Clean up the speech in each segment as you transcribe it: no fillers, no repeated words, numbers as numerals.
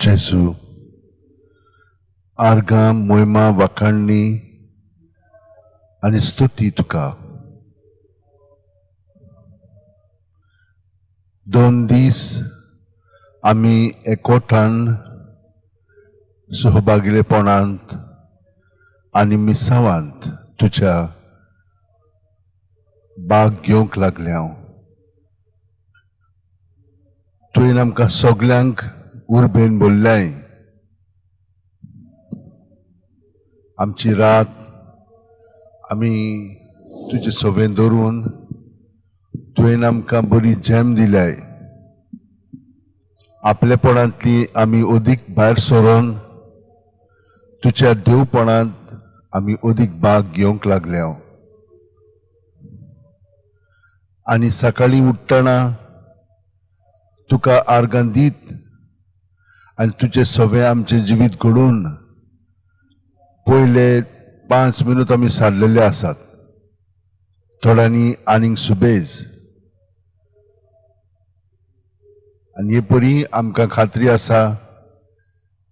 जेजू आर्गां मोहिमा वाखाणणी आनी स्तुती तुका. 2 दीस आमी एकवटान सहभागिलेपणांत आनी मिसावांत तुज्या भाग घेवंक लागल्या. तुवें आमकां सगल्यांक उर्बेन बोल्ल्याय. आमची रात आमी तुजे सवेन धरून तुवें आमकां बरी जेम दिल्याय. आपलेपणांतली आमी अदीक भायर सरोन तुज्या देवपणांत आमी अदीक भाग घेवंक लागल्या. आनी सकाळीं उठ्ठना तुका आर्गां दीत आनी तुजें सवें आमचें जिवीत घडोवन पयले 5 मिनट आमी सारलेले आसात. थोड्यांनी आनीक सुबेज. आनी हे परी आमकां खात्री आसा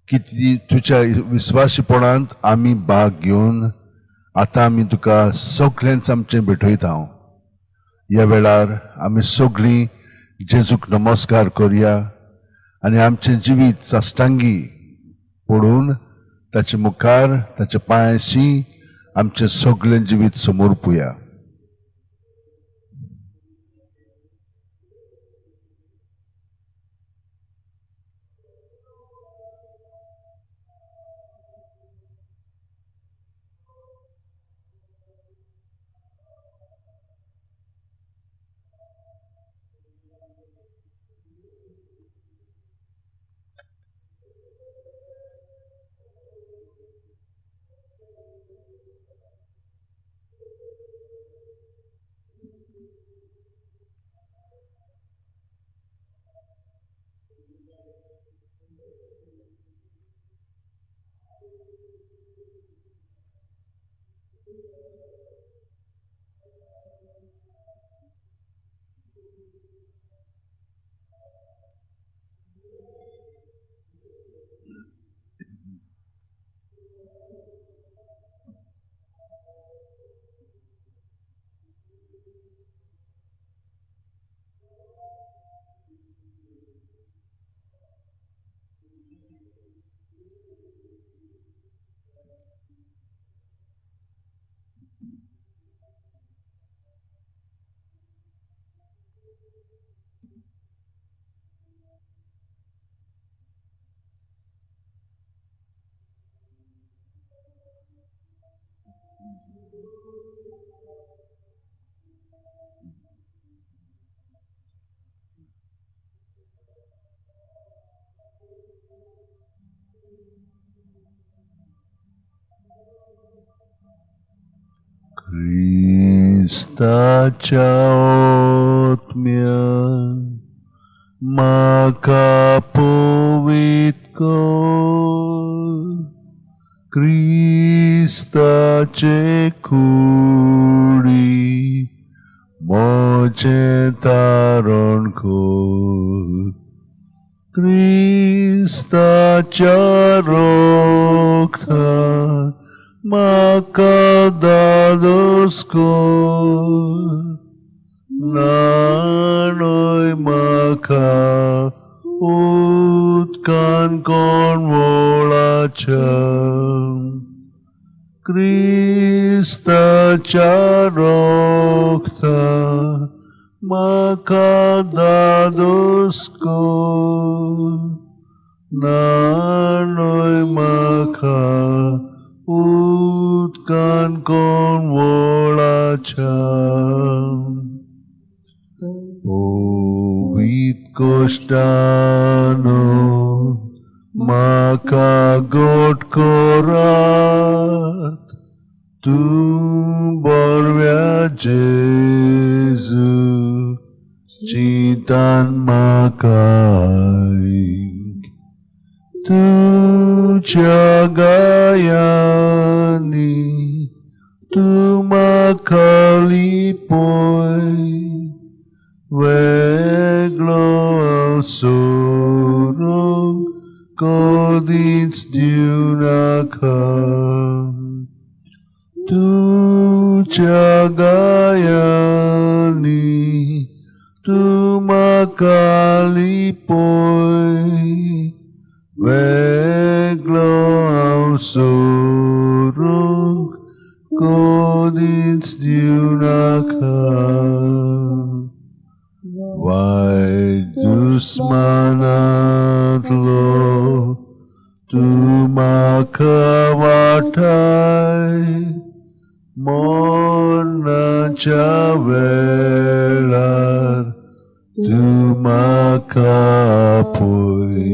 की तुज्या विस्वासीपणांत आमी भाग घेवन आतां आमी तुका सगळ्यांच आमचें भेटयता. ह्या वेळार आमी सगळीं जेजूक नमस्कार करया आनी आमचें जिवीत साश्टांगी पडून ताचे मुखार ताचे पांयाशी आमचें सगळें जिवीत समोर पुया. Cristaच्या ओतम्यान म्हाका पवित्र कर. क्रिस्ताचे कुडी म्हजें तारण कर. क्रिस्ताच्या रोगान म्हाका दादोस कर. नाणय म्हाका उदकान कोणवळाच्या. क्रिस्ताच्या रोगान म्हाका दादोस कर. नाणय म्हाका उदकान कोणवळाच्या. पवित्र कोश्टानो म्हाका गोट करात. तूं बरव्या जेजू चिंतान म्हाका तुज्या गायांनी tu म्हाका लिपोय वेगळो सोडूंक कधीच दिवं नाका तुझ्या गायांनी तू म्हाका लिपोय वेगळो सोडूंक कधीच दिवं नाका वायट दुस्मानांतलो तू म्हाका वाटाय मरणाच्या वेळार तू म्हाका आपय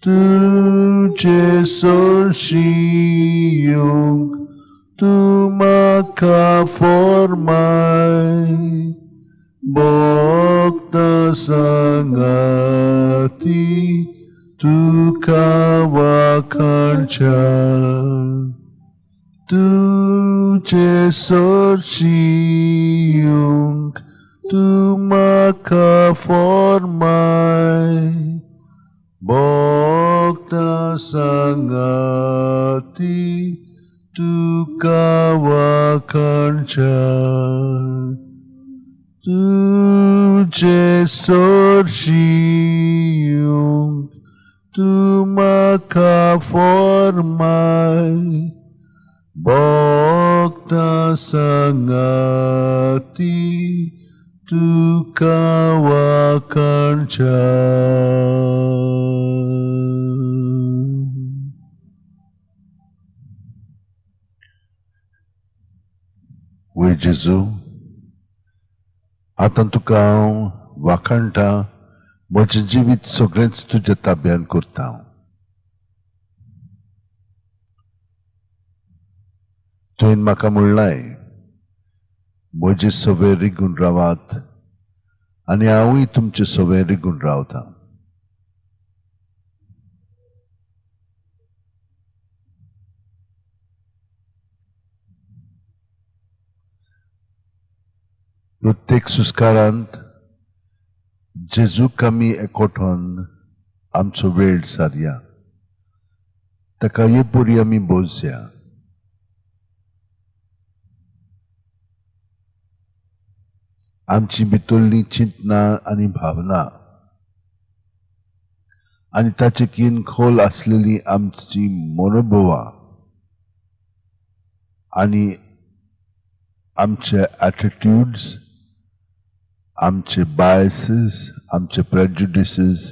तुझे सोर्शियोंक तू म्हाका फॉर्माय भोगता सांगाती तुका वाखाणच्या तुझे सोर्शियोंक तू म्हाका फॉर्माय भोगता सांगाती तुका वाखाणच्या तुझे सोर्शियोंक तू म्हाका फॉर्माय भोगता सांगाती तुका वाखाणच्या वे जेजू आतां तुका हांव वाखाणटा म्हजें जिवीत सगळेंच तुज्या ताब्यांत करता हांव तुवें म्हाका म्हणलाय म्हजे सवे रिगून रावात आनी हांवूय तुमचे सवे रिगून रावता प्रत्येक सुस्कारांत जेजूक आमी एकवटोन आमचो वेळ सारया ताका येपोरी आमी बोजया आमची भितरली चिंतना आनी भावना आनी ताचे कीन खोल आसलेली आमची मनोभवा आनी आमचे एटिट्यूड्स आमचे बायसीस आमचे प्रेजुडिसीस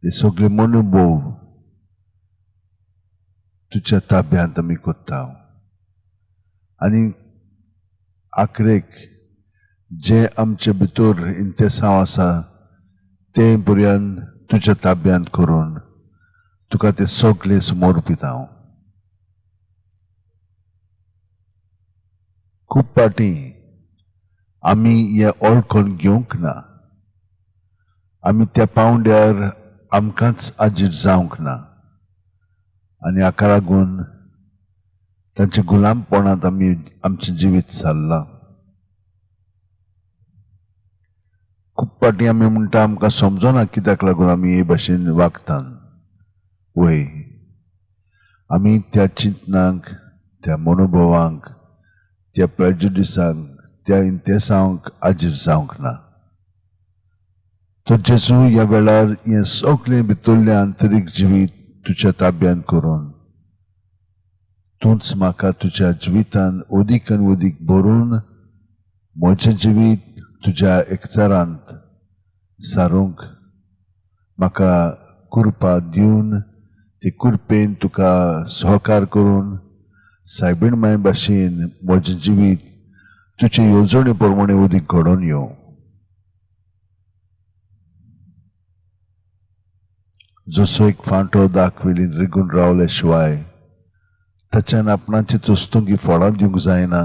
हे सगळे मनोभव तुज्या ताब्यांत आमी करता आनी आखरेक जे आमचे भितर इंतेसांव आसा ते पर्यंत तुज्या ताब्यांत करून तुका ते सगळे समर्पित हांव खूब पाटी आमी हे ओळखून घेवंक ना आमी त्या पावंड्यार आमकांच आजीर जावंक ना आनी हाका लागून तांच्या गुलामपणांत आमी आमचें जिवीत सारलां खूब पाटी आमी म्हणटा आमकां समजना कित्याक लागून आमी हे भाशेन वागतात वय आमी त्या चिंतनांक त्या मनोभवांक त्या प्रेजुडिसांक त्या इंतेसांक आजीर जावंक ना तो जेजू ह्या वेळार हें सगळें भितरलें आंतरीक जिवीत तुज्या ताब्यांत करून तूंच म्हाका तुज्या जिवितान ओदीक आनी ओदीक भरून म्हजें जिवीत तुज्या एकचारांत सारूंक म्हाका कृपा दिवन ते कृपेन तुका सहकार करून सायबीणमाय भाशेन म्हजें जिवीत तुजे येवजणे प्रमाणे ओदीक घडोवन येवं जसो एक फांटो दाखविलीन रिगून रावले शिवाय ताच्यान आपणाची चोस्तुंगी फळां दिवंक जायना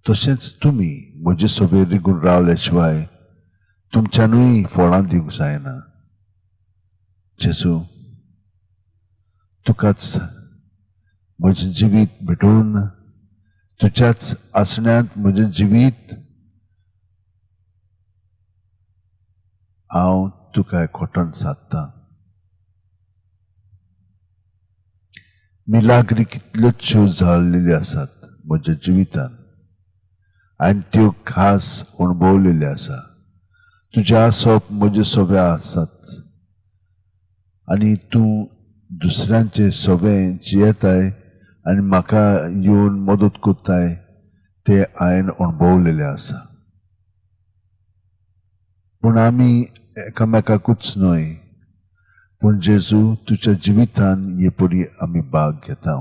तशेंच तुमी म्हजे सवे रिगून रावले शिवाय तुमच्यानूय फळां दिवंक जायना जेजू तुकाच म्हजें जिवीत भेटून तुज्याच आसण्यांत म्हजें जिवीत हांव तुका एकवटून सादतां. मिलाग्री कितल्योच्यो जाल्लेल्यो आसात म्हज्या जिवितान आनी त्यो खास अणभवलेल्यो आसा. तुजें आसप म्हजे सवे आसात आनी तूं दुसऱ्यांचे सवे जियेताय आनी म्हाका येवन मदत कोत्ताय ते हांवें अणभवलेलें आसा. पूण आमी एकामेकाकूच न्हय पूण जेजू तुज्या जिवितान हे परी आमी भाग घेता.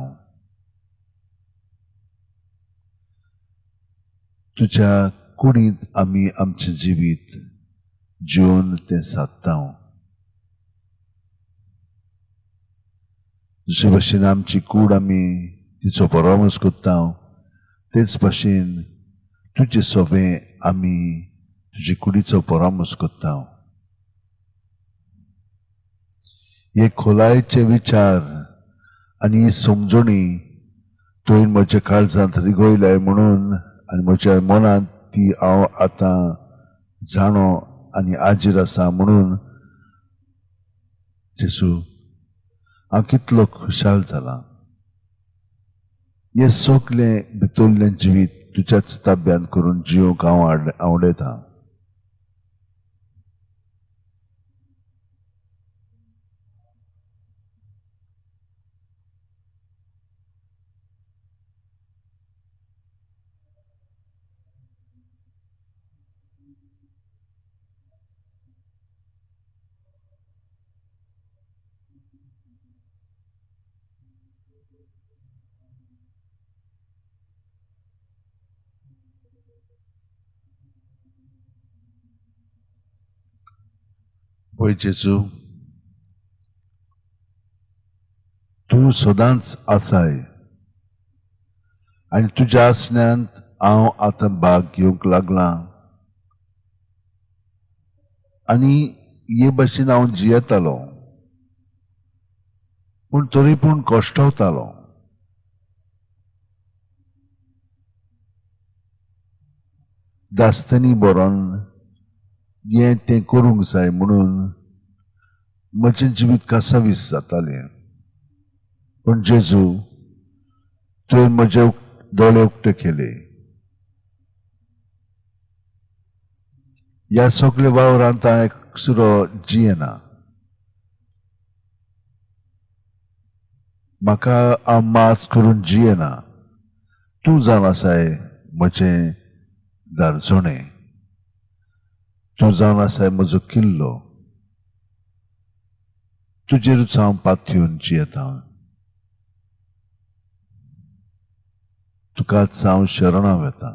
तुज्या कुडींत आमी आमचें जिवीत जिवन तें सादता. जशे भाशेन आमची कूड आमी तिचो परामर्श कोत्ता तेच भाशेन तुजें सवें आमी तुजे कुडीचो परामर्श कोत्ता. हे खोलायेचे विचार आनी समजणी तुवें म्हज्या काळजांत रिगोयलाय म्हणून आनी म्हज्या मनांत ती हांव आतां जाणो आनी आजीर आसा म्हणून जेजू हांव कितलो खुशाल जाला. हे सगळें भितरलें जिवीत तुज्याच ताब्यांत करून जिवंक हांव आवडटा. पळय जेजू, तूं सदांच आसाय आनी तुज्या आसण्यांत हांव आतां भाग घेवंक लागलां आनी हे भाशेन हांव जियेतालो पूण तरी पूण कश्टावतालो. दास्तानी बरोन हें तें करूंक जाय म्हणून म्हजें जिवीत कासावीस जातालें. पूण जेजू तुवें म्हजे दोळे उक्ते केले. ह्या सगळ्या वावरांत हांव एकसुरो जियेना. म्हाका हांव मास करून जियेना. तूं जावन आसाय म्हजें दारजोणें. तूं जावन आसाय म्हजो किल्लो. तुजेरूच हांव पातयेवन जियेता. तुकाच हांव शरणां वेता.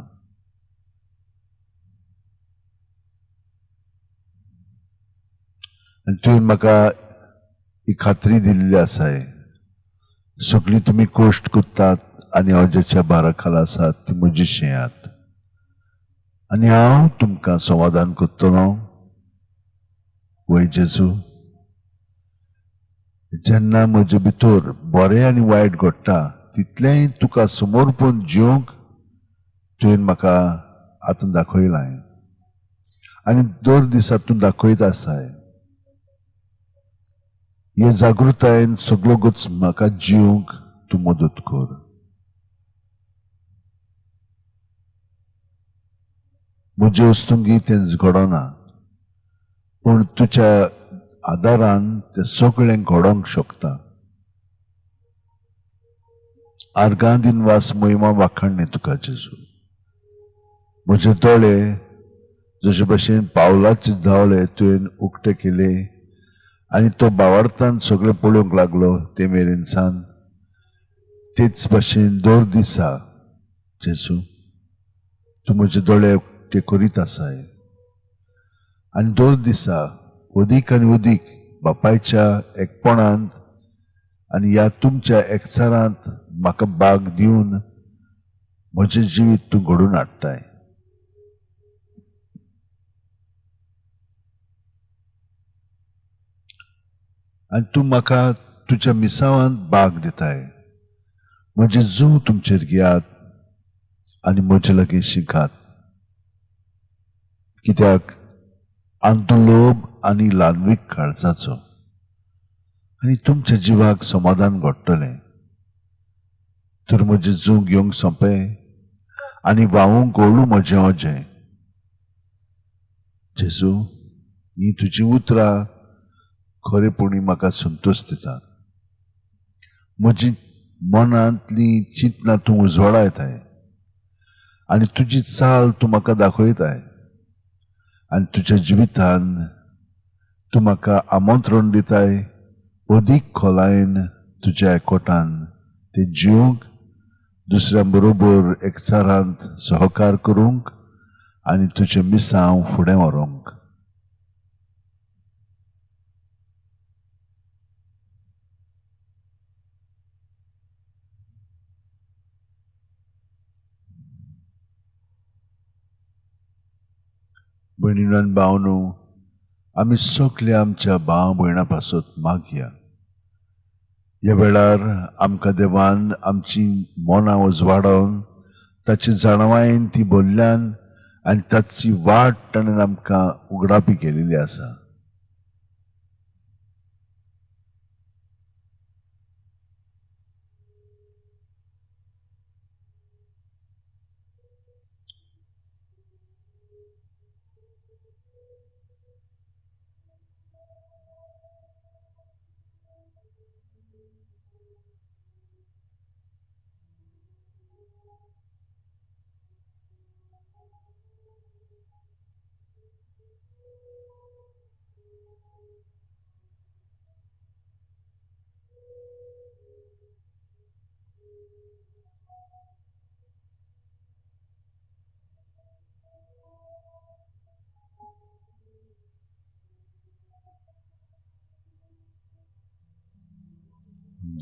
आनी तुवें म्हाका ही खात्री दिल्ली आसाय सगळी तुमी कोश्ट कोत्तात आनी हांव जेच्या भारा खाला आसात ती म्हजी शेयात आनी हांव तुमकां समाधान कोत्तलो. वय जेजू, जेन्ना म्हजे भितर बरें आनी वायट घडटा तितलेंय तुका समोर पळोवन जिवंक तुवें म्हाका आतां दाखयलाय आनी दर दिसा तूं दाखयत आसाय. हे जागृतायेन सगळोच म्हाका जिवंक तूं मदत कर. म्हजे वस्तुंगी तें घडोना पूण तुज्या आदारान तें सगळें घडोवंक शकता. आर्गां दिनवास महिमा वाखाणणे तुका जेजू. म्हजे दोळे जशे भाशेन पावलाचे धावळे तुवें उक्ते केले आनी तो भावार्थान सगळें पळोवंक लागलो ते मेरेन सान तेच भाशेन दर दिसा जेजू तूं म्हजे दोळे उक्ते करीत आसाय आनी दर दिसा अदीक आनी अदीक बापायच्या एकपणांत आनी ह्या तुमच्या एकचारांत म्हाका भाग दिवन म्हजें जिवीत तूं घडोवन हाडटाय. आनी तूं म्हाका तुज्या मिसावांत भाग दिताय. म्हजे जू तुमचेर घेयात आनी म्हजे लागीं शिकात, कित्याक अंतू लोभ आनी ल्हानवीक काळजाचो आनी तुमच्या जिवाक समाधान घडटलें. तर म्हजे जू घेवंक सोंपें आनी व्हावूंक ओळू म्हजें ओजें. जेजू, ही तुजी उतरां खरेपणी म्हाका संतोश दितात. म्हजी मनांतली चिंतनां तूं उजवाडायताय आनी तुजी चाल तूं म्हाका दाखयताय आनी तुज्या जिवितान तूं म्हाका आमंत्रण दिताय अदीक खोलायेन तुज्या एकवटान ते जिवंक, दुसऱ्यां बरोबर एकचारांत सहकार करूंक आनी तुजें मिसांव फुडें व्हरूंक. भयणीनो आनी भावनो, आमी सगळे आमच्या भाव भयणां पासत मागया. ह्या वेळार आमकां देवान आमची मनां उजवाडोवन ताची जाणवायेन ती भरल्यान आनी ताची वाट ताणें आमकां उगडापी केलेली आसा.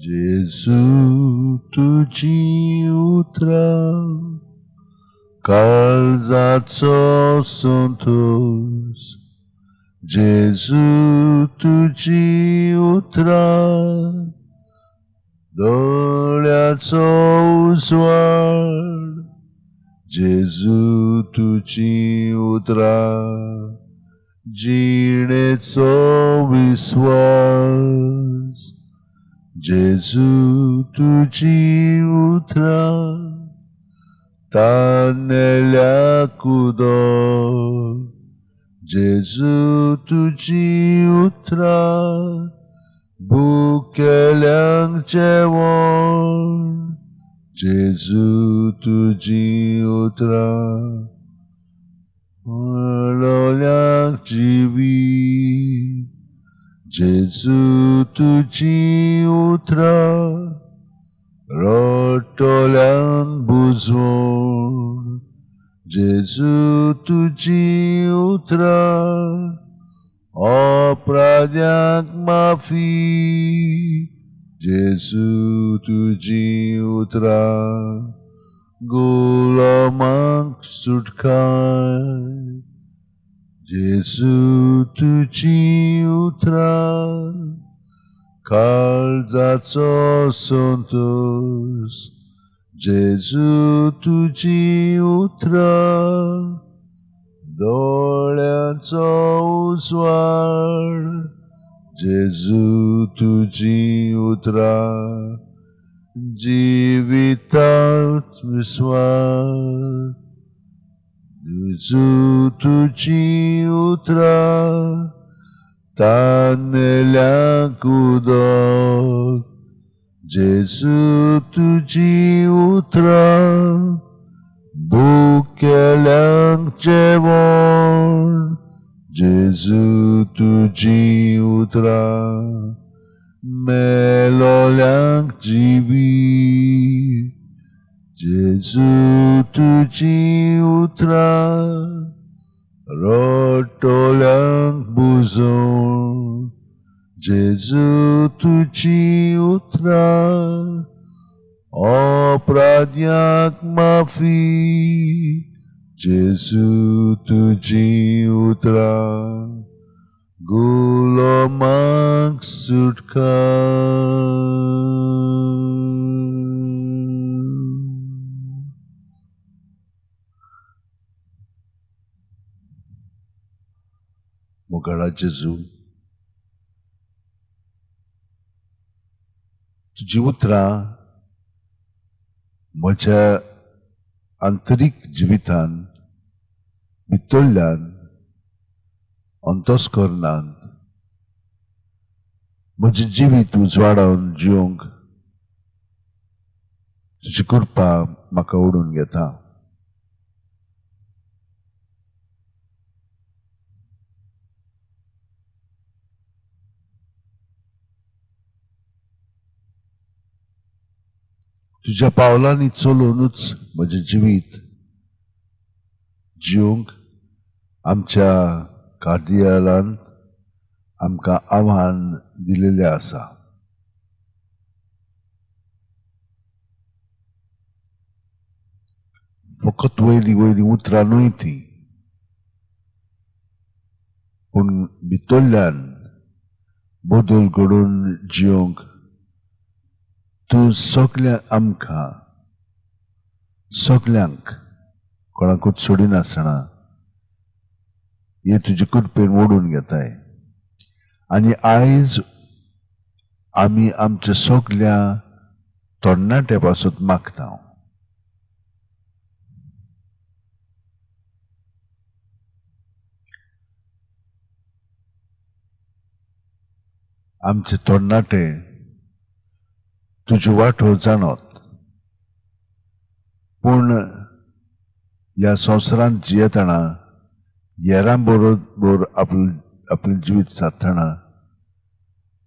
जेजू तुजी उतरां काळजाचो संतोष. जेजू तुजी उतरां दोळ्याचो उजवाड. जेजू तुजी उतरां जिणेचो विस्वास. जेजू तुजी उतरां तान्नेल्याक उदक. जेजू तुजी उतरां भुकेल्यांक जेवण. जेजू तुजी उतरां मळोल्यांक जिवीत. जेजू तुजी उतरां रडटल्यांक बुजवण. जेजू तुजी उतरां अपराध्यांक माफी. जेजू तुजी उतरां गुलामांक सुटकाय. जेजू तुजी उतरां काळजाचो संतोष. जेजू तुजी उतरां दोळ्यांचो उजवाड. जेजू तुजी उतरां जिवितांत विस्वास. जेजू तुजी उतरां तान्नेल्यांक उदक. जेजू तुजी उतरां भुकेल्यांक जेवण. जेजू तुजी उतरां मेलोल्यांक जिवीत. जेजू तुजी उतरां रडटल्यांक बुजवण. जेजू तुजी उतरां अपराध्यांक माफी. जेजू तुजी उतरां गुलामांक सुटकाय. मोगाळा जेजू, तुजी उतरां म्हज्या आंतरीक जिवितान भितरल्यान अंतस्करणांत म्हजें जिवीत उजवाडावन जिवंक तुजी कृपा म्हाका ओडून घेता. तुज्या पावलांनी चलूनच म्हजें जिवीत जिवंक आमच्या कार्डियलांत आमकां आव्हान दिलेलें आसा. फकत वयली वयली उतरां न्हय ती, पूण भितरल्यान बदल घडोवन जिवंक तूं सगल्यांक कोणाकूच सोडिनासतना हे तुजे कृपेन ओडून घेताय. आनी आयज आमी आमच्या सगल्या तरणाट्या पासून मागता, आमचे तरणाटे तुज्यो वाटो जाणत, पूण ह्या संवसारांत जियेतना हेरां बरोबर आपलें जिवीत सादतना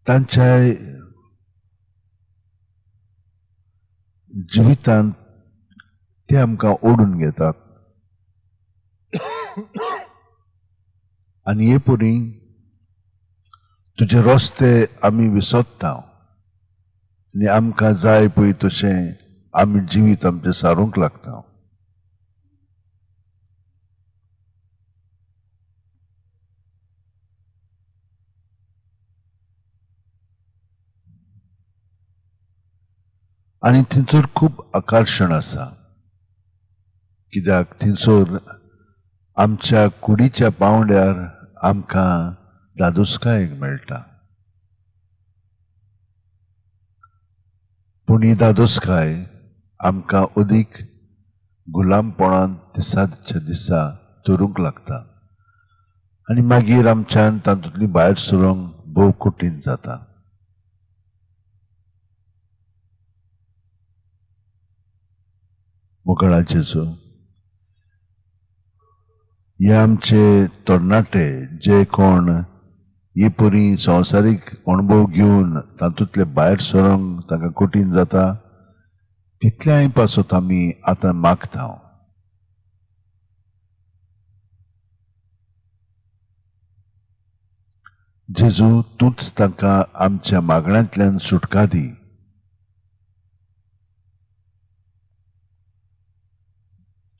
तांच्या जिवितांत ते आमकां ओडून घेतात. आनी हे परी तुजे रस्ते आमी विसरता आनी आमकां जाय पळय तशें आमी जिवीत आमचें सारूंक लागता. आनी थंयसर खूब आकर्शण आसा, कित्याक थंयसर आमच्या कुडीच्या पावंड्यार आमकां दादोसकायेक मेळटा. पूण ही दादोसकाय आमकां अदीक गुलामपणांत दिसाच्या दिसा दवरूंक लागता आनी मागीर आमच्यान तातूंतली भायर सरूंक भोव कठीण जाता. मोगाळा जेजू, हे आमचे तरणाटे जे कोण हे परी संवसारीक अणभव घेवन तातूंतले भायर सरूंक तांकां कठीण जाता, तितल्याय पासत आमी आतां मागता. जेजू, तूंच तांकां आमच्या मागण्यांतल्यान सुटका दी.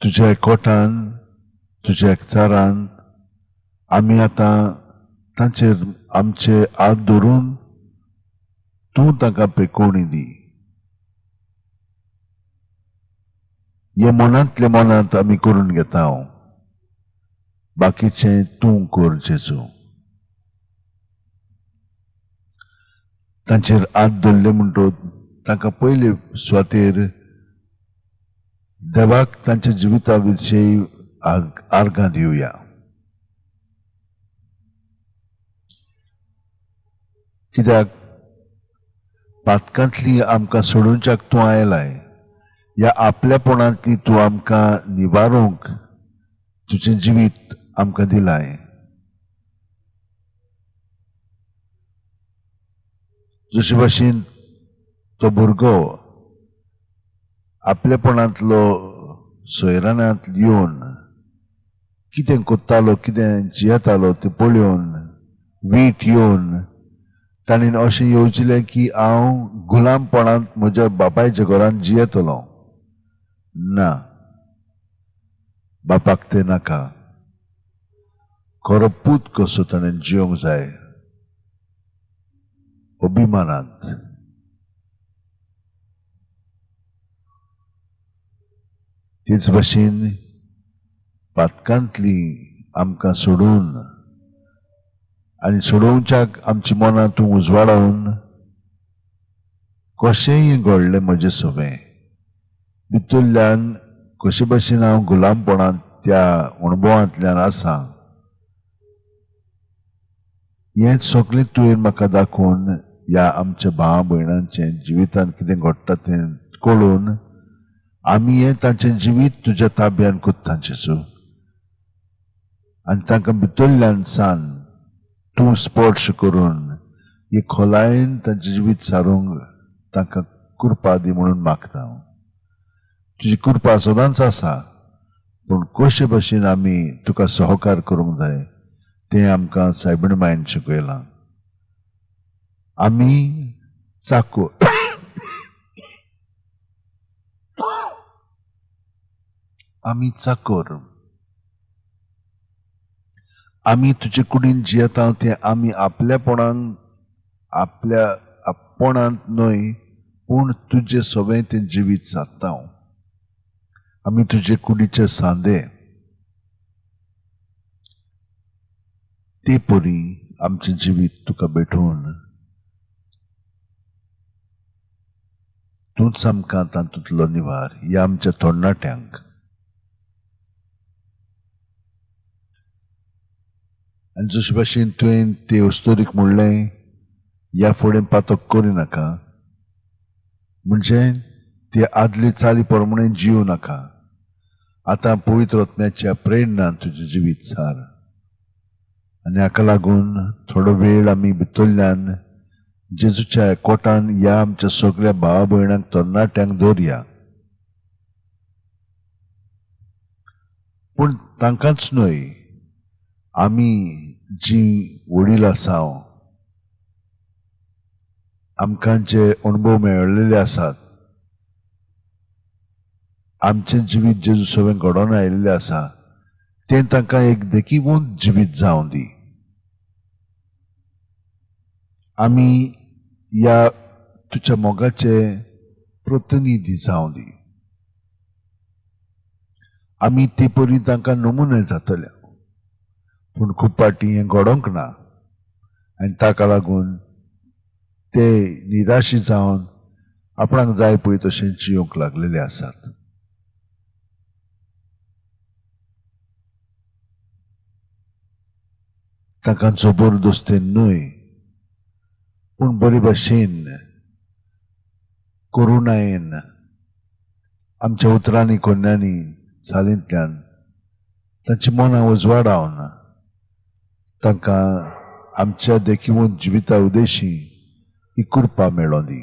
तुज्या एकवटान, तुज्या एकचारान आमी आतां तांचेर आमचे हात दवरून तूं तांकां पेकोवणी दी. हे मनांतले मनांत आमी करून घेता, बाकीचें तूं कर जेजू. तांचेर हात धरले म्हणटच तांकां पयले सुवातेर देवाक तांच्या जिविता विशयी आर्गां दिवया. कित्याक पातकांतली आमकां सोडूनच्याक तूं आयलाय, ह्या आपल्यापणांतली तूं आमकां निवारूंक तुजें जिवीत आमकां दिलाय. जशे भाशेन तो भुरगो आपल्यापणांतलो सोयरानांत येवन कितें कोत्तालो, कितें जियेतालो तें पळोवन वीट येवन ताणेन अशें येवजिलें की हांव गुलामपणांत म्हज्या बापायच्या घरांत जियेतलो. ना, बापाक तें नाका. खरो पूत कसो ताणें जियोंक जाय, अभिमानांत. तेच भाशेन पातकांतली आमकां सोडून आनी सोडोवच्याक आमची मनां तूं उजवाडावन कशेंय घडलें म्हजें सवें भितरल्यान कशे भाशेन हांव गुलामपणांत त्या अणभवांतल्यान आसा हें सगळें तुवें म्हाका दाखोवन ह्या आमच्या भावा भयणांचें जिवितांत कितें घडटा तें कळून आमी हें तांचें जिवीत तुज्या ताब्यान कोत्ता जेजू आनी तांकां भितरल्यान सान तूं स्पर्श करून हे खोलायेन तांचें जिवीत सारूंक तांकां कृपा दी म्हणून मागता हांव तुजी कृपा सदांच आसा पूण कशे भाशेन आमी तुका सहकार करूंक जाय तें आमकां सायबीण मायन शिकयलां आमी चाकोर आमी चाकोर आमी तुजे कुडीन जियेता तें आमी आपल्यापणान आपल्या आपणांत न्हय पूण तुजें सवें तें जिवीत सादता आमी तुजे कुडीचे सांदे ते परी आमचें जिवीत तुका भेटून तूंच आमकां तातूंतलो निवार ह्या आमच्या तरणाट्यांक आनी जशे भाशेन तुवें ते वस्तोरीक म्हणलें ह्या फुडें पातक करिनाका म्हणजे ते आदले चाली प्रमाणे जिवू नाका आतां पवित्र आत्म्याच्या प्रेरणान तुजें जिवीत सार आनी हाका लागून थोडो वेळ आमी भितरल्यान जेजूच्या एकवटान ह्या आमच्या सगळ्या भावा भयणांक तरणाट्यांक दवरया पूण तांकांच न्हय आमी जी वडील आसा आमकां जे अणभव मेळिल्ले आसात आमचें जिवीत जेजू सवें घडोवन आयिल्लें आसा तें तांकां एक देखीवंत जिवीत जावं दी आमी ह्या तुज्या मोगाचे प्रतिनिधी जावं दी आमी ते परी तांकां नमुने जातले पूण खूब पाटी हें घडोवंक ना आनी ताका लागून ते निराशी जावन आपणाक जाय पळय तशें जियोंक लागलेले आसात तांकां जबरदस्तेन न्हय पूण बरे भाशेन करुणायेन आमच्या उतरांनी कोन्यांनी चालींतल्यान तांची मनां उजवाडावन तांकां आमच्या देखीवंत जिविता उदेशी ही कृपा मेळों दी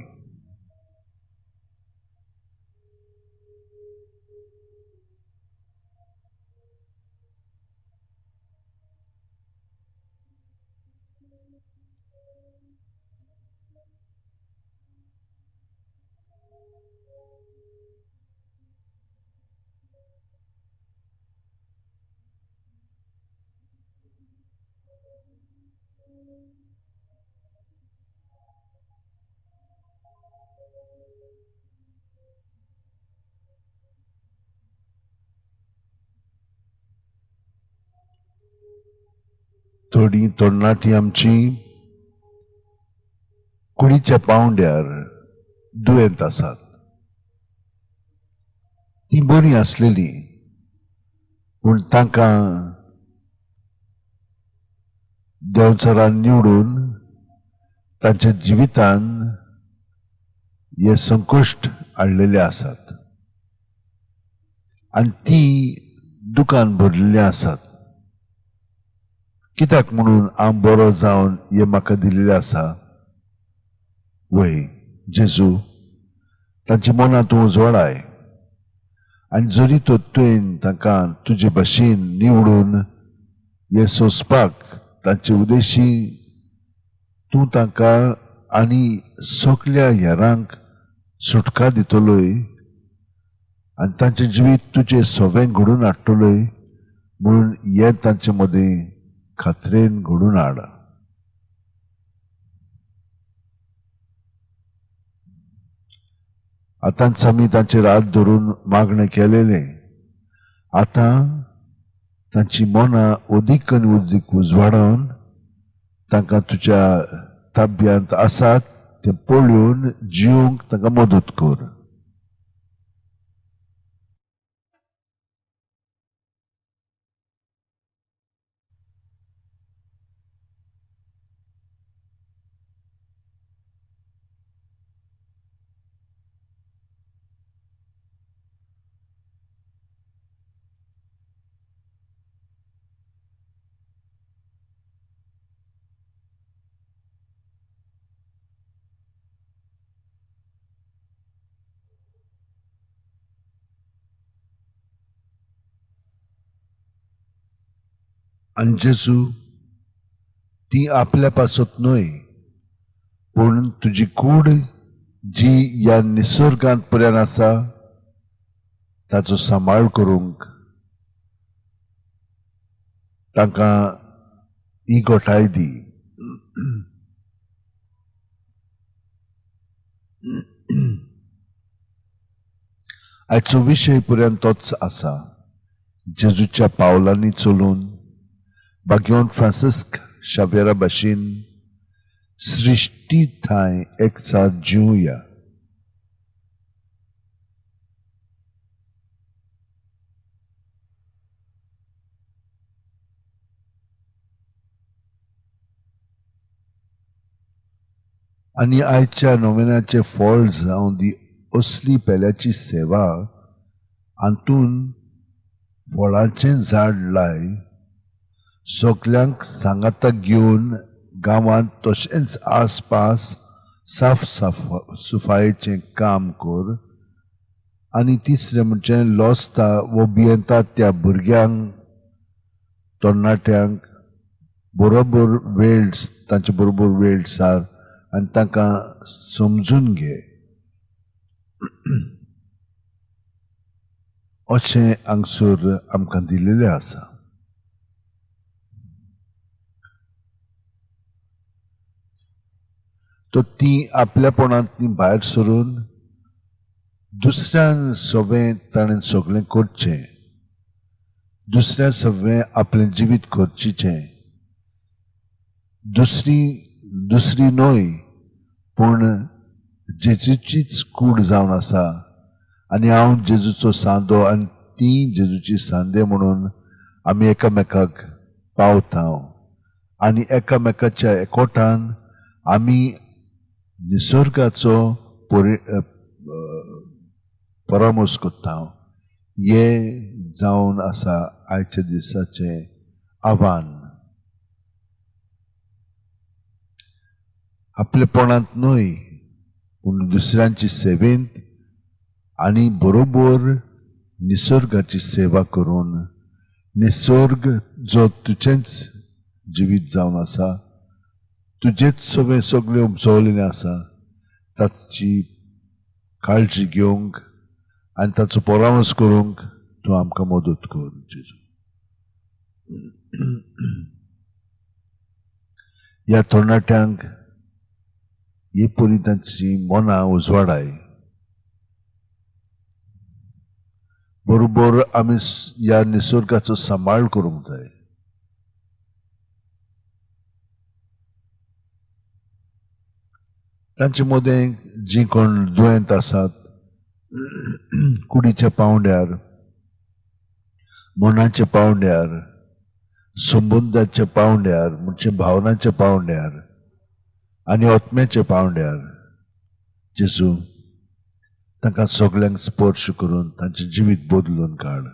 थोडी तरणाटी आमची कुडीच्या पावंड्यार दुयेंत आसात ती बरी आसलेली पूण तांकां देवचारान निवडून तांच्या जिवितान हे संकश्ट हाडलेले आसात आनी ती दुकान भरलेली आसात कित्याक म्हणून हांव बरो जावन हे म्हाका दिलेले आसा वय जेजू तांची मनां तूं उजवाडाय आनी जरी तो तुवें तांकां तुजे भाशेन निवडून हे सोंसपाक तांचे उदेशी तूं तांकां आनी सगल्या हेरांक सुटका दितलोय आनी तांचें जिवीत तुजें सवें घडून हाडटलोय म्हणून हें तांचे मदें खात्रेन घडून हाड आतांच आमी तांचेर हात धरून मागणें केलेले आतां तांची मनां अदीक आनी अदीक उजवाडावन तांकां तुज्या ताब्यांत आसात ते पळोवन जिवंक तांकां मदत कर. आनी जेजू ती आपल्या पासत न्हय पूण तुजी कूड जी ह्या निसर्गांत पर्यंत आसा ताचो सांबाळ करूंक तांकां ही घोटाय दी. आयचो विशय पर्यंत तोच आसा. जेजूच्या पावलांनी चलून बागेवन फ्रांसिस्क शावेरा भाशेन सृश्टी थंय एकसाथ जिवया. आनी आयच्या नोवेनाचे फळ जावन दी असली पेल्याची सेवा हातून फळांचें झाड लाय, सगल्यांक सांगाताक घेवन गांवांत तशेंच आसपास साफ सुफायेचें काम कर. आनी तिसरें म्हणजे लोस्ता वो भियेंता त्या भुरग्यांक तरणाट्यांक बरोबर वेळ तांचे बरोबर वेळ सार आनी तांकां समजून घे. अशें हांगसर आमकां दिलेलें आसा. तो ती आपल्यापणांतली भायर सरून दुसऱ्यान सवें ताणें सगळें करचें, दुसऱ्या सवें आपलें जिवीत करचें. दुसरी न्हय पूण जेजूचीच कूड जावन आसा. आनी हांव जेजूचो सांदो आनी ती जेजूची सांदे म्हणून आमी एकामेकाक पावता आनी एकामेकाच्या एकोठान आमी निसर्गाचो परामोस करता. हे जावन आसा आयच्या दिसाचें आव्हान. आपलेपणांत न्हय पूण दुसऱ्यांची सेवेंत आनी बरोबर निसर्गाची सेवा करून निसर्ग जो तुजेंच जिवीत जावन आसा, तुजेच सगळें उपजवलेलें आसा, ताची काळजी घेवंक आनी ताचो परामर्श करूंक तूं आमकां मदत कर जेजू. ह्या तरणाट्यांक हे परी तांची मनां उजवाडाय. बरोबर आमी ह्या निसर्गाचो सांबाळ करूंक जाय. तांचे मदें जीं कोण दुयेंत आसात, कुडीच्या पावंड्यार, मनाच्या पावंड्यार, संबंदाच्या पावंड्यार म्हणजे भावनाच्या पावंड्यार आनी आत्म्याच्या पावंड्यार जेजू तांकां सगल्यांक स्पर्श करून तांचें जिवीत बदलून काड.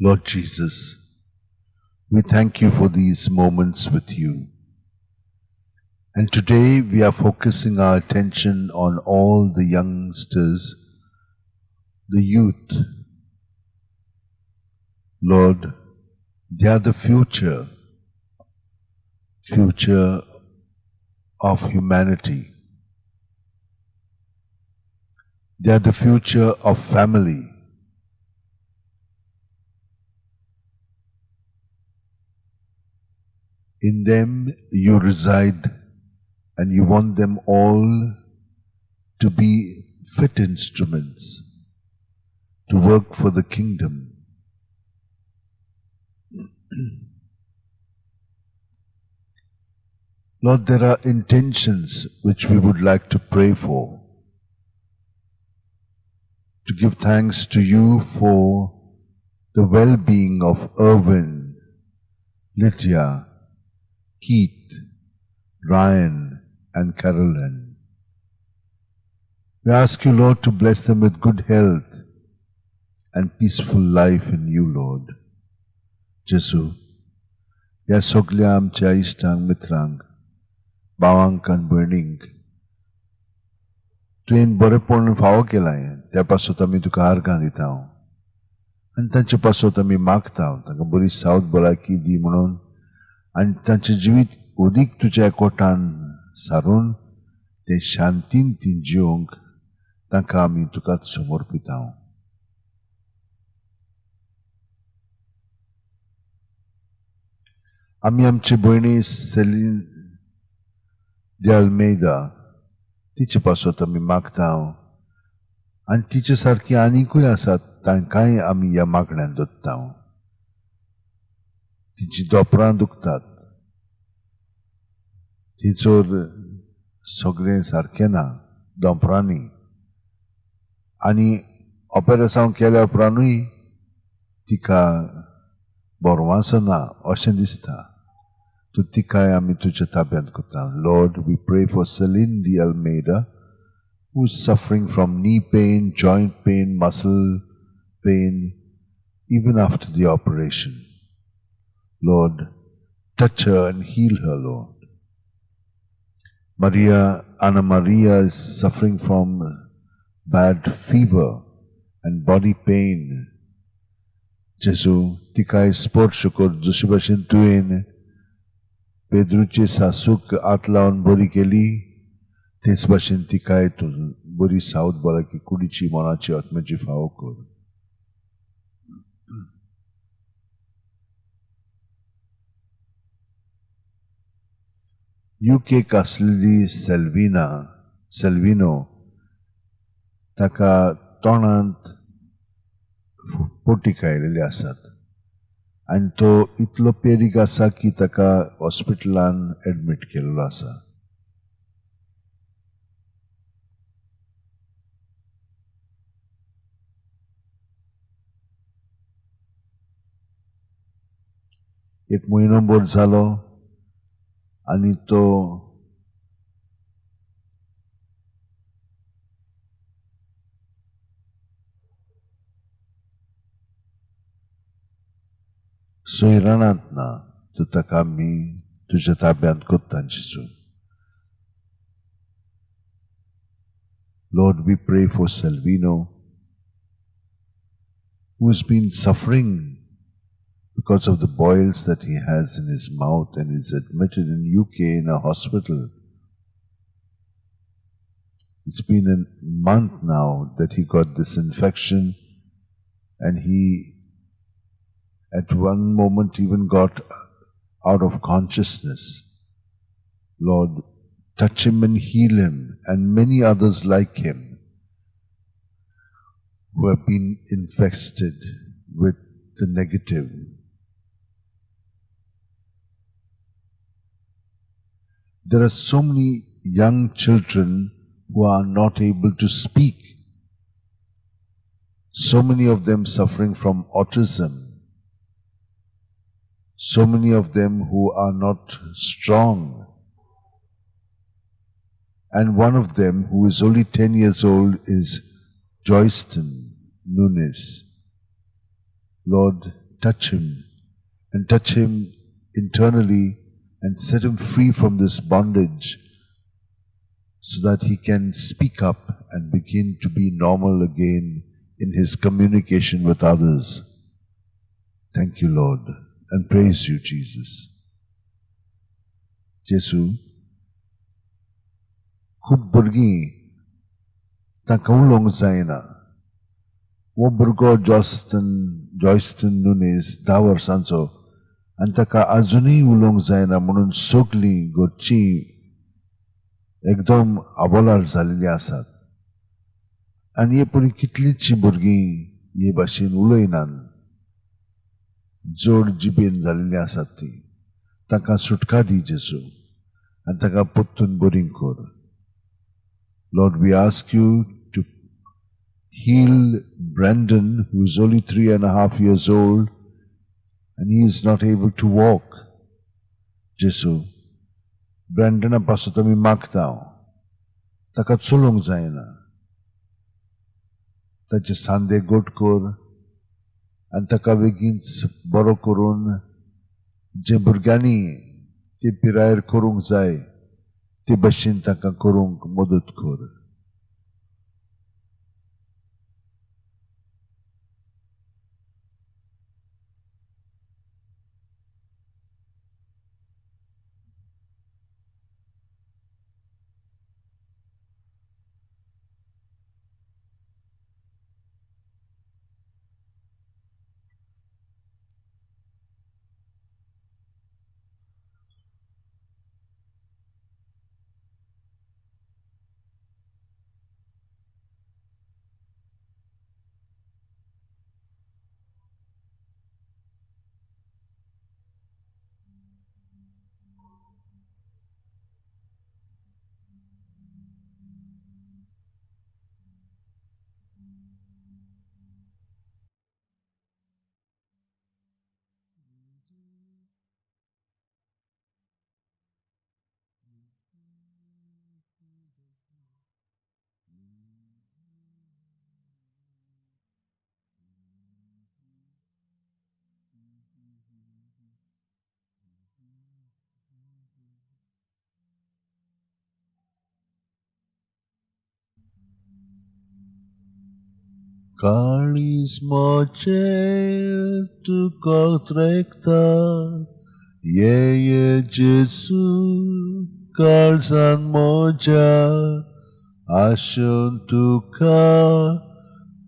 Lord Jesus, we thank you for these moments with you. And today we are focusing our attention on all the youngsters, the youth. Lord, they are the future of humanity. They are the future of family. In them you reside, and you want them all to be fit instruments to work for the kingdom. Lord, there are intentions which we would like to pray for. To give thanks to you for the well-being of Irwin, Lydia, Keith, Ryan, and Carolyn. We ask you, Lord, to bless them with good health and peaceful life in you, Lord. Jesu, या सगळ्या आमच्या इश्टांक मित्रांक भावांक आनी भयणींक तुवें बरेपण फावो केलां त्या पासत आमी तुका आर्गां दिता आनी तांचे पासत आमी मागता तांकां बरी सावध भलायकी दी म्हणून आनी तांचें जिवीत अदीक तुज्या कोटान सारून ते शांतीन ती जिवंक तांकां आमी तुकाच समर्पिता. आमी आमचे भयणी सेलीन de Almeida तिचे पासत आमी मागता आनी तिचे सारकी आनीकूय आसात तांकांय आमी ह्या मागण्यांत दत्ता. तिची दोपरां दुखतात, तिचोर सगळें सारकें ना दोपरांनी आनी ऑपेरेशन केल्या उपरांतूय तिका बोरवांसो ना अशें दिसता. तूं तिकाय आमी तुज्या ताब्यांत करता. Lord, we pray for Celine de Almeida, who is suffering from knee pain, joint pain, muscle pain, even after the operation. Lord, touch her and heal her, Lord. Anna Maria is suffering from bad fever and body pain. Jesu, tikai sporsh कर जशे भाशेन तुवें पेद्रूचे सासूक आत लावन बरी केली तेच भाशेन तिकाय तूं बरी सावध भलायकी कुडीची मनाची आत्म्याची फावो कर. UK आसलेली सेल्विनो ताका तोंडांत पोटी आयिल्ली आसात आनी तो इतलो पेरीक आसा की ताका हॉस्पिटलान एडमीट केल्लो आसा. एक म्हयनो भर जालो आनी तो सोयरानांत ना. तूं ताका आमी तुज्या ताब्यांत करता जेजू. Lord, we pray for Salvino, who's been suffering because of the boils that he has in his mouth and is admitted in UK in a hospital. It's been a month now that he got this infection, and he at one moment even got out of consciousness. Lord, touch him and heal him, and many others like him who have been infested with the negative. There are so many young children who are not able to speak. So many of them suffering from autism. So many of them who are not strong. And one of them, who is only 10 years old, is Joyston Nunes. Lord, touch him, and touch him internally and set him free from this bondage so that he can speak up and begin to be normal again in his communication with others. Thank you, Lord, and praise you, Jesus. Jesu, खूब भुरगीं तांकां उलोवंक जायना. वो भुरगो जॉयस्टन नुनेस 10 वर्सांचो आनी ताका आजुनूय उलोवंक जायना म्हणून सगलीं घरचीं एकदम आबोलार जाल्लीं आसात. आनी हे पळय कितलींशीं भुरगीं हे भाशेन उलयनात, जोड जिबेन जाल्लीं आसात तीं. तांकां सुटका दी जेजू आनी तांकां परतून बरीं कर. Lord, we ask you to heal Brandon, who is only 3.5 years old, and he is not able to walk. Jesu, Brandon paसून आमी मागता, ताका चलोवंक जायना. ताचे सांदे गोट कर आनी ताका बेगीनच बरो करून जे भुरग्यांनी ते पिरायेर करूंक जाय ते भाशेन ताका करूंक मदत कर. Carisma tu cotrecta, ye Jesu, calzan moja, ashun tu ka,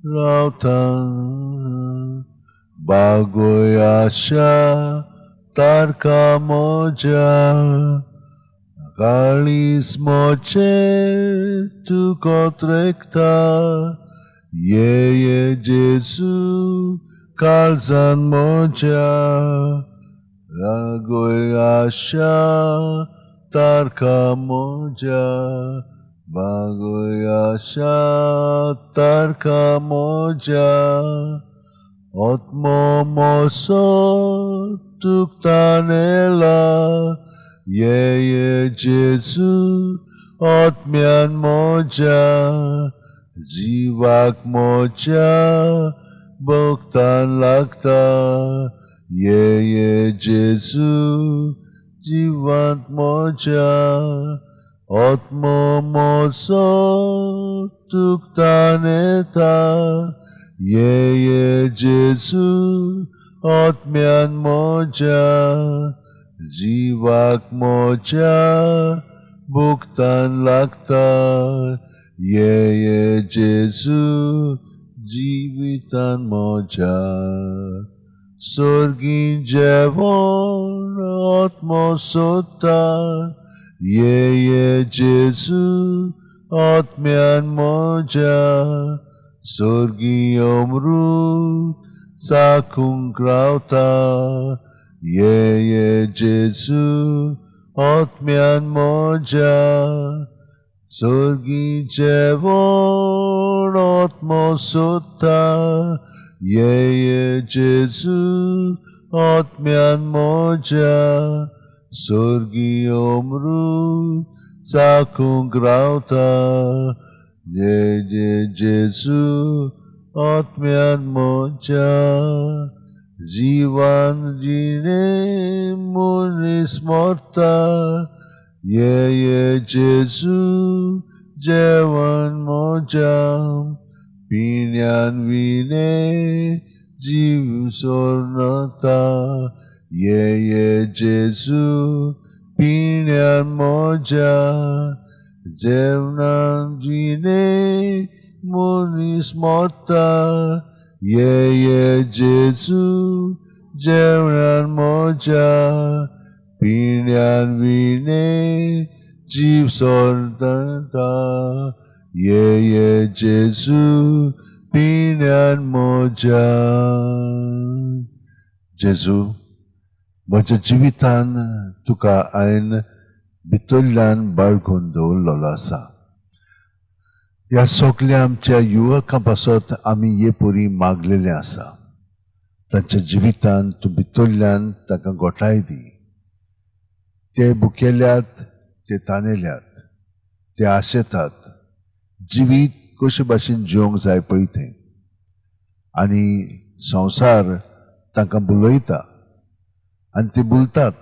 rautan, bagoy asha, tarka moja, carisma tu cotrecta, ye Jesu, calzan moja, bagoy asha, tarka moja, bagoy asha, tarka moja, otmo moso tuktanela, ye Jesu, otmian moja, Jivak moja, bhaktan lagta, ye Jesu, jivant moja, atmo moso tuktaneta, ye Jesu, atmyan moja, jivak moja, bhaktan lagta, ye Jesu, jivitan moja, sorgin jevon atmosota, ye Jesu, atmyan moja, sorgi omrut, sakung krauta, ye Jesu, atmyan moja, sorgi jevon atmosota, ye Jesu, atmyan moja, sorgi omrut, sakung grauta, ye Jesu, atmyan moja, जीवन जीने मुनिस morta ye Jesu jewan mojam pinyan vine jiv sornata ye Jesu pinyan moja jewan vine munis morta ye Jesu jewan moja pinyan vine jiv sornata ye Jesu pinyan moja. Jesu म्हज्या जिवितान तुका हांवें भितरल्यान बाळगून दवरलेलो आसा. ह्या सगळ्या आमच्या युवकां पासत आमी हे परी मागलेलें आसा. तांच्या जिवितान तूं भितरल्यान तांकां घोटाय दी. ते भुकेल्यात, ते ताणेल्यात, ते आशेतात जिवीत कशे भाशेन जिवंक जाय पळय तें. आनी संवसार तांकां बुलयता आनी ते बुलतात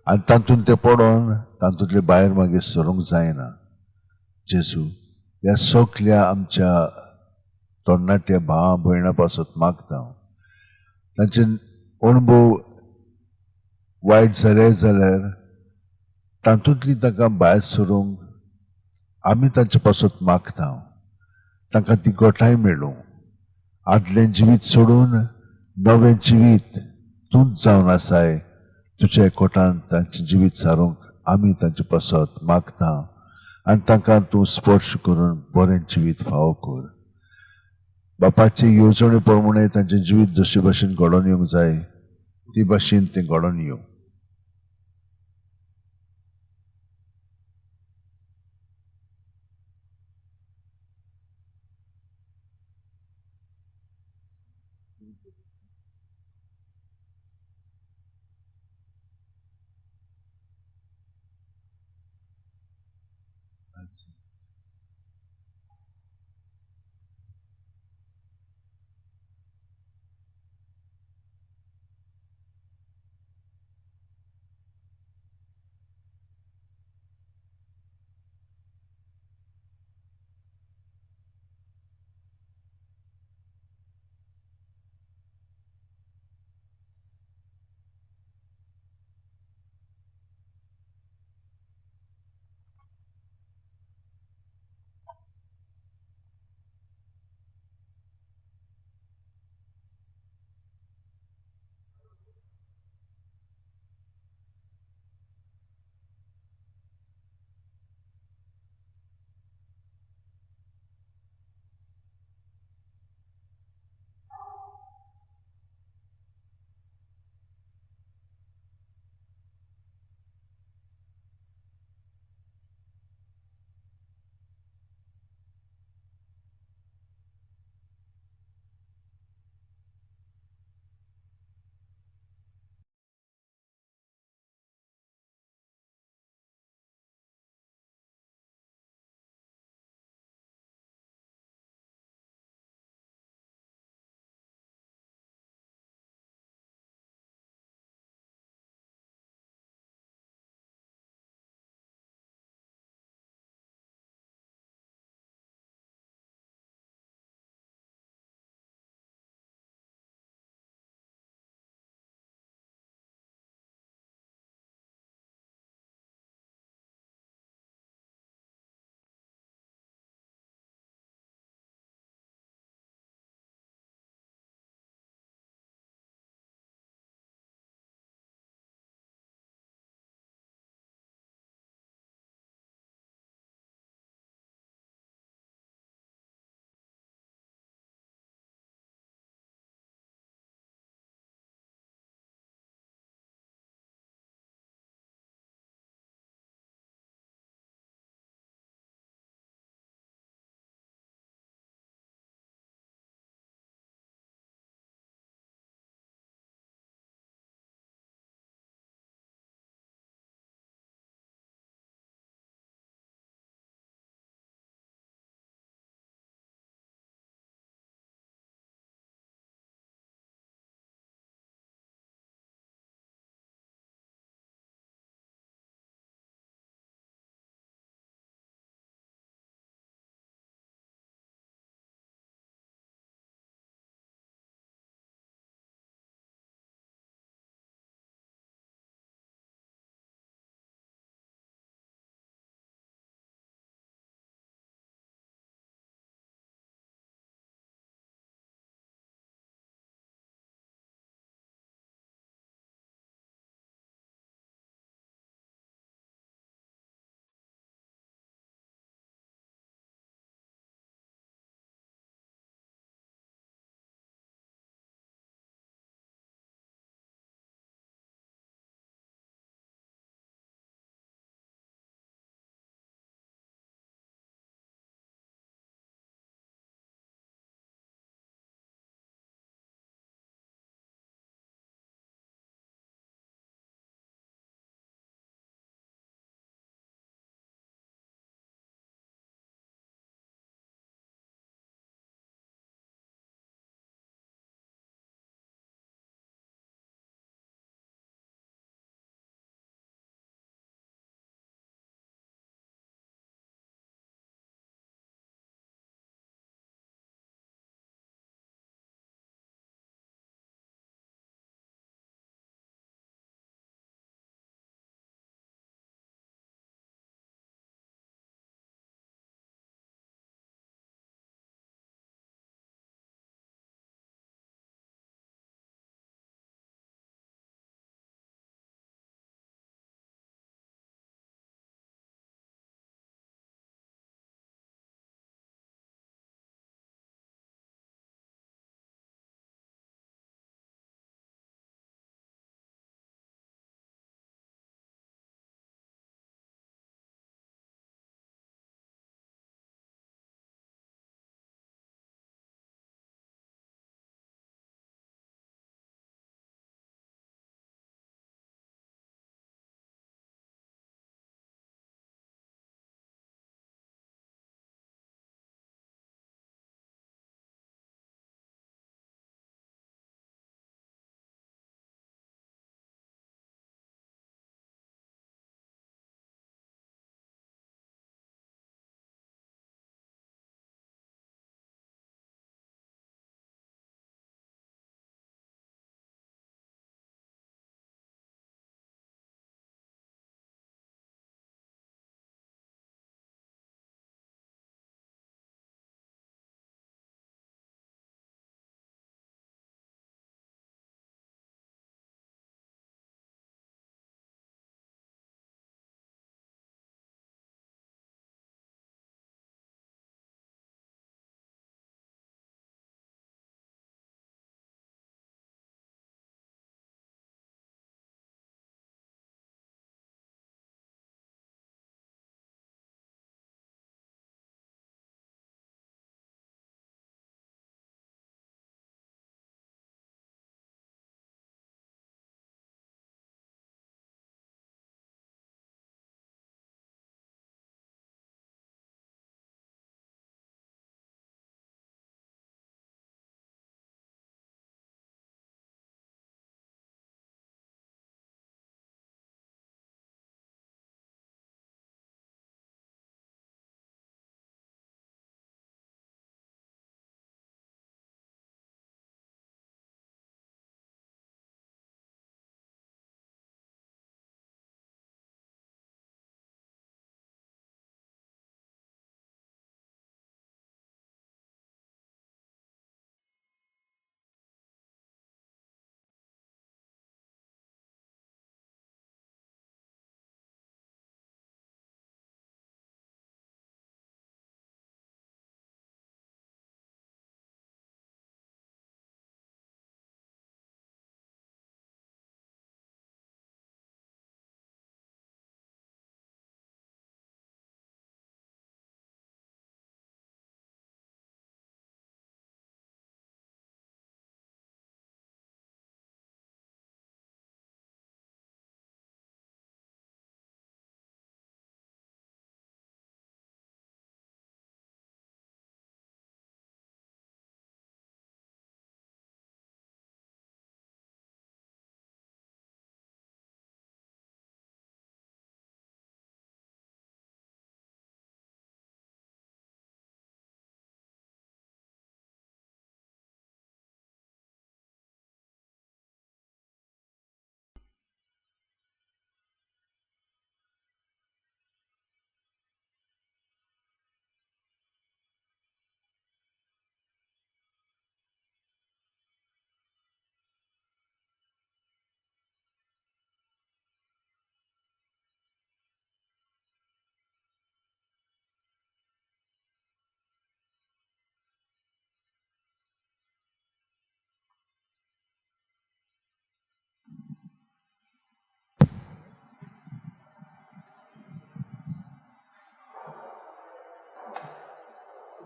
आनी तातूंत ते पडोन तातूंतले भायर मागीर सरूंक जायना. जेजू ह्या सगळ्या आमच्या तरणाट्या भावां भयणां पासत मागता तांचे अणभव वायट जाले जाल्यार तातूंतली तांकां भायर सरूंक आमी तांचे पासत मागता. तांकां ती घोटाय मेळूं. आदलें जिवीत सोडून नवें जिवीत तूंच जावन आसाय. तुज्या एकवटान तांचें जिवीत सारूंक आमी तांचे पासत मागता आनी तांकां तूं स्पर्श करून बरें जिवीत फावो कर. बापाचे येवजणे प्रमाणे तांचें जिवीत जशे भाशेन घडोवन येवंक जाय ती भाशेन तें घडोवन येवं.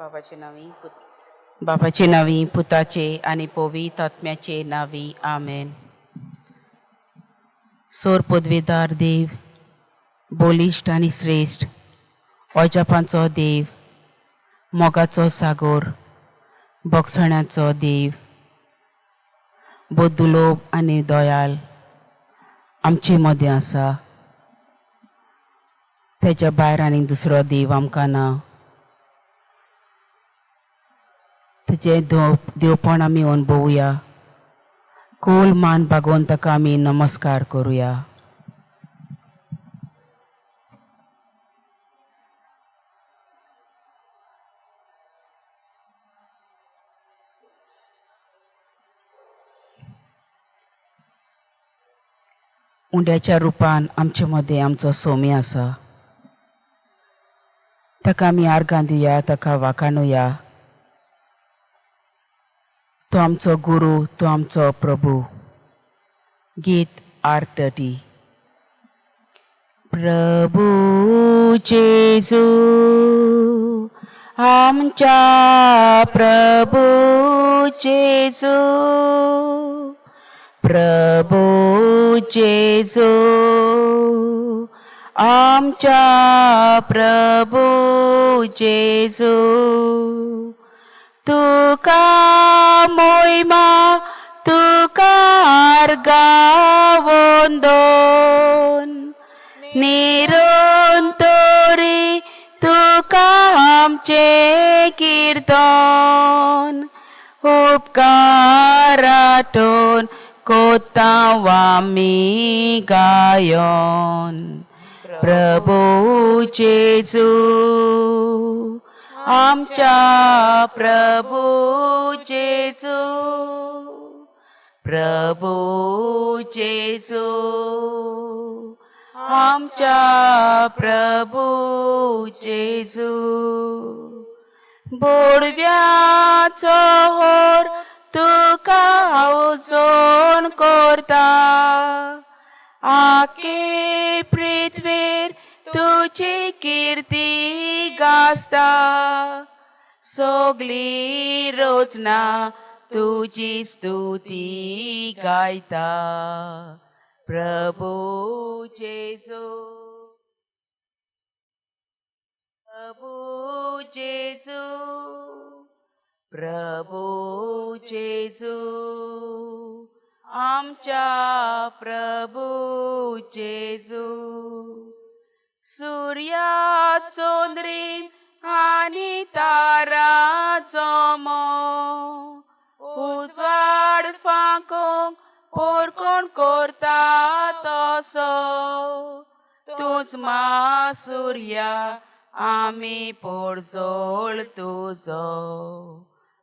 बाबाचे नावी पुताचे आणि पवित्र आत्म्याचे नावी आमेन. सोर पदवीदार देव, बोलिश्ट आणि श्रेष्ठ, अजापांचो देव, मोगाचो सागोर, बोगसण्याचो देव, बोदुलोब आणि दयाल आमचे मदें आसा. तेच्या भायर आनी दुसरो देव आमकां ना. तेचे देवपण आमी अनुभवुया. खोल मान बागोवन ताका आमी नमस्कार करुया. उंड्याच्या रुपान आमचे मदें आमचो सोमी आसा. ताका आमी आर्गां दिवया, ताका वाखाणुया. तो आमचो गुरू, तो आमचो प्रभू. गीत R30. प्रभू जेजू, आमच्या प्रभू जेजू, प्रभू जेजू, आमच्या प्रभू जेजू. तुका मोहिमा, तुका आर्गावंदन, निरंतरी तुका आमचे कीर्तन. उपकारातून कोतांव आमी गायन. प्रभू जेजू, आमच्या प्रभू जेजू, प्रभू जेजू, आमच्या प्रभू जेजू. बोडव्याचो होर तुका हावजोन करता. आखे पृथ्वीर तुजी कीर्ती गासा. सगली रोजना तुजी स्तुती गायता. प्रभू जेजू, प्रभू जेजू, प्रभू जेजू, आमच्या प्रभू जेजू. सूर्या चंद्रीम आनी ताराचो उजवाड फांकोंक पोरकोण करता तसो. तूच मा सूर्या आमी पोरजोळ तुजो.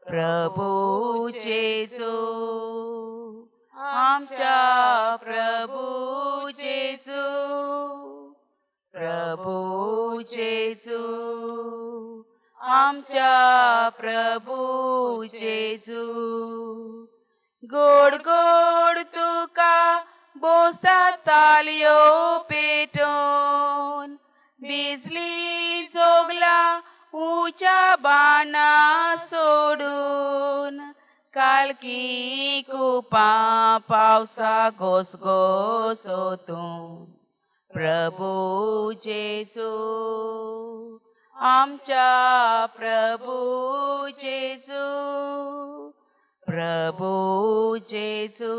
प्रभू जेजू, आमच्या प्रभू जेजू, प्रभू जेजू, आमच्या प्रभू जेजू. गोड गोड तुका बोसता तालयो पेटोन. बिजली जोगला उच्या बाना सोडून. कालकी कुपा पावसा घोसघोसोतून. प्रभू जेजू, आमच्या प्रभू जेजू, प्रभू जेजू,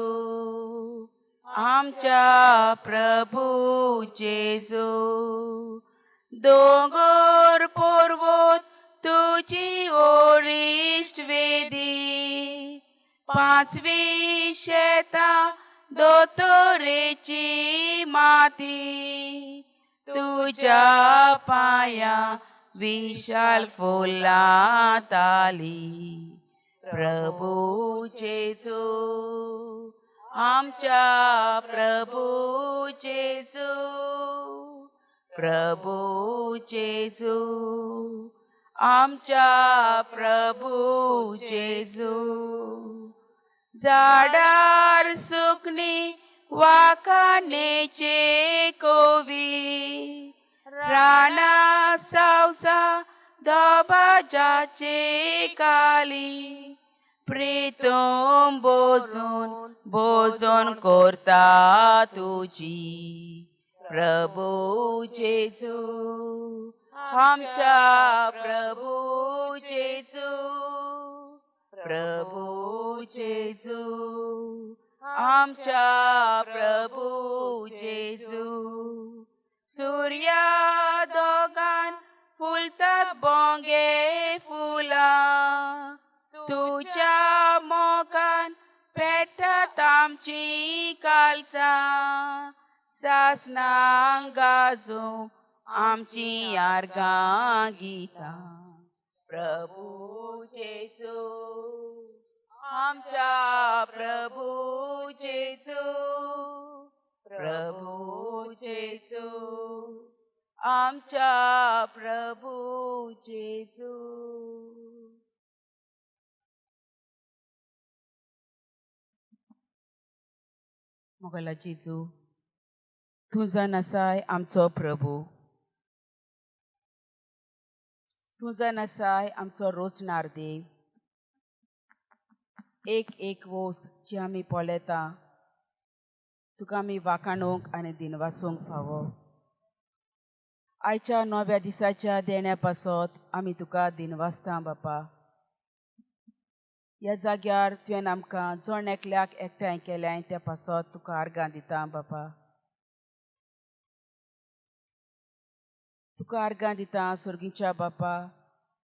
आमच्या प्रभू जेजू. दोंगर पर्वत तुजी ओरिश्ट वेदी. पांचवी शेतां दोतोरेची माती. तुज्या पांया विशाल फुलां ताली. प्रभू जेजू, आमच्या प्रभू जेजू, प्रभू जेजू, आमच्या प्रभू जेजू. झाडार सुकणी वाखाणेचे कोवी. राना सावसा दबाजाचे काली प्रीतम बोजून बोजून करता तुझी प्रभू जेजू आमच्या प्रभू जेजू प्रभू जेजू आमच्या प्रभू जेजू सूर्या दोगान फुलतात बोंगे फुलां तुझ्या मोगान पेटतात आमची काळजां सासनां गाजो आमची आर्गां गितां प्रभू जेजू आमच्या प्रभू जेजू प्रभू जेजू आमच्या प्रभू जेजू. मोगला जेजू तूं जाण आसाय आमचो प्रभू. तूं जाण आसाय आमचो रोचणार देव. एक वोस्त जी आमी पळयता तुका आमी वाखाणूंक आनी दिनवासूंक फावो. आयच्या नव्या दिसाच्या देण्या पासत आमी तुका दिनवासता बापा. ह्या जाग्यार तुवें आमकां जोण एकल्याक एकठांय केलें त्या पासत तुका आर्गां दिता बापा. तुका आर्गां दिता सुर्गीच्या बापा.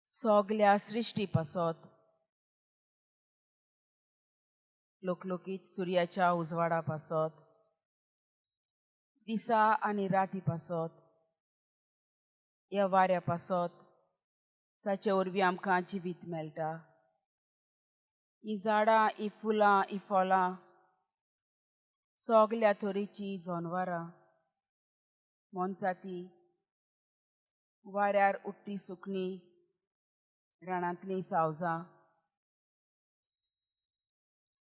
सगल्या सृश्टी पासत लोकलोकीत सुर्याच्या उजवाडा पासत दिसा आनी राती पासत ह्या वाऱ्या पासत जाचे वरवीं आमकां जिवीत मेळटा. हीं झाडां हीं फुलां हीं फळां सगल्या तरेचीं जनवरां मनजाती वाऱ्यार उडटी सुकणीं रानांतलीं सावजां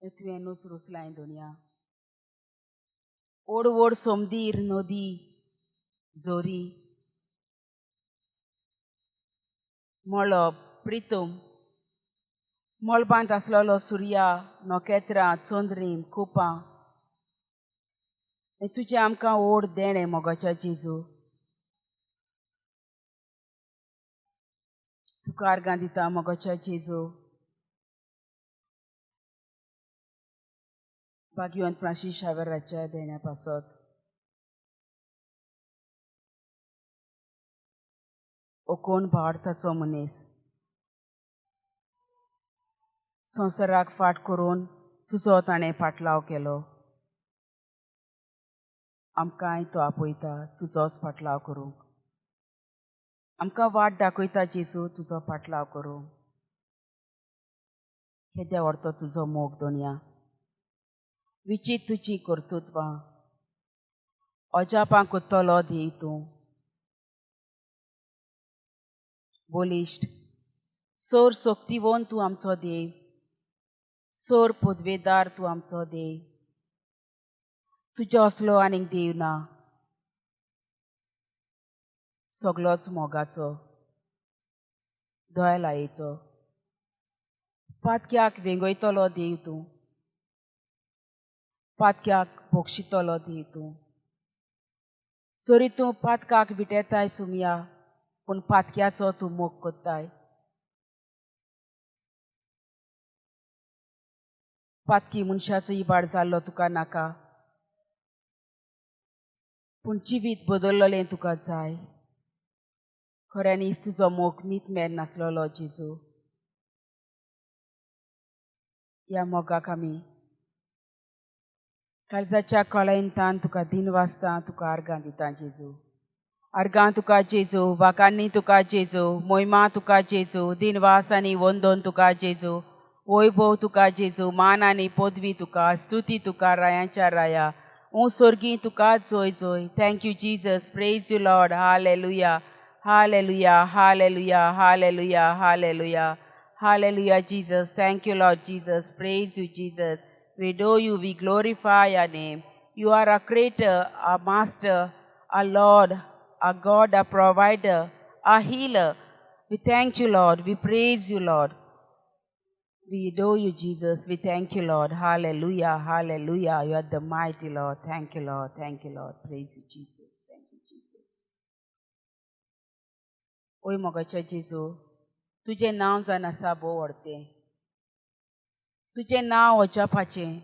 तुवें नुस रुसलाय दुनिया. ओड ओड सोमदीर नदी जोरी मळब प्रितम मळबांत आसलेलो सुर्या नोखेत्रां चोंद्रीम कुपां हें तुजें आमकां ओड देणें मोगाच्या जेजू. तुका आर्गां दिता मोगाच्या जेजू. भाग्यवंत फ्रांसीस शावेराच्या देण्या पासत ओकोण भारताचो मनीस संवसाराक फाट करून तुजो ताणें फाटलाव केलो. आमकांय तो आपयता तुजोच फाटलाव करूंक. आमकां वाट दाखयता जेजू तुजो फाटलाव करूंक. केद्या व्हरतो तुजो मोग दोनया. विचित तुजी कर्तुत्वां अजापां कोत्तलो देव तूं. बोलिश्ट सोर सोक्तीवोन तूं आमचो देव. सोर पोदवेदार तूं आमचो देव. तुज्या असलो आनीक देव ना. सगलोच मोगाचो दयालायेचो पातक्याक वेंगयतलो देव तूं. पातक्याक बोगशितलो देव तूं. जरी तूं पातकाक विटेताय सुमया पूण पातक्याचो तूं मोग कोत्ताय. पातकी मनशाचो इबाड जाल्लो तुका नाका पूण जिवीत बदल्लोलें तुका जाय. खऱ्यांनीच तुजो मोग मीत मेर नासलोलो जेजू. ह्या मोगाक आमी काळजाच्या कळयंतान तुका दिन वाजता तुका आर्गां दिता जेजू. आर्गां तुका जेजू. वाकांनी तुका जेजू. मोहिमा तुका जेजू. दिनवास आनी वंदन तुका जेजू. वैभव तुका जेजू. मान आनी पदवी तुका. स्तुती तुका रायांच्या राया. सोर्गी तुका जोय जोय. Thank you Jesus. Praise you Lord. Hallelujah hallelujah hallelujah hallelujah hallelujah hallelujah Jesus. Thank you Lord Jesus. Praise you Jesus. We adore you. We glorify your name. You are a creator, a master, a Lord, a God, a provider, a healer. We thank you, Lord. We praise you, Lord. We adore you, Jesus. We thank you, Lord. Hallelujah. Hallelujah. You are the mighty Lord. Thank you, Lord. Thank you, Lord. Praise you, Jesus. Thank you, Jesus. ओय मोगाच्या जेजू तुझे नाव जावन आसा भोव व्हडतें तुझे नाव अजापाचें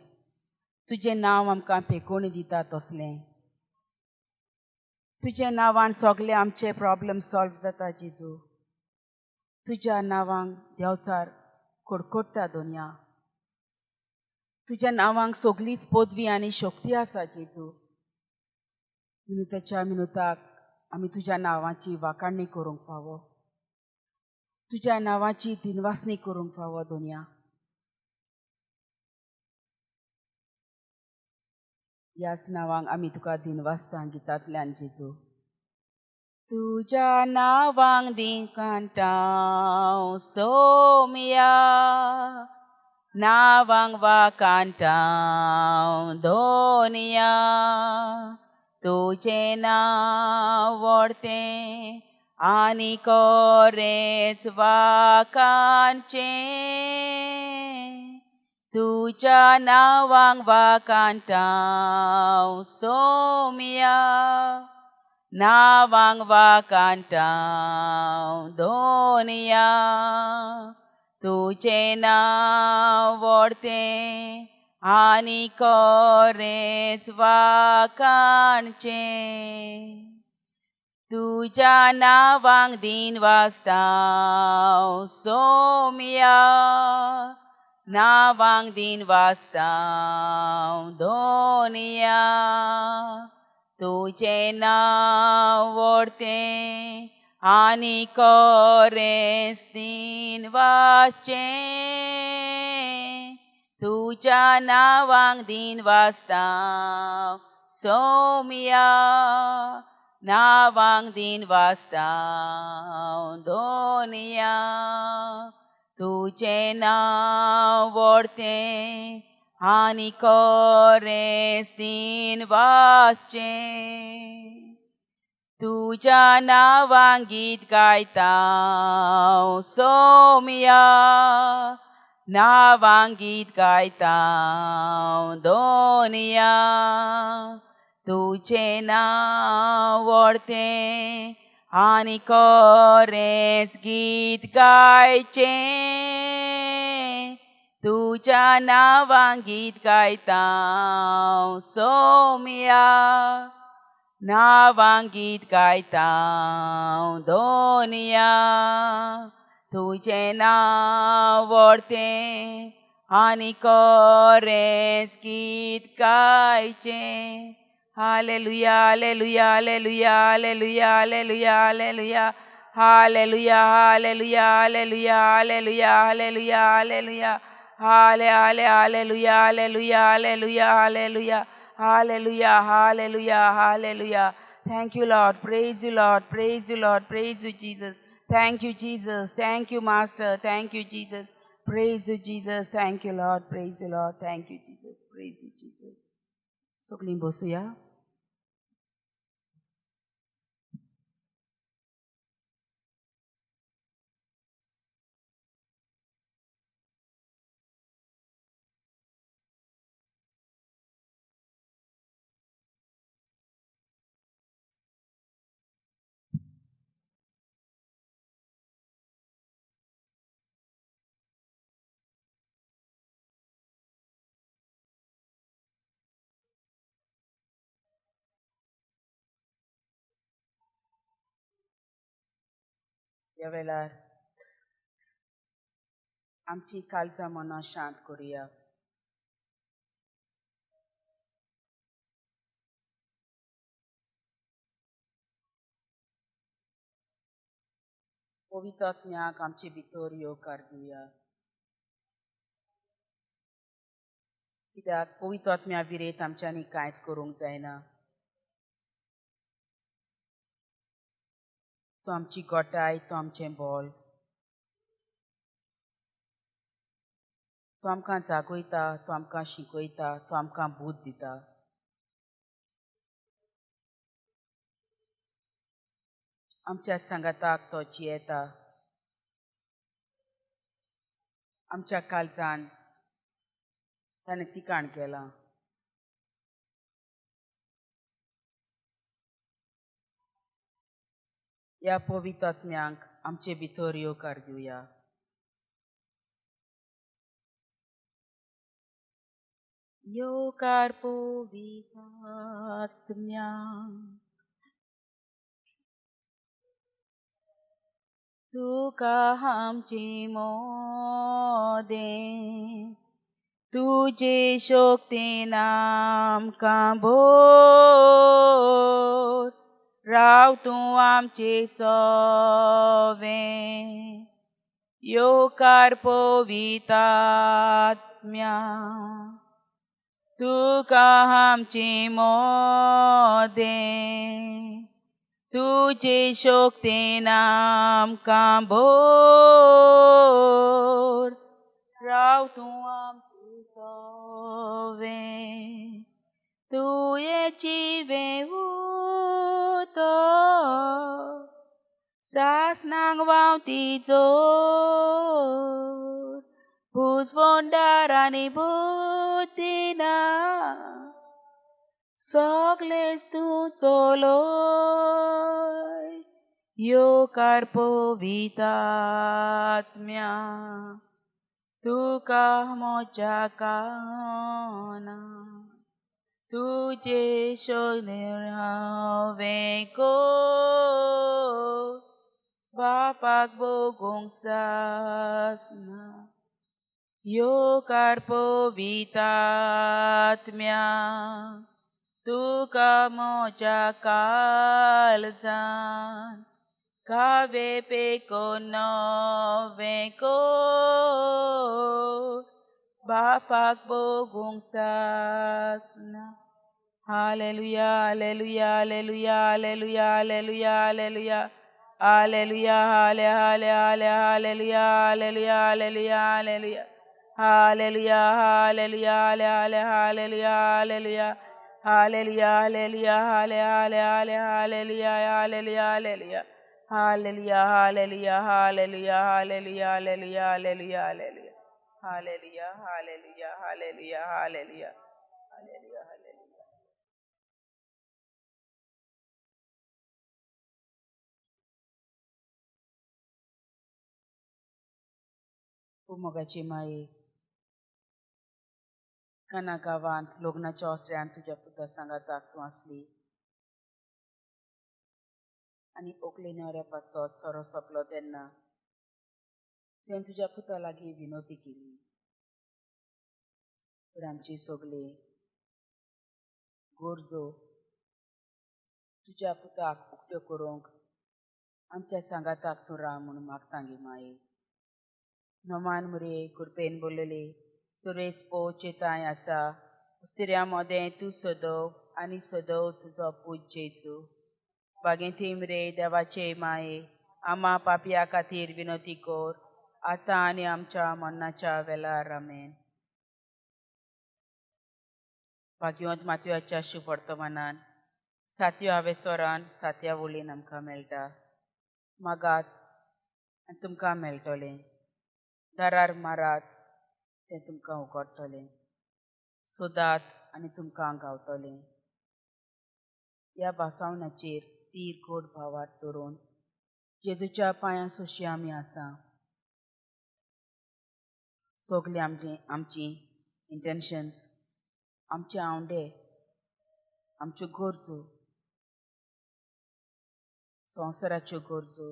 तुझे नाव आमकां पेकोवणी दिता तसलें तुझे नांवान सगळे आमचे प्रॉब्लेम सॉल्व जाता जेजू तुझ्या नांवांक देंवचार कडकडटा दुनिया तुझ्या नांवांक सगळीच पदवी आनी शक्ती आसा जेजू मिनटाच्या मिनटाक आमी तुज्या नांवाची वाखाणणी करूंक फावो तुज्या नांवाची दिनवासणी करूंक फावो दुनिया ह्याच नांवांक आमी तुका दिनवासता गितांतल्यान जेजू तुज्या नांवांक दिन कांटाव सोमिया नांवांक वाखाणटाव दोनिया तुझे नाव व्हडतें आनी कोरेंच वाखाणचें तुज्या नांवांक वाखाणटाव सोमिया नांवांक वाखाणटाव दोनिया तुझे नाव व्हडतें आनी कोरेंच वाखाणचें तुज्या नांवांक दिन वाजताव सोमिया नांवांक दिन वाजताव दोनिया तुझे नाव व्हडतें आनी कोरेंच दिन वाजचें तुज्या नांवांक दिन वाजताव सोमिया नांवांक दिन वाजताव दोनिया तुझे नाव व्हडतें आनी कोरेंच दिन वाजचें तुज्या नांवांक गीत गायताव सोमिया नांवांक गीत गायताव दोनिया तुझे नाव व्हडतें आनी कोरेंच गीत गायचें तुज्या नांवांक गीत गायताव सोमिया नांवांक गीत गायताव दोनिया तुझे नाव व्हडतें आनी कोरेंच गीत गायचें hallelujah hallelujah hallelujah hallelujah hallelujah hallelujah hallelujah hallelujah hallelujah hallelujah hallelujah हाले हाले hallelujah hallelujah hallelujah hallelujah hallelujah hallelujah hallelujah Thank you, Lord. Praise you, Lord. Praise you, Lord. Praise you, Jesus. Thank you, Jesus. Thank you, Master. Thank you, Jesus. Praise you, Jesus. Thank you, Lord. Praise you, Lord. Thank you, Jesus. Praise you, Jesus. Soglim bosuya. ह्या वेळार आमची काळजां मनां शांत करुया पवित्र आत्म्याक आमचे भितर येवकार दिवया कित्याक पवित्र आत्म्या विरेत आमच्यांनी कांयच करूंक जायना तो आमची गोटाय तो आमचें बोल तो आमकां जागयता तो आमकां शिकयता तो आमकां बूध दिता आमच्या सांगाताक तो जियेता आमच्या काळजान ताणें तिकाण केलां. ह्या पवित्र आत्म्यांक आमचे भितर येवकार दिवया. येवकार पवित्र आत्म्यांक तुका आमची मोदें, तुजे शक्तीन आमकां भर, राव तूं आमचे सवें. येवकार पवित्र आत्म्यांक तुका आमची मोदें, तुजे शक्तीन आमकां भर, राव तूं आमचे सवें. तुये जिवें उतर सासणांक व्हांवती जोर, भुजवंडार आनी बुद्दीना सगळेंच तूं चलोय. येवकार पवित्र आत्म्यांक तुका म्हज्या कानां, तुजे शक्तीन हांवें कर, बापाक भोगूंक सासना. येवकार पवित्र आत्म्यांक तुका म्हज्या काळजान कावे पेकोन नवें कर, बापाक भोगूंक सासना. Hallelujah hallelujah hallelujah hallelujah hallelujah hallelujah hallelujah हाले हाले हाले hallelujah hallelujah hallelujah hallelujah hallelujah hallelujah हाले हाले हालेलुया हालेलुया हालेलुया हालेलुया हाले हाले हाले hallelujah hallelujah hallelujah hallelujah hallelujah hallelujah hallelujah hallelujah hallelujah hallelujah hallelujah hallelujah hallelujah hallelujah hallelujah hallelujah. मोगाची माये, काना गांवांत लग्नाच्या ओसऱ्यान तुज्या पुता सांगाताक तूं आसली आनी ओकले न्हवऱ्या पासत सोरो सोंपलो तेन्ना तुवें तुज्या पुता लागीं विनोती केली. तर आमची सगळी गरजो तुज्या पुताक उक्त्यो करूंक आमच्या सांगाताक तूं राव म्हूण मागता गे माये. नोमान मुरे कुरपेन बोललेली सुरेश पो चेताय आसा, उस्तिऱ्या मोदें तूं सदव आनी सदव तुजो पूज जेजू. बागे थिमरे देवाचे माये, आमा पापया खातीर विनोती कोर, आतां आनी आमच्या मरणाच्या वेळार आमेन. भाग्यवंत मातयाच्या शुभ वर्तमानान 7व्या आवेसोरान 7व्या वळीन आमकां मेळटा. मागात आनी तुमकां मेळटलें, दारार मारात तें तुमकां उगडटलें, सोदात आनी तुमकां गावतलें. ह्या भासावनाचेर तीर गोड भावार दवरून जेजूच्या पांयां सुशी आमी आसा. सगळीं आमची इंटेन्शन्स, आमचे आवडे, आमच्यो गरजो, संवसाराच्यो गरजो,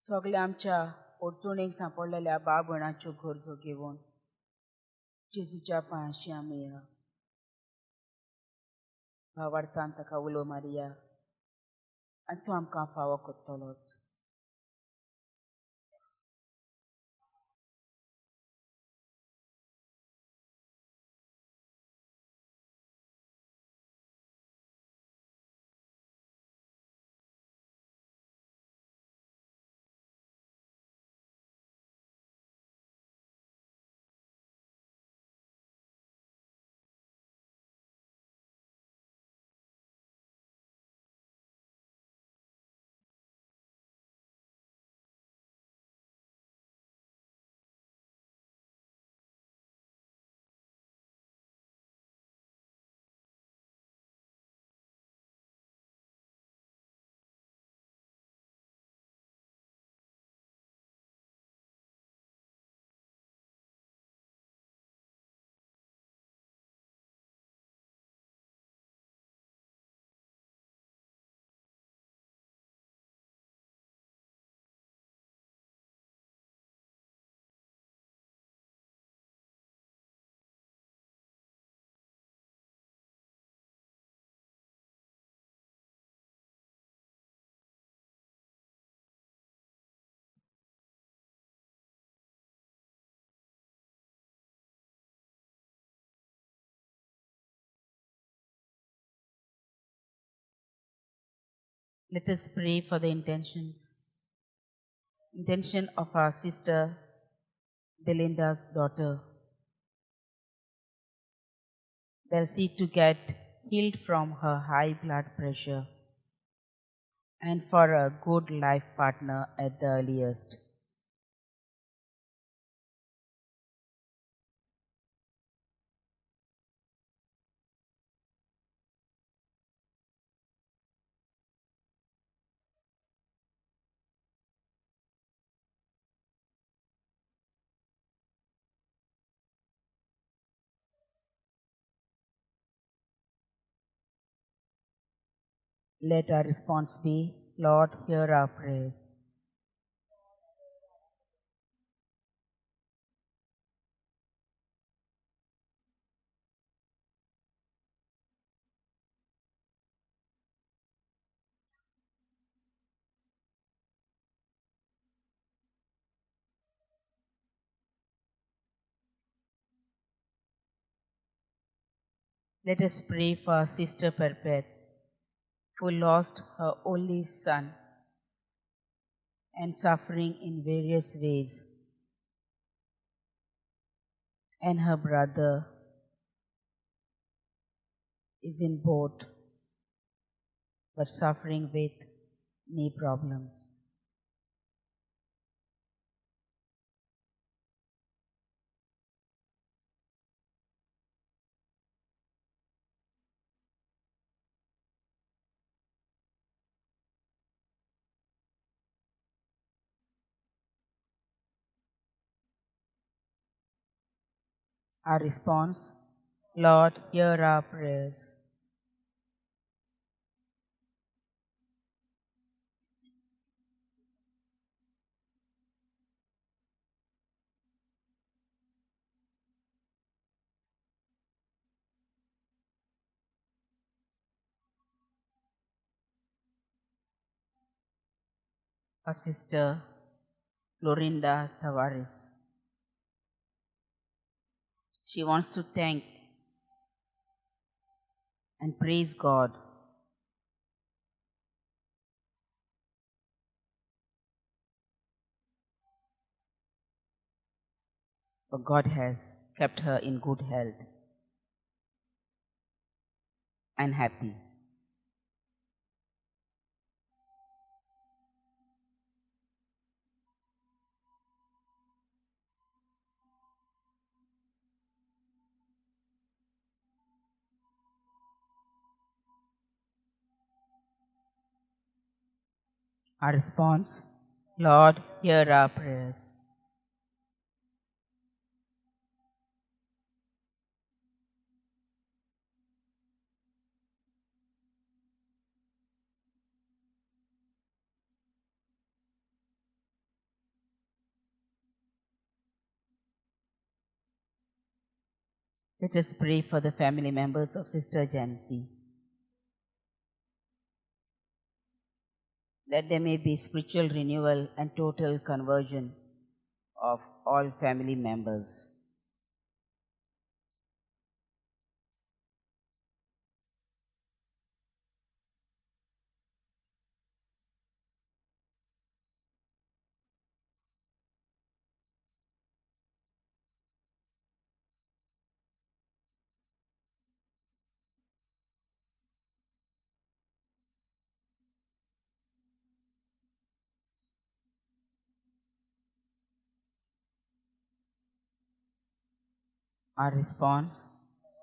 सगळ्या आमच्या अडचणीक सांपडलेल्या भाव भयणाच्यो गरजो घेवन जेजूच्या पांयाशी आमी या. भावार्थान ताका उलो मारया आनी तूं आमकां फावो करतलोच. Let us pray for the intentions. Intention of our sister Belinda's daughter, Delcy, to get healed from her high blood pressure and for a good life partner at the earliest. Let our response be, Lord, hear our prayers. Let us pray for our sister Perpet, who lost her only son and suffering in various ways, and her brother is in boat but suffering with knee problems. Our response, Lord, hear our prayers. Our sister Florinda Tavares. She wants to thank and praise God for God has kept her in good health and happy. Our response, Lord, hear our prayers. Let us pray for the family members of Sister Jancy, that there may be spiritual renewal and total conversion of all family members. Our response,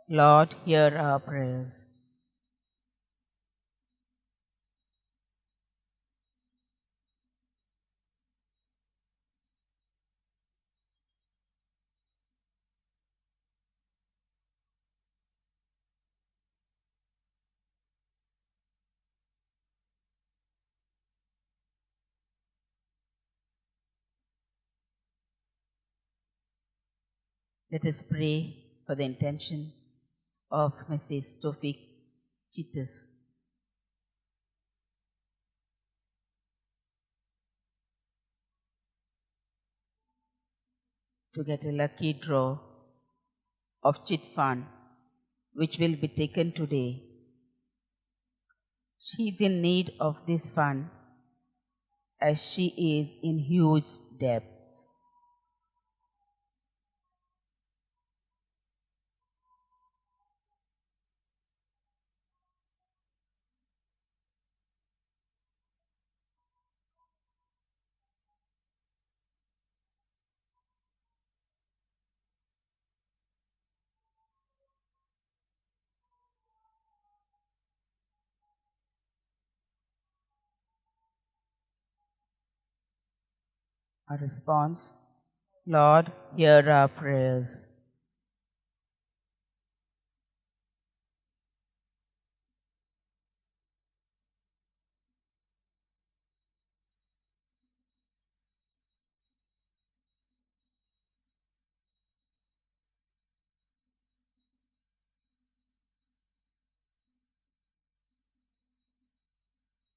Lord, hear our prayers. Let us pray for the intention of Mrs. Tofik Chitas, to get a lucky draw of chit fund, which will be taken today, She is in need of this fund as she is in huge debt. Our response, Lord, hear our prayers.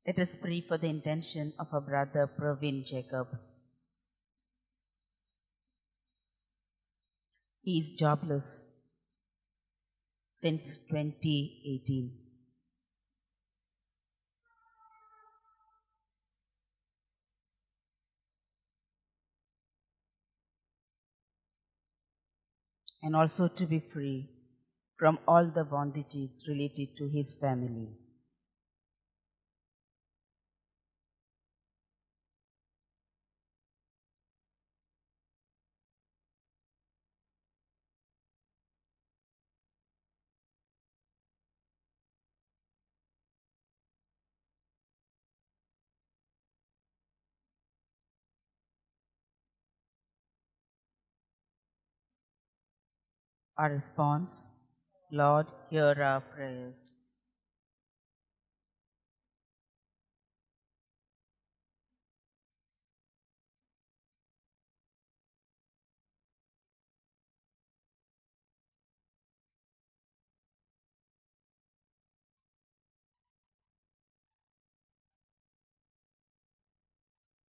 Let us pray for the intention of our brother Pravin Jacob. He is jobless since 2018. And also to be free from all the bondages related to his family. Our response, Lord, hear our prayers.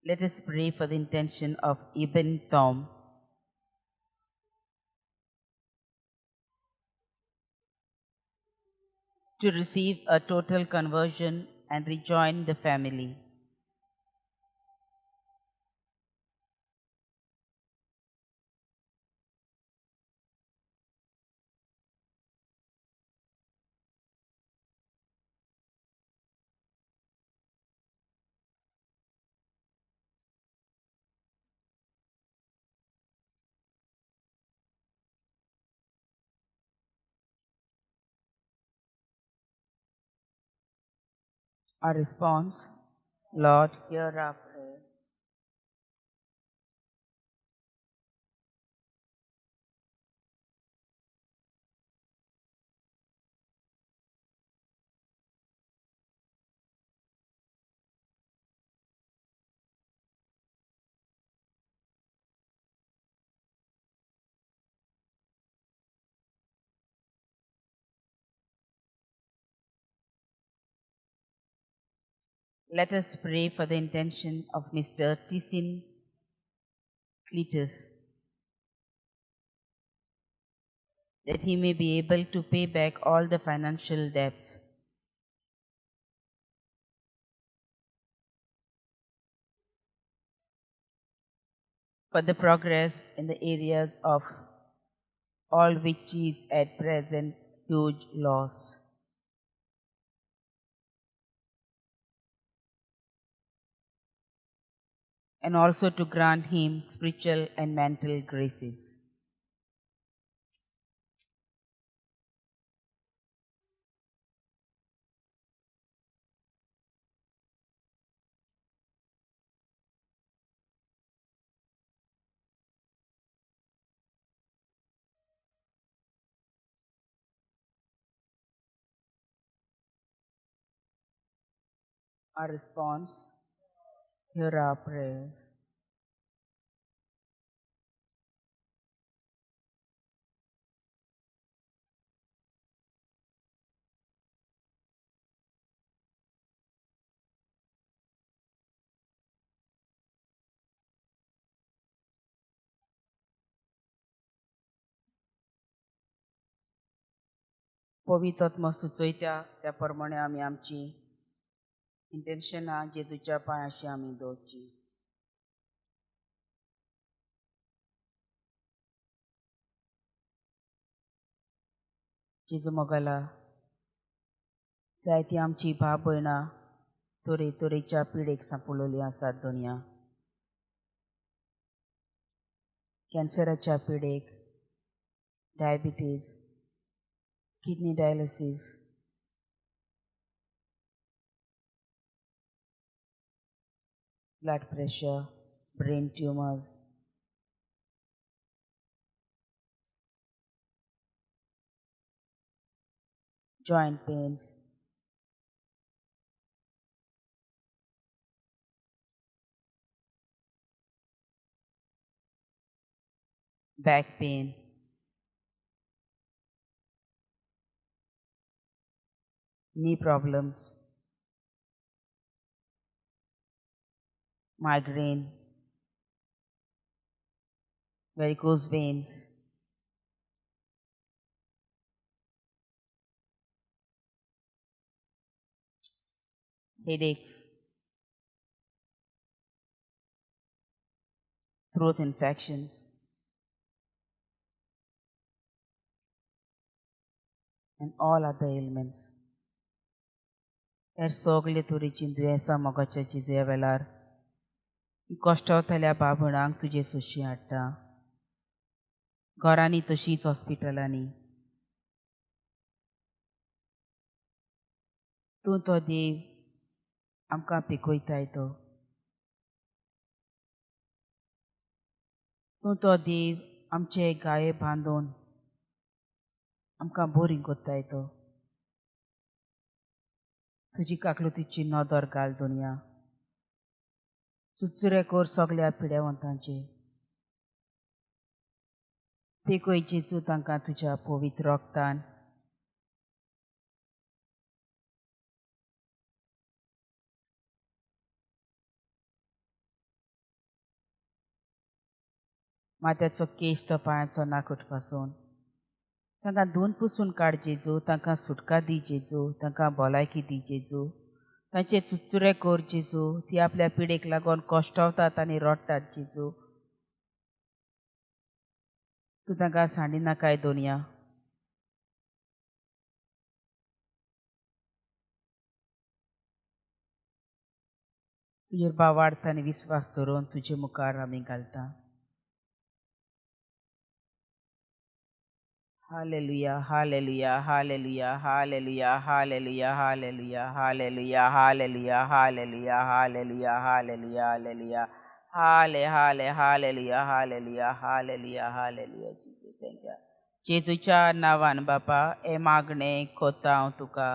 Let us pray for the intention of Ibn Tom to receive a total conversion and rejoin the family. Our response, Lord, hear our prayers. Let us pray for the intention of Mr. Tisin Cletus, that he may be able to pay back all the financial debts. For the progress in the areas of all which is at present huge loss. And also to grant him spiritual and mental graces. Our response, hear our prayers. पवित्र आत्मा सुचयता त्याप्रमाणे आम्ही आमची इंटेन्शनां जेजूच्या पांयाशी आमी दवरची. जेजू मोगला जायतीं आमची भाव भयणां तरेच्या पिडेक सांपळिल्लीं आसात दोनया. कॅन्सराच्या पिडेक, diabetes, kidney dialysis, blood pressure, brain tumour, joint pains, back pain, knee problems, migraine, varicose veins, headaches, throat infections, and all other ailments. सगळे तरेचीं दुयेंसां मोगाच्या जेजूया वेळार कश्टावतल्या भाव भयणांक तुजे सुशी हाडटा. घरांनी तशींच हॉस्पिटलांनी तूं तो देव आमकां पिकोयताय तो. तूं तो देव आमचे गाये बांदून आमकां बोरीं कोत्ताय तो. तुजी काकलुतीची नदर घाल दोनया. चुचुरे कोर सगल्या पिडेवंतांचे. पिकोय जेजू तांकां तुज्या पवित्र रोगतान. माथ्याचो केस तो पांयाचो नाकूट पासून तांकां धुवन पुसून काड जेजू. तांकां सुटका दी जेजू. तांकां भलायकी दी जेजू. तांचे चुचुरे कोर जेजू. ती आपल्या पिडेक लागून कश्टावतात आनी रडटात जेजू. तूं तांकां सांडिनाकाय दोनया. तुजेर बावार्थ आनी विस्वास दवरून तुजे मुखार आमी घालता. Hallelujah, hallelujah, hallelujah, hallelujah, hallelujah, hallelujah, hallelujah, hallelujah, hallelujah, hallelujah, hallelujah, hallelujah, hallelujah, hallelujah, hallelujah, hallelujah, Jesus, thank you. जेजूच्या नांवान बापा हे मागणें कोत्ता हांव तुका.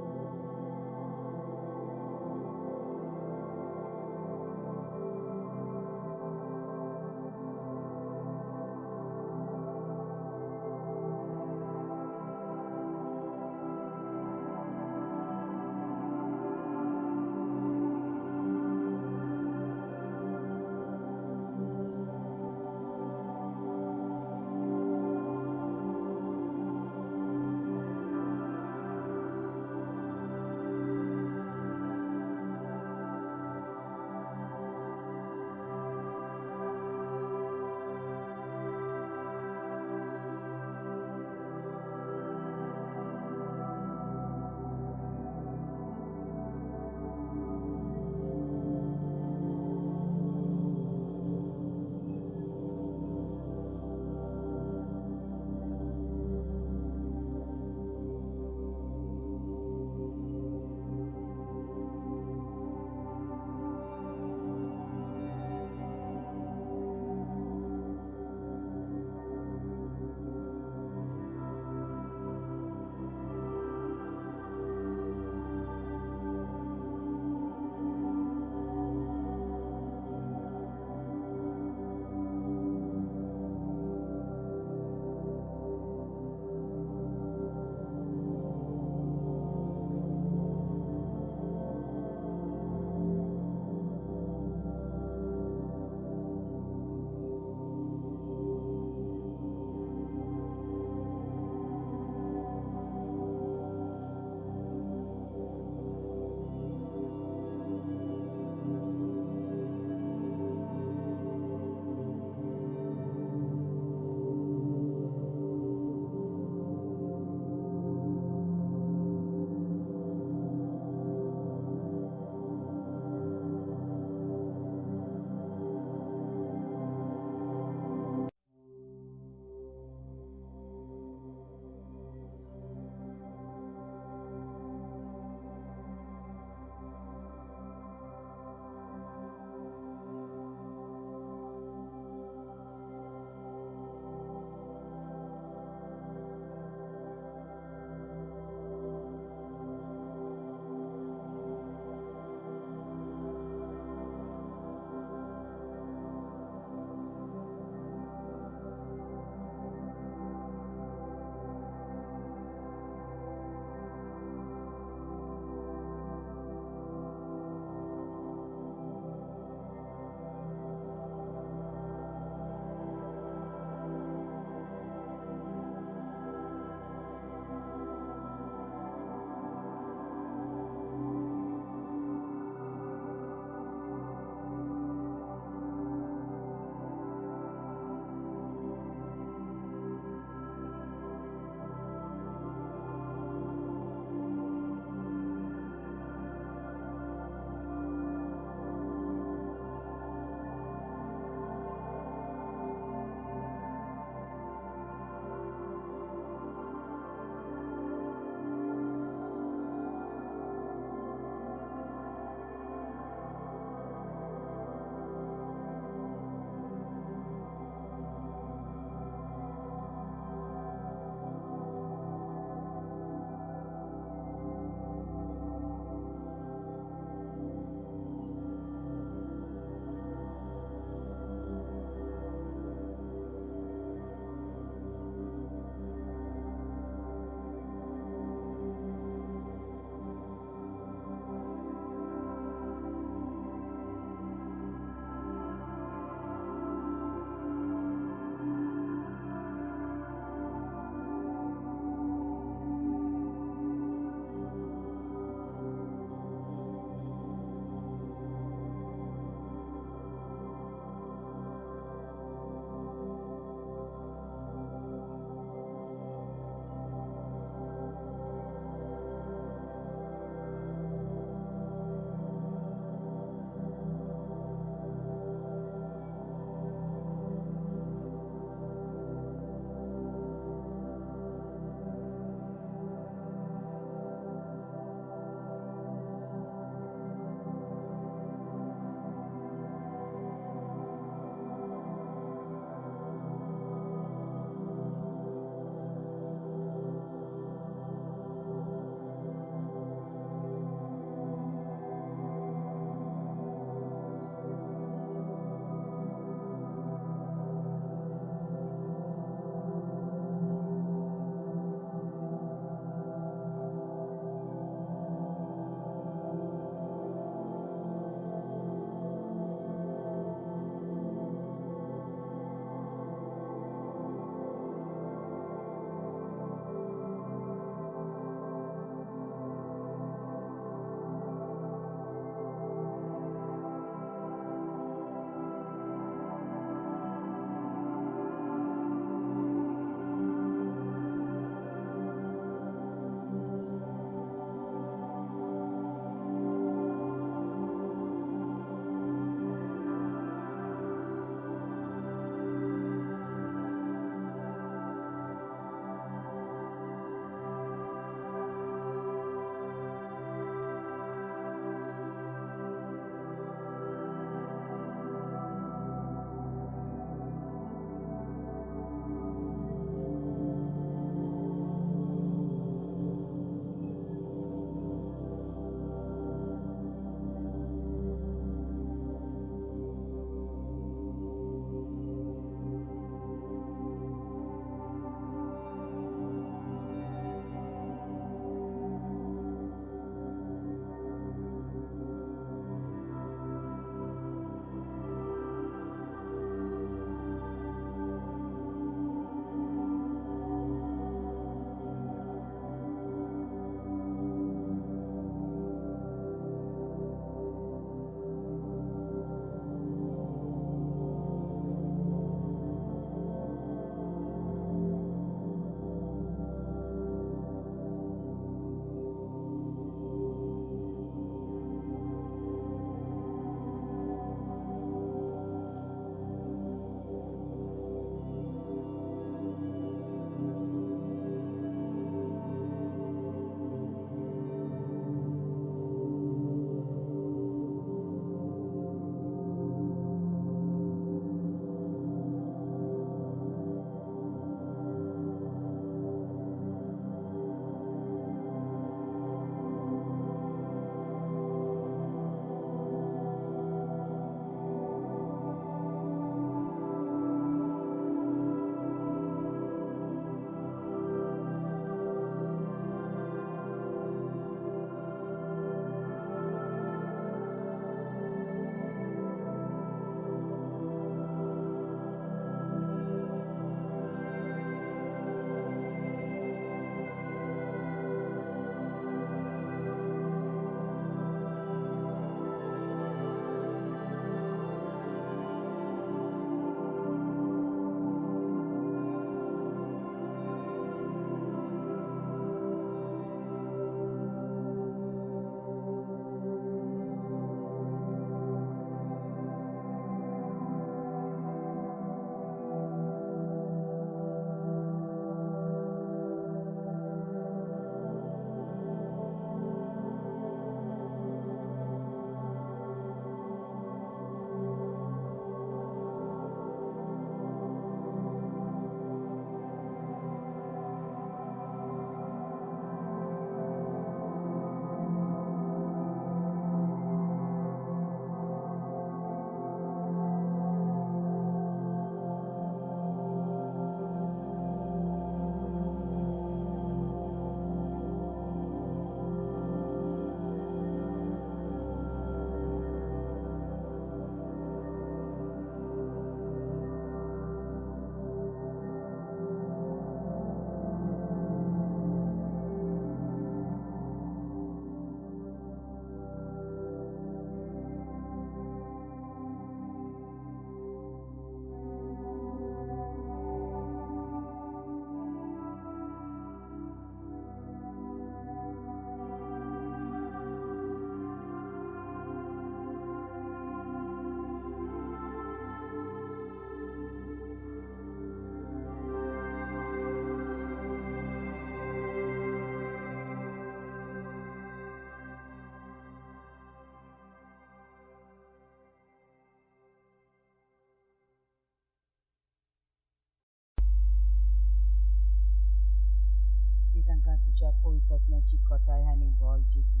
पवित्रत्म्याची कोटाय आनी बोल जेजू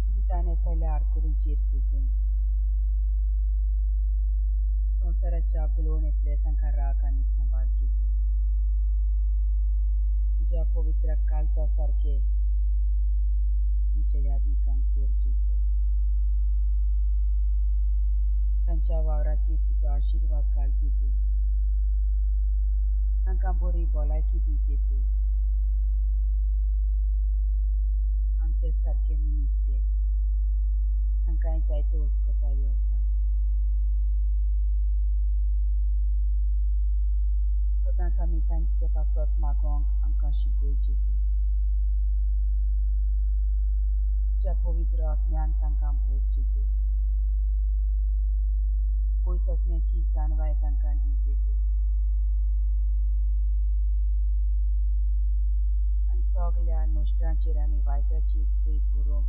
जिवितान येतल्या आडकुडीचेर जेजू संवसाराच्या बुलोवन येतले तांकां राख आनी सांबाळ जेजू तुज्या पवित्र काळजा सारके आमच्या यादनिकांक कोर जेजू तांच्या वावराची तुजो आशिर्वाद घाल जेजू तांकां बरी भलायकी दी जेजू आमचे सारके मनीस दे तांकांय जायत्यो वस्कोतायो आसा सदांच आमी तांचे पासत मागोवंक आमकां शिकय जेजू तुज्या पवित्र आत्म्यान तांकां भर जेजू पवित्रत्म्याची जाणवाय तांकां दी जेजू आनी सगल्या नश्टांचेर आनी वायटाचेर चोय करूंक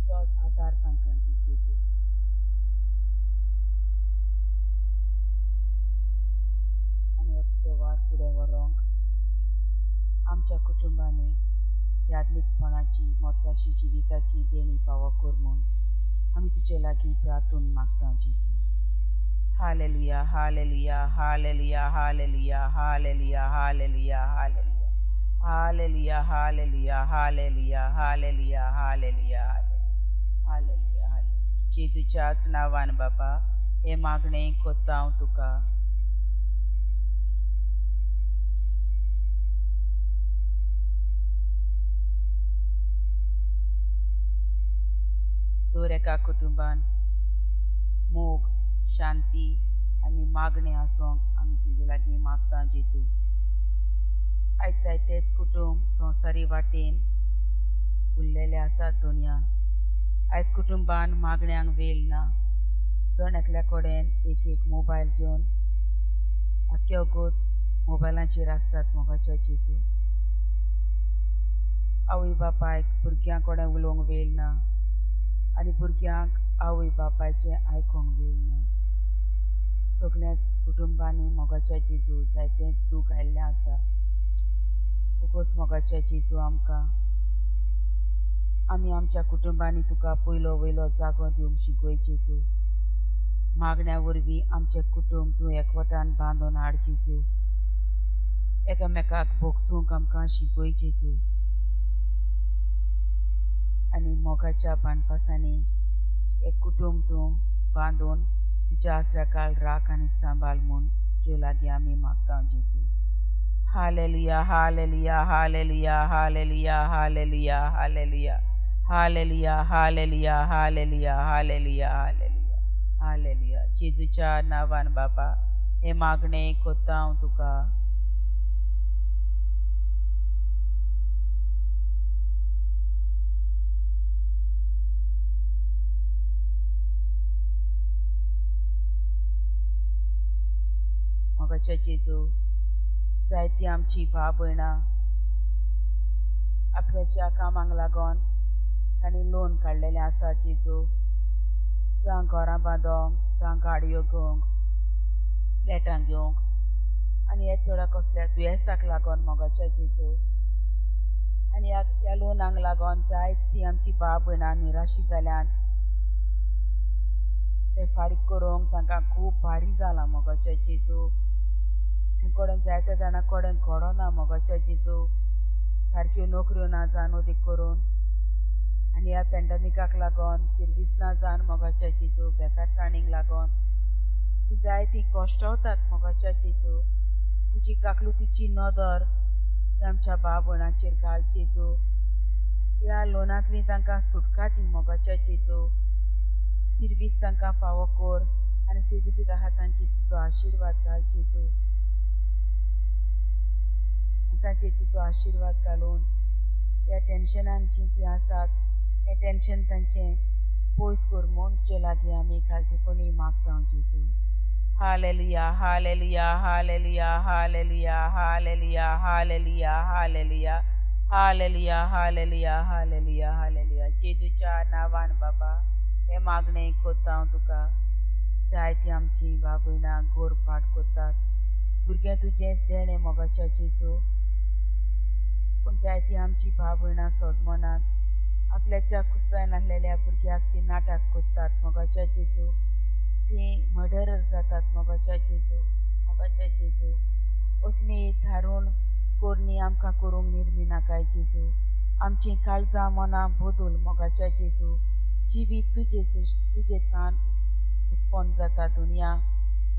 तुजो आदार तांकां दी जेजू आनी हो तुजो वार फुडें व्हरोंक आमच्या कुटुंबांनी यादनीकपणाची मोठ्याची जिविताची देणी फावो कर म्हूण आमी तुजे लागीं प्रार्थून मागता जेजू hallelujah hallelujah hallelujah hallelujah hallelujah hallelujah hallelujah hallelujah hallelujah hallelujah hallelujah hallelujah जेजूच्याच नांवान बाबा हे मागणें कोत्ता हांव तुका दर एका कुटुंबान मोग शांती आनी मागणें आसूंक आमी तुजे लागीं मागता जेजू आयज जायतेच कुटुंब संवसारी वाटेन उरलेले आसात दुनियान आयज कुटुंबान मागण्यांक वेळ ना जण एकल्या कडेन एक एक मोबायल घेवन आख्यो गोत मोबायलांचेर आसतात मोगाच्या जेजू आवय बापायक भुरग्यां कडेन उलोवंक वेळ ना आनी भुरग्यांक आवय बापायचें आयकोंक वेळ ना सगळ्याच कुटुंबांनी मोगाच्या जेजू जायतेच दूख आयिल्लें आसा उगोच मोगाच्या जेजू आमकां आमी आमच्या कुटुंबांनी तुका पयलो वयलो जागो दिवंक शिकय जेजू मागण्या वरवीं आमचें कुटुंब तूं एकवटान बांदून हाड जेजू एकामेकाक भोगसूंक आमकां शिकय जेजू आनी मोगाच्या बांदपासांनी एक कुटुंब तूं बांदून तुज्या आसऱ्याकाल राख आनी सांबाळ म्हूण तुजे लागीं आमी मागता जेजू hallelujah hallelujah hallelujah hallelujah hallelujah hallelujah hallelujah hallelujah hallelujah hallelujah hallelujah hallelujah जेजूच्या नांवान बाबा हे मागणें कोत्ता हांव तुका मोगाच्या जेजू जायतीं आमची भाव भयणां आपल्याच्या कामाक लागोन तांणी लोन काडलेलें आसा जेजू जावं घरां बांदोंक जावं गाडयो घेवंक फ्लॅटां घेवंक आनी हे थोड्या कसल्या दुयेंसाक लागोन मोगाच्या जेजू आनी ह्या लोनांक लागोन जायतीं आमची भाव भयणां निराशी जाल्यान ते फारीक करूंक तांकां खूब भारी जाला मोगाच्या जेजू ते कडेन जायत्या जाणां कडेन घोडो ना मोगाच्या जेजू सारक्यो नोकऱ्यो ना जावन उदीक करून आनी ह्या पॅन्डेमिकाक लागोन सर्वीस ना जावन मोगाच्या जेजू बेकारसाणीक लागोन ती जायतीं कश्टावतात मोगाच्या जेजू तुजी काकलुतीची नदर आमच्या भाव भयणांचेर घाल जेजू ह्या लोनांतली तांकां सुटका दी मोगाच्या जेजू सर्वीस तांकां फावो कर आनी सर्विसीच्या हातांचेर तुजो आशिर्वाद घाल जेजू आनी तांचेर तुजो आशिर्वाद घालून ह्या टेन्शनान जीं तीं आसात हें टेन्शन तांचें पयस कर म्हूण तुजे लागीं आमी घालतेपणी मागता जेजू hallelujah hallelujah hallelujah hallelujah hallelujah hallelujah hallelujah hallelujah hallelujah hallelujah hallelujah जेजूच्या नांवान बाबा हे मागणें कोत्ता हांव तुका जायतीं आमची भाव भयणां गोर पाट कोत्तात भुरगें तुजेंच देणें मोगाच्या जेजू पूण जायतीं आमची भाव भयणां सोजमनात आपल्याच्या कुसव्यान आसलेल्या भुरग्याक ती नाटक कोत्तात मोगाच्या जेजू ती मर्डरर जातात मोगाच्या जेजू असली धारून कोरणी आमकां करूंक निर्मिनाकाय जेजू आमची काळजां मनां बदल मोगाच्या जेजू जिवीत तुजे तान उत्पन्न जाता दुनिया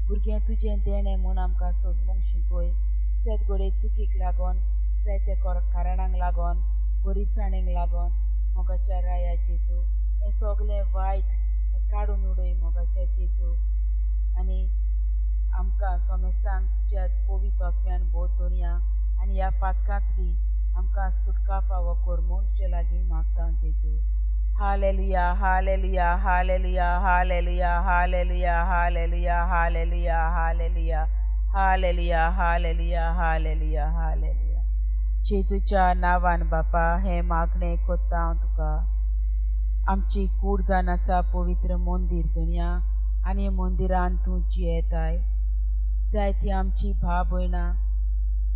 भुरगें तुजें देणें म्हूण आमकां सोजमूंक शिकय शेत घोडे चुकीक लागोन जायत्या कारणांक लागोन गरीबसाणेक लागोन मोगाच्या राया जेजू हें सगलें वायट हें काडून उडय मोगाच्या जेजू आनी आमकां सोमेस्तांक तुज्या पवित्र आत्म्यान बोध दोनया आनी ह्या पातकांतली आमकां सुटका फावो कर म्हूण तुजे लागीं मागता जेजू hallelujah hallelujah hallelujah hallelujah hallelujah hallelujah hallelujah hallelujah hallelujah hallelujah hallelujah hallelujah जेजूच्या नांवान बापा हें मागणें कोत्ता हांव तुका आमची कूड जावन आसा पवित्र मंदीर दुनिया आनी मंदिरान तूं जियेताय जायतीं आमची भाव भयणां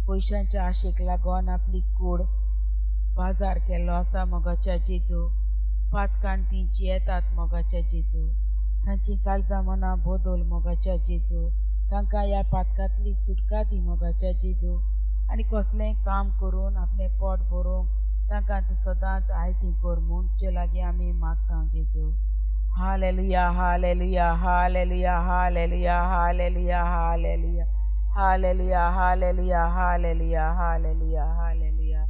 पयशांच्या आशेक लागोन आपली कूड बाजार केल्लो आसा मोगाच्या जेजू पातकान तीं जियेतात मोगाच्या जेजू तांची काळजां मनां बदल मोगाच्या जेजू तांकां ह्या पातकांतली सुटका दी मोगाच्या जेजू आनी कसलेंय काम करून आपलें पोट भरूंक तांकां तूं सदांच आयतीं कर म्हूण तुजे लागीं आमी मागता जेजू hallelujah hallelujah hallelujah hallelujah hallelujah hallelujah hallelujah hallelujah hallelujah hallelujah hallelujah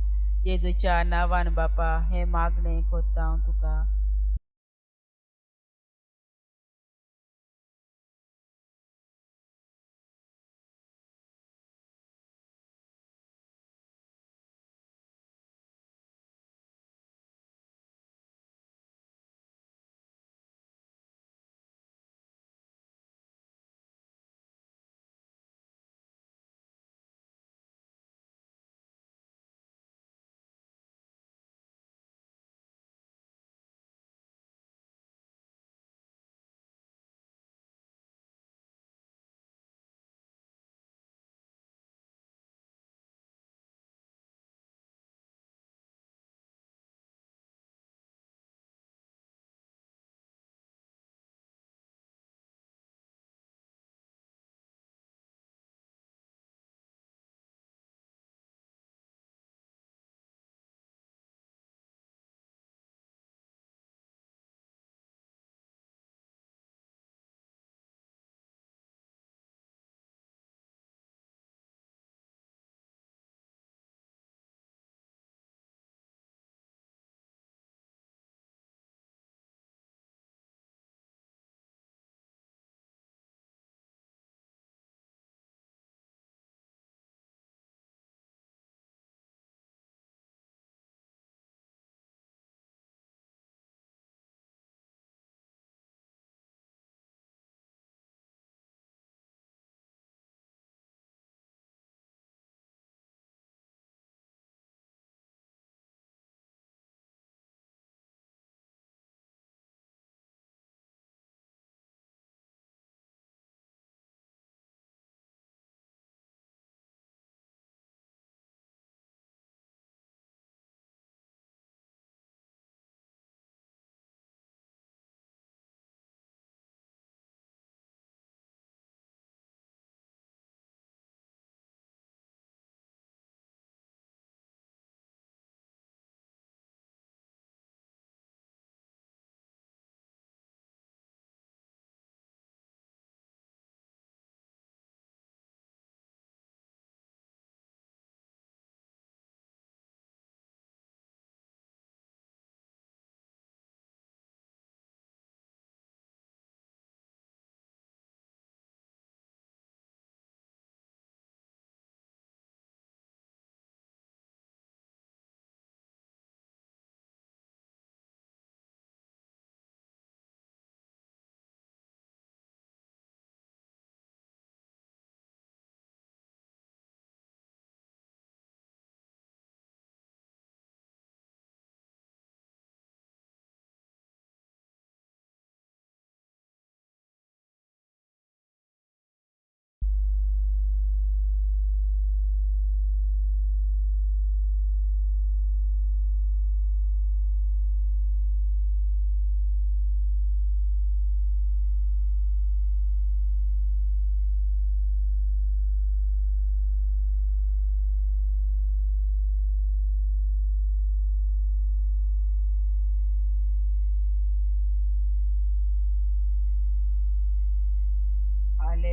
जेजूच्या नांवान बापा हें मागणें कोत्ता हांव तुका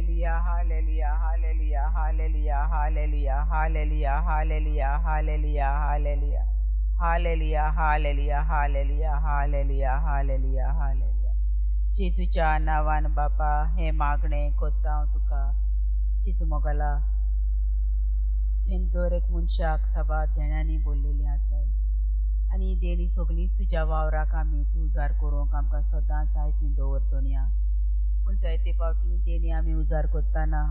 Hallelujah, hallelujah, hallelujah, hallelujah, hallelujah, hallelujah, hallelujah, hallelujah, hallelujah. Hallelujah, hallelujah, hallelujah, hallelujah, hallelujah, hallelujah. जेजूच्या नावान बापा हे मागणे कोत्ता हांव तुका. जेजू मोगला तुवें दर एक मनशाक सभा देण्यांनी बोललेली आसाय आनी देणी सगळींच तुज्या वावराक आमी ती उजार करूंक आमकां सदांच जाय ती दवरतोणया. पूण जायते फावटी देणी आमी उजार करतना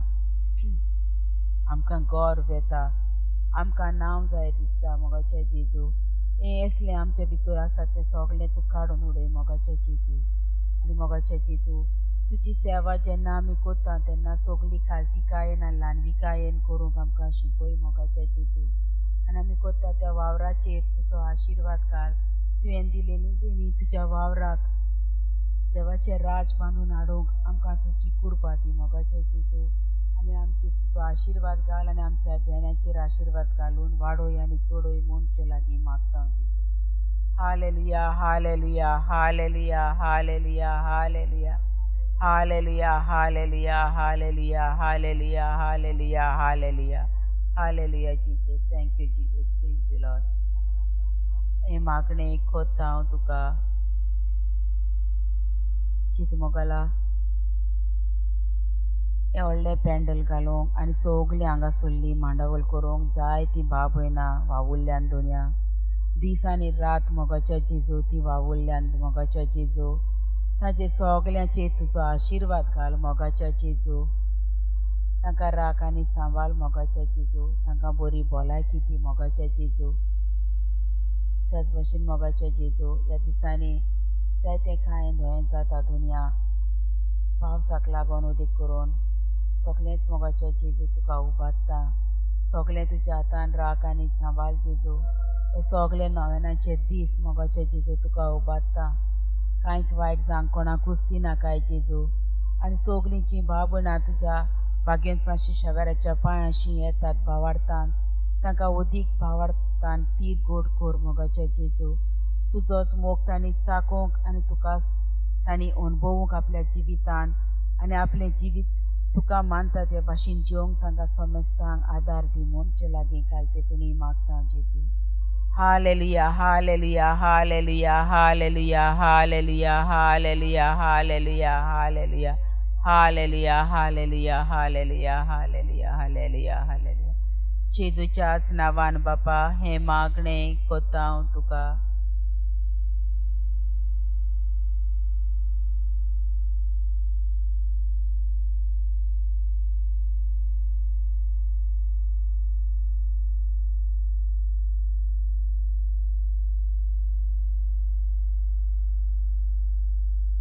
आमकां गर्व येता, आमकां नांव जाय दिसता मोगाचें जेजू. हें असलें आमचे भितर आसा तें सगळें तूं काडून उडय मोगाचें जेजू. आनी मोगाचें जेजू तुजी सेवा जेन्ना आमी करता तेन्ना सगळी खालतिकायेन आनी ल्हानविकायेन करूंक आमकां शिकय मोगाचें जेजू. आनी आमी करता त्या वावराचेर तुजो आशिर्वाद घाल. तुवें दिलेली देणी तुज्या वावराक देवाचें राज बांदून हाडूंक आमकां तुजी कृपा दी मोगाचें जेजू. आनी आमचे तुजो आशिर्वाद घाल आनी आमच्या देण्याचेर आशिर्वाद घालून वाडोय आनी चोडोय मनशे लागीं मागता जेजू. Hallelujah, hallelujah, hallelujah, hallelujah, hallelujah, hallelujah, hallelujah, hallelujah, hallelujah, hallelujah, hallelujah, hallelujah Jesus. Thank you Jesus. Praise you Lord. हे मागणे कोत्ता हांव तुका. जेजू मोगला हे व्हडलें पॅन्डल घालूंक आनी सगळीं हांगासरलीं मांडावळ करूंक जाय ती भाव भयणां वावुरल्यान दोनया दीस आनी रात मोगाच्या जेजू ती वावुरल्यान मोगाच्या जेजू. ताचे सगळ्यांचेर तुजो आशिर्वाद घाल मोगाच्या जेजू. तांकां राख आनी सांबाळ मोगाच्या जेजू. तांकां बरी भलायकी दी मोगाच्या जेजू. त्याच भशेन मोगाच्या जेजू ह्या दिसांनी जायते खायन धोयन जाता दुनिया पावसाक लागून उदीक करून सगळेंच मोगाच्या जेजू तुका उबारता. सगळें तुज्या हातान राख आनी सांबाळ जेजू. हे सगळे नव्यानाचे दीस मोगाच्या जेजू तुका उबारता. कांयच वायट जावंक कोणाकूच दिनाकाय जेजू. आनी सगळींचीं भाव भयणां तुज्या भाग्येन फ्रांसीस शावेराच्या पांयाशी येतात भावार्थान. तांकां उदीक भावार्थान तीर गोड कोर मोगाच्या जेजू. तुजोच मोग तांणी चाखूंक आनी तुका तांणी अणभवूंक आपल्या जिवितान आनी आपलें जिवीत तुका मानता ते भाशेन जिवंक तांकां समेस्तांक आदार दी मनशे लागीं घालतेपणी मागता जेजू. Hallelujah, hallelujah, hallelujah, hallelujah, hallelujah, hallelujah, hallelujah, hallelujah, hallelujah, hallelujah, hallelujah, hallelujah, hallelujah, hallelujah. जेजूच्याच नांवान बापा हे मागणे कोत्ता हांव तुका.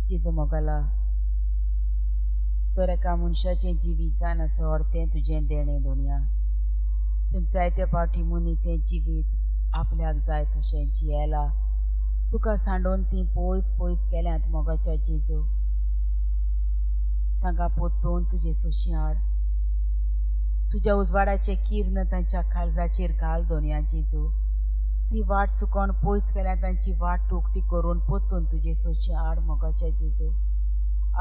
जेजू मोगला तर एका मनशाचें जिवीत जावन आसा व्हडतें तुजें देणें दोनया. पूण जायते फावटी मनीस हें जिवीत आपल्याक जाय तशें जियेला. तुका सांडून तीं पयस पयस केल्यांत मोगाच्या जेजू. तांकां पोत्तून तुजे सुशी हाड. तुज्या उजवाडाचें किर्ण तांच्या काळजाचेर घाल दोनया जेजू. ती वाट चुकोवन पयस केल्या तांची वाट टोकटी करून पोत्तून तुजे सोशी हाड मोगाच्या जेजू.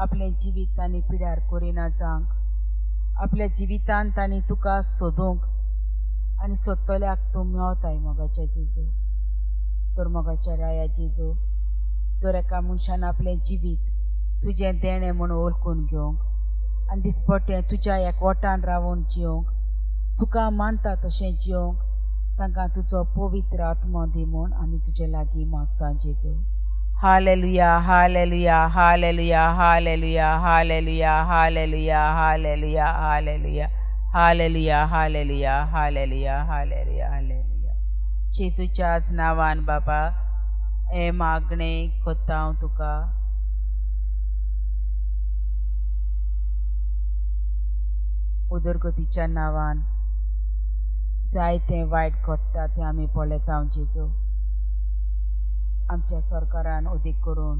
आपलें जिवीत तांणी पिड्यार करिना जावंक. आपल्या जिवितान तांणी तुका सोदूंक आनी सोदतल्याक तूं मेवताय मोगाच्या जेजू. तर मोगाच्या राया जेजू तर एका मनशान आपलें जिवीत तुजें देणें म्हूण वळखून घेवंक आनी दिसपट्टें तुज्या एकवटान रावून जिवंक तुका मानता तशें जिवंक तांकां तुजो पवित्र आत्मा दी म्हूण आमी तुजे लागीं मागता जेजू. Hallelujah, hallelujah, hallelujah, hallelujah, hallelujah, hallelujah, hallelujah, hallelujah, hallelujah, hallelujah, hallelujah, hallelujah, hallelujah. जेजूच्याच नांवान बाबा हे मागणे कोत्ता हांव तुका. उदरगतीच्या नांवान जायतें वायट घडटा तें आमी पळयता हांव जेजू. आमच्या सरकारान उदीक करून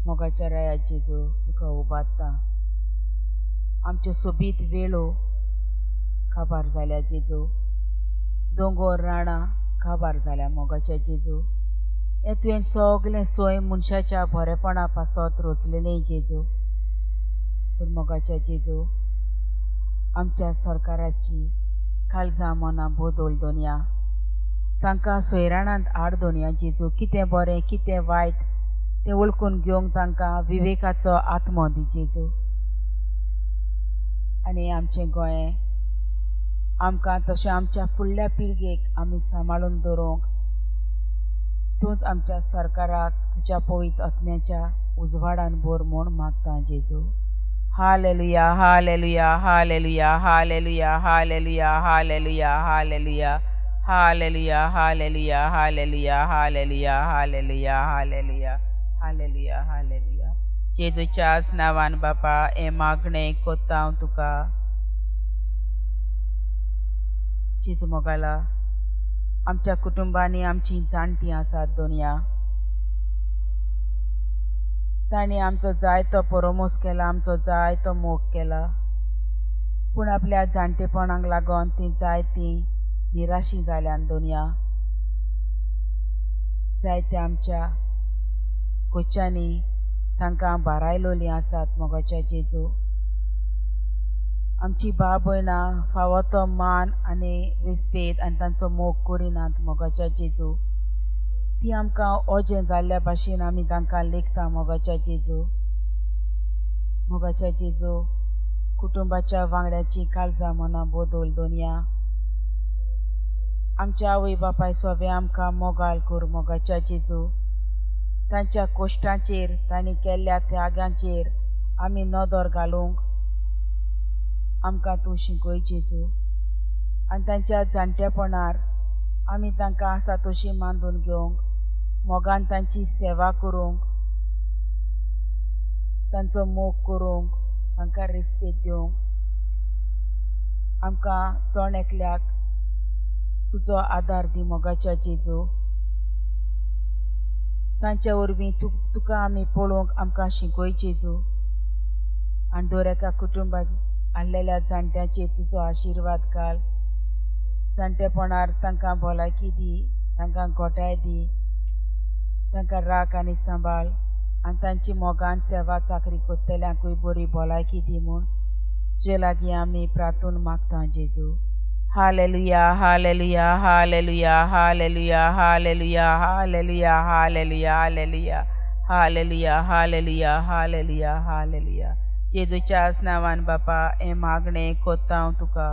मोगाच्या राया जेजू तुका उबारता. आमच्यो सोबीत वेळो काबार जाल्या जेजू. दोंगर राणां काबार जाल्या मोगाच्या जेजू. हें तुवें सगलें सोय मनशाच्या बरेपणा पासत रचलेलें जेजू. पूण मोगाच्या जेजू आमच्या सरकाराची काळजां मनां बदल दोनया तांकां सोयराणांत हाड दोनया जेजू कितें बरें कितें वायट तें वळखून घेवंक तांकां विवेकाचो आत्मो दी जेजू आनी आमचें गोंय आमकां तशें आमच्या फुडल्या पिळगेक आमी सांबाळून दवरूंक तूंच आमच्या सरकाराक तुज्या पवित्र आत्म्याच्या उजवाडान भर म्हूण मागता जेजू hallelujah hallelujah hallelujah hallelujah hallelujah hallelujah hallelujah hallelujah hallelujah hallelujah hallelujah hallelujah hallelujah hallelujah hallelujah जेजूच्याच नांवान बापा हें मागणें कोत्ता हांव तुका जेजू मोगाला आमच्या कुटुंबांनी आमची जाणटी आसात दोनया तांणी आमचो जायतो परमोस केला आमचो जायतो मोग केला पूण आपल्या जाणटेपणाक लागून ती जायती निराशी जाल्यान दोनया जायत्या आमच्या कोच्यांनी तांकां बारायलोलीं आसात मोगाच्या जेजू आमची भाव भयणां फावो तो मान आनी रिस्पेद आनी तांचो मोग करिनात मोगाच्या जेजू ती आमकां ओजें जाल्ल्या भाशेन आमी तांकां लेखता मोगाच्या जेजू मोगाच्या जेजू कुटुंबाच्या वांगड्याची काळजां मनां बदल दोनया आमच्या आवय बापाय सोबे आमकां मोगाल कर मोगाच्या जेजू तांच्या कोश्टांचेर तांणी केल्ल्या त्यागांचेर आमी नदर घालूंक आमकां तूं शिकय जेजू आनी तांच्या जाणटेपणार आमी तांकां आसा तशी मांडून घेवंक मोगान तांची सेवा करूंक तांचो मोग करूंक तांकां रिस्पेद दिवंक आमकां चोण एकल्याक तुजो आदार दी मोगाच्या जेजू तांच्या वरवीं तुका आमी पळोवंक आमकां शिकय जेजू आनी दर एका कुटुंबाक आसलेल्या जाणट्यांचेर तुजो आशिर्वाद घाल जाणटेपणार तांकां भलायकी दी तांकां घोटाय दी तांकां राख आनी सांबाळ आनी तांची मोगान सेवा चाकरी कोत्तेल्यांकूय बरी भलायकी दी म्हूण तुजे लागीं आमी प्रार्थून मागता जेजू hallelujah hallelujah hallelujah hallelujah hallelujah hallelujah hallelujah hallelujah hallelujah hallelujah hallelujah hallelujah जेजूच्याच नांवान बापा हें मागणें कोत्ता हांव तुका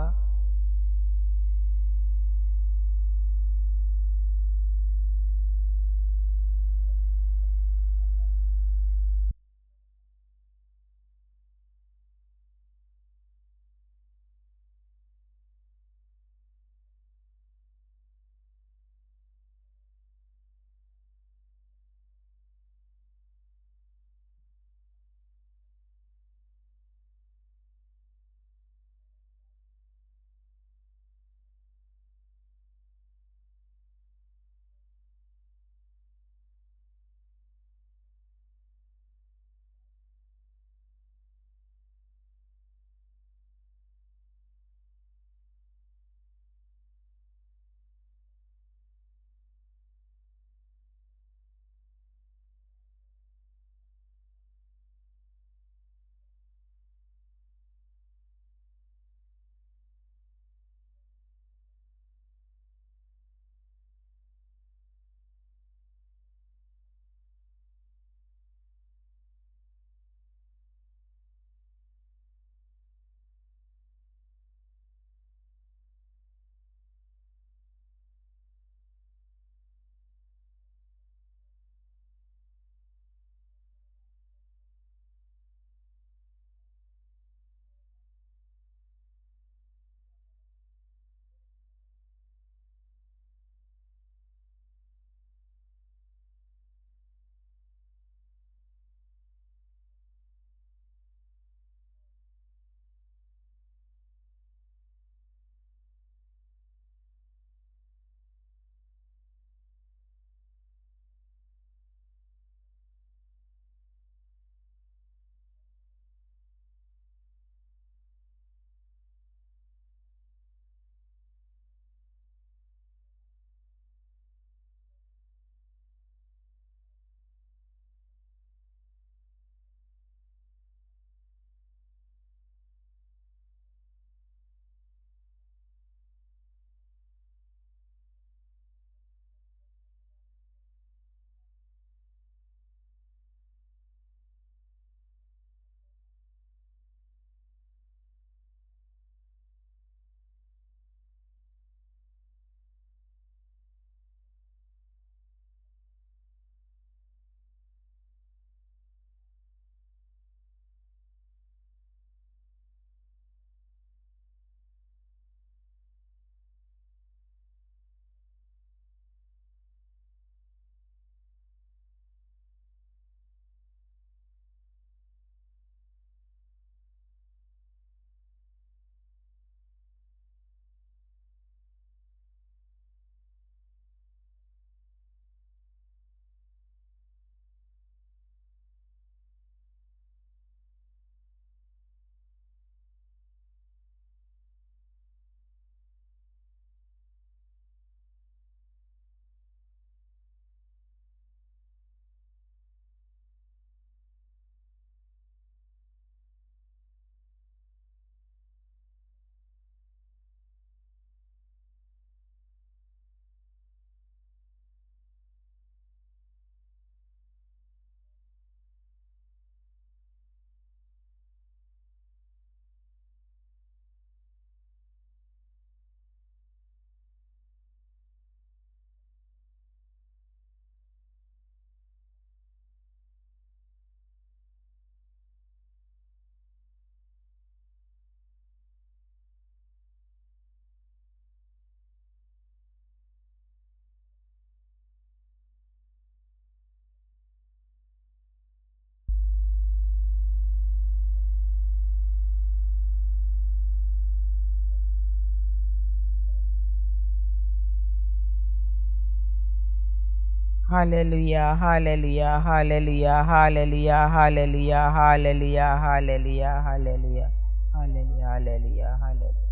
Hallelujah, hallelujah, hallelujah, hallelujah, hallelujah, hallelujah, hallelujah, hallelujah, hallelujah, hallelujah, hallelujah.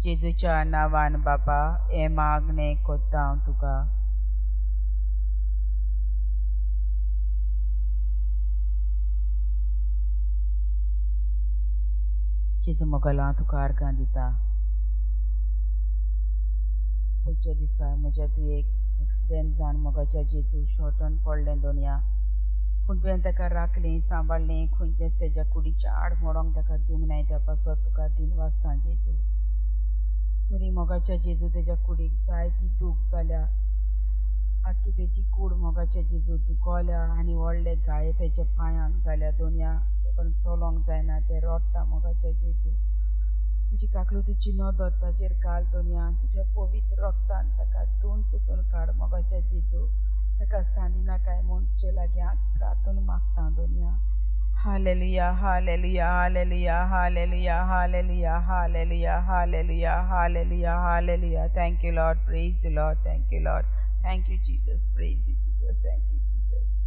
जेजूच्या नावान बापा हे मागणे कोत्ता हांव तुका. जेजू मोगला तुका अर्गां दिता. पुढच्या दिसा म्हज्या तू एक एक्सिडेंट जावन मोगाच्या जेजू शॉर्टन पडलें दोनया. पूण तुवें ताका राखलें सांबाळलें खंयचेच तेज्या कुडीच्या आड मोडोंक ताका दिवंक नाय. त्या पासत तुका दिन वाजता जेजू. तरी मोगाच्या जेजू तेज्या कुडीक जायती दूख जाल्या. आख्खी तेजी कूड मोगाच्या जेजू दुखोवल्या आनी व्हडले गाये तेज्या पांयांक जाल्या दोनया. तेका चलोंक जायना ते रडटा मोगाच्या जेजू. तुजी काकलुतीची नदर ताजेर घाल दोनया. तुज्या पवित्र रक्तान ताका धुवन पुसून काड मोगाच्या जेजू. ताका सांडिना काय म्हूण तुजे लागीं प्रार्थना मागता दोनया. Hallelujah, hallelujah, hallelujah, hallelujah, hallelujah, hallelujah, hallelujah, hallelujah, hallelujah. Thank you, Lord. Praise you, Lord. Thank you, Lord. Thank you, Jesus. Praise you, Jesus. Thank you, Jesus.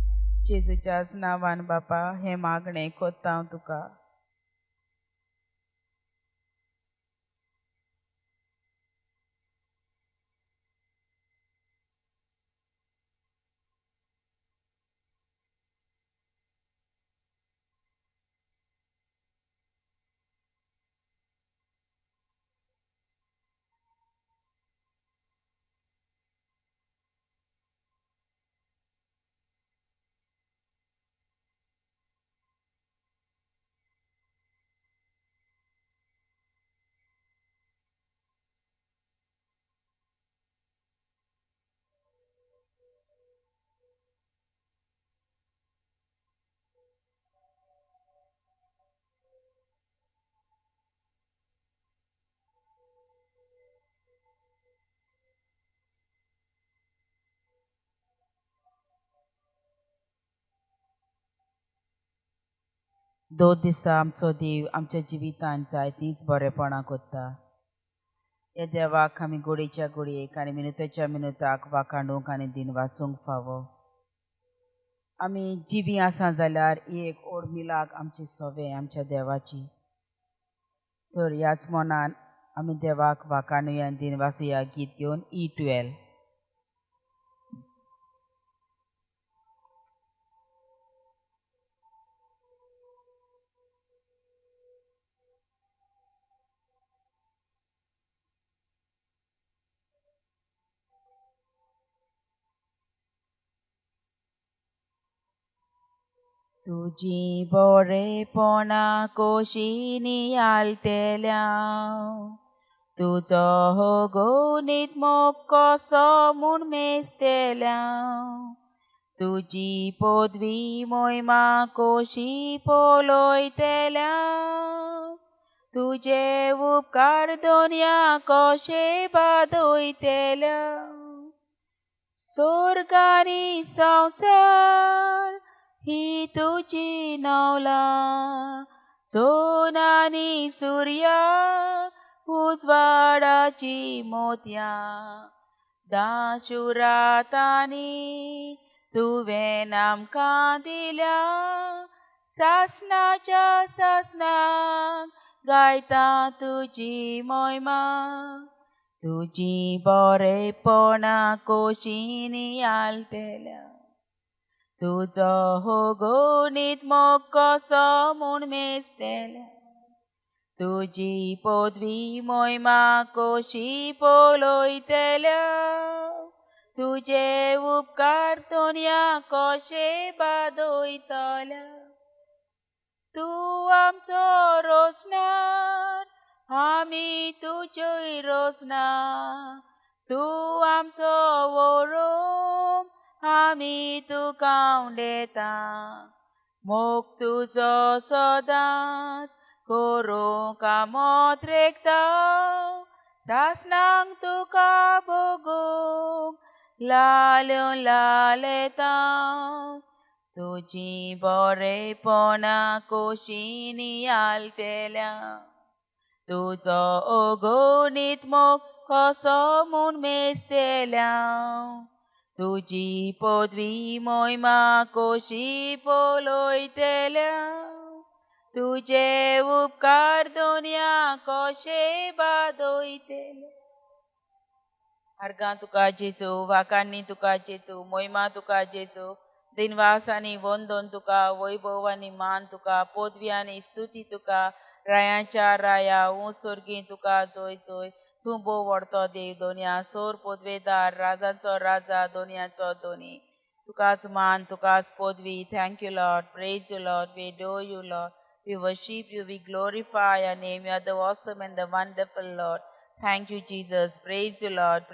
जेजूच्याच नावान बापा हे मागणे कोत्ता हांव तुका. दोन दिसा आमचो देव आमच्या जिवितांत जायतींच बरेपणां कोत्ता. हे देवाक आमी घोडयेच्या घोडयेक आनी मिनटाच्या मिनटाक वाखाणूंक आनी दिन वासूंक फावो. आमी जिवी आसा जाल्यार ही एक ओडमिलाक आमची सोवे आमच्या देवाची. तर ह्याच मनान आमी देवाक वाखाणुया आनी दिन वासुया गीत घेवन E12. तुजी बरेपणा कोशी नियालतेल्या. तुजो होगोनीत मोग कसो म्हूण मेजतेल्या. तुजी पदवी मोहिमा कोशी पळयतेल्या. तुजे उपकार दोनया कशे बादयतेल्या. स्वर्गानी संवसार ही तुजी नवला. चोन आनी सुर्या उजवाडाची मोतया. दाशुरातांनी तुवें आमकां दिल्या. सासणाच्या सासणाक गायता तुजी मोहिमा. तुजी बरेपणा कोशी नियालतेल्या. तुजो होगोनीत मोग कसो म्हूण मेजतेल्या. तुजी पदवी मोहिमा कोशी पळयतेल्या. तुजे उपकार दोनया कशे बादयतल्या. तूं आमचो रोजनार आमी तुज्योय रोजना. तूं आमचो वरोम आमी तुका उंडेता. मोग तुजो सदांच करूंक आमोत रेखता. सासणांक तुका भोगूंक लाल्योन लालेता. तुजी बरेपणा कोशी नियालतेल्या. तुजो ओगोनीत मोग कसो म्हूण मेजतेल्या. तुझी पदवी मोहिमा कोशी पलोयतल्या तुझे उपकार दोनिया कोशे बादोयतले अर्गां तुका जेजू वाकांनी तुका जेजू मोहिमा तुका जेजू दिनवास आनी वंदन तुका वैभव आनी मान तुका पदवी आनी स्तुती तुका रायांच्या राया उंचोर्गी तुका जोय जोय तूं बोव व्हडतो देव दोनया सोर पदवेदार राजांचो राजा दोनयाचो दोनी तुकाच मान तुकाच पदवी thank you Lord praise you Lord we adore you lord we worship you we glorify your name you are the awesome and the wonderful lord thank you jesus praise you lord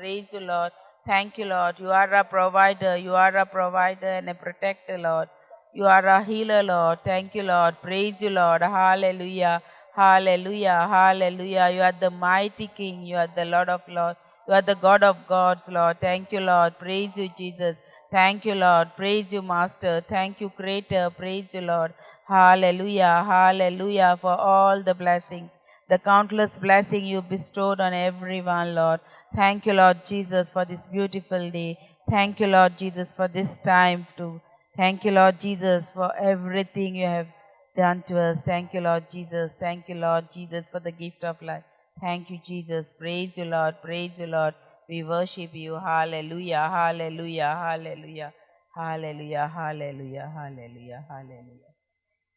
thank you lord you are a provider and a protector lord you are a healer lord thank you lord praise you lord hallelujah hallelujah hallelujah you are the mighty king you are the lord of lords you are the god of gods lord thank you lord praise you jesus thank you lord praise you master thank you creator praise you lord hallelujah hallelujah for all the blessings the countless blessing you bestowed on everyone lord thank you lord jesus for this beautiful day thank you lord jesus for this time too thank you lord jesus for everything you have done to us. Thank you, Lord Jesus. Thank you, Lord Jesus, for the gift of life. Thank you, Jesus. Praise you, Lord. Praise you, Lord. We worship you. Hallelujah. Hallelujah. Hallelujah. Hallelujah. Hallelujah. Hallelujah. Hallelujah.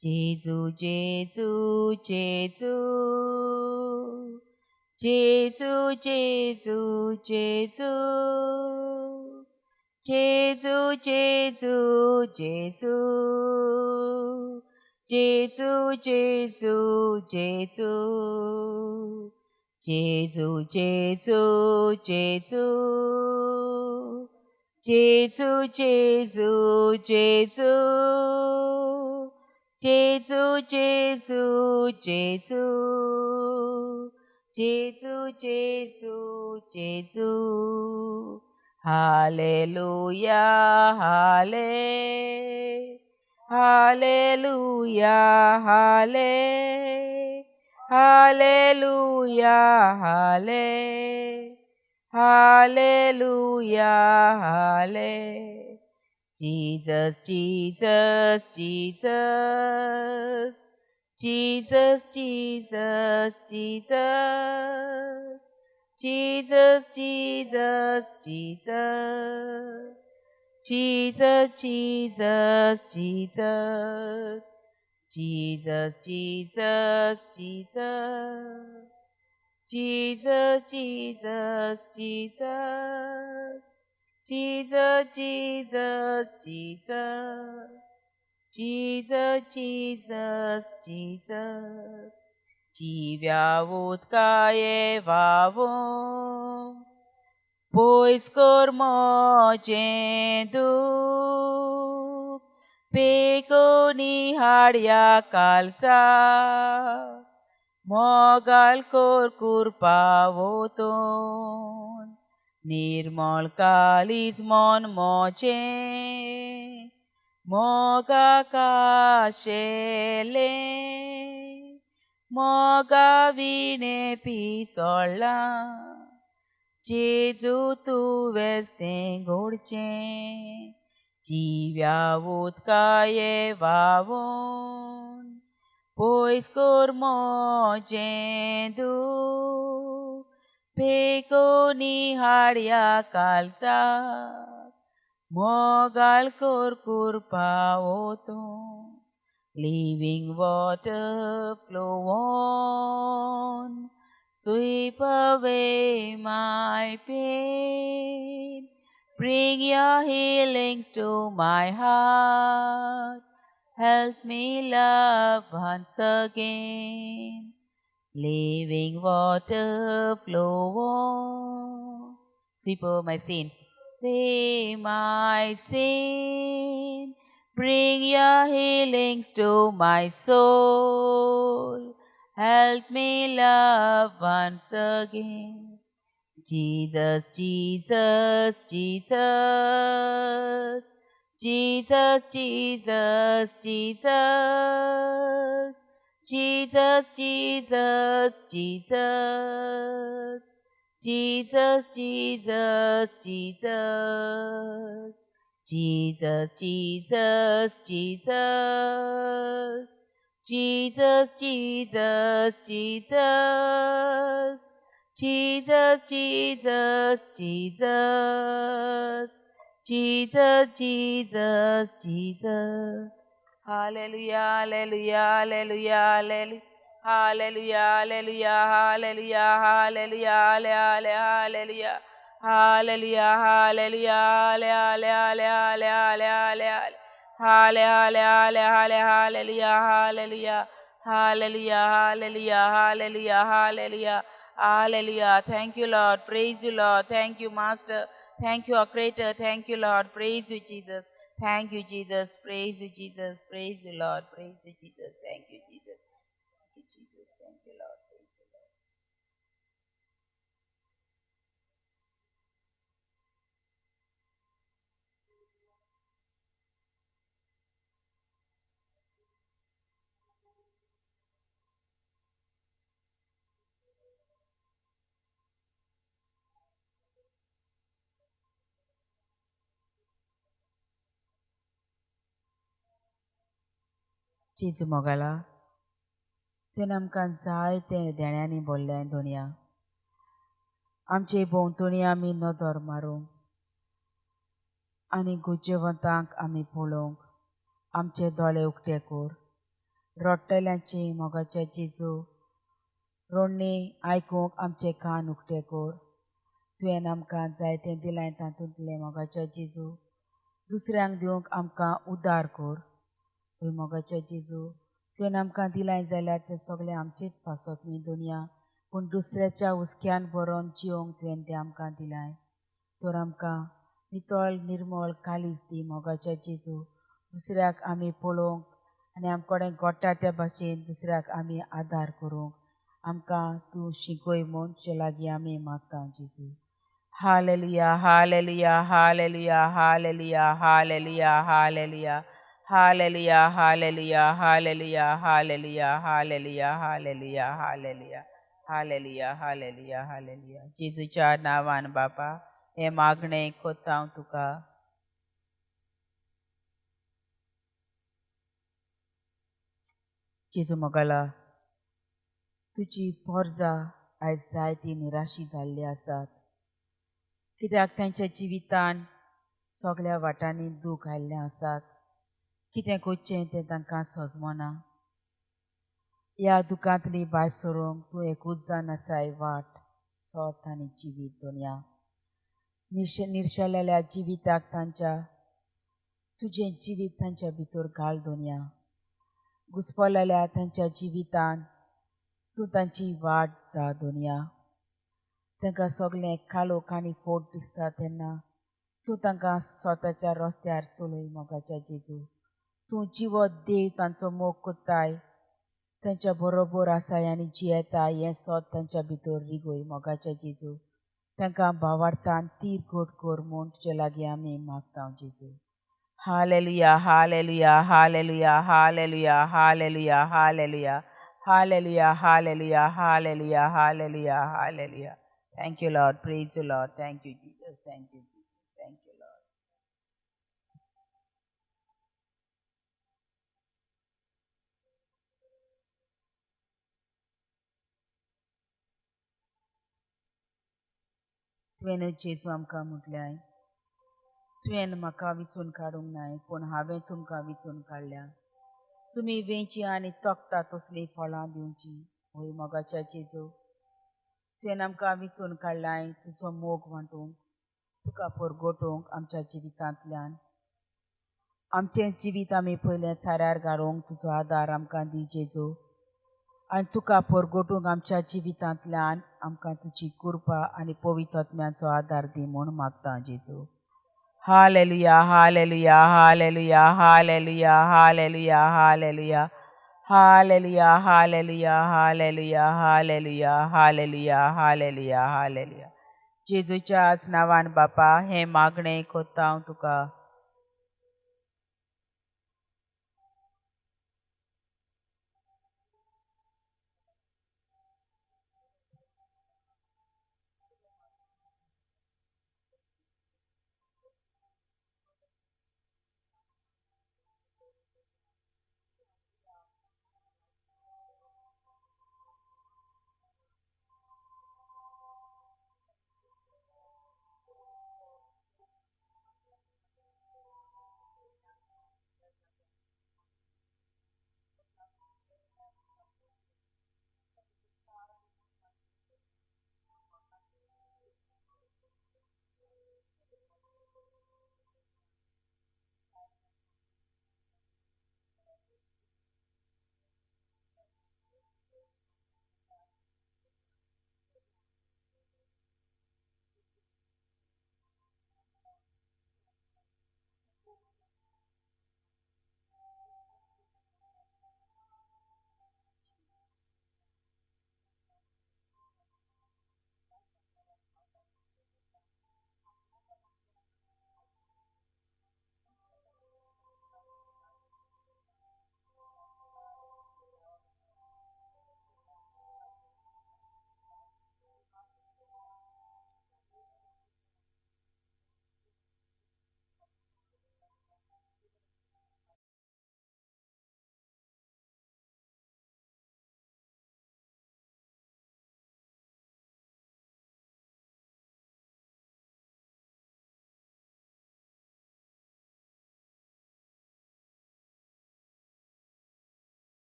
Jesus, Jesus, Jesus. Jesus, Jesus, Jesus. Jesus, Jesus, Jesus. Jesus, Jesus, Jesus. Jesus, Jesus, Jesus. Jesus, Jesus, Jesus. Jesus, Jesus, Jesus. Jesus, Jesus, Jesus. Hallelujah, hallelujah. Hallelujah, hallelujah, hallelujah, hallelujah, hallelujah, hallelujah. Jesus, Jesus, Jesus, Jesus, Jesus, Jesus, Jesus, Jesus, Jesus. Jesus, Jesus, Jesus. Jesus, Jesus, Jesus. Jesus, Jesus, Jesus. Jesus, Jesus, Jesus. Jesus, Jesus, Jesus. Xavier utkaye vavum. Pois cormoce duc, peco niharia calza, mogal corcur pavoton, nirmol calis mon moce, moga cashele, moga vine pisola. Jesu tu veste gorce, Xavier utkaye vavon, pois cormoce du, peco niharia calza, mogal corcur paoton, living water flow on. Sweep away my pain, bring your healings to my heart, help me love once again. Living water flow on, sweep over my sin, away my sin, bring your healings to my soul. Help me love once again. Jesus, Jesus, Jesus. Jesus, Jesus, Jesus. Jesus, Jesus, Jesus. Jesus, Jesus, Jesus. Jesus, Jesus, Jesus. Jesus, Jesus, Jesus. Jesus, Jesus, Jesus. Jesus, Jesus, Jesus. Hallelujah, hallelujah, hallelujah, hallelujah. Hallelujah, hallelujah, hallelujah, hallelujah, hallelujah, hallelujah, hallelujah, hallelujah, hallelujah, hallelujah, hallelujah, hallelujah, hallelujah. Thank you, Lord. Praise you, Lord. Thank you, Master. Thank you, our Creator. Thank you, Lord. Praise you, Jesus. Thank you, Jesus. Praise you, Jesus. Praise you, Lord. Praise you, Jesus. Thank you, Jesus. Thank you, Jesus. Thank you, Lord. Praise you, Lord. जेजू मोगाला तुवें आमकां जायते देण्यांनी भरलें दोनया आमचे भोंवतणी आमी नदर मारूंक आनी गुज्जवंतांक आमी पळोवंक आमचे दोळे उक्ते कोर रडटल्यांची मोगाच्या जेजू रोडणी आयकूंक आमचे कान उक्ते कोर तुवें आमकां जायतें दिलां तातूंतलें मोगाच्या जेजू दुसऱ्यांक दिवंक आमकां उदार कोर पळय मोगाच्या जेजू तुवें आमकां दिलां जाल्यार तें सगळें आमचेच पासत न्ही दुनिया पूण दुसऱ्याच्या हुस्क्यान बरोवन जिवंक तुवें तें आमकां दिलां तर आमकां नितळ निर्मळ कालीज दी मोगाच्या जेजू दुसऱ्याक आमी पळोवंक आनी आमकोडें घोडटा त्या भाशेन दुसऱ्याक आमी आदार करूंक आमकां तूं शिकय म्हूण तुजे लागीं आमी मागता जेजू hallelujah hallelujah hallelujah hallelujah hallelujah hallelujah hallelujah hallelujah hallelujah hallelujah hallelujah hallelujah hallelujah hallelujah hallelujah hallelujah जेजूच्या नांवान बापा हें मागणें कोत्ता हांव तुका जेजू मोगाला तुजी पोरजां आयज जायती निराशी जाल्ली आसात कित्याक तांच्या जिवितान सगळ्या वाटांनी दूख आयिल्लें आसात कितें करचें तें तांकां सजमना ह्या दुखांतली भायर सरूंक तूं एकूच जाण आसाय वाट सोत आनी जिवीत दोनया निर्शेलेल्या जिविताक तांच्या तुजें जिवीत तांच्या भितर घाल दोनया घुस्पलेल्या तांच्या जिवितान तूं तांची वाट जा दोनया तांकां सगळें कालोख आनी फोट दिसता तेन्ना तूं तांकां स्वताच्या रस्त्यार चलय मोगाच्या जेजू तूं जिवत देव तांचो मोग कोत्ताय तांच्या बरोबर आसाय आनी जियेताय हें सोत तांच्या भितर रिगोय मोगाच्या जेजू तांकां भावार्थान तीर घोट कर म्हूण तुजे लागीं आमी मागता जेजू hallelujah hallelujah hallelujah hallelujah hallelujah hallelujah hallelujah hallelujah hallelujah hallelujah hallelujah Thank you, Lord. Praise you, Lord. Thank you, Jesus. Thank you, Jesus. Thank you, Lord. तुवें जेजू आमकां म्हटल्याय तुवें म्हाका विचून काडूंक नाय पूण हांवें तुमकां विचून काडल्या तुमी वेंची आनी तोखता तसलीं फळां दिवची होय मोगाच्या जेजू तुवें आमकां विचून काडलाय तुजो मोग वांटूंक तुका परगोटूंक आमच्या जिवितांतल्यान आमचें जिवीत आमी पयलें थाऱ्यार घालूंक तुजो आदार आमकां दी जेजू आनी तुका परगोटूंक आमच्या जिवितांतल्यान आमकां तुजी कृपा आनी पवित्र आत्म्याचो आदार दी म्हूण मागता जेजू hallelujah hallelujah hallelujah hallelujah hallelujah hallelujah hallelujah hallelujah hallelujah hallelujah hallelujah hallelujah hallelujah जेजूच्याच नांवान बापा हें मागणें कोत्ता हांव तुका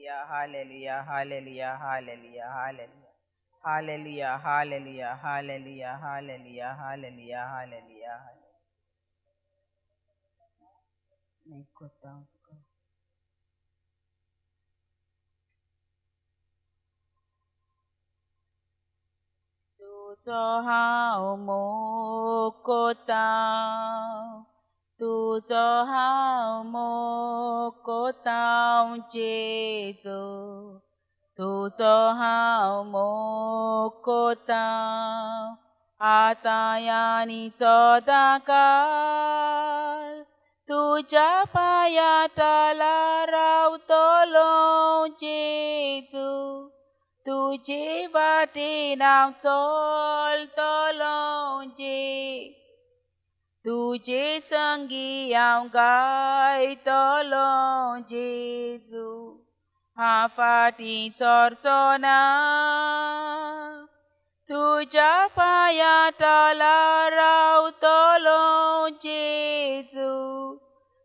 hallelujah, hallelujah, hallelujah, hallelujah. Hallelujah, hallelujah, hallelujah, hallelujah, hallelujah, hallelujah. तुझो हांव मोकोतां, तुझो हांव मोकोतां जेजू, तुझो हांव मोकोतां आतां आनी सदांकाळ. तुज्या पांया तला रावतलो जेजू, तुजे वाटेन हांव चलतलो जेजू, तुजे संगी हांव गायतलो जेजू. हांव फाटीं सरचो ना, तुज्या पांया तला रावतलो जेजू,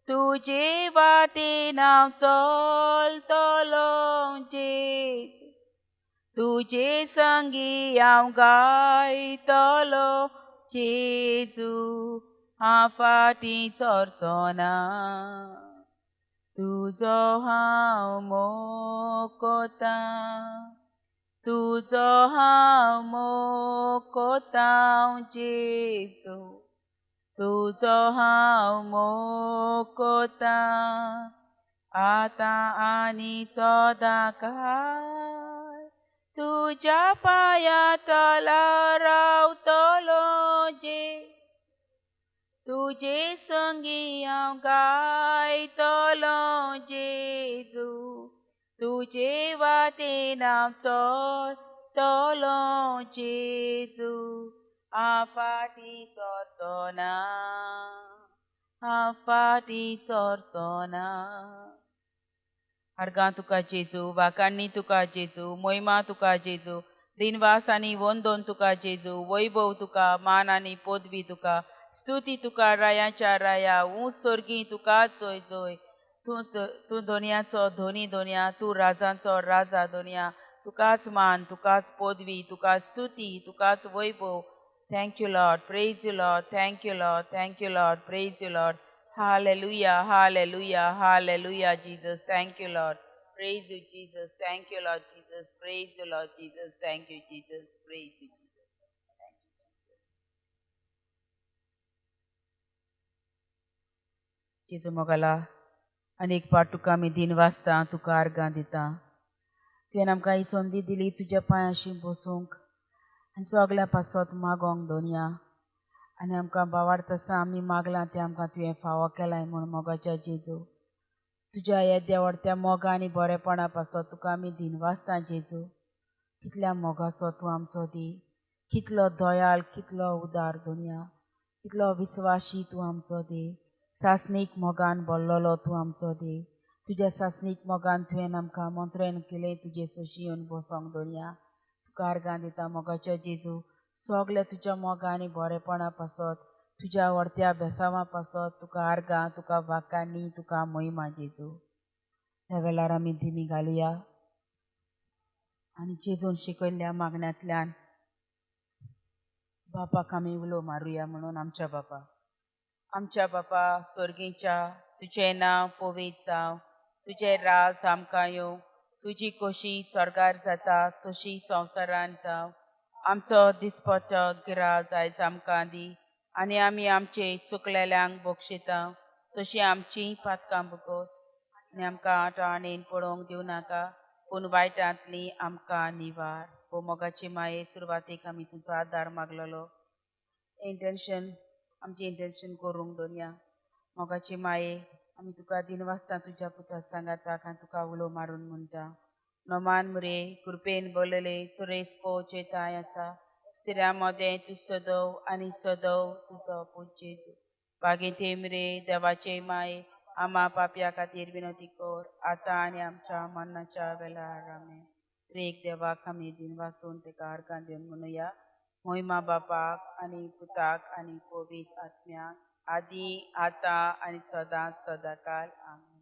तुजे वाटेन हांव चलतलो जेजू, तुजे संगी हांव गायतलो जेजू. हांव फाटीं सरचो ना, तुजो हांव मोकोतां, तुजो हांव मोकोतां जेजू, तुजो हांव मोकोतां आतां आनी सदांकाळ. तुज्या पांया तला रावतलो जेजू, तुजे संगी हांव गायतलो जेजू, तुजे वाटेन हांव चलतलो जेजू. हांव फाटीं सरचो ना, हांव फाटीं सरचो ना. अर्गां तुका जेजू, वाकान्नी तुका जेजू, मोहिमा तुका जेजू, दिनवास आनी वंदन तुका जेजू, वैभव तुका, मान आनी पदवी तुका, स्तुती तुका रायाच्या राया, ऊंच सर्गी तुका जोय जोय. तूं दोनयाचो धोनी दोनया, तूं राजांचो राजा दोनया. तुकाच मान, तुकाच पदवी, तुका स्तुती, तुकाच वैभव. Thank you, Lord. Praise you, Lord. Thank you, Lord. Thank you, Lord. Praise you, Lord. Hallelujah, hallelujah, hallelujah, Jesus. Thank you, Lord. Praise you, Jesus. Thank you, Lord Jesus. Praise you, Lord Jesus. Thank you, Jesus. Praise you, Jesus. Thank you, Jesus. जेजू मोगाला अनेक पाट तुका आमी दिन वाचता, तुका आर्गां दिता. तुवें आमकां ही संदी दिली तुज्या पांयाशी बसूंक आनी सगल्या पासत मागोंक दोनया. आनी आमकां बावार्थ आसा आमी मागलां तें आमकां तुवें फावो केलाय म्हूण मोगाच्या जेजू. तुज्या ह्या देवार्थ्या मोगा आनी बरेपणा पासत तुका आमी दिन वाचता जेजू. कितल्या मोगाचो तूं आमचो दी, कितलो दयाल, कितलो उदार दोनया, कितलो विस्वाशी तूं आमचो दी. सासणीक मोगान भरलेलो तूं आमचो दी. तुज्या सासणीक मोगान तुवें आमकां मंत्रेन केलें तुजे सोशी येवन बसोंक दोनया. तुका आर्गां दिता मोगाच्या जेजू. सगल्या तुज्या मोगा आनी बरेपणा पासत, तुज्या व्हरत्या बेसांवां पासत तुका आर्गां, तुका वाकान्नी, तुका मोहिमा जेजू. ह्या वेळार आमी दिमी घालुया आनी जेजून शिकयल्ल्या मागण्यांतल्यान बापाक आमी उलो मारुया म्हणून. आमच्या बापा स्वर्गीच्या, तुजें नांव पवित्र जावं, तुजें राज आमकां येवं, तुजी खोशी स्वर्गार जाता तशी संवसारान जावं. आमचो दिसपट्टो गिराय आयज आमकां दी, आनी आमी आमचे चुकलेल्यांक बक्षिता तशी आमची पातकां बगोस. आनी आमकां आटाणेन पडोवंक दिवं नाका, पूण वायटांतली आमकां निवार. हो मोगाची माये, सुरवातेक आमी तुजो आदार मागलेलो. आमची इंटेंशन करूंक दोनया. मोगाची माये, आमी तुका दिन वाचता तुज्या पुता सांगाताक आनी तुका उलो मारून म्हणटा. नोमान मुरे कृपेन बोलले सुरेश पोचेताय आसा, स्थिरा मोदें तूं सदव आनी सदव तुजो पूत जेजू. बागेते मुरे देवाचे माये, आमा पाप्या खातीर विनोती कोर, आतां आनी आमच्या मरणाच्या वेळार आमेन. एक देवाक आमी दिन वाचून तेका आर्गां दिवन म्हणुया. मोहिमा बापाक आनी पुताक आनी पवित्र आत्म्याक, आदी आतां आनी सदां सदांकाळ आमेन.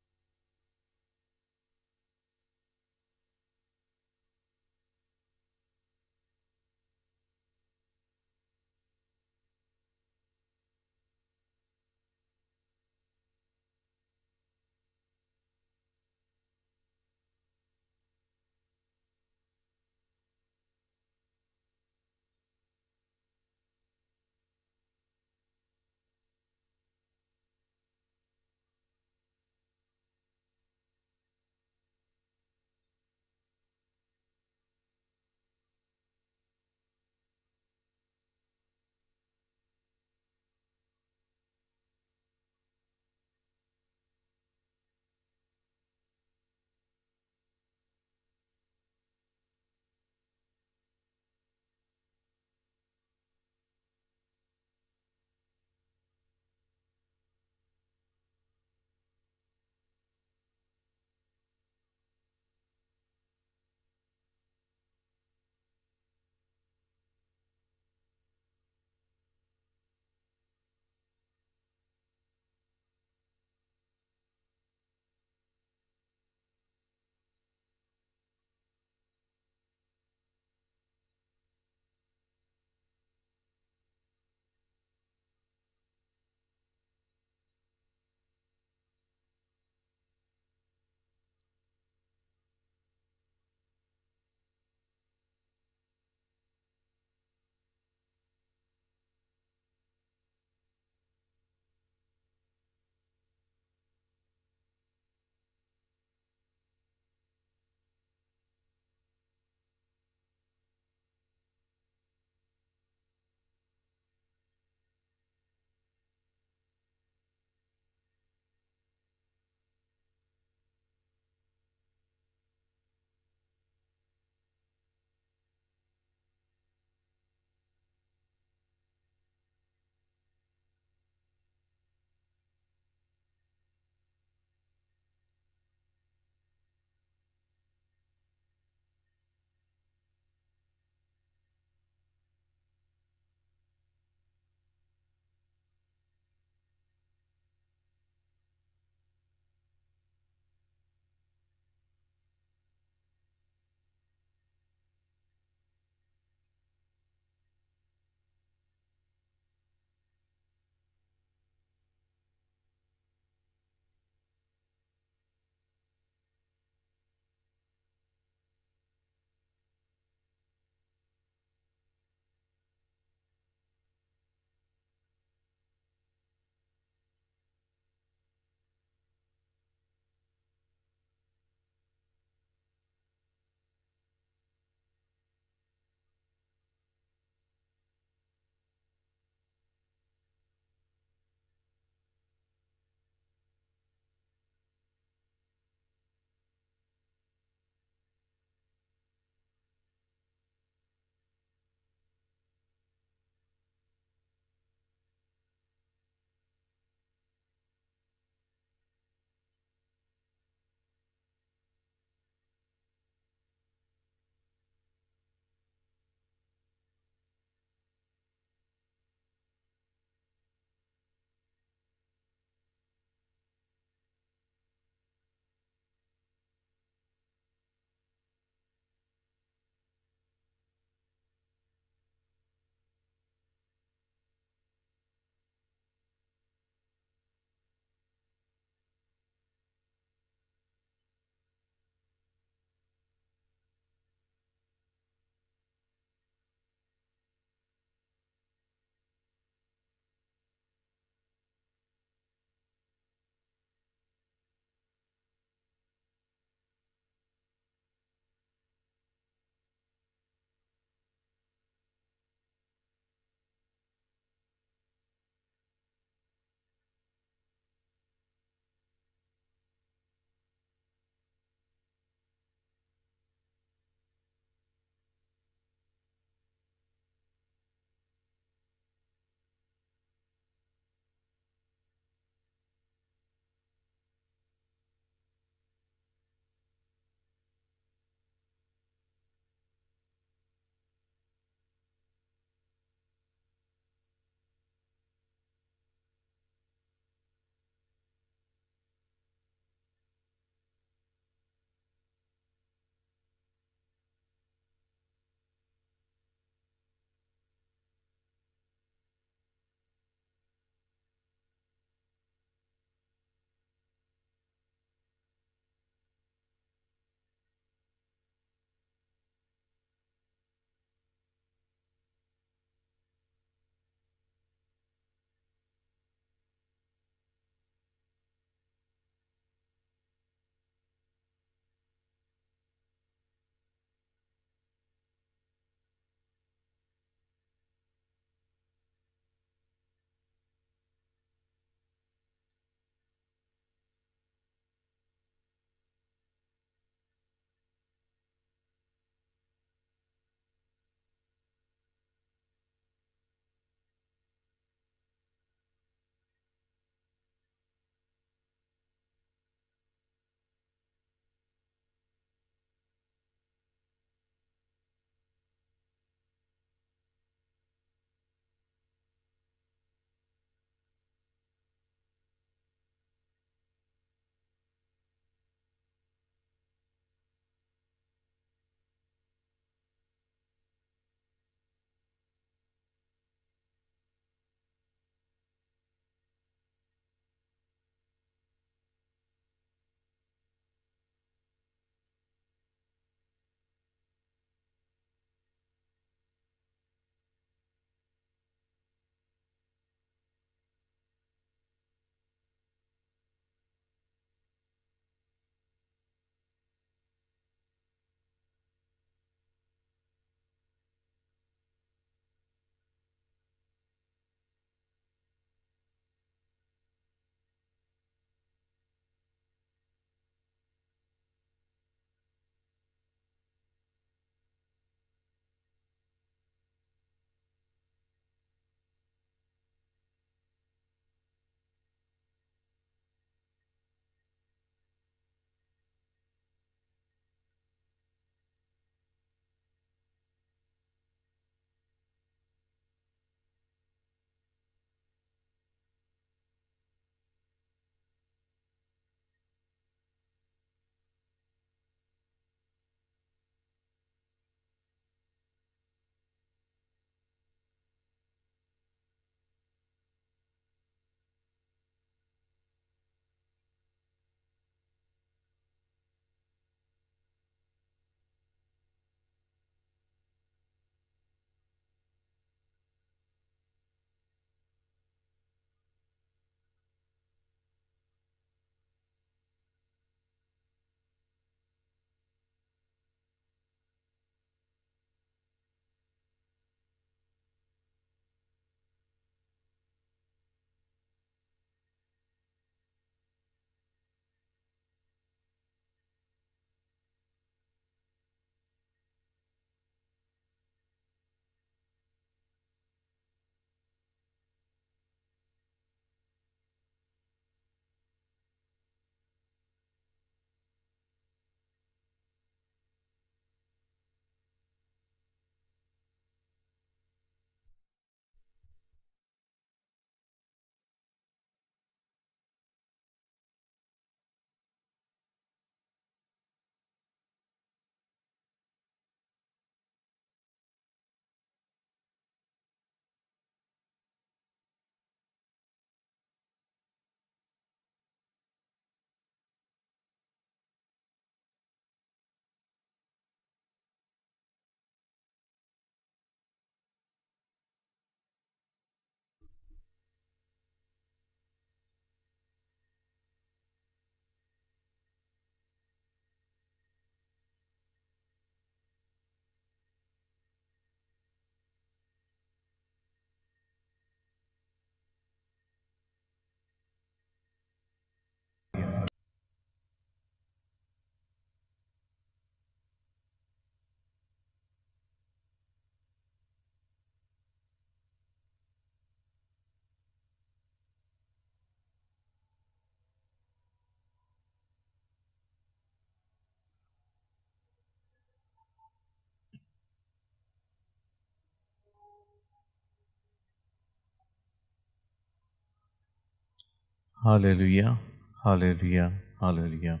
Hallelujah, hallelujah, hallelujah.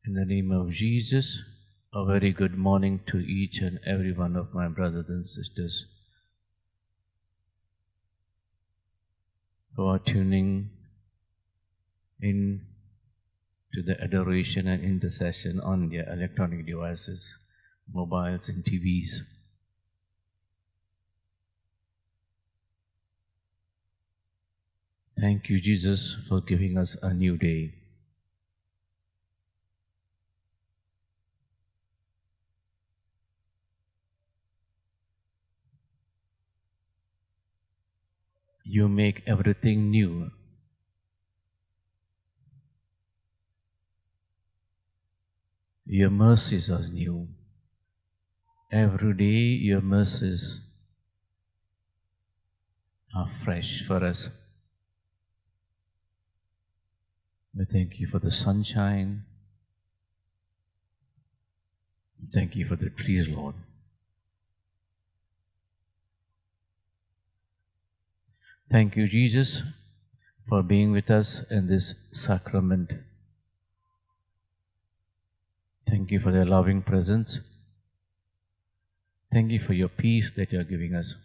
In the name of Jesus, a very good morning to each and every one of my brothers and sisters who are tuning in to the adoration and intercession on their electronic devices, mobiles and TVs. Thank you, Jesus, for giving us a new day. You make everything new. Your mercies are new. Every day your mercies are fresh for us. We thank you for the sunshine. Thank you for the trees, Lord. Thank you, Jesus, for being with us in this sacrament. Thank you for their loving presence. Thank you for your peace that you are giving us.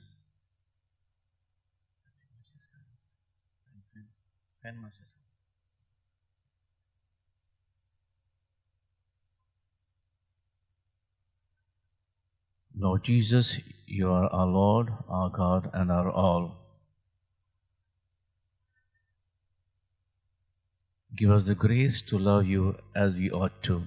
Lord Jesus, you are our Lord, our God, and our all. Give us the grace to love you as we ought to.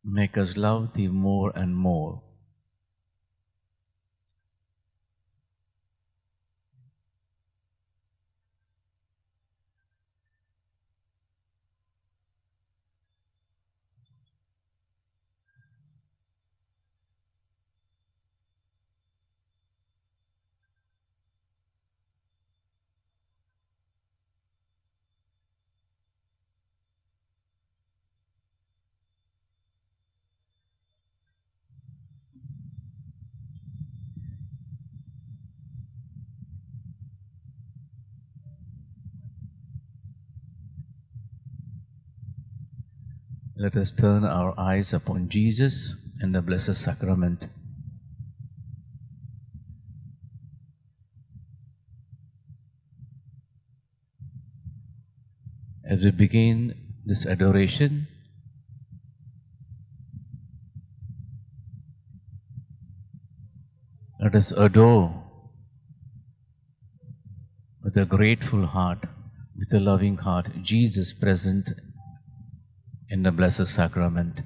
Make us love thee more and more. Let us turn our eyes upon Jesus and the Blessed Sacrament. As we begin this adoration, let us adore with a grateful heart, with a loving heart, Jesus present in the Blessed Sacrament.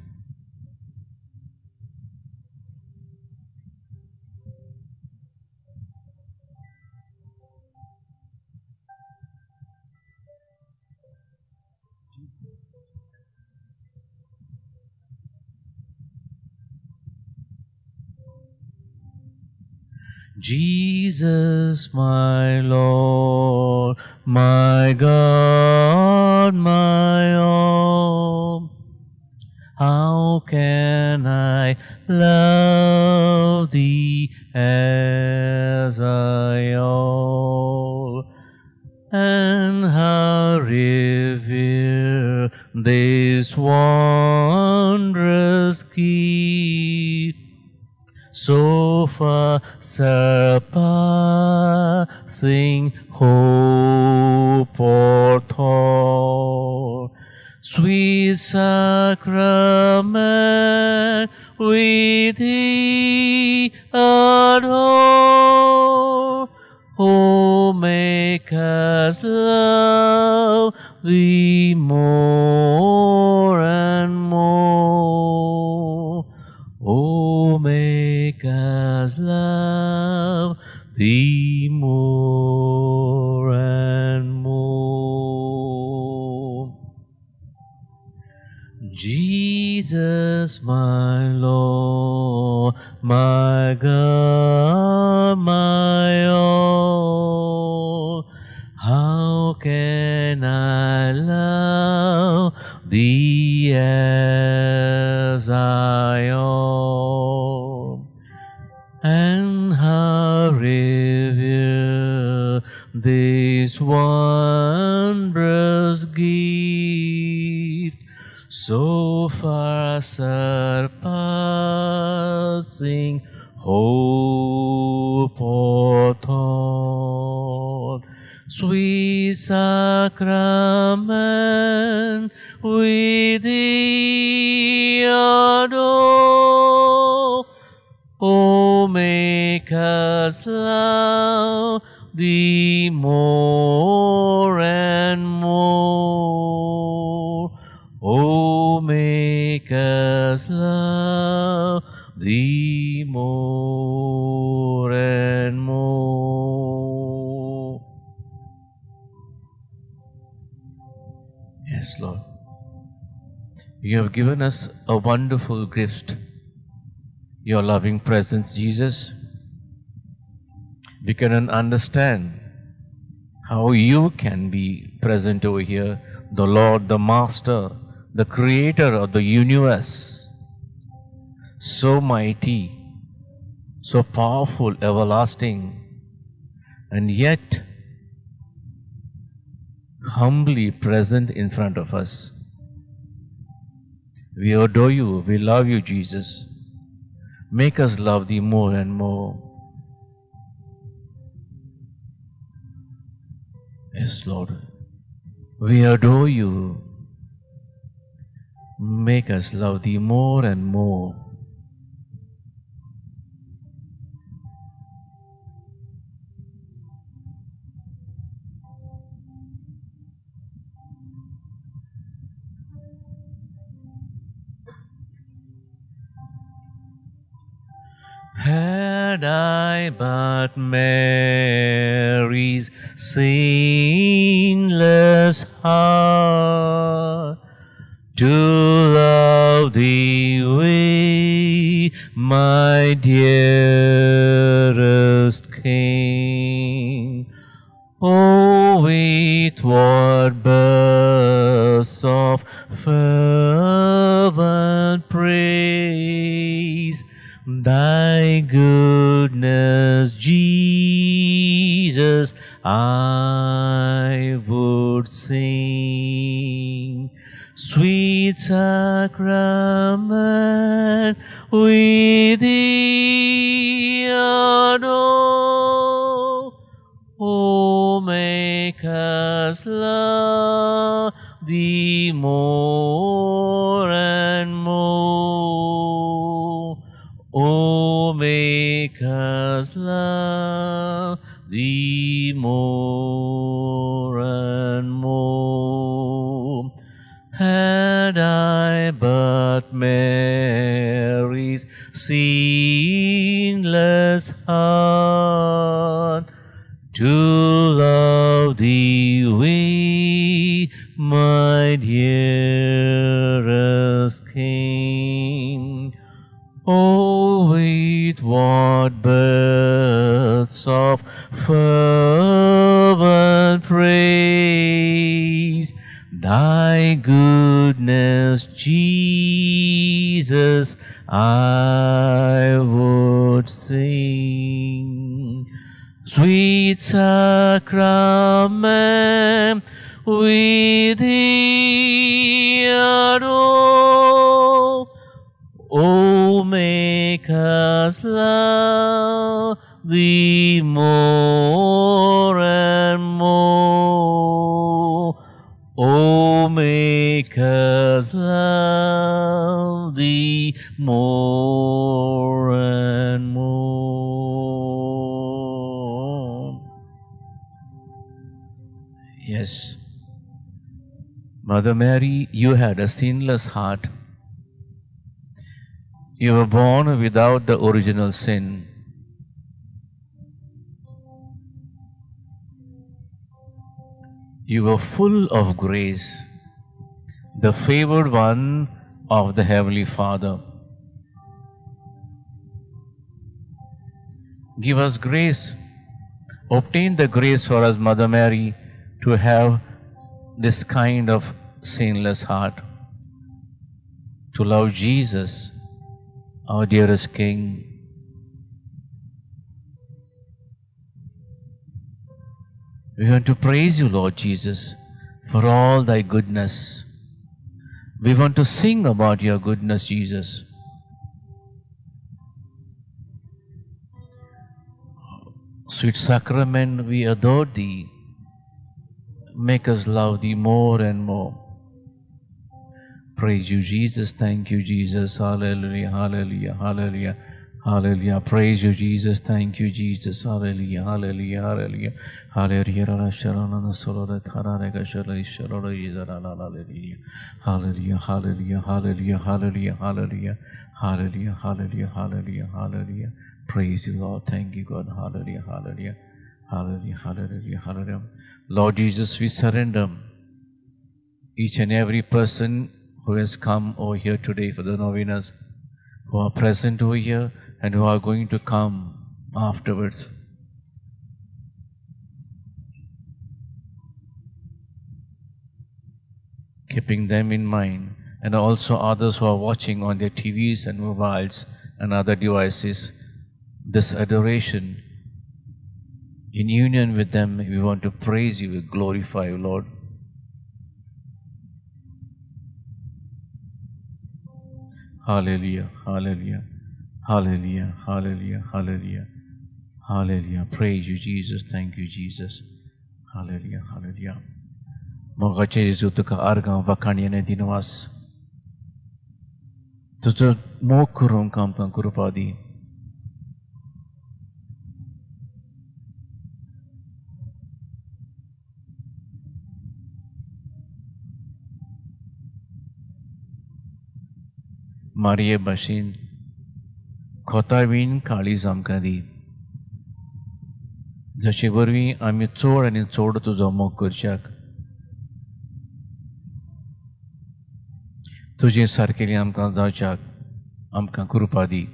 Jesus, my Lord, my God, my all, how can I love thee as I ought, and how revere this wondrous gift, so far surpassing hope or thought. Sweet sacrament, with thee adore. Oh, make us love thee more and more. Oh, make us love thee more and more. Jesus, my Lord, my God, my all, how can love thee as I ought, and how revere this wondrous gift, so far surpassing hope or thought. Sweet sacrament, we thee adore. O make us love thee more and more. O make us love thee more and more. Yes, Lord. You have given us a wonderful gift, your loving presence, Jesus. We cannot understand how you can be present over here, the Lord, the Master, the Creator of the universe, so mighty, so powerful, everlasting, and yet humbly present in front of us. We adore you, we love you, Jesus. Make us love thee more and more. Yes, Lord. We adore you. Make us love thee more and more. Had I but Mary's sinless heart to love thee with my dearest King, oh, with what bursts of fervent praise thy goodness, Jesus, I would sing. Sweet sacrament, we thee adore. Oh, make us love thee more and more. Oh, make us love thee more and more. Had I but Mary's sinless heart to love thee with my dearest King, oh, with what births of fervent praise thy goodness, Jesus, I would sing. Sweet sacrament, we thee adore. Oh, make us love thee more and more. Oh, make us love thee more and more. Yes, Mother Mary, you had a sinless heart. You were born without the original sin. You were full of grace, the favored one of the Heavenly Father. Give us grace, obtain the grace for us, Mother Mary, to have this kind of sinless heart to love Jesus, our dearest King. We want to praise you, Lord Jesus, for all thy goodness. We want to sing about your goodness, Jesus. Sweet sacrament, we adore thee. Make us love thee more and more. Praise you, Jesus. Thank you, Jesus. Hallelujah, hallelujah, hallelujah, hallelujah. Praise you, Jesus. Thank you, Jesus. Hallelujah, hallelujah, hallelujah. Hallelujah, hallelujah, hallelujah, hallelujah, hallelujah, hallelujah, hallelujah, hallelujah, hallelujah, hallelujah, hallelujah. Praise you, Lord. Thank you, God. Hallelujah, hallelujah, hallelujah, hallelujah, hallelujah. Lord Jesus, we surrender each and every person who has come over here today for the novenas, who are present over here and who are going to come afterwards. Keeping them in mind, and also others who are watching on their TVs and mobiles and other devices, this adoration. In union with them, we want to praise you, we glorify you, Lord. Hallelujah, hallelujah, hallelujah, hallelujah, hallelujah, hallelujah. Praise you, Jesus. Thank you, Jesus. Hallelujah, hallelujah. मोगाचे जेजू तुका आर्गां वखाणयेने दिनवास. तुजो मोग करूंक आमकां कृपा दी. मारये भाशेन खोतावीन काळीज आमकां दी. जशे वरवीं आमी चड आनी चड तुजो मोग करच्याक तुजे सारकेली आमकां जावच्याक आमकां कृपा दी.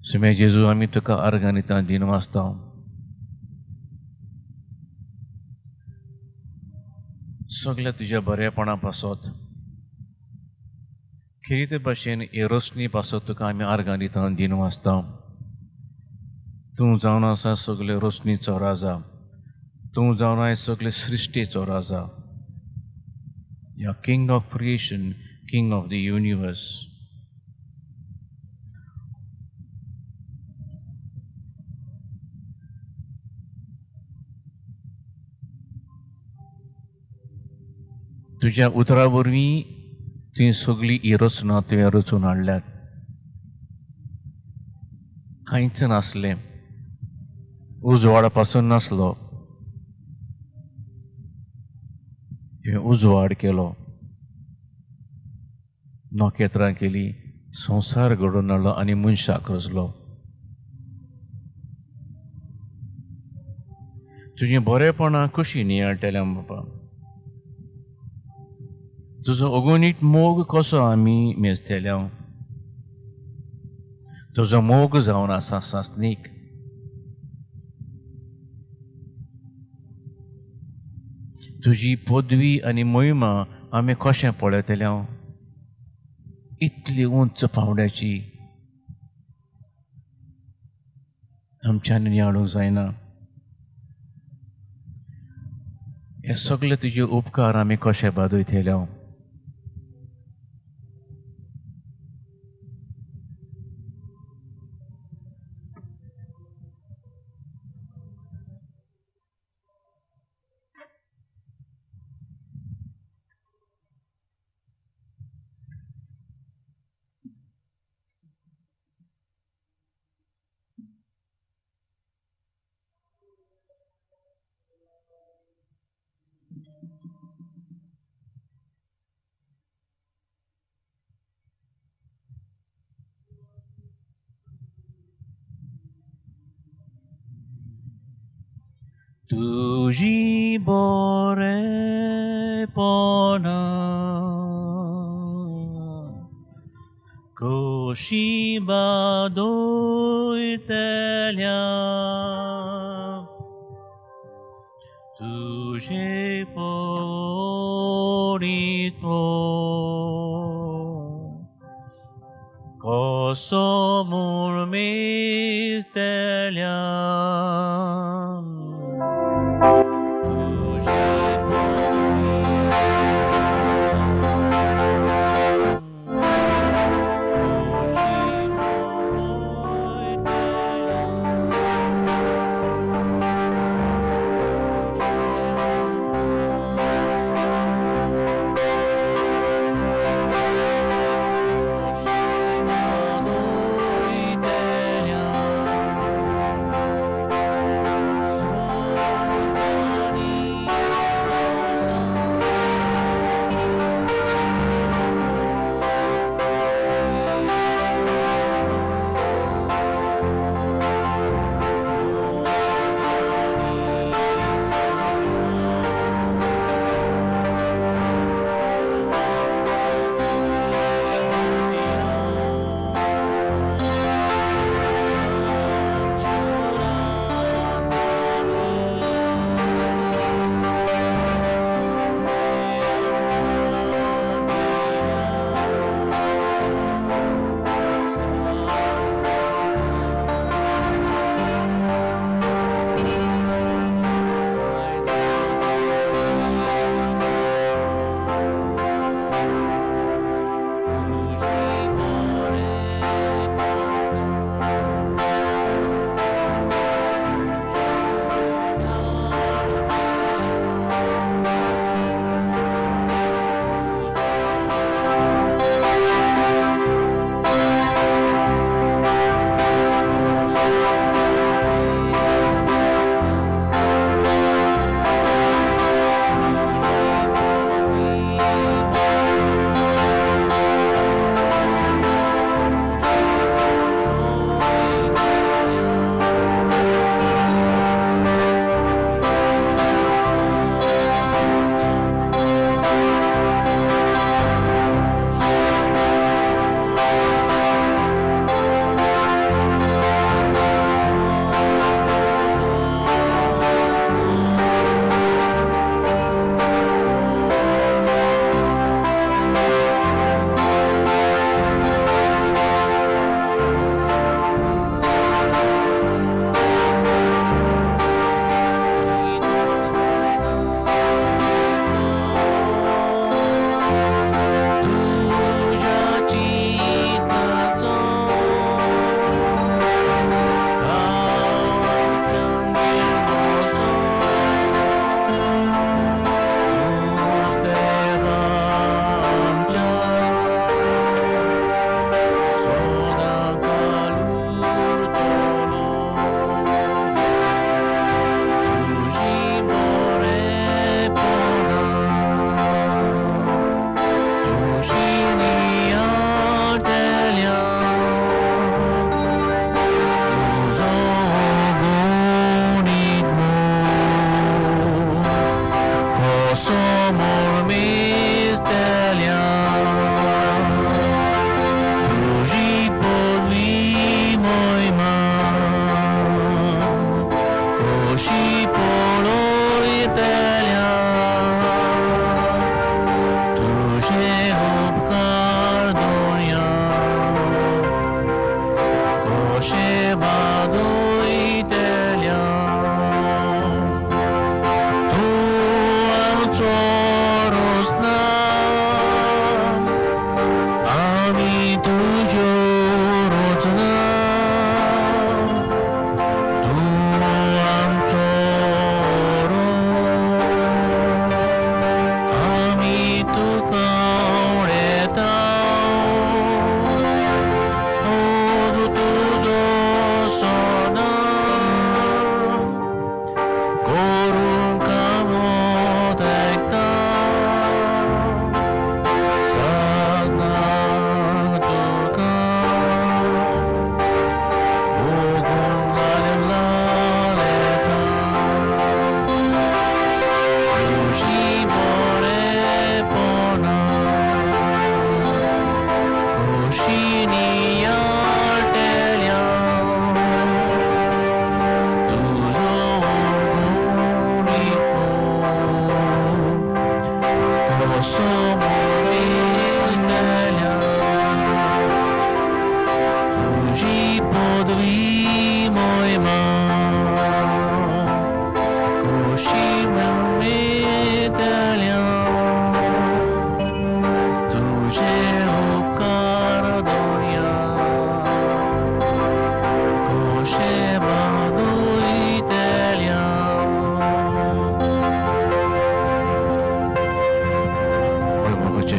सुमे जेजू आमी तुका आर्गां दिता दिनवासता. सगळ्या तुज्या बरेपणा पासत खरी भाशेन हे रोशनी पासत तुका आमी आर्गां दिता दिनवासता. तूं जावन आसा सगळे रोशनीचो राजा. तूं जावन आयज सगळे सृश्टीचो राजा. You are King of creation, King of the universe. तुज्या उतरा वरवीं तुवें सगळी ही रचना तुवें रचून हाडल्यात. कांयच नासलें, उजवाडा पासून नासलो, तुवें उजवाड केलो, नोखेत्रां केली, संवसार घडोवन हाडलो आनी मनशाक रचलो. तुजें बरेपणां कशीं नियाळटलें बाबा. तुजो अगोनीट मोग कसो आमी मेजतले. तुजो मोग जावन आसा सासनीक. तुजी पदवी आनी मोहिमा आमी कशें पळयतले. इतली उंच पावड्याची आमच्यान नियाळूंक जायना. हे सगळे तुजे उपकार आमी कशें बादयतले. तुझी बरेपणा कशी बादयतल्या. tuji polito, coso murmis teliam, tuji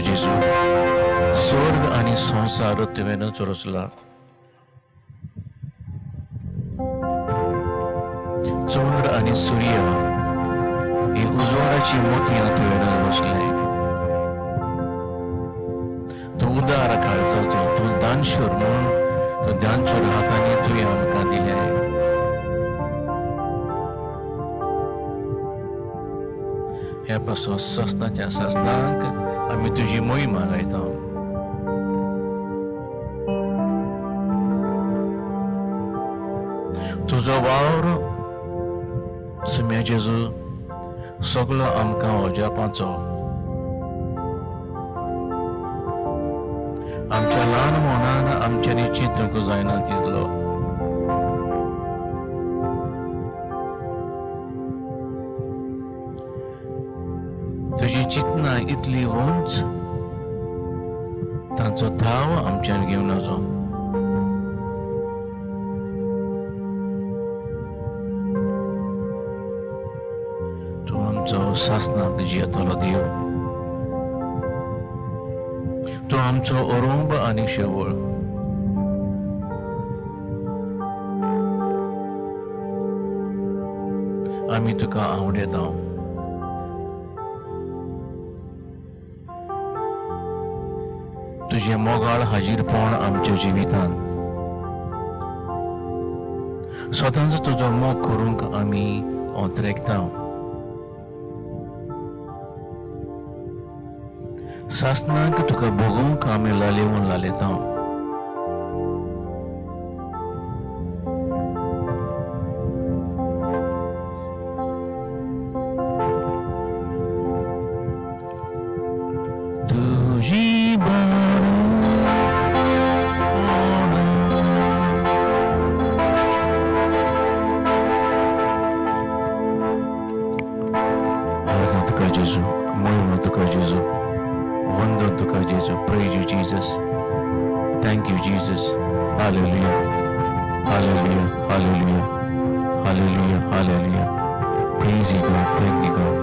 प्रभु जेजू स्वर्ग आणि संसार तुवें चोरसला चंद्र आणि सूर्य ही उजवाडाची मोती तुवें बसले तो उदार काळजाचो तूं दानशूर म्हणून तो दानशूर हातांनी तुवें आमकां दिले ह्या पासून सस्ताच्या सस्तांक आमी तुजी मोहीम गायता तुजो वावर सुम्या जेजू सगळो आमकां ओजापाचो आमच्या ल्हान मनान आमच्यानी चिंतूंक जायना तितलो तुजी चिंतना इतली उंच तांचो थाव आमच्यान घेवन वचो तूं आमचो सासणांत जियेतलो देव तूं आमचो ओरोंब आनी शेवळ आमी तुका आवडटा तुझे मोगाळ हाजीरपण आमच्या जिवितांत स्वतांचो तुजो मोग करूंक आमी ओंतरेकता सासनाक तुका भोगूंक आमी लालेवून लालेता तुझी तुका जेजू महिमा तुका जेजू वंदन तुका जेजू praise you Jesus thank you Jesus hallelujah hallelujah hallelujah hallelujah hallelujah praise you God thank you God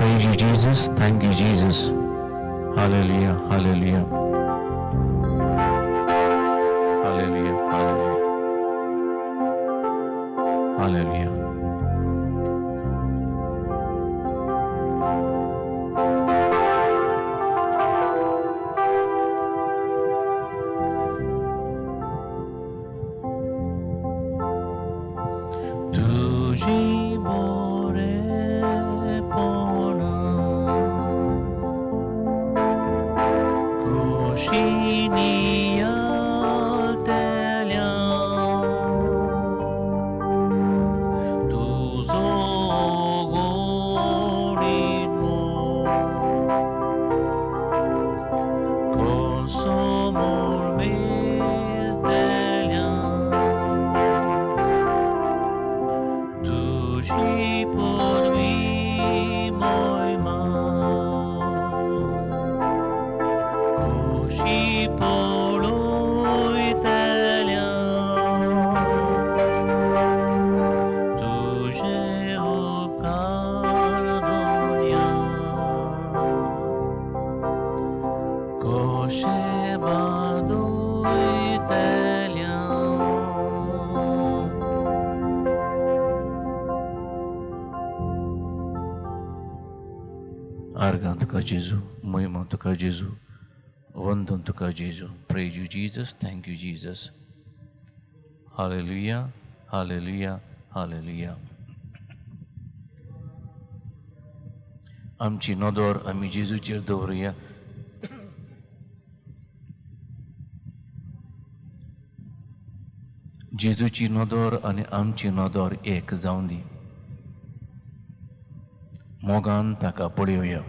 praise you Jesus thank you Jesus hallelujah hallelujah hallelujah hallelujah hallelujah Argan tuka Jesu, Moima tuka Jesu, Wandon tuka Jesu. Praise you Jesus, thank you Jesus. Hallelujah, hallelujah, hallelujah. Amchi nodor, ami Jesu chir dovruya. Jesuची नोदोर आणि आमची नोदोर एक जावन दी मोगान ताका पळयोया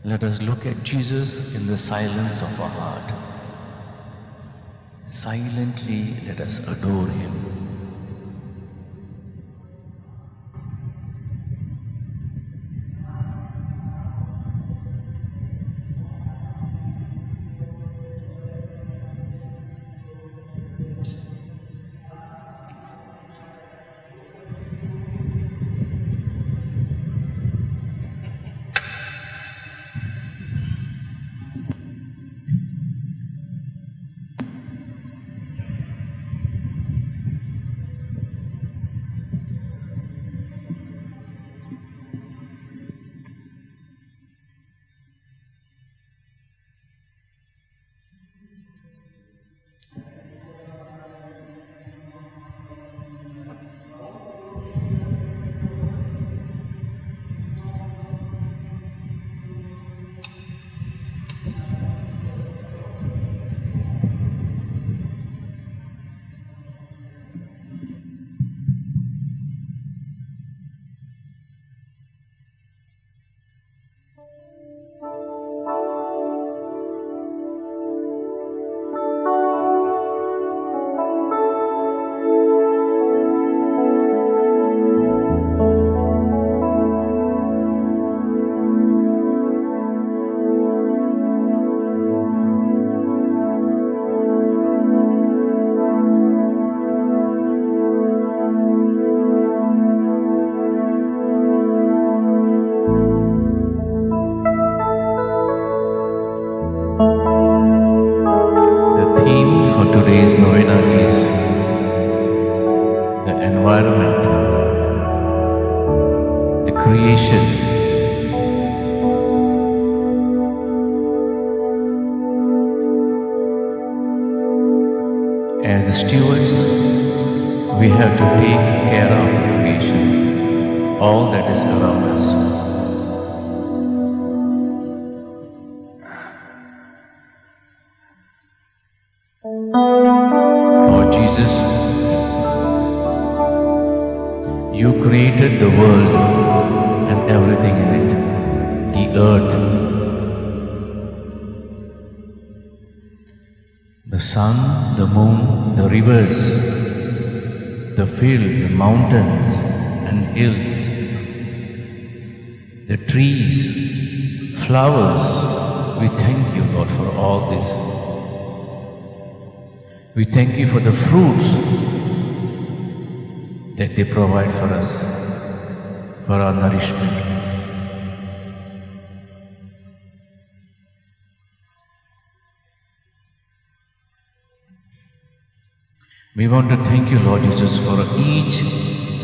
Let us look at Jesus in the silence of our heart. Silently let us adore him. we have to take care of the creation, all that is around us. Lord Jesus, you created the world and everything in it, the earth, the sun, the moon, the rivers, the fields, the mountains and hills, the trees, flowers. We thank you, Lord, for all this. We thank you for the fruits that they provide for us, for our nourishment. We want to thank you, Lord Jesus, for each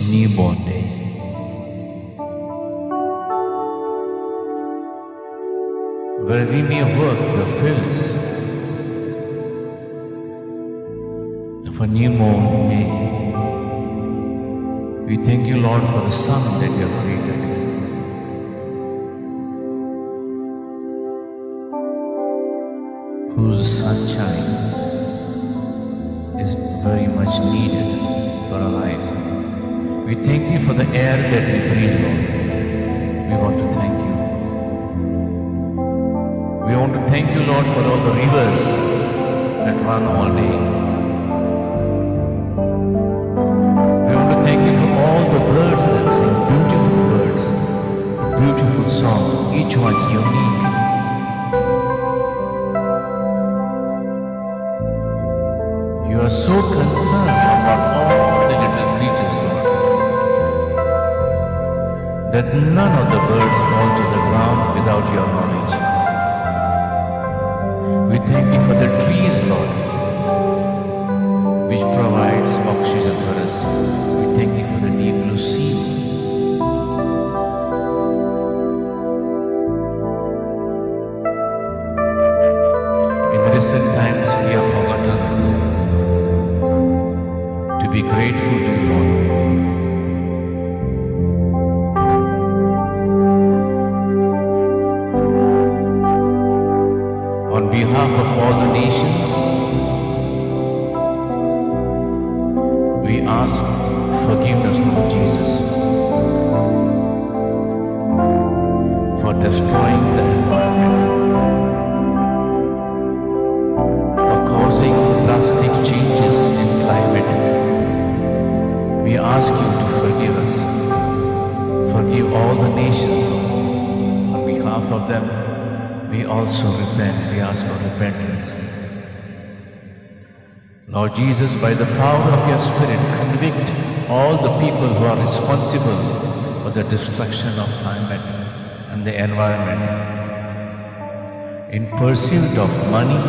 newborn day. Where we may work the fields of a newborn day. We thank you, Lord, for the sun that you have created, whose sunshine is very much needed for our lives. We thank you for the air that we breathe, Lord. We want to thank you. We want to thank you, Lord, for all the rivers that run all day. We want to thank you for all the birds that sing, beautiful birds, beautiful song, each one unique. You are so concerned about all the little creatures, Lord, that none of the birds fall to the ground without your knowledge. We thank you for the trees, Lord, which provides oxygen for us. We thank you for the deep blue sea. In recent times, we have forgotten to be grateful to you, Lord. On behalf of all the nations, we ask forgiveness, Lord Jesus, for destroying the environment, for causing drastic changes in climate. We ask you to forgive us. Forgive all the nations, Lord. On behalf of them, we also repent. We ask for repentance. Lord Jesus, by the power of your Spirit, convict all the people who are responsible for the destruction of climate and the environment in pursuit of money,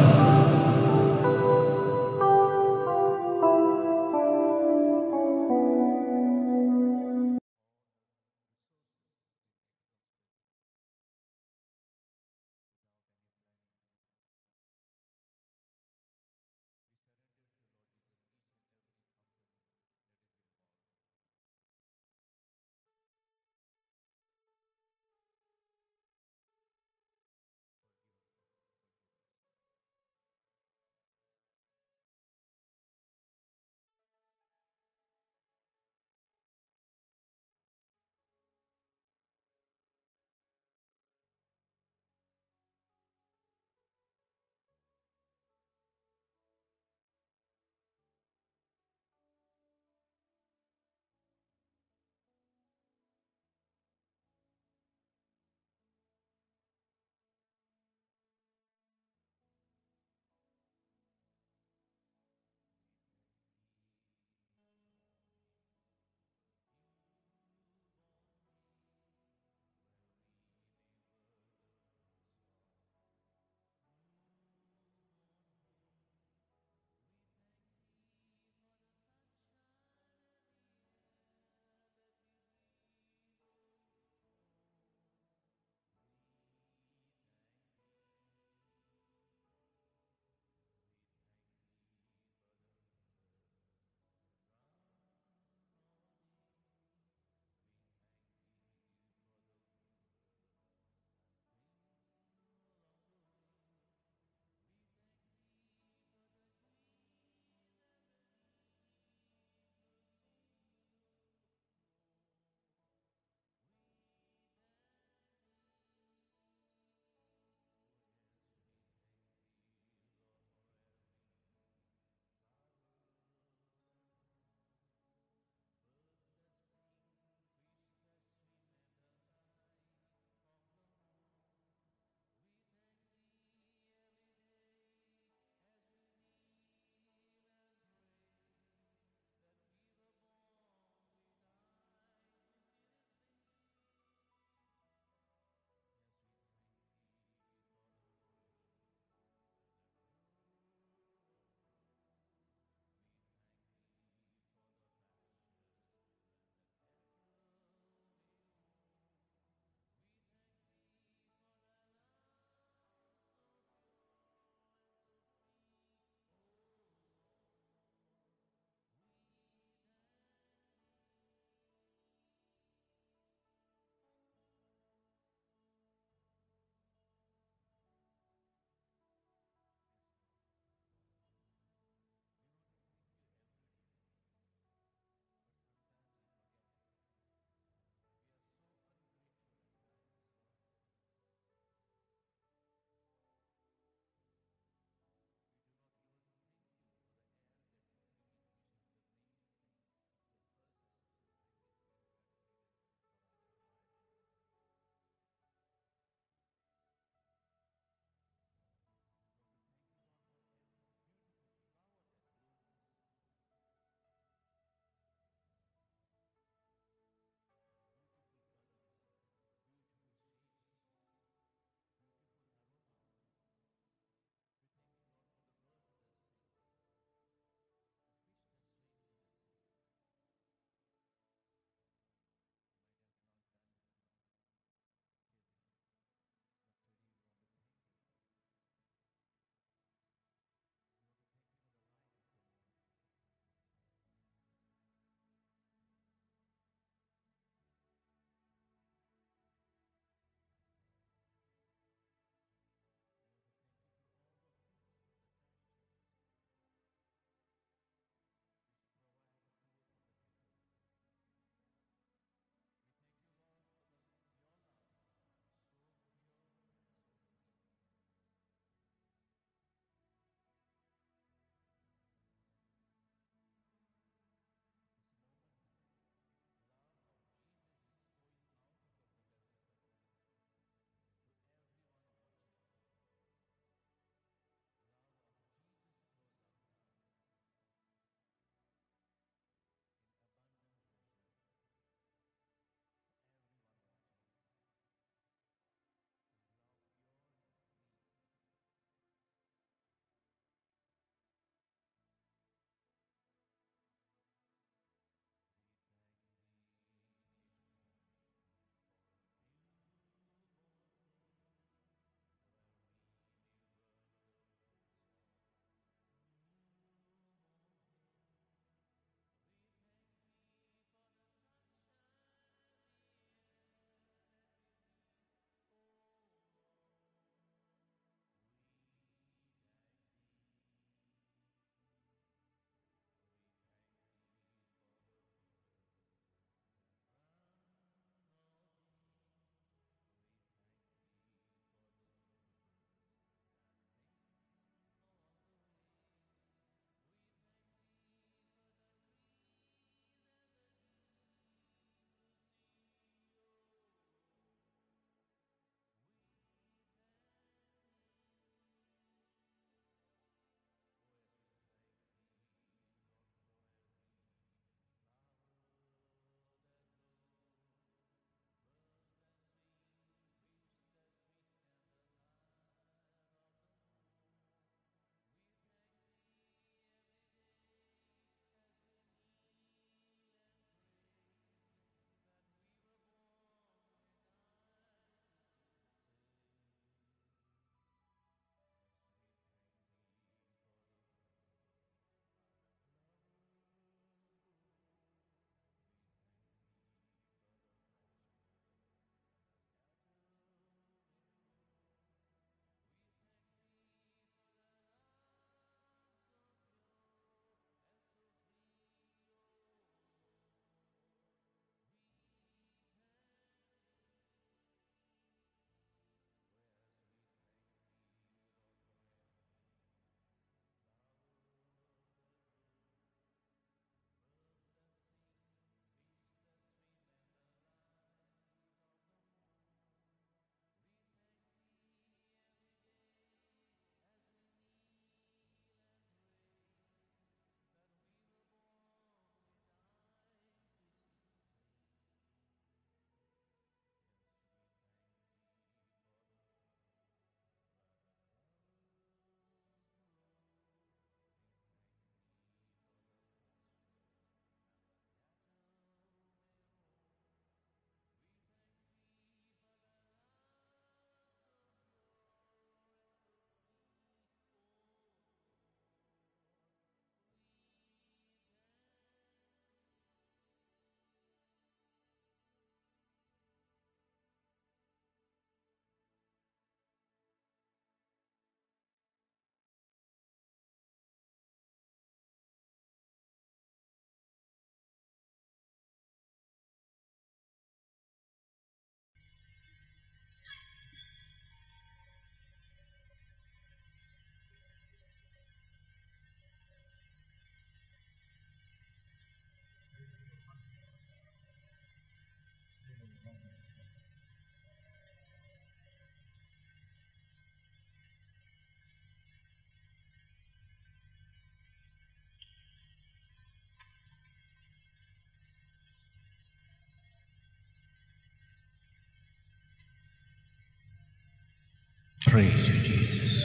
Praise you, Jesus.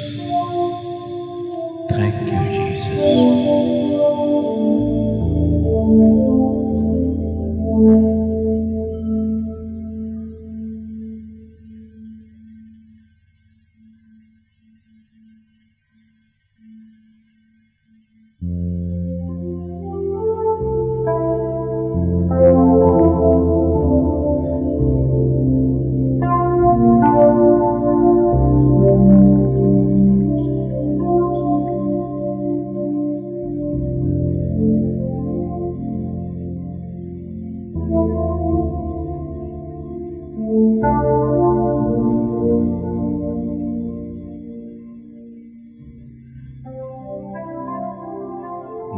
Thank you, Jesus.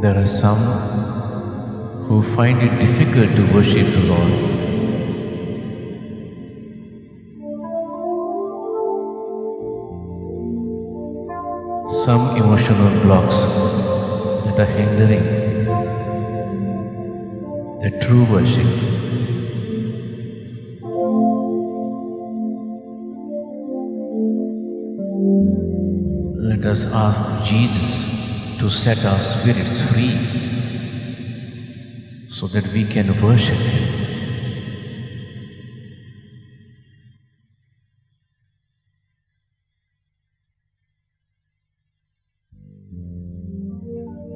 There are some who find it difficult to worship the Lord. Some emotional blocks that are hindering the true worship. Let us ask Jesus to set our spirits free so that we can worship Him.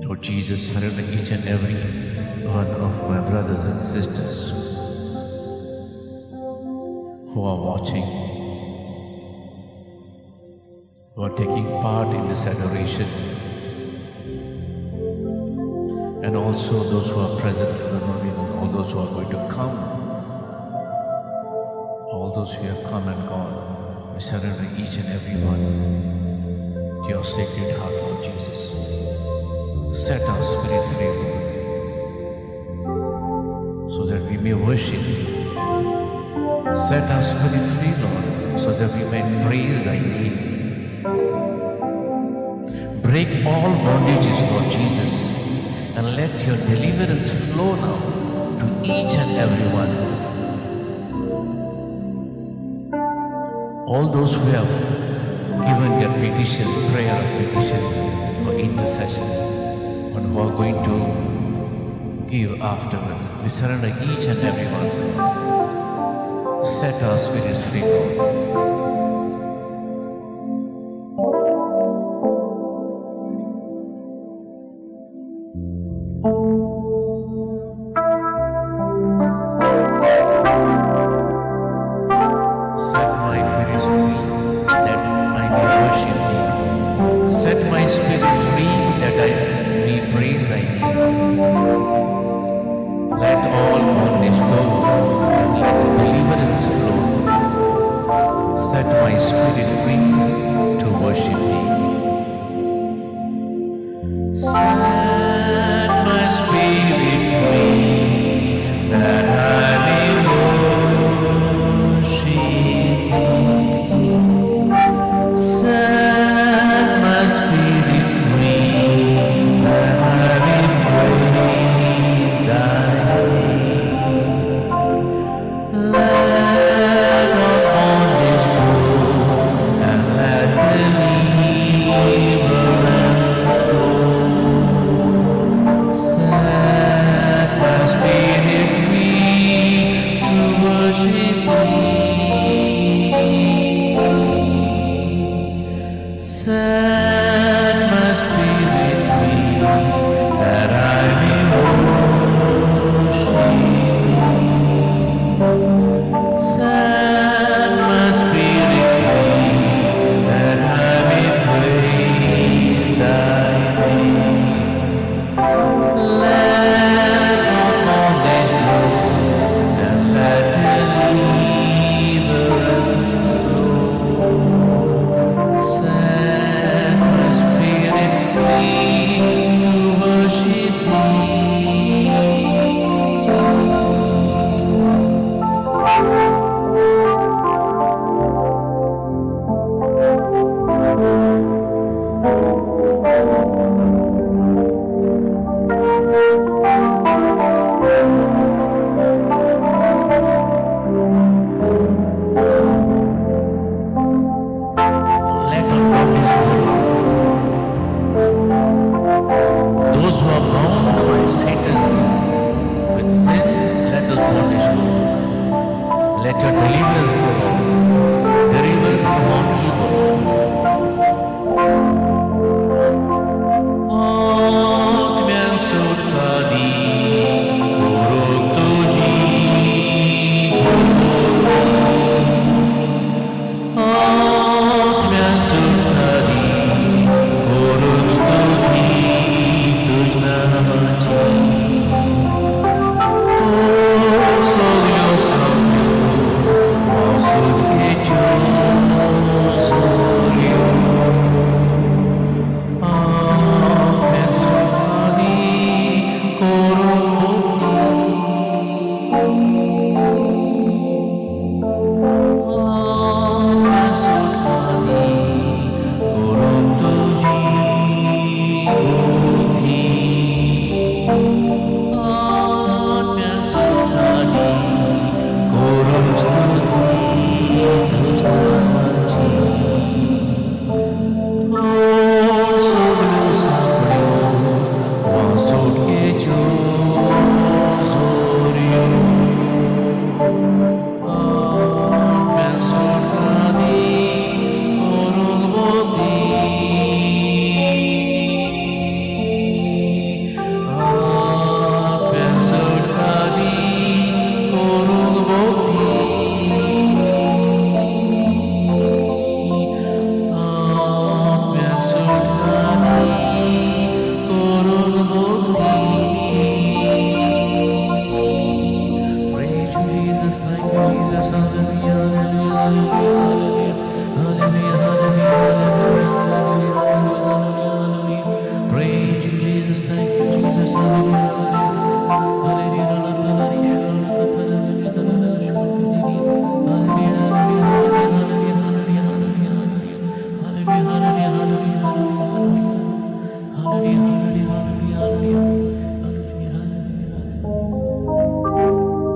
Lord Jesus, surrender each and every one of my brothers and sisters who are watching, who are taking part in this adoration, and also those who are present for the meeting, and all those who are going to come, all those who have come and gone. We surrender each and every one to your sacred heart, Lord Jesus. Set our spirit free, Lord, so that we may worship you. Set our spirit free, Lord, so that we may praise thy name. Break all bondages, Lord Jesus, and let your deliverance flow now to each and every one. All those who have given their petition, prayer of petition for intercession, and who are going to give afterwards, we surrender each and every one. Set our spirits free, Lord. Let Let your deliverance follow. Deliverance from all evil. Atmen sotkadi, korok tuji, Atmen sotkadi, korok stuti, tujna namachi.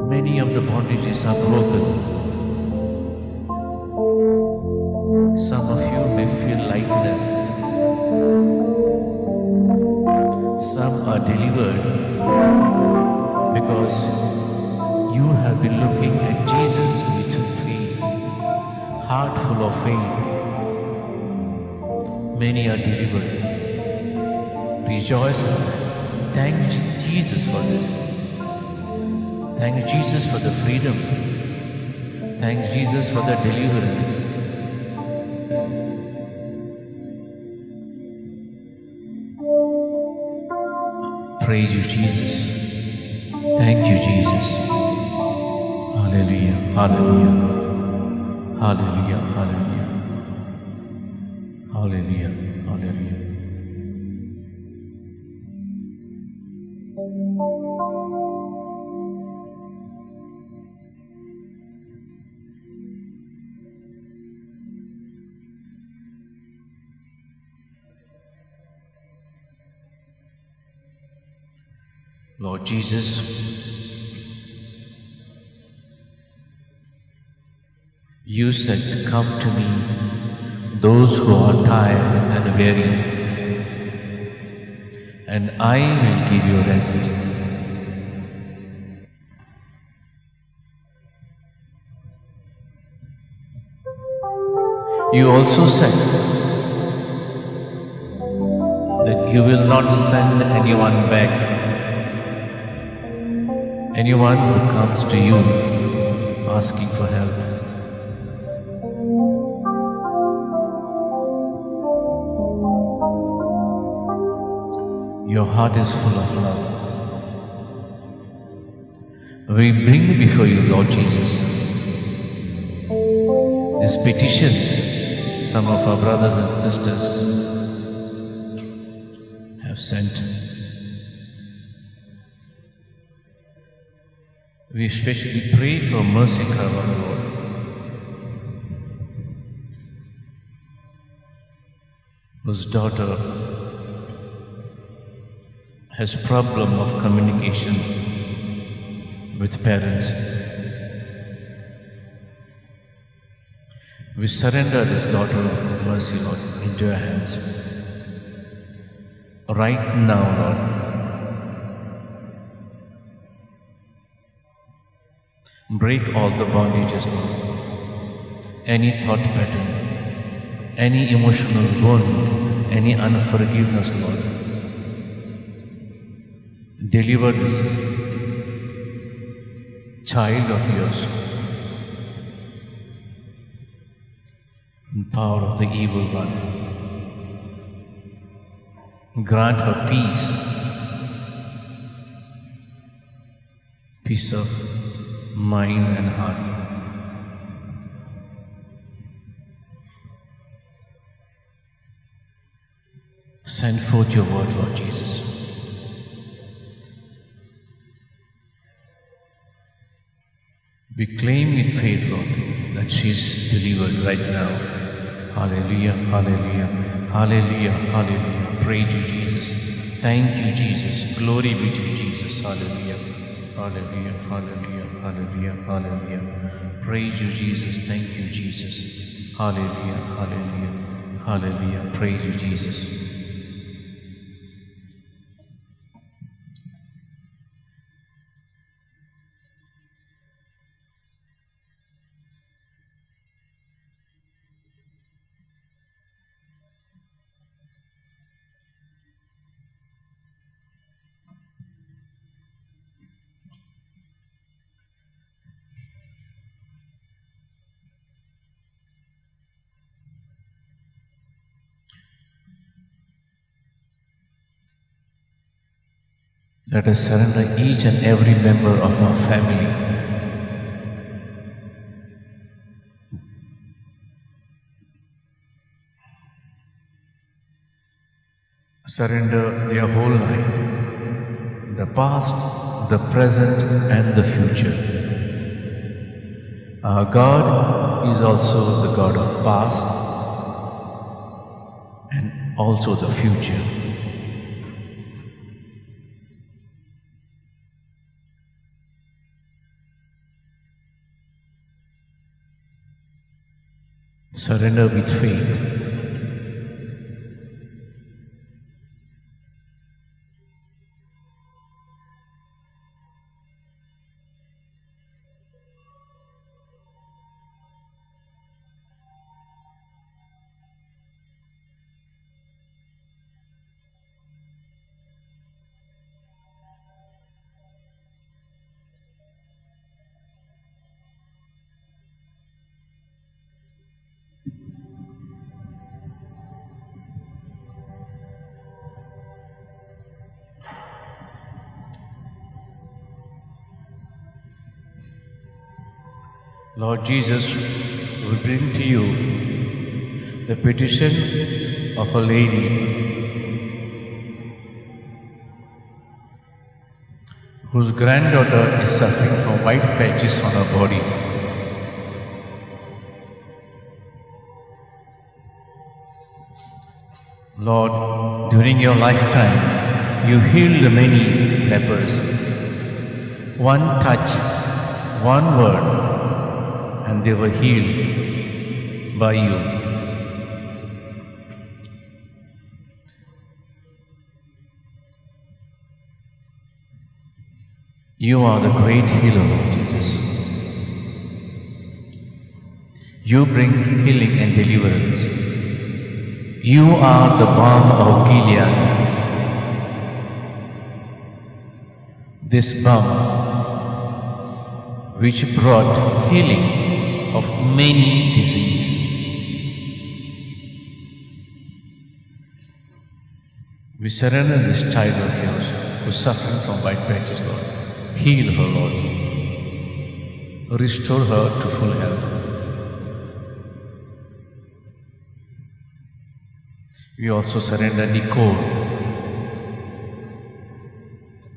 Many of the bondages are broken. Some of you may feel lightness. Some are delivered because you have been looking at Jesus with faith, heart full of faith. Many are delivered. Rejoice and thank Jesus for this. Thank Jesus for the freedom. Thank Jesus for the deliverance. Praise you, Jesus. Thank you, Jesus. Hallelujah, hallelujah, hallelujah, hallelujah, hallelujah, hallelujah. Lord Jesus, you said, come to me, those who are tired and weary, and I will give you rest. You also said that you will not send anyone back. Anyone who comes to you asking for help. Your heart is full of love. We bring before you, Lord Jesus, these petitions some of our brothers and sisters have sent. We especially pray for mercy, our Lord. Whose daughter has problem of communication with parents. We surrender this daughter of mercy, Lord, into your hands. Right now, Lord, Break all the bondages, Lord. Any thought pattern, any emotional wound, any unforgiveness, Lord. Deliver this child of yours from the power of the evil one. Grant her peace of mind and heart. Send forth your word, Lord Jesus. We claim with faith, Lord, that she is delivered right now. Hallelujah, hallelujah, hallelujah, hallelujah. Praise you, Jesus. Thank you, Jesus. Glory be to you, Jesus. Hallelujah, hallelujah, hallelujah, hallelujah, hallelujah. Praise you, Jesus. Thank you, Jesus. Hallelujah, hallelujah, hallelujah. Praise you, Jesus. Let us surrender each and every member of our family. Surrender their whole life, the past, the present, and the future. Our God is also the God of past and also the future. Surrender with faith. Lord Jesus, we bring to you the petition of a lady whose granddaughter is suffering from white patches on her body. Lord, during your lifetime, you healed many lepers. One touch, one word, and they were healed by you. You are the great healer, Lord Jesus. You bring healing and deliverance. You are the balm of Gilead. This balm which brought healing of many diseases. We surrender this child of yours who is suffering from white patches, Lord. Heal her, Lord. Restore her to full health. We also surrender Nicole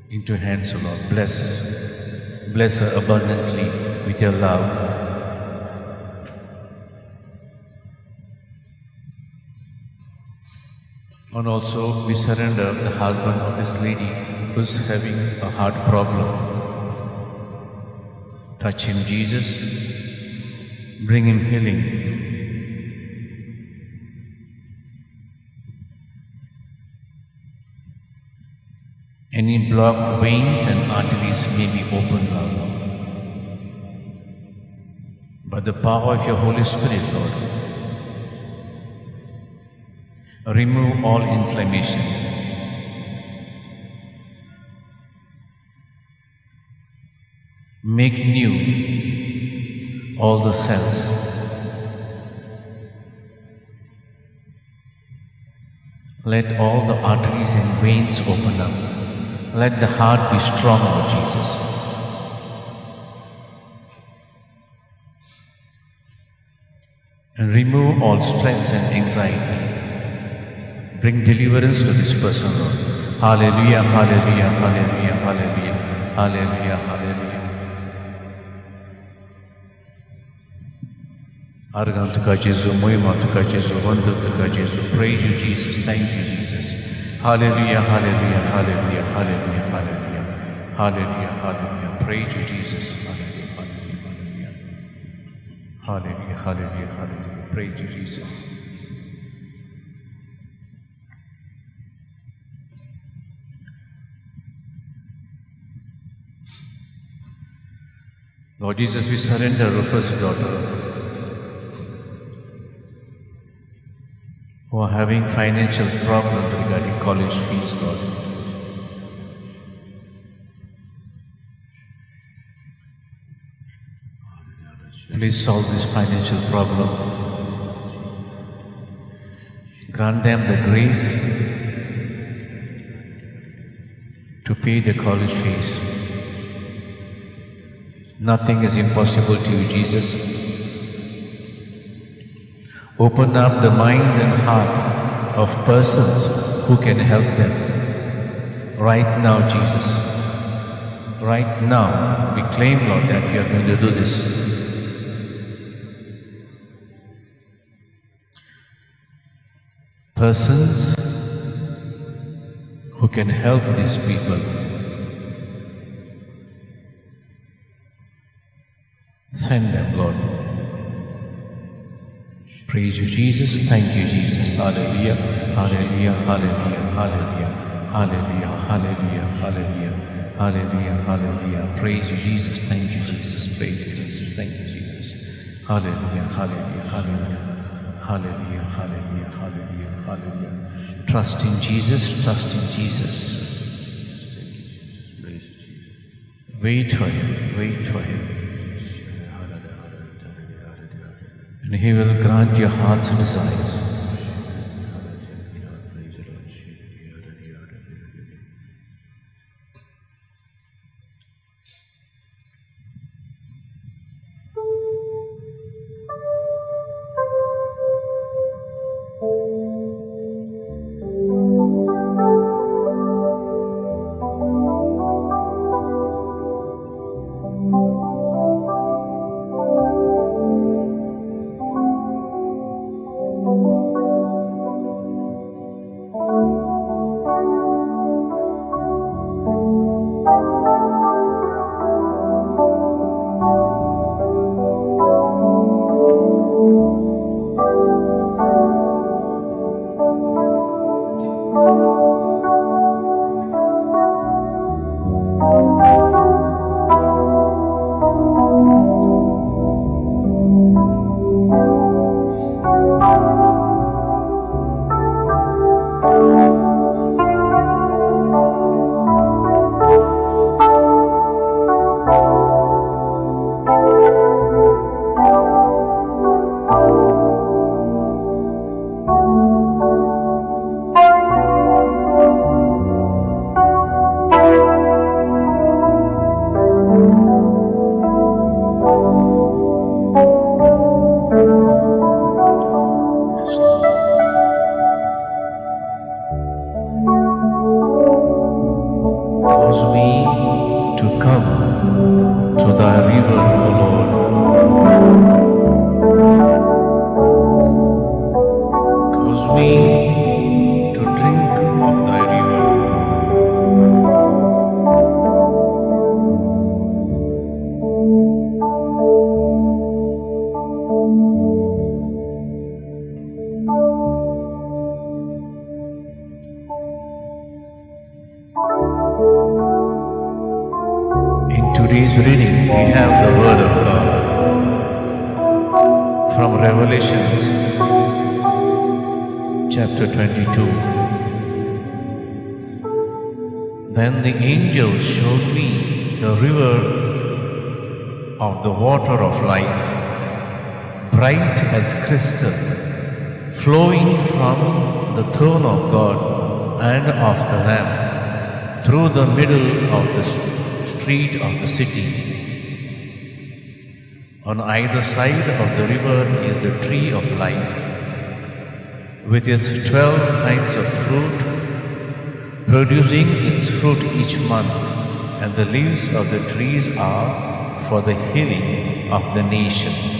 into your hands, O Lord. Bless her abundantly with your love. And also we surrender the husband of this lady who is having a heart problem. Touch him, Jesus. Bring him healing. Any blocked veins and arteries may be opened now. by the power of your Holy Spirit, Lord, remove all inflammation. Make new all the cells. Let all the arteries and veins open up. Let the heart be strong, Lord Jesus. And remove all stress and anxiety. Bring deliverance to this person, Lord. Hallelujah, hallelujah, hallelujah, hallelujah, hallelujah, hallelujah. Argan Tuka Jesu, Muima Tuka Jesu, Vandu Tuka Jesu. Praise you, Jesus. Thank you, Jesus. Hallelujah, hallelujah, hallelujah, hallelujah, hallelujah, hallelujah, hallelujah. Praise you, Jesus. Hallelujah, hallelujah, hallelujah, hallelujah, hallelujah. Praise you, Jesus. Lord Jesus, we surrender Rupa's daughter, who are having financial problems regarding college fees, Lord. Please solve this financial problem. Grant them the grace to pay the college fees. Nothing is impossible to you, Jesus. Open up the mind and heart of persons who can help them. Right now, Jesus. Right now, we claim, Lord, that we are going to do this. Persons who can help these people. Send them, Lord. Praise you, Jesus. Thank you, Jesus. Hallelujah. Hallelujah. Hallelujah. Hallelujah. Hallelujah. Hallelujah. Hallelujah. Hallelujah. Hallelujah. Praise you, Jesus. Thank you, Jesus. Praise you, Jesus. Thank you, Jesus. Hallelujah. Hallelujah. Hallelujah. Hallelujah. Hallelujah. Hallelujah. Hallelujah. Trust in Jesus. Trust in Jesus. Wait for Him. Wait for Him. And He will grant your heart's desires. today's reading, we have the Word of God. from Revelations chapter 22. Then the angel showed me the river of the water of life, bright as crystal, flowing from the throne of God and of the Lamb, through the middle of the street of the city. On either side of the river is the tree of life, with its 12 kinds of fruit, producing its fruit each month, and the leaves of the trees are for the healing of the nations.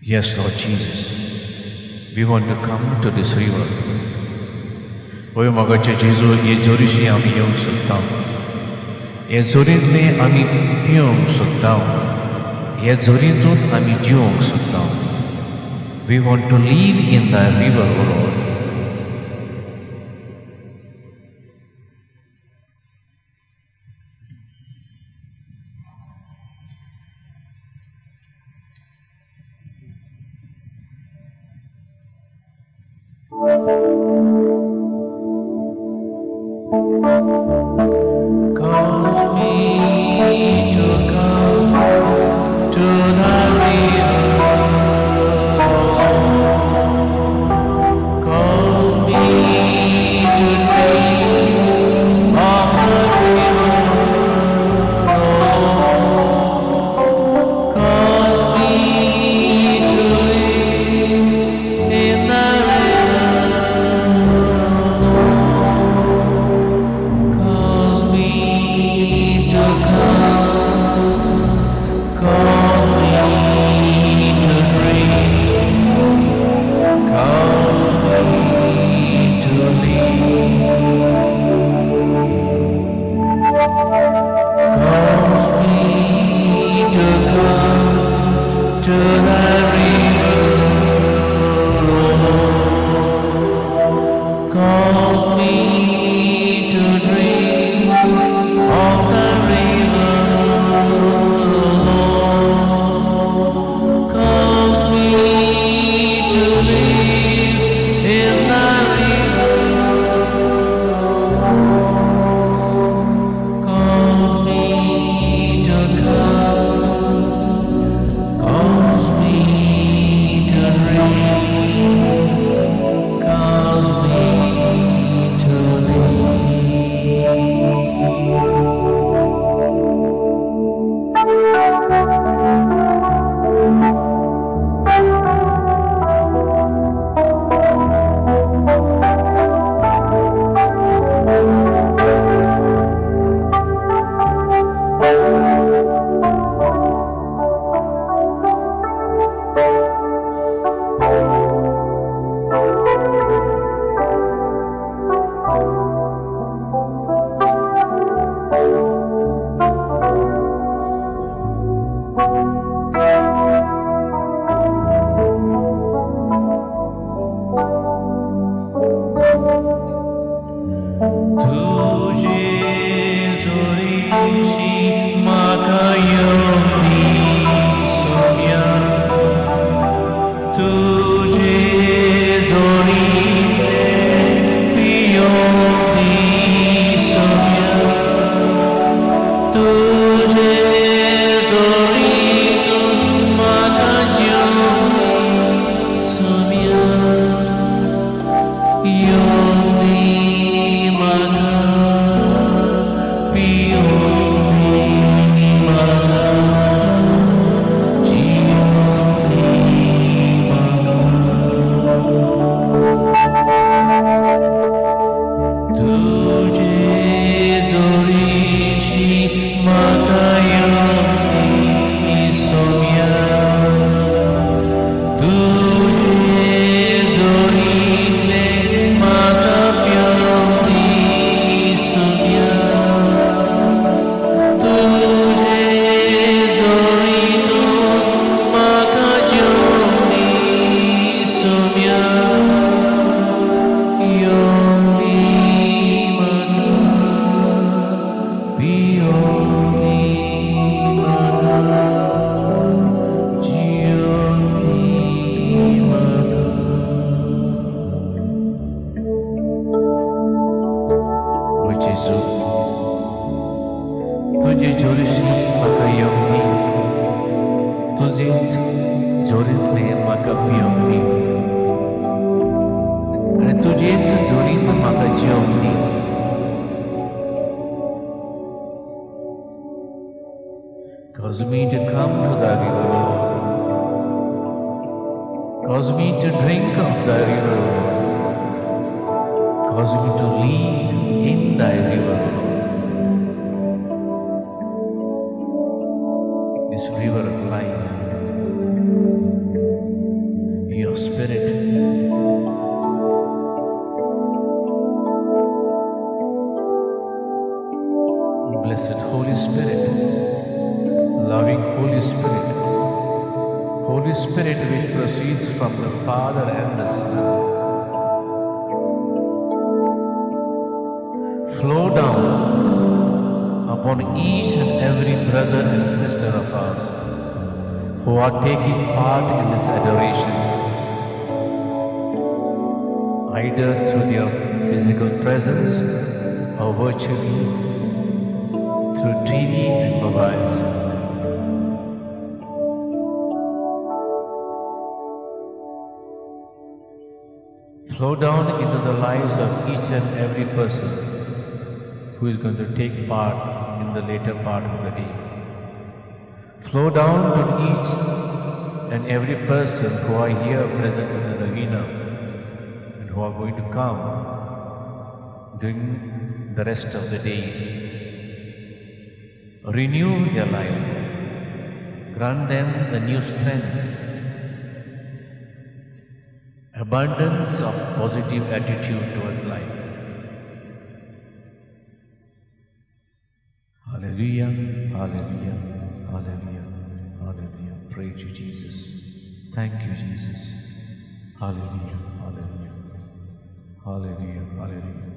Yes, Lord Jesus, we want to come to this river. ओय मोगाचे जेजू हे जोरीशी आमी येवंक सोदता हे जोरींतले आमी पिवंक सोदता हे जोरींतून आमी जिवंक सोदता We want to live in the river, O Lord. Cause me to come to the river. Cause me to drink of the river. Cause me to live in the Yo Jesu, तुझे जोरशी म्हाका येवनी, तुझेच जोरींतले म्हाका पियोवनी, आनी तुझेच जोरींत म्हाका जेवनी. Cause me to come to thy river, Lord. Cause me to drink of thy river, Lord. Cause me to lead in thy river, Lord. This river of life, your spirit, blessed Holy Spirit, loving Holy Spirit, Holy Spirit which proceeds from the Father and the Son, flow down upon each and every brother and sister of ours who are taking part in this adoration, either through their physical presence or virtually through TV and mobiles. Flow down into the lives of each and every person who is going to take part in the later part of the day. Flow down to each and every person who are here present in the arena and who are going to come during the rest of the days. Renew their life. Grant them the new strength, abundance of positive attitude towards life. Hallelujah, hallelujah, hallelujah, hallelujah. Praise you, Jesus. Thank you, Jesus. Hallelujah, hallelujah, hallelujah, hallelujah.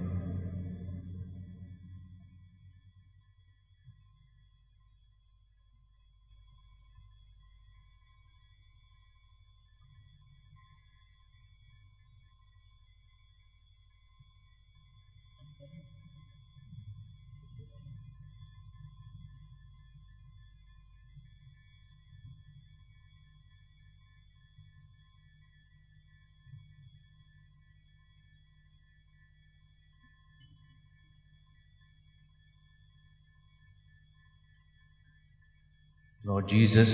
Lord Jesus,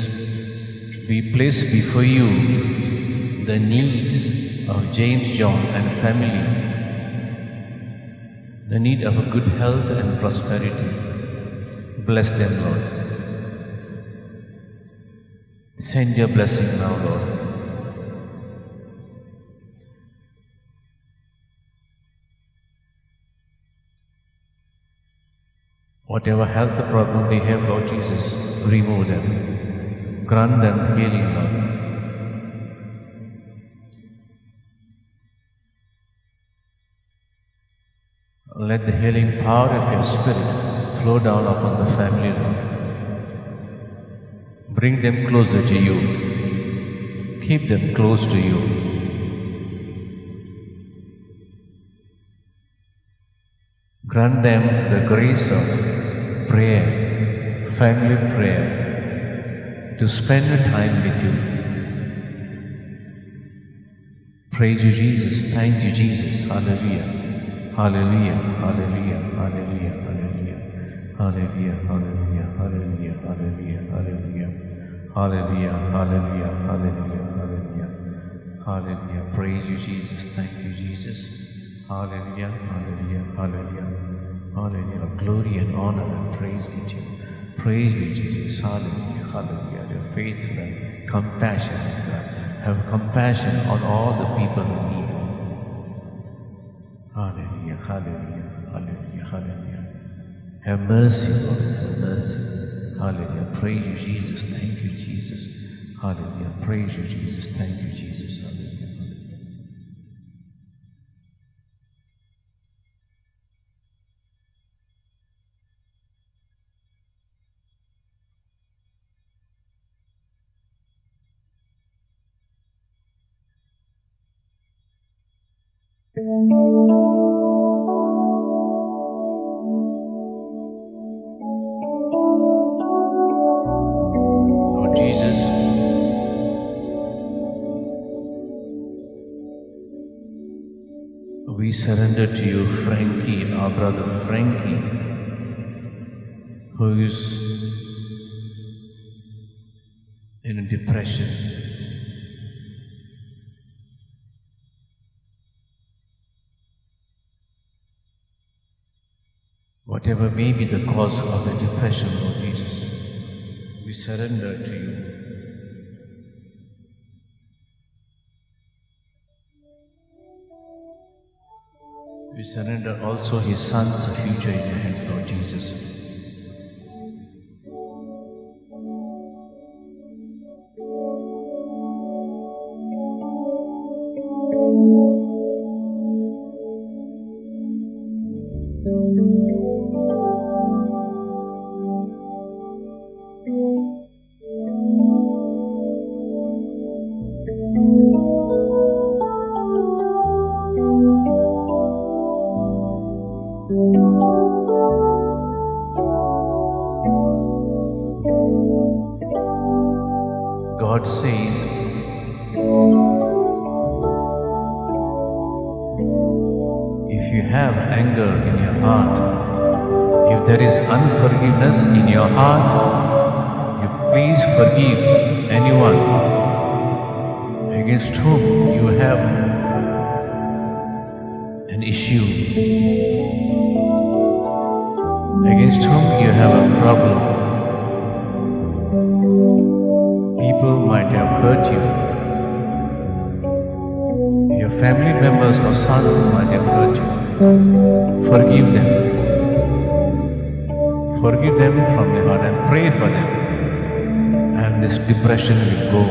we place before you the needs of James, John and family, the need of a good health and prosperity. Bless them, Lord. Send your blessing now, Lord. Whatever health problem they have, Lord Jesus, remove them. Grant them healing, Lord. Let the healing power of your Spirit flow down upon the family, Lord. Bring them closer to you. Keep them close to you. Grant them the grace of prayer, family prayer, to spend time with you. Praise you, Jesus. Thank you, Jesus. Hallelujah. Hallelujah. Hallelujah. Hallelujah. Hallelujah. Hallelujah. Hallelujah. Hallelujah. Hallelujah. Hallelujah. Hallelujah. Hallelujah. Hallelujah. Hallelujah. Hallelujah. Praise you, Jesus. Thank you, Jesus. Hallelujah. Hallelujah. Hallelujah. Hallelujah. Glory and honor and praise be to you. Praise be to Jesus. Hallelujah. Hallelujah. Your faithful and compassionate God. Have compassion on all the people who need. Hallelujah. Hallelujah. Hallelujah. Hallelujah. Have mercy, Lord. Have mercy. Hallelujah. Praise you, Jesus. Thank you, Jesus. Hallelujah. Praise you, Jesus. Thank you, Jesus. Hallelujah. surrender to you Frankie, our brother Frankie, who is in a depression. Whatever may be the cause of the depression, Lord Jesus, we surrender to you. We surrender also his son's future in your hands, Lord Jesus. God says, if you have anger in your heart, if there is unforgiveness in your heart, you please forgive anyone against whom you have an issue, against whom you have a problem. People might have hurt you. Your family members or sons might have hurt you. Forgive them. Forgive them from the heart and pray for them. And this depression will go.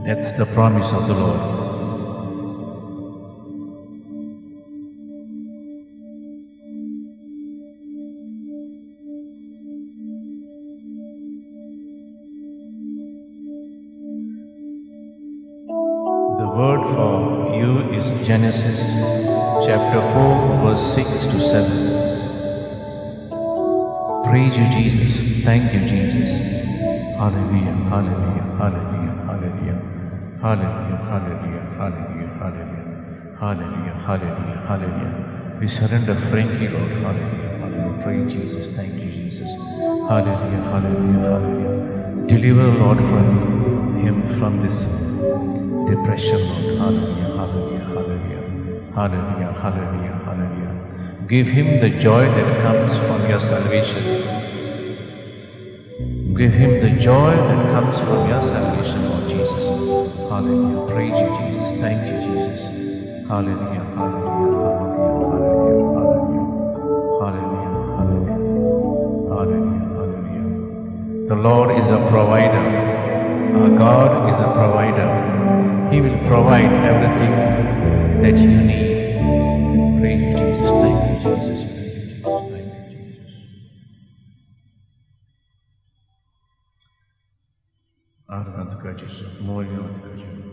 That's the promise of the Lord. Genesis chapter 4 verse 6 to 7. Praise you, Jesus. Thank you, Jesus. Hallelujah, hallelujah, hallelujah, hallelujah, hallelujah, hallelujah, hallelujah, hallelujah, hallelujah, hallelujah, hallelujah. We surrender Frankie, Lord. Hallelujah, hallelujah. Praise Jesus. Thank you, Jesus. Hallelujah, hallelujah, hallelujah. Deliver, Lord, from him from this depression, Lord. Hallelujah, hallelujah, hallelujah, hallelujah, hallelujah, hallelujah. Give him the joy that comes from your salvation. Give him the joy that comes from your salvation, Lord Jesus. Hallelujah. Praise you, Jesus. Thank you, Jesus. Hallelujah, hallelujah, hallelujah, hallelujah, hallelujah, hallelujah, hallelujah, hallelujah. The Lord is a provider. Our God is a provider. He will provide everything that you need. Praise you, Jesus. Thank you, Jesus. Thank you, Jesus. Thank you, Jesus. Archeological Jesus. More Archeological.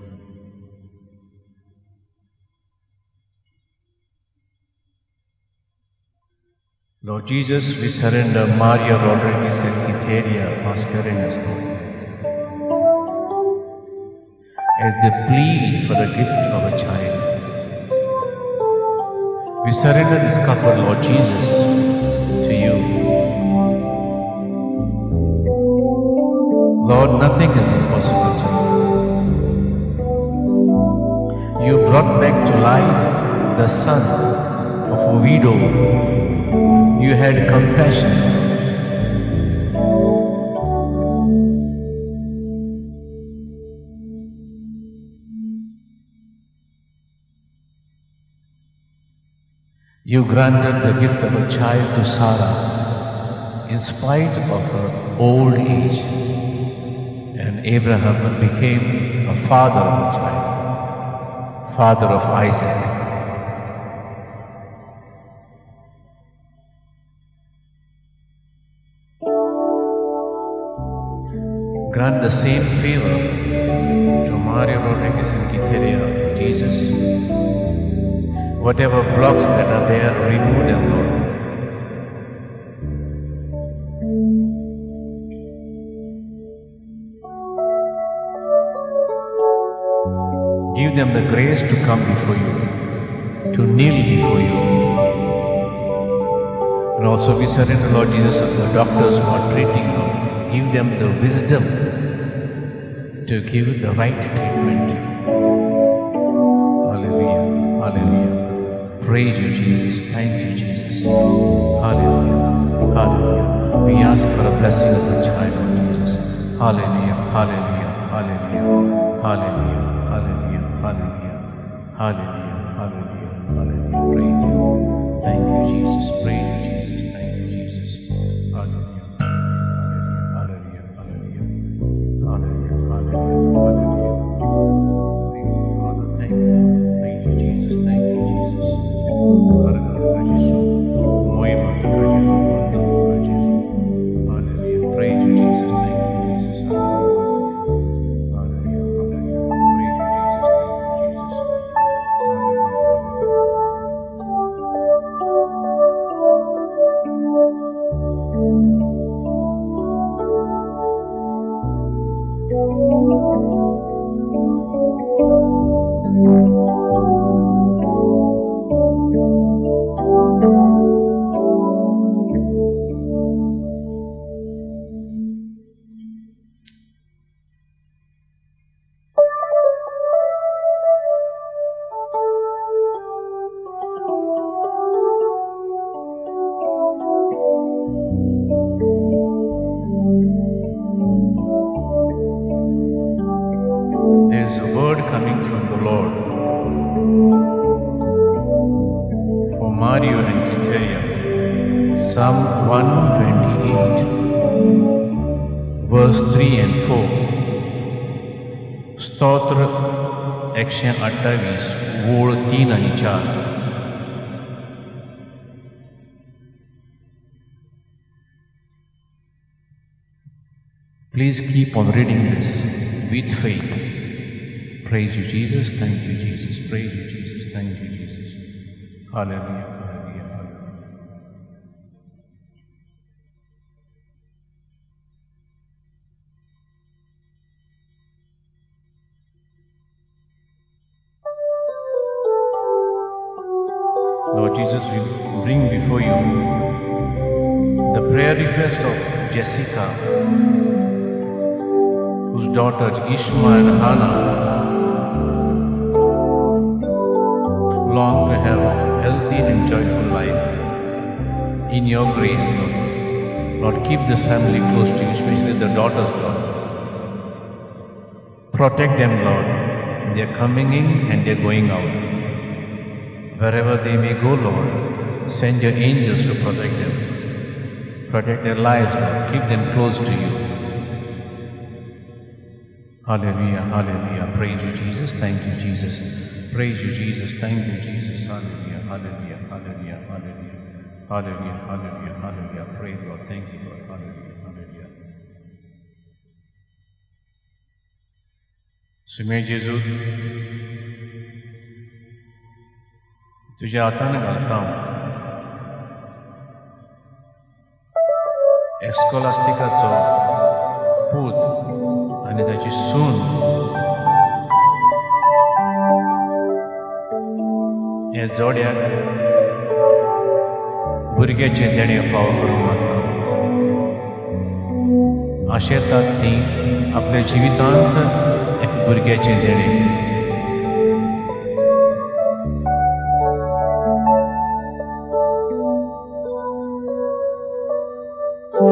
Lord Jesus, we surrender Maria Rodriguez and Etheria Mascarenas, Lord, as they plead for the gift of a child. We surrender this couple, Lord Jesus, to you. Lord, nothing is impossible to you. You brought back to life the son of a widow. You had compassion. You granted the gift of a child to Sarah in spite of her old age, and Abraham became a father of a child, father of Isaac. Grant the same favor to Maria Rodriguez and Etheria, Jesus. Whatever blocks that are there, remove them, Lord. Give them the grace to come before you. to kneel before you. And also we surrender, Lord Jesus, the doctors who are treating them. Give them the wisdom to give the right treatment. Hallelujah. Hallelujah. Praise you, Jesus. Thank you, Jesus. Hallelujah. Hallelujah. We ask for a blessing of the child of Jesus. Hallelujah. Hallelujah. Hallelujah. Hallelujah. Hallelujah. Hallelujah. Hallelujah. Hallelujah. Hallelujah. Praise you. Thank you, Jesus. Praise you, Jesus. Thank you, Jesus. Hallelujah. Hallelujah. Hallelujah. Hallelujah. Hallelujah. Hallelujah. Thank you, Father. Thank you. Praise you, Jesus. Thank you, Jesus. Hallelujah. Jesus. Moima to God, Jesus. Hallelujah. Praise you, Jesus. Thank you, Jesus. Hallelujah. Hallelujah. Hallelujah. Praise you, Jesus. Thank you, Jesus. There's a word coming from the Lord for Mario and Quiteria. Psalm 128, verse 3 and 4. स्तोत्र 128, ओळ 3 आणि 4. Please keep on reading this with faith. Praise you, Jesus. Thank you, Jesus. Praise you, Jesus. Thank you, Jesus. Hallelujah. Hallelujah. Hallelujah. Lord Jesus, we bring before you the prayer request of Jessica, whose daughters Ishma and Hannah long to have a healthy and joyful life in your grace, Lord. Lord, keep this family close to you, especially the daughters, Lord. Protect them, Lord. They are coming in and they are going out. Wherever they may go, Lord, send your angels to protect them. Protect their lives, Lord. Keep them close to you. Hallelujah, hallelujah. Praise you, Jesus. Thank you, Jesus. Praise you, Jesus. Thank you, Jesus. Hallelujah, hallelujah, hallelujah, hallelujah. Hallelujah, hallelujah, hallelujah. Praise Lord. Thank you, Lord. Hallelujah, hallelujah. Simeon Jesu, तुझ्या हाताने घालता हांव एस्कोलास्टिकाचो पूत आनी ताची सून हे जोड्याक भुरग्याचें देणें फावो करूंक मागता. आशेतात तीं आपल्या जिवितांत एक भुरग्याचें देणें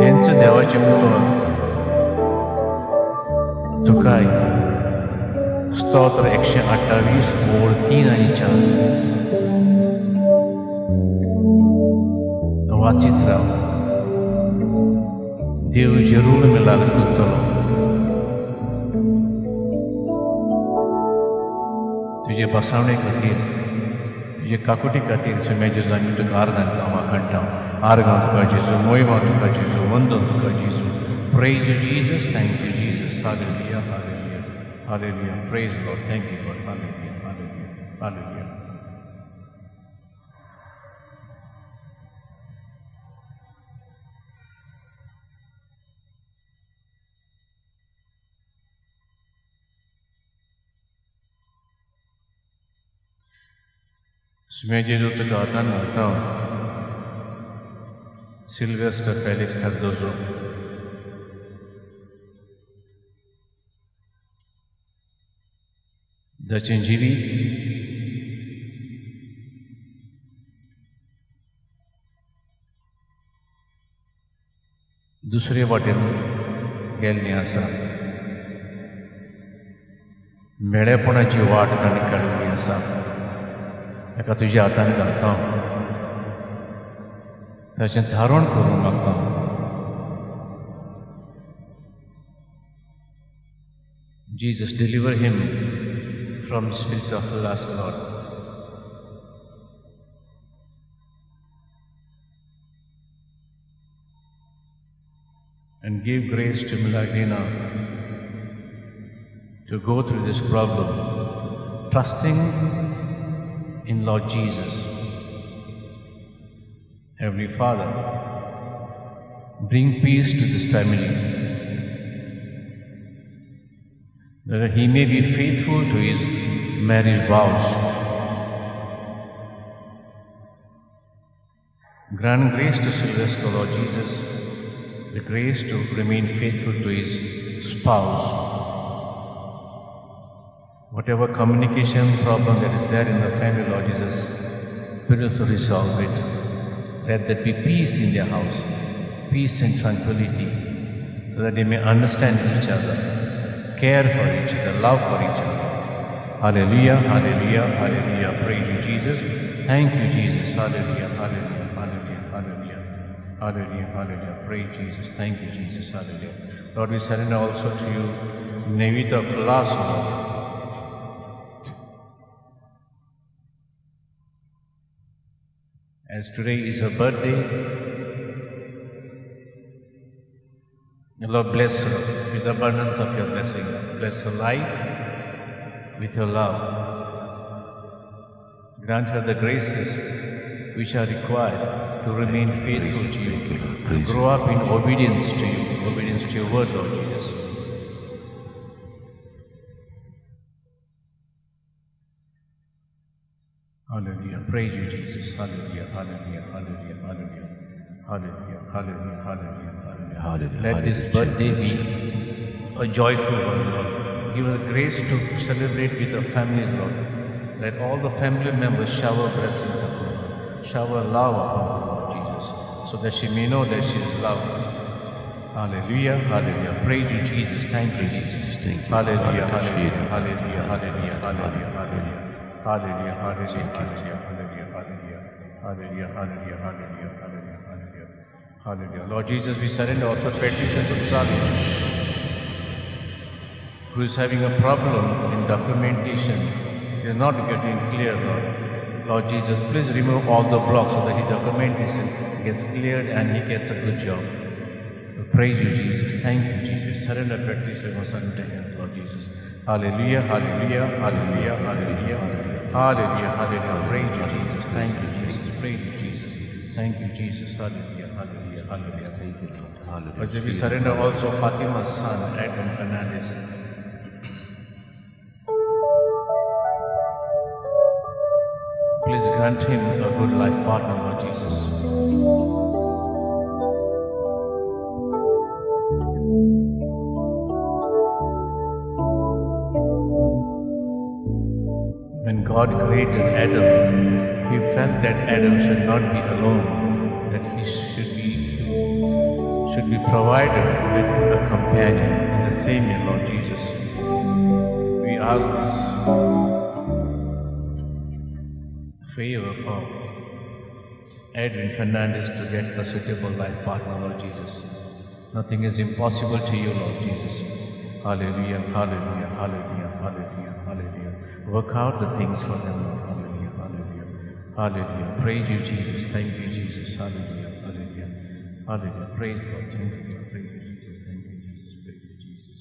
हेंच देवाचें मुखार तुकाय स्तोत्र 128 ओळ 3 आनी 4 वाचीत राव. देव जरूर मिलाल करतलो. तुझे बसावणे खातीर तुझे काकुटी खातीर सुम्या जेजू आमी तुका आर्गां गांवां घंटां आर्गां तुका जेजू मोयमा तुका जेजू वंदन तुका जेजू. Praise you, Jesus. Thank you, Jesus. Hallelujah, hallelujah, hallelujah. Praise the Lord. Thank you, Lord. Hallelujah, hallelujah, hallelujah. Smeđerutu gatan natão, Silvestre Félix Cardoso, Zachenjiri, दुसरे वाटेन गेल्लीं आसा. मेळेपणाची वाट ताणें काडिल्ली आसा. ताका तुज्या हातान घालता. ताचें धारण करूंक मागता. Jesus, deliver him from the spirit of lust, Lord. And give grace to Milagina to go through this problem, trusting in Lord Jesus. Heavenly Father, bring peace to this family, that he may be faithful to his marriage vows. Grant grace to Sylvester, Lord Jesus, the grace to remain faithful to his spouse. Whatever communication problem that is there in the family, Lord Jesus, Spirit will resolve it. Let there be peace in their house, peace and tranquility, so that they may understand each other, care for each other, love for each other. Hallelujah, hallelujah, hallelujah. Praise you, Jesus. Thank you, Jesus. Hallelujah, hallelujah, hallelujah, hallelujah. Hallelujah, hallelujah. Praise Jesus. Thank you, Jesus. Hallelujah. Lord, we surrender also to you, Nevita Kulasu, Lord. As today is her birthday, Lord, bless her with abundance of your blessing. Bless her life with your love. Grant her the graces which are required to remain faithful to you, to grow up in obedience to you, obedience to your word, Lord Jesus. Hallelujah. Praise you, Jesus. Hallelujah, hallelujah, hallelujah, hallelujah, hallelujah, hallelujah, hallelujah, hallelujah. Let this birthday be a joyful one, Lord. Give us grace to celebrate with the family, Lord. Let all the family members shower blessings upon her, shower love upon her, Lord Jesus, so that she may know that she is loved. Hallelujah, hallelujah. Praise you, Jesus. Thank you, Jesus. Hallelujah, hallelujah, hallelujah, hallelujah, hallelujah, hallelujah. Hallelujah, hallelujah, hallelujah, hallelujah, hallelujah, hallelujah, hallelujah, hallelujah, hallelujah, hallelujah. Lord Jesus, we surrender also petitions of Xavier, who is having a problem in documentation. He is not getting clear, Lord. Lord Jesus, please remove all the blocks so that his documentation gets cleared and he gets a good job. We praise you, Jesus. Thank you, Jesus. Surrender petitions of Xavier, Lord Jesus. Hallelujah, hallelujah, hallelujah, hallelujah, hallelujah, hallelujah. Praise you, Jesus. Thank you, Jesus. Praise you, Jesus. Thank you, Jesus. Hallelujah, hallelujah, hallelujah. Thank you, Lord. Hallelujah. But we surrender also Fatima's son, Adam Fernandez. Please grant him a good life partner, Lord Jesus. When God created Adam, he felt that Adam should not be alone, that he should be provided with a companion. In the same way, Lord Jesus, we ask this favor for Edwin Fernandez to get a suitable life partner, Lord Jesus. Nothing is impossible to you, Lord Jesus. Hallelujah, hallelujah, hallelujah, hallelujah, hallelujah. Work out the things for them, Lord. Hallelujah, hallelujah, hallelujah. Praise you, Jesus. Thank you, Jesus. Hallelujah, hallelujah, hallelujah. Praise God. Thank you, Lord. Praise you, Jesus. Thank you, Jesus. Praise you, Jesus.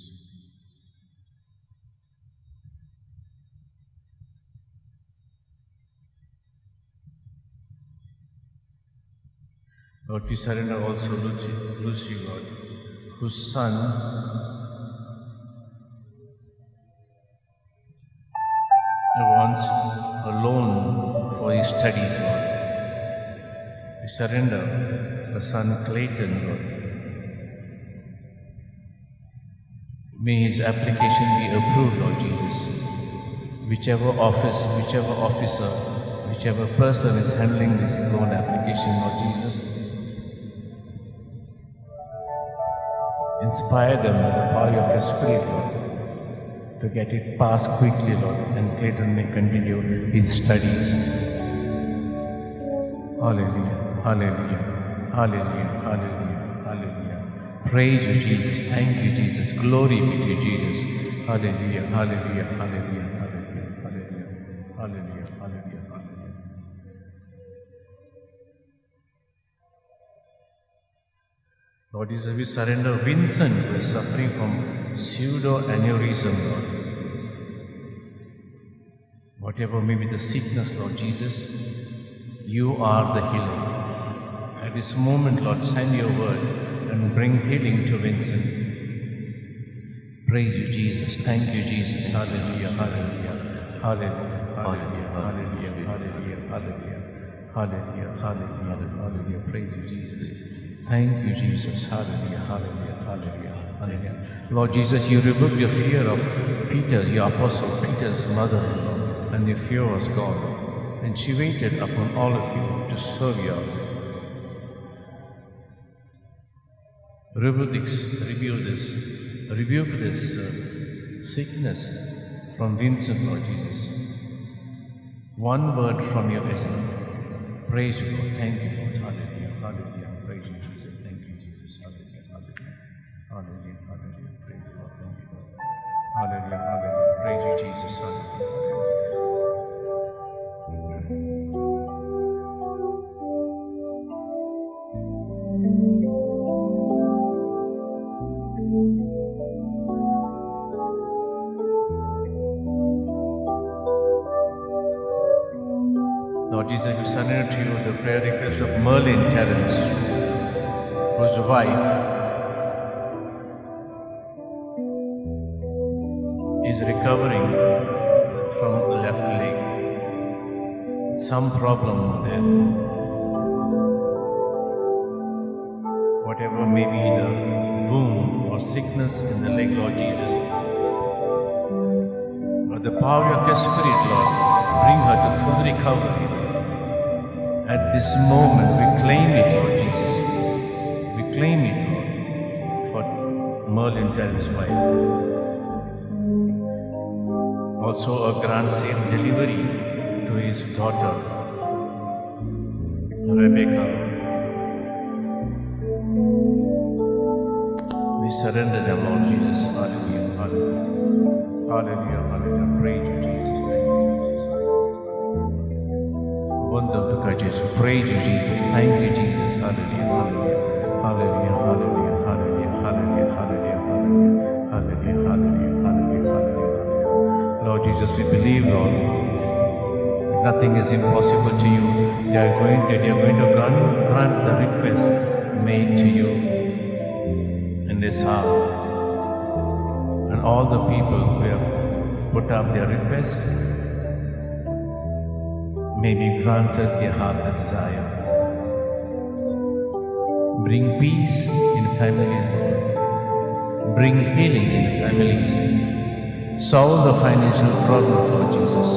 Lord, we surrender also Lucy, Lord, whose son wants a loan for his studies, Lord. We surrender the son Clayton, Lord. May his application be approved, Lord Jesus. Whichever office, whichever officer, whichever person is handling this loan application, Lord Jesus, inspire them with the power of your Spirit, Lord, to get it passed quickly, Lord, and Clayton may continue his studies. Hallelujah, hallelujah, hallelujah, hallelujah, hallelujah. Praise you, Jesus. Thank you, Jesus. Glory be to Jesus. Hallelujah, hallelujah, hallelujah, hallelujah, hallelujah, hallelujah, hallelujah, hallelujah. Lord Jesus, we surrender Vincent, who is suffering from pseudo-aneurysm, Lord. Whatever may be the sickness, Lord Jesus, you are the healer. At this moment, Lord, send your word and bring healing to Vincent. Praise you, Jesus. Thank you, Jesus. Hallelujah, hallelujah, hallelujah, hallelujah, hallelujah, hallelujah, hallelujah, hallelujah, hallelujah, hallelujah. Praise you, Jesus. Thank you, Jesus. Hallelujah, hallelujah, hallelujah, hallelujah. Lord Jesus, you rebuked the fear of Peter, your apostle, Peter's mother-in-law, and the fear was gone. And she waited upon all of you to serve you. Rebuke this sickness from Vincent, Lord Jesus. One word from your wisdom. Praise you, Lord. Thank you, Lord. Hallelujah, hallelujah. Praise you, Jesus. Thank you, Jesus. Hallelujah, hallelujah. Hallelujah, hallelujah. Praise you, Lord. Thank you, Lord. Hallelujah, hallelujah. Praise you, Jesus. Hallelujah. Lord Jesus, we surrender to you the prayer request of Merlin Terence, whose wife is recovering from the left leg. Some problem there. Whatever may be the wound or sickness in the leg, Lord Jesus, by the power of your Spirit, Lord, bring her to full recovery. At this moment, we claim it, Lord Jesus. We claim it, Lord, for Merlin Terrence's wife. Also, a grant safe delivery to his daughter, Rebecca. We surrender them, Lord Jesus. Hallelujah, hallelujah. Hallelujah, hallelujah. Praise you, Jesus. Thank you, Jesus. Wonderful Jesus. Praise you, Jesus. Thank you, Jesus. Hallelujah, hallelujah. Hallelujah, hallelujah, hallelujah, hallelujah, hallelujah, hallelujah, hallelujah, hallelujah, hallelujah. Lord Jesus, we believe, Lord, nothing is impossible to you. You are going to grant the request made to you in this hour. And all the people who have put up their requests may be granted their heart's desire. Bring peace in families, Lord. Bring healing in families. Solve the financial problem, Lord Jesus.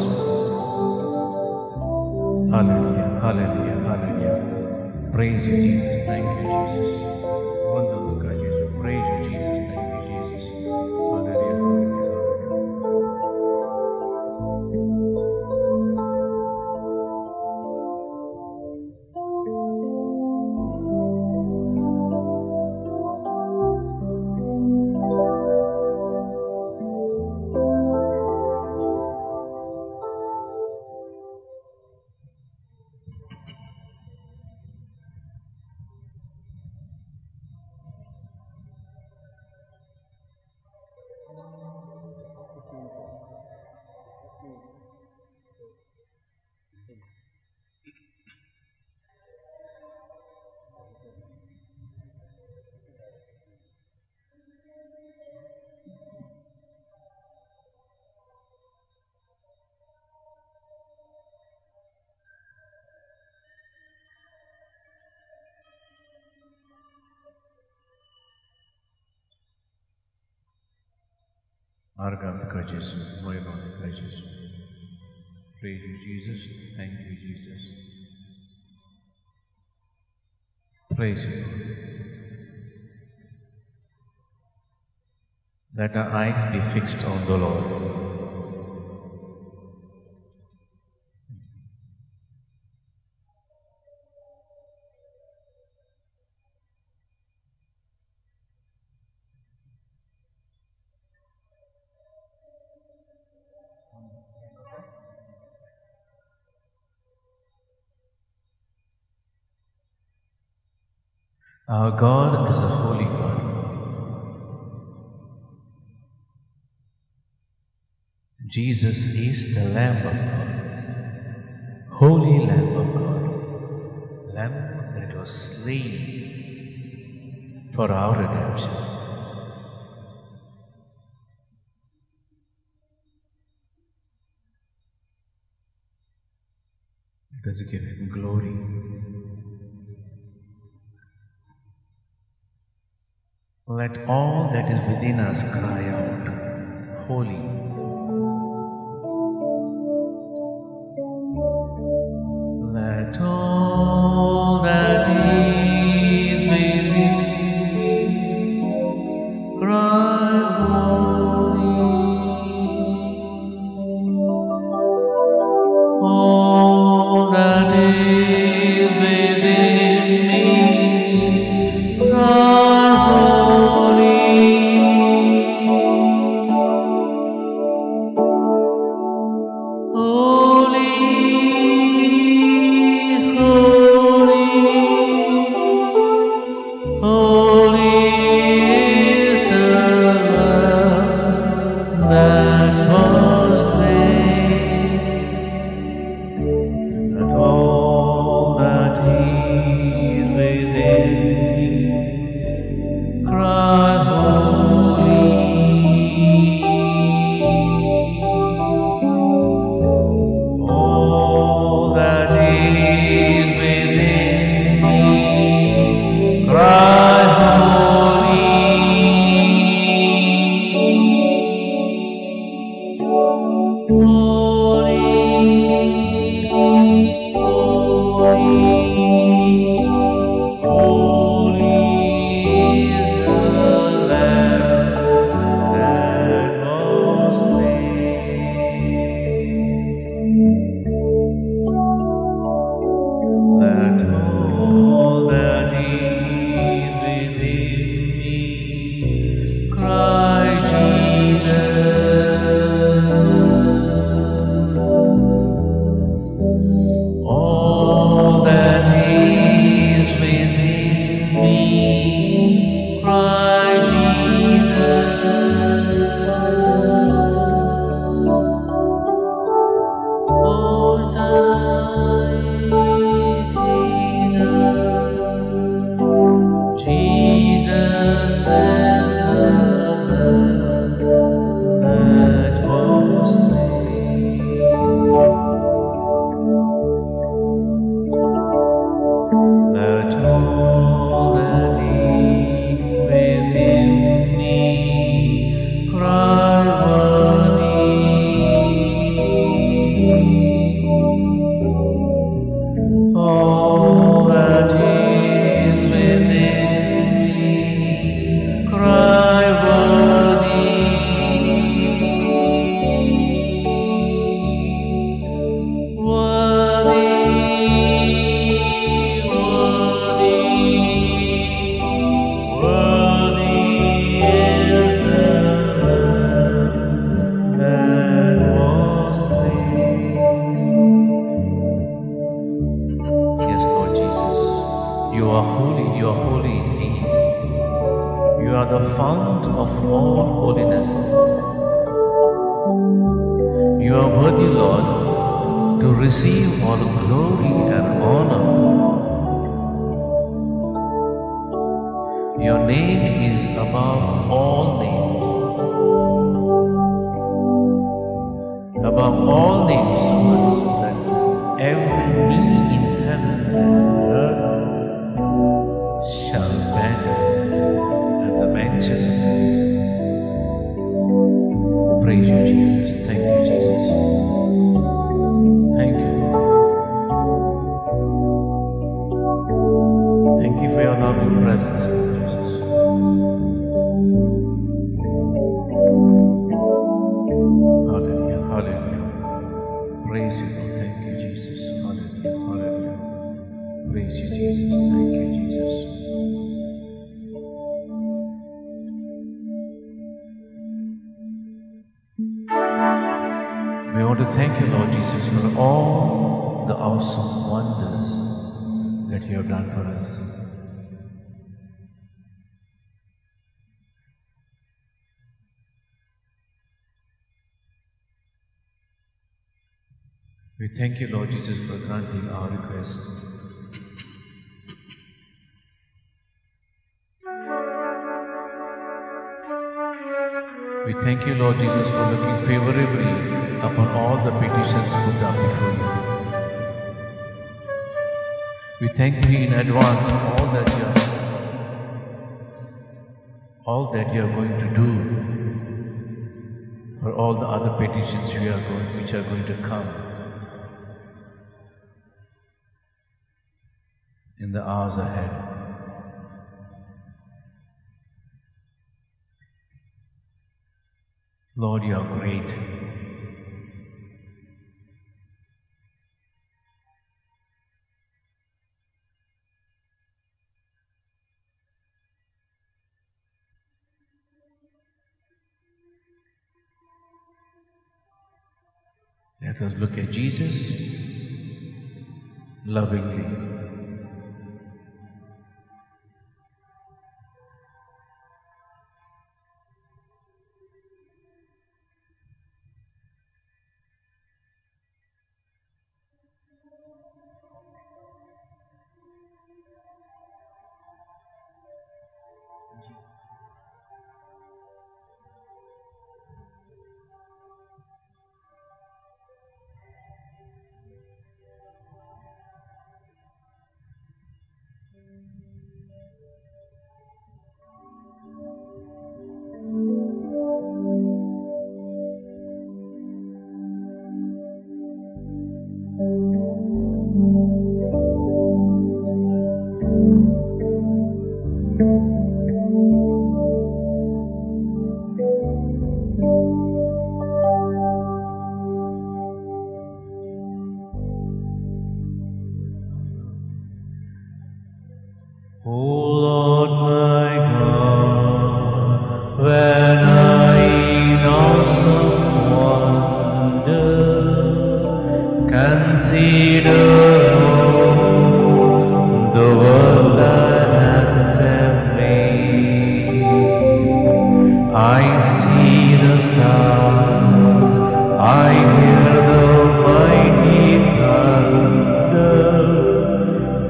Hallelujah, hallelujah, hallelujah. Praise you, Jesus. Thank you, Jesus. Wonderful God, Jesus. Praise you, Jesus. Thank you, Jesus. Hallelujah, hallelujah. Archeological Jesus, wherein Jesus. Praise you, Jesus. Thank you, Jesus. Praise you. Let our eyes be fixed on the Lord. Our God is a holy God. Jesus is the Lamb of God, Holy Lamb of God, Lamb that was slain for our redemption. Let us give Him glory. Let all that is within us cry out, Holy. Let all that is within me cry holy. All that is within me cry holy. for your loving presence, Lord Jesus. Hallelujah, hallelujah. Praise you, Lord. Thank you, Jesus. Hallelujah, hallelujah. Praise you, Jesus. Thank you, Jesus. We want to thank you, Lord Jesus, for all the awesome wonders that you have done for us. We thank you, Lord Jesus, for granting our request. We thank you, Lord Jesus, for looking favorably upon all the petitions put up before you. We thank you in advance for all that you are going to do, for all the other petitions which are going to come in the hours ahead. Lord, you are great. Let us look at Jesus lovingly.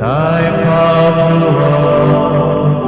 Thy power to all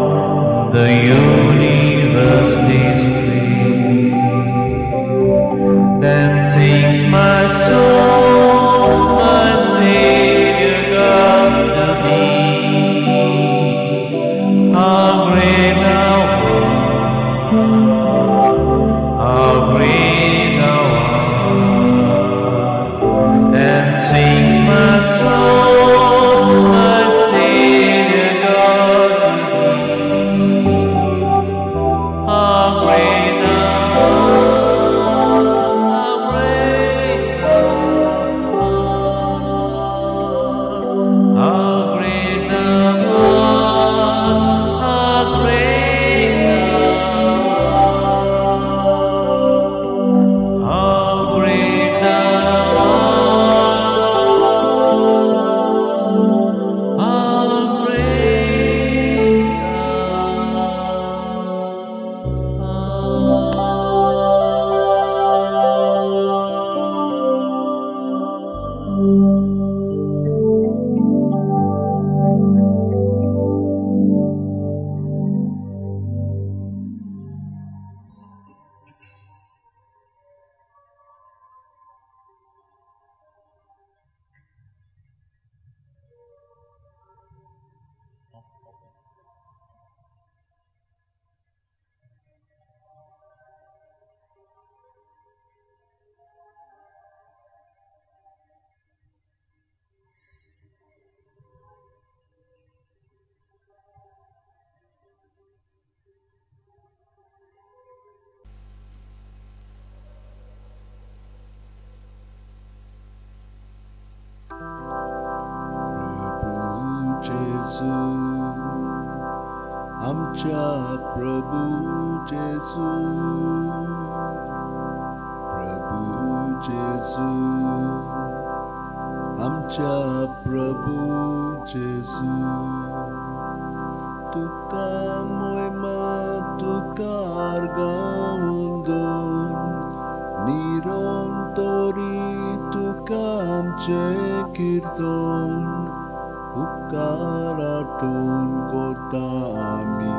आमच्या प्रभू जेजू आमच्या प्रभू जेजू तुका मोहिमा तुका आर्गावंदन निरंतरी तुका आमचे कीर्तन उपकार आठवण कोता आमी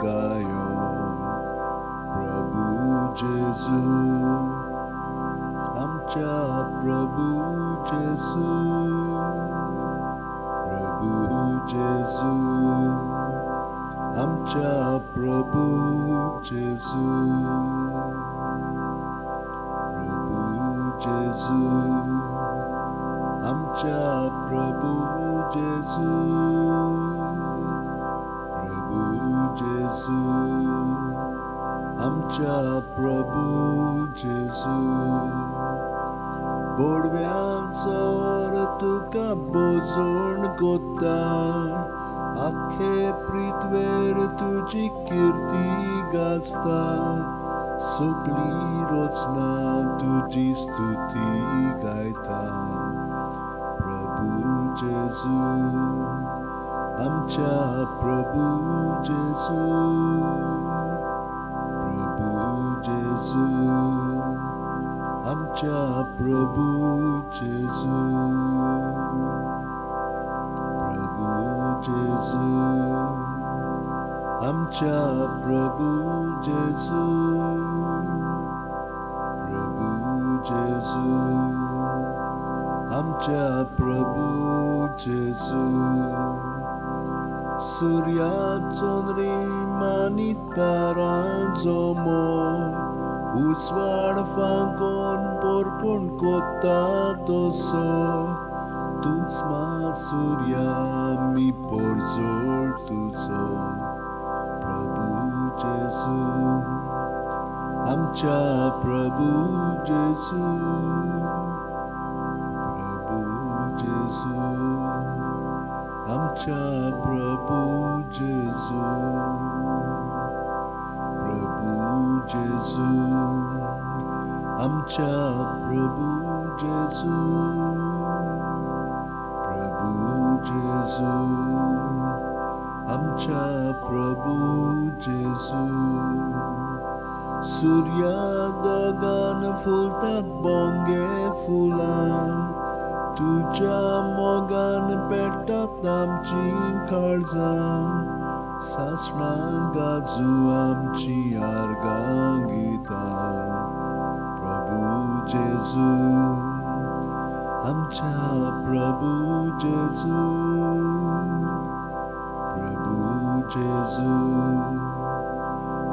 गायोन प्रभू जेजू आमच्या प्रभू जेजू आमच्या प्रभू जेजू आमच्या प्रभू जेजू आमच्या प्रभू जेजू बोडव्यांचोर तुका बोजोण कोत्ता आखे पृथ्वेर तुजी कीर्ती गाजता सगळी रोचना तुजी स्तुती गायता प्रभू जेजू आमच्या प्रभू जेजू आमच्या प्रभू जेजू आमच्या प्रभू जेजू आमच्या प्रभू जेजू सूर्याचो रिमानी तारांचो मोग उजवाड फांकोन पोरकोण कोत्ता तसो तूच मा सूर्या आमी पोरजोळ तुजो प्रभू जेजू आमच्या प्रभू जेजू आमच्या प्रभू जेजू आमच्या प्रभू जेजू आमच्या प्रभू जेजू सूर्या दोगान फुलतात बोंगे फुलां तुझ्या मोगान पेटतात आमची काळजां सासणां गाजू आमची आर्गां गितां प्रभू जेजू आमच्या प्रभू जेजू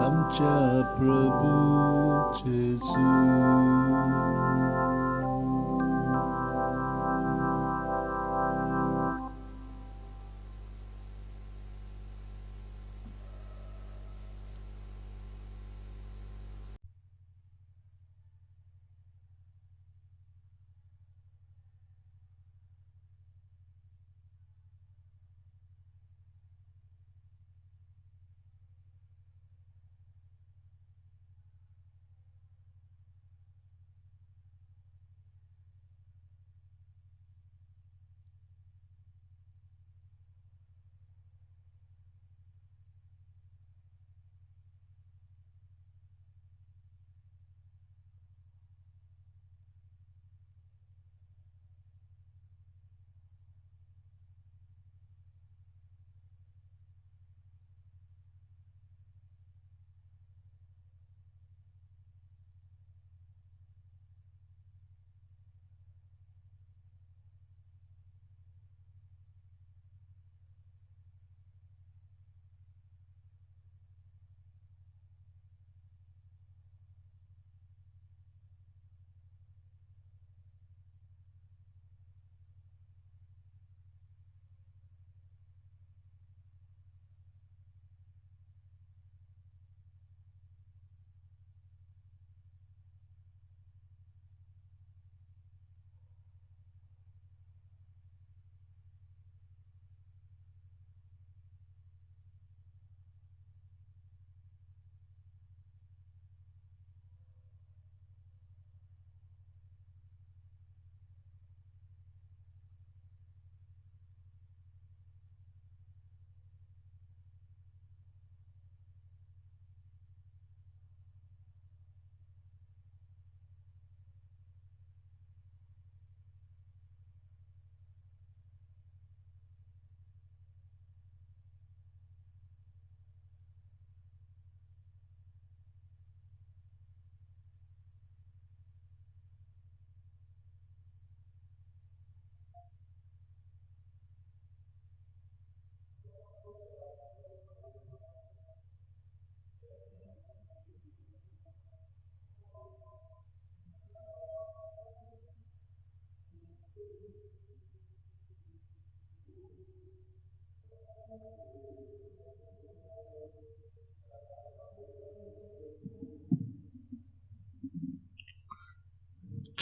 आमच्या प्रभू जेजू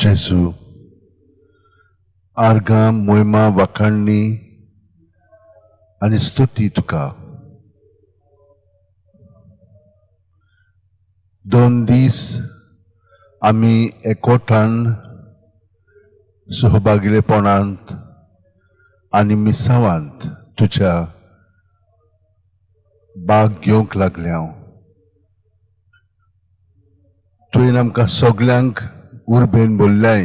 जेजू आर्गां मोहिमा वाखाणणी आनी स्तुती तुका. 2 दीस आमी एकवटान सहभागिलेपणांत आनी मिसावांत तुज्या भाग घेवंक लागले हांव. तुवें आमकां सगल्यांक उर्बेन भरल्याय.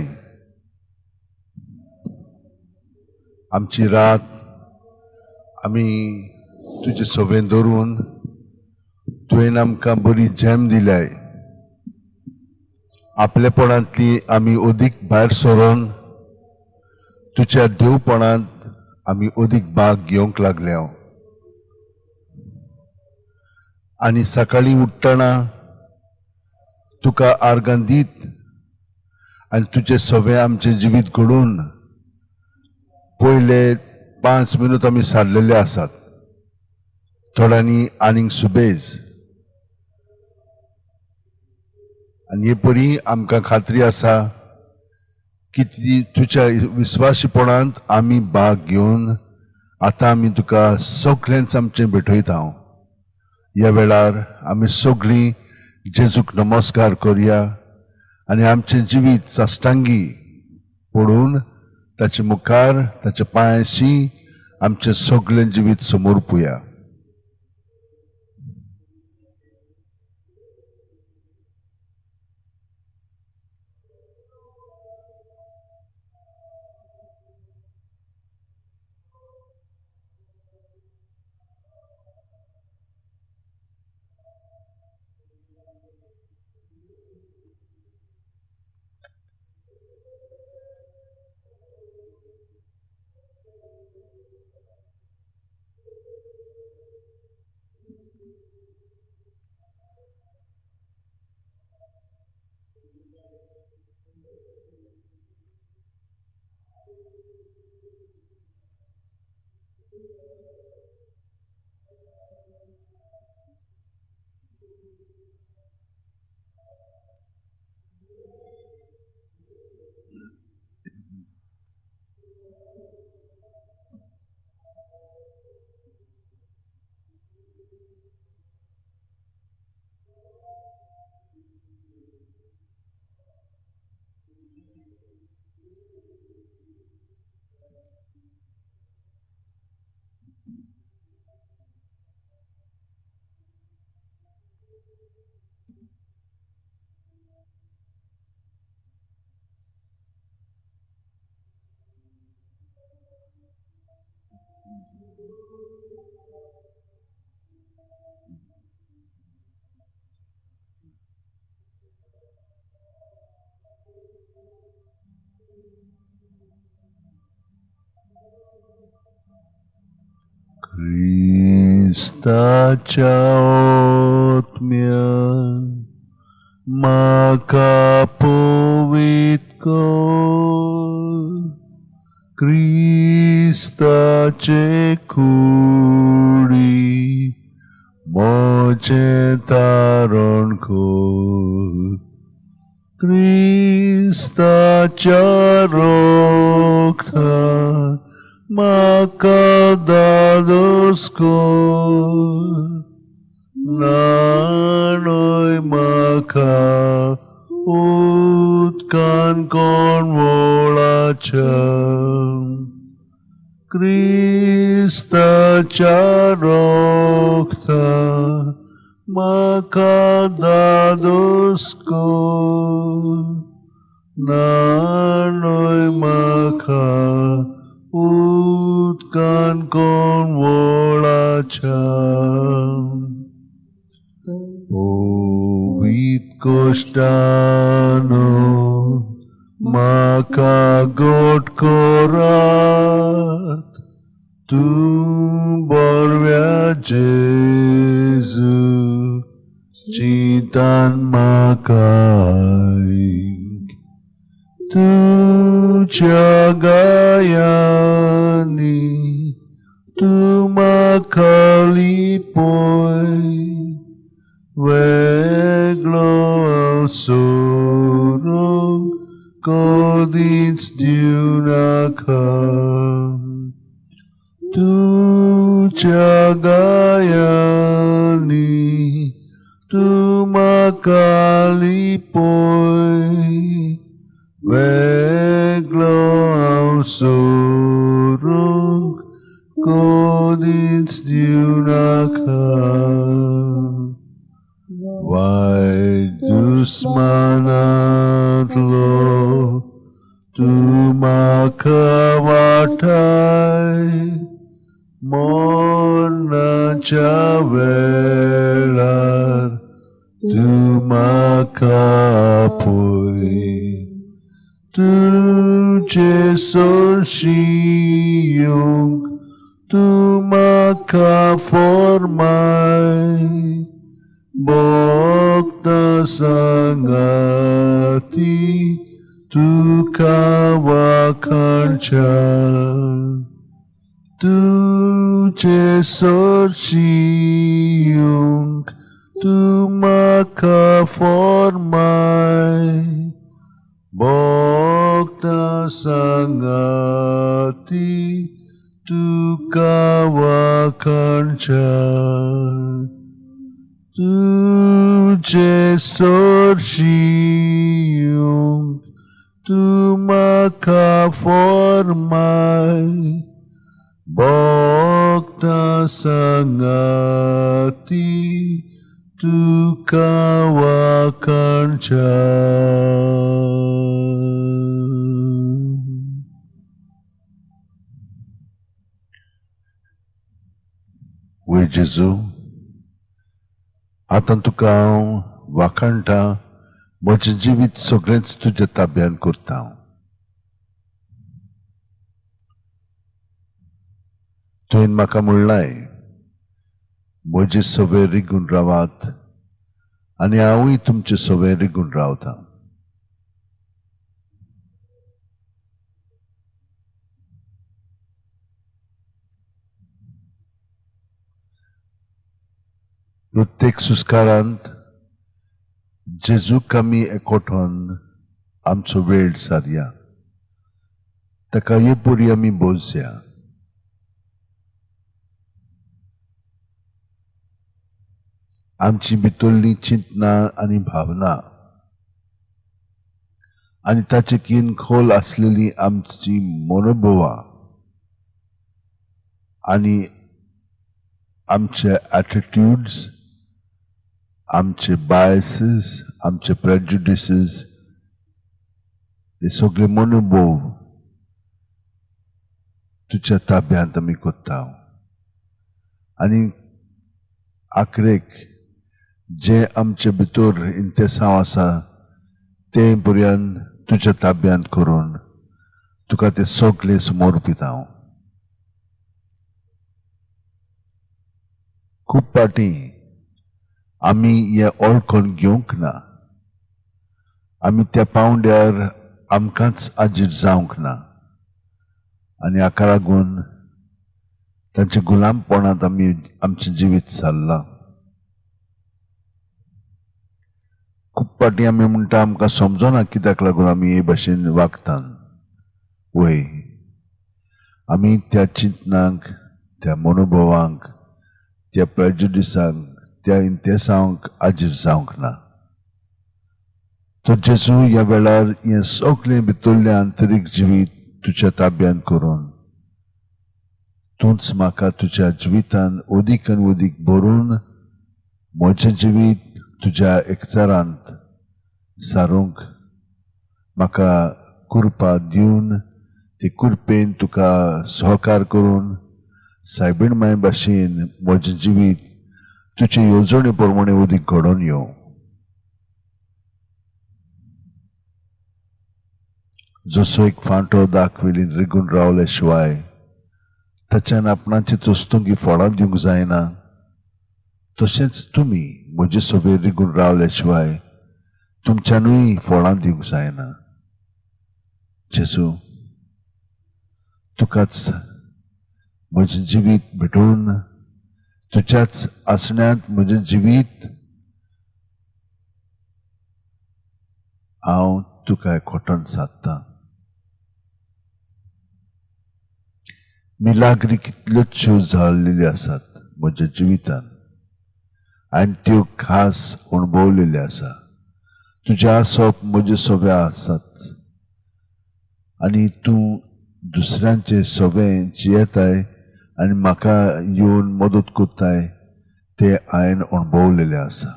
आमची रात आमी तुजे सवेन धरून तुवें आमकां बरी जेम दिल्याय. आपलेपणांतली आमी अदीक भायर सरोन तुज्या देवपणांत आमी अदीक भाग घेवंक लागले हांव. आनी सकाळीं उठ्ठना तुका आर्गां दीत आनी तुजें सवें आमचें जिवीत घडोवन पयले 5 मिनट आमी सारलेले आसात. थोड्यांनी आनीक सुबेज. आनी हे परी आमकां खात्री आसा की तुज्या विस्वासीपणांत आमी भाग घेवन आतां आमी तुका सगळ्यांच आमचें भेटयता. हांव ह्या वेळार आमी सगळीं जेजूक नमस्कार करया आनी आमचें जिवीत साश्टांगी पडून ताचे मुखार ताचे पांयाशी आमचें सगळें जिवीत समोर पुया. Cristacia otmian म्हाका पवित कर. क्रिस्ताचे कुडी मोचें तारण कर. क्रिस्ताच्या रोगतान म्हाका दादोस कर. नाणय म्हाका उदकान कोण वळाच्या. क्रिस्ताच्या रोगतान म्हाका दादोस कर. नाणय म्हाका उदकान कोण वळाच्या. पवित कश्टानो म्हाका गोट करात. तूं बरव्या जेजू चिंतान म्हाका तुज्या गायांनी तूं म्हाका लिपय. वेगळो सोरोंग कधीच देऊ नका तुझ्या गायांनी तू म्हाका लिपोय वेगळो हांव सोडूंक कधीच दिव नाका वायट दुस्मानांतलो तू म्हाका वाटाय मरणाच्या वेळार तू म्हाका आपय तुझे सोरशी येवंक तू म्हाका फॉर्माय भोगता सांगाती तुका वाखाणच्या तुझे सोरशी येवंक तू म्हाका फॉर्माय भोगता सांगाती तुका वाखाणच्या तुझे सोरशी येवंक तू म्हाका फॉर्माय भोगता सांगाती तुका वाखाणच्या वै जेजू आतां तुका हांव वाखाणटा म्हजें जिवीत सगळेंच तुज्या ताब्यान करता हांव तुवें म्हाका म्हणलाय म्हजे सवय रिगून रावात आनी हांवूय तुमचे सवय रिगून रावतां प्रत्येक सुस्कारांत जेजूक आमी एकवटोन आमचो वेळ सारया ताका येपोरी आमी बोजया आमची भितरली चिंतना आनी भावना आनी ताचे कीन खोल आसलेली आमची मनोभवा आनी आमचे एटिट्यूड्स आमचे बायसीस आमचे प्रेजुडिसीस हे सगळे मनोभव तुज्या ताब्यांत आमी करता आनी आखरेक जे आमचे भितर इंतेसांव आसा ते पर्यंत तुज्या ताब्यांत करून तुका ते सगळे समर्पित हांव खूब पाटी आमी हे ओळखून घेवंक ना आमी त्या पावंड्यार आमकांच आजीर जावंक ना आनी हाका लागून तांचे गुलामपणांत आमी आमचें जिवीत सारलां खूब पाटी आमी म्हणटा आमकां समजना कित्याक लागून आमी हे भाशेन वागतात वय आमी त्या चिंतनांक त्या मनोभवांक त्या प्रेजुडिसांक त्या इंतेसांक आजीर जावंक ना तो जेजू ह्या वेळार हें सगळें भितरलें आंतरीक जिवीत तुज्या ताब्यान करून तूंच म्हाका तुज्या जिवितान ओदीक आनी ओदीक भरून म्हजें जिवीत तुज्या एकचारांत सारूंक म्हाका कृपा दिवन ते कृपेन तुका सहकार करून सायबीणमाय भाशेन म्हजें जिवीत तुजे येवजणे प्रमाणे ओदीक घडोवन येवं जसो एक फांटो दाखविली रिगून रावले शिवाय ताच्यान आपणाची चोस्तुंगी फळां दिवंक जायना तशेंच तुमी म्हजे सवय रिगून रावले शिवाय तुमच्यानूय फळां दिवंक जायना जेजू तुकाच म्हजें जिवीत भेटून तुज्याच आसण्यांत म्हजें जिवीत हांव तुका एकवटान सादतां. मिलाग्री कितल्योच्यो जाल्लेल्यो आसात म्हज्या जिवितांत आनी त्यो खास अणभवलेल्यो आसा. तुजें सोप म्हजे सोबे आसात आनी तूं दुसऱ्यांचे सोबे जियेताय आनी म्हाका येवन मदत कोत्ताय ते हांवें अणभवलेलें आसा.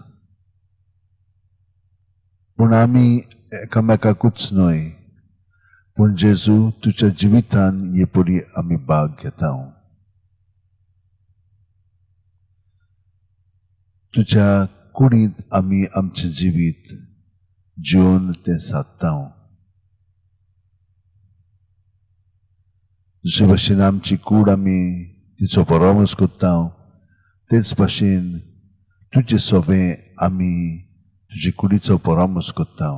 पूण आमी एकामेकाकूच न्हय पूण जेजू तुज्या जिवितान हे परी आमी भाग घेता. तुज्या कुडींत आमी आमचें जिवीत जिवन तें सादता. जशे भाशेन आमची कूड आमी तिचो परामर्श कोत्ता तेच भाशेन तुजें सोबें आमी तुजे कुडीचो परामर्श कोत्ता.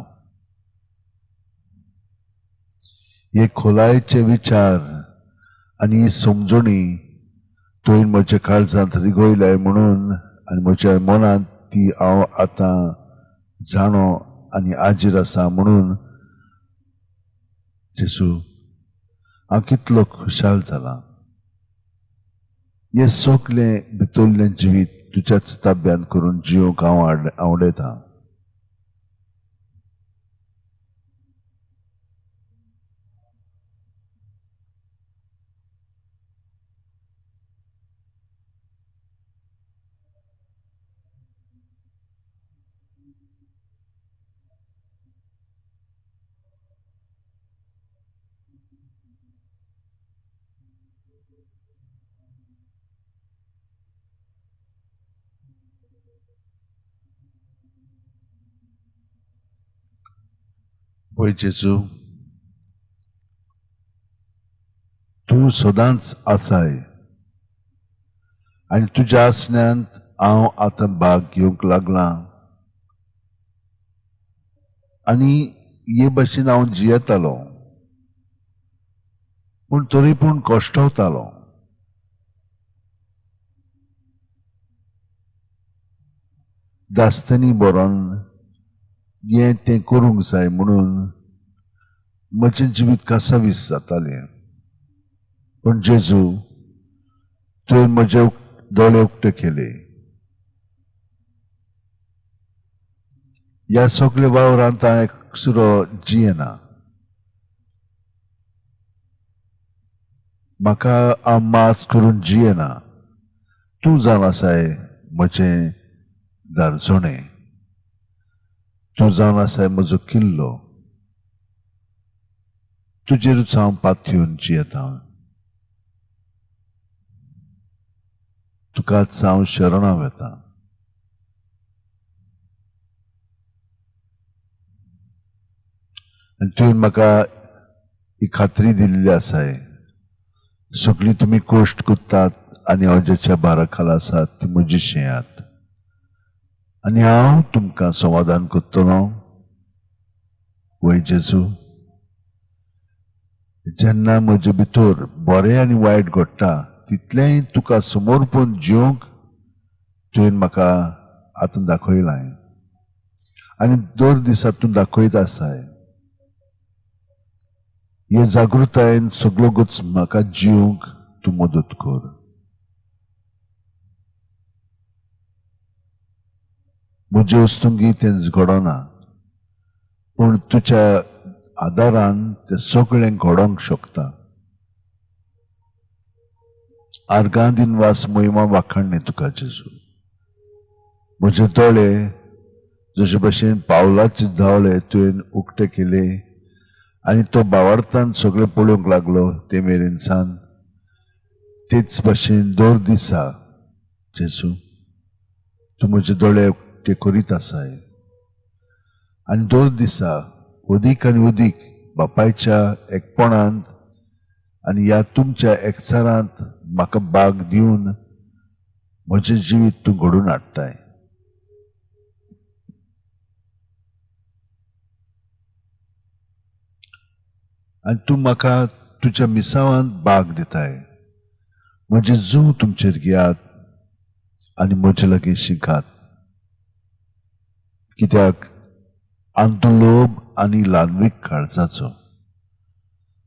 हे खोलायेचे विचार आनी समजणी तुवें म्हज्या काळजांत रिगोयलाय म्हणून आनी म्हज्या मनांत ती हांव आतां जाणो आनी हाजीर आसा म्हणून जेजू हांव कितलो खुशाल जालां. हे सगलें भितरलें जिवीत तुज्याच ताब्यांत करून जिवंक हांव आवडटा. पळय जेजू, तूं सदांच आसाय आनी तुज्या आसण्यांत हांव आतां भाग घेवंक लागलां आनी हे भाशेन हांव जियेतालो पूण तरी पूण कश्टवतालो. दास्तानी बरोन हें तें करूंक जाय म्हणून म्हजें जिवीत कासावीस जातालें. पूण जेजू तुवें म्हजे दोळे उक्ते केले. ह्या सगळ्या वावरांत हांव एकसुरो जियेना. म्हाका हांव मास करून जियेना. तूं जावन आसाय म्हजें दारजोणें. तूं जावन आसाय म्हजो किल्लो. तुजेरूच हांव पातयेवन जियेता. तुकाच हांव शरणां वेता. आनी तुवें म्हाका ही खात्री दिल्ली आसाय सगळीं तुमी कोश्ट कोत्तात आनी अवजाच्या भारा खाला आसात ती म्हजी शेयात आनी हांव तुमकां समाधान कोत्तलो. वय जेजू, जेन्ना म्हजे भितर बरें आनी वायट घडटा तितलेंय तुका समोर पळोवन जिवंक तुवें म्हाका आतां दाखयलां आनी दर दिसा तूं दाखयत आसाय. हे जागृतायेन सगळोच म्हाका जिवंक तूं मदत कर. म्हजे उस्तुंगी तें घडोना पूण तुज्या आदारान तें सगळें घडोवंक शकता. आर्गां दिनवास मोहिमा वाखाणणे तुका जेजू. म्हजे दोळे जशे भशेन पावलाचे धावळे तुवें उक्ते केले आनी तो भावार्थान सगळें पळोवंक लागलो ते मेरेन सान तेच भशेन दर दिसा जेजू तूं म्हजे दोळे उक्ते करीत आसाय आनी दर दिसा अदीक आनी अदीक बापायच्या एकपणांत आनी ह्या तुमच्या एकचारांत म्हाका भाग दिवन म्हजें जिवीत तूं घडोवन हाडटाय. आनी तूं म्हाका तुज्या मिसावांत भाग दिताय. म्हजे जीव तुमचेर घेयात आनी म्हजे लागीं शिकात. कित्याक आंतुलोभ आनी ल्हानवीक काळजाचो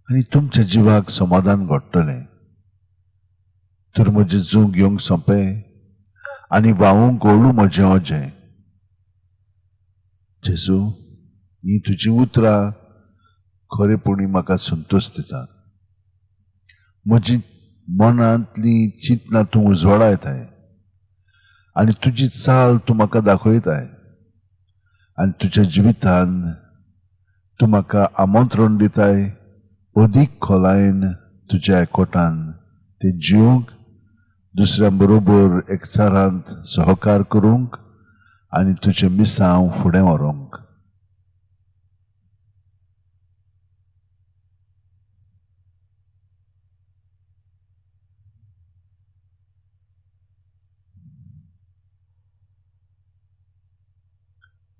आनी तुमच्या जिवाक समाधान घडटलें तर म्हजें जूग येवंक सोंपें आनी व्हावूंक ओळू म्हजें ओजें. जेजू, ही तुजी उतरां खरेपणी म्हाका संतोश दिता. म्हजी मनांतली चिंतनां तूं उजवाडायताय आनी तुजी चाल तूं म्हाका दाखयताय आनी तुज्या जिवितान तूं म्हाका आमंत्रण दिताय अदीक खोलायेन तुज्या एकवटान ते जिवंक दुसऱ्यां बरोबर एकचारांत सहकार करूंक आनी तुजें मिसांव फुडें व्हरूंक.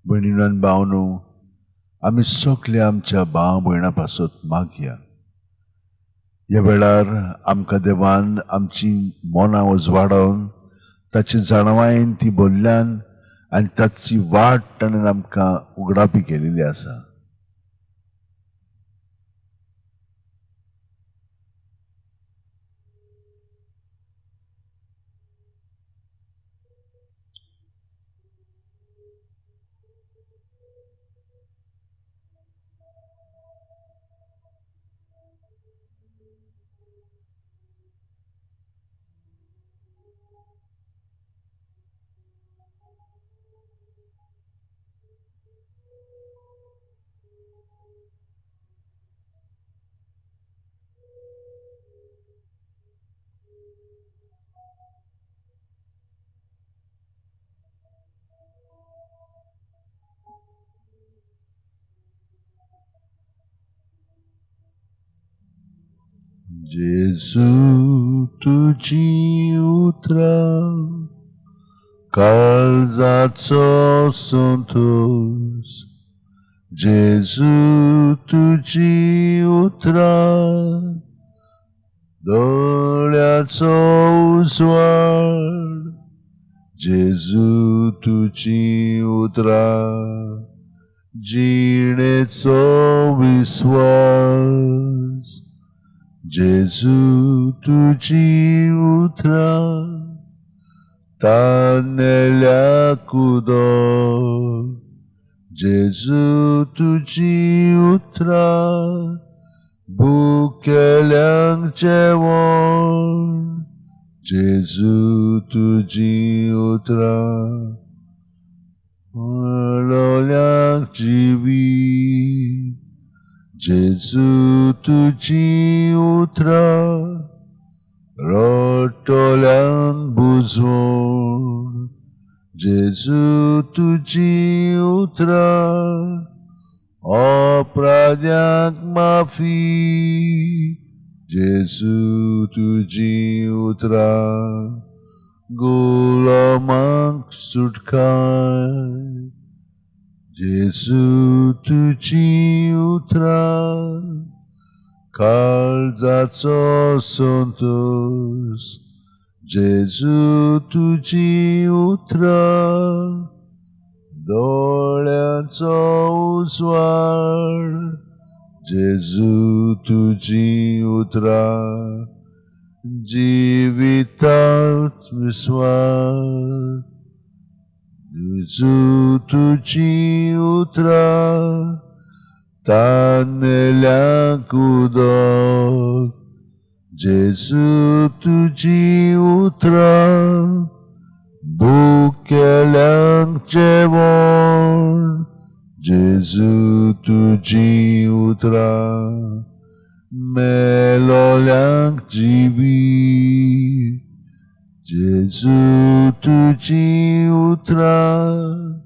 भयणीनो आनी भावनो, आमी सगळे आमच्या भाव भयणां पासत मागया. ह्या वेळार आमकां देवान आमची मनां उजवाडोवन ताची जाणवायेन ती भरल्यान आनी ताची वाट ताणें आमकां उगडापी केलेली आसा. जेजू तुजी उतरां काळजाचो संतोष. जेजू तुजी उतरां दोळ्याचो उजवाड. जेजू तुजी उतरां जिणेचो विस्वास. जेजू तुजी उतरां तान्नेल्या कुदोळ. जेजू तुजी उतरां भुकेल्यांक जेवण. जेजू तुजी उतरां मळोल्यांक जिवीत. जेजू तुजी उतरां रडटोल्यांक बुजवण. जेजू तुजी उतरां अपराध्यांक माफी. जेजू तुजी उतरां गुलामांक सुटकाय. जेजू तुजी उतरां काळजाचो संतोष. जेजू तुजी उतरां दोळ्याचो उजवाड. जेजू तुजी उतरां जिवितांत विस्वास. जेजू तुजी उतरां तान्नेल्यांक उदक. जेजू तुजी उतरां भुकेल्यांक जेवण. जेजू तुजी उतरां मेलोल्यांक जिवीत. जेजू तुजी उतरां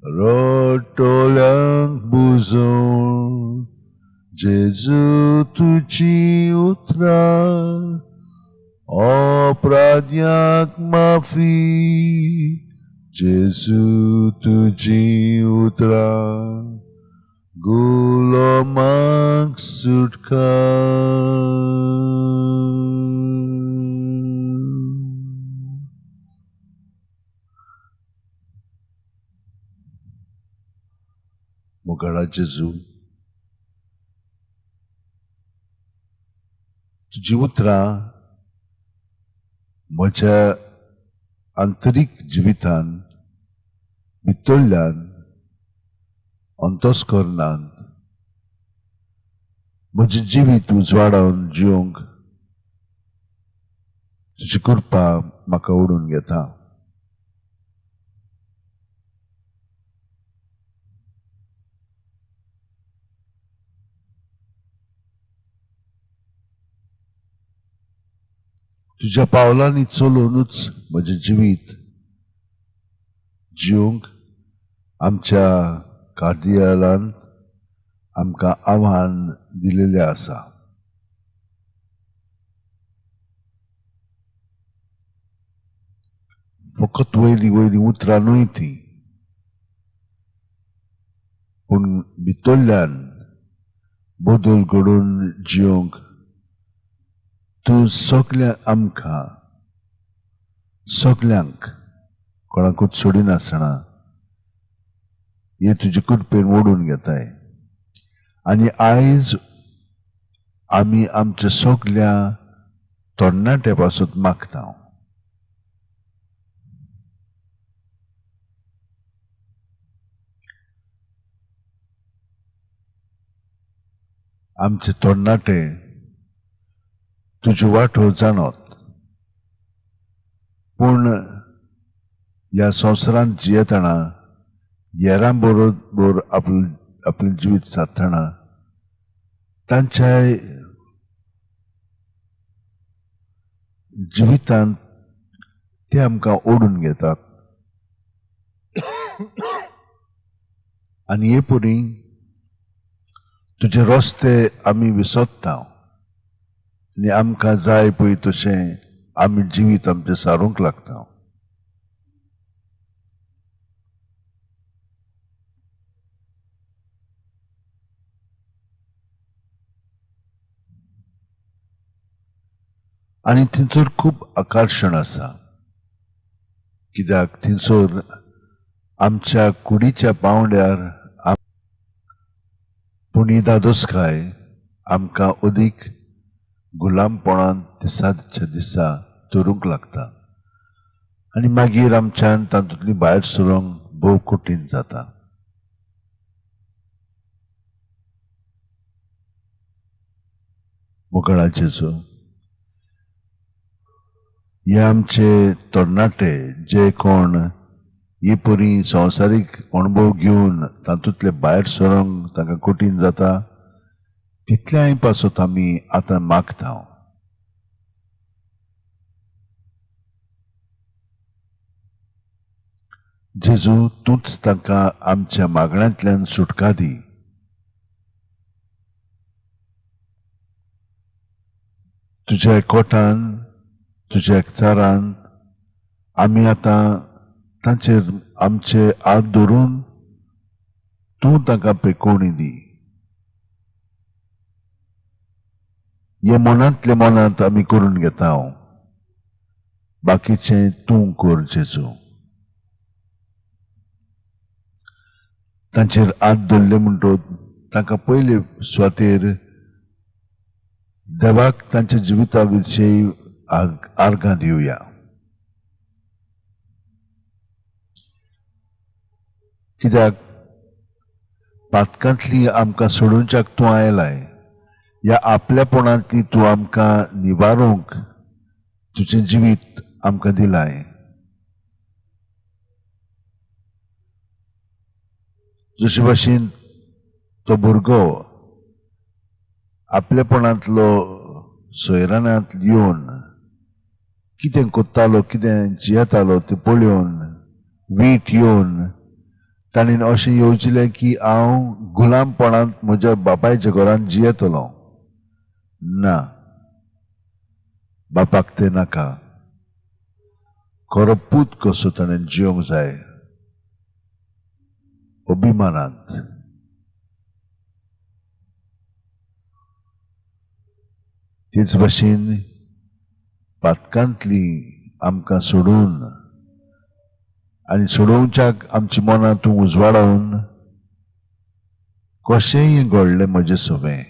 रडटोल्यांक बुजवण. जेजू तुजी उतरां अपराध्यांक माफी. जेजू तुजी उतरां गुलामांक सुटकाय. मोगाळा जेजू, तुजी उतरां म्हज्या आंतरीक जिवितान भितरल्यान अंतस्करणांत म्हजें जिवीत उजवाडावन जिवंक तुजी कृपा म्हाका ओडून घेता. तुज्या पावलांनी चलूनच म्हजें जिवीत जिवंक आमच्या कार्डियलांत आमकां आव्हान दिलेलें आसा. फकत वयली वयली उतरां न्हय ती, पूण भितरल्यान बदल घडोवन जिवंक तूं सगल्यांक कोणाकूच सोडिनासतना हे तुजे कृपेन ओडून घेताय. आनी आयज आमी आमच्या सगल्या तरणाटे पासून मागता, आमचे तरणाटे तुजे वाटो जाणत, पूण ह्या संवसारांत जियेतना हेरां बरोबर आपलें जिवीत सादतना तांच्या जिवितांत ते आमकां ओडून घेतात. आनी हे परी तुजे रस्ते आमी विसरता आनी आमकां जाय पळय तशें आमी जिवीत आमचें सारूंक लागता. आनी थंयसर खूब आकर्शण आसा, कित्याक थंयसर आमच्या कुडीच्या पावंड्यार पुणी दादोसकाय आमकां अदीक गुलामपणान दिसाच्या दिसा दवरूंक लागता आनी मागीर आमच्यान तातूंतली भायर सरूंक भोव कठीण जाता. मोगाळा जेजू, हे आमचे तरणाटे जे कोण हे परी संवसारीक अणभव घेवन तातूंतले भायर सरूंक तांकां कठीण जाता, तितल्याय पासून आमी आतां मागता. जेजू, तूंच तांकां आमच्या मागण्यांतल्यान सुटका दी. तुज्या एकवटान, तुज्या एकचारान आमी आतां तांचेर आमचे हात धरून तूं तांकां पेकोवणी दी. हे मनांतले मनांत आमी करून घेता, बाकीचें तूं कर जेजू. तांचेर हात धरले म्हणटच तांकां पयले सुवातेर देवाक तांच्या जिविता विशयी आर्गां दिवया. कित्याक पातकांतली आमकां सोडूनच्याक तूं आयलाय, ह्या आपल्यापणांतली तूं आमकां निवारूंक तुजें जिवीत आमकां दिलाय. जशे भाशेन तो भुरगो आपल्यापणांतलो सोयरानांत येवन कितें कोत्तालो, कितें जियेतालो तें पळोवन वीट येवन ताणेन अशें येवजिलें की हांव गुलामपणांत म्हज्या बापायच्या घरांत जियेतलो. ना, बापाक तें नाका. खरो पूत कसो ताणें जियोंक जाय, अभिमानांत. तेच भाशेन पातकांतली आमकां सोडून आनी सोडोवच्याक आमची मनां तूं उजवाडावन कशेंय घडलें म्हजें सवें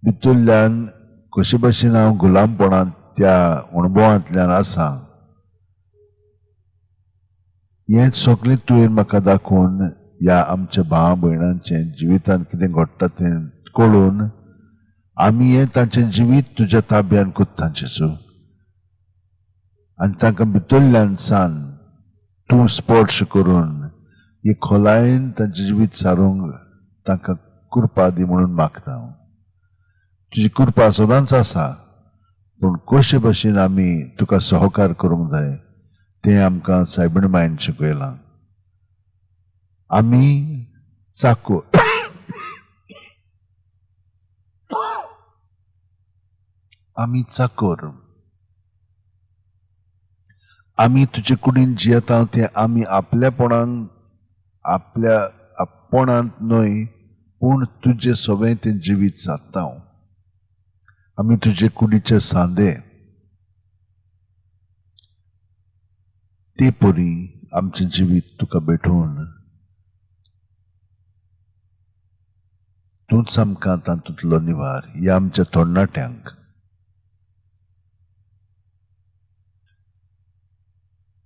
भितरल्यान कशे भाशेन हांव गुलामपणांत त्या अणभवांतल्यान आसा हें सगळें तुवें म्हाका दाखोवन ह्या आमच्या भावा भयणांचें जिवितांत कितें घडटा तें कळून आमी हें तांचें जिवीत तुज्या ताब्यान कोत्ता जेजू आनी तांकां भितरल्यान सान तूं स्पर्श करून हे खोलायेन तांचें जिवीत सारूंक तांकां कृपा दी म्हणून मागता हांव तुजी कृपा सदांच आसा पूण कशे भाशेन आमी तुका सहकार करूंक जाय तें आमकां सायबीण मायन शिकयलां आमी चाकोर आमी चाकोर आमी तुजे कुडीन जियेता तें आमी आपल्यापणान आपल्या आपणांत न्हय पूण तुजें सवें तें जिवीत सादता आमी तुजे कुडीचे सांदे ते परी आमचें जिवीत तुका भेटून तूंच आमकां तातूंतलो निवार ह्या आमच्या तरणाट्यांक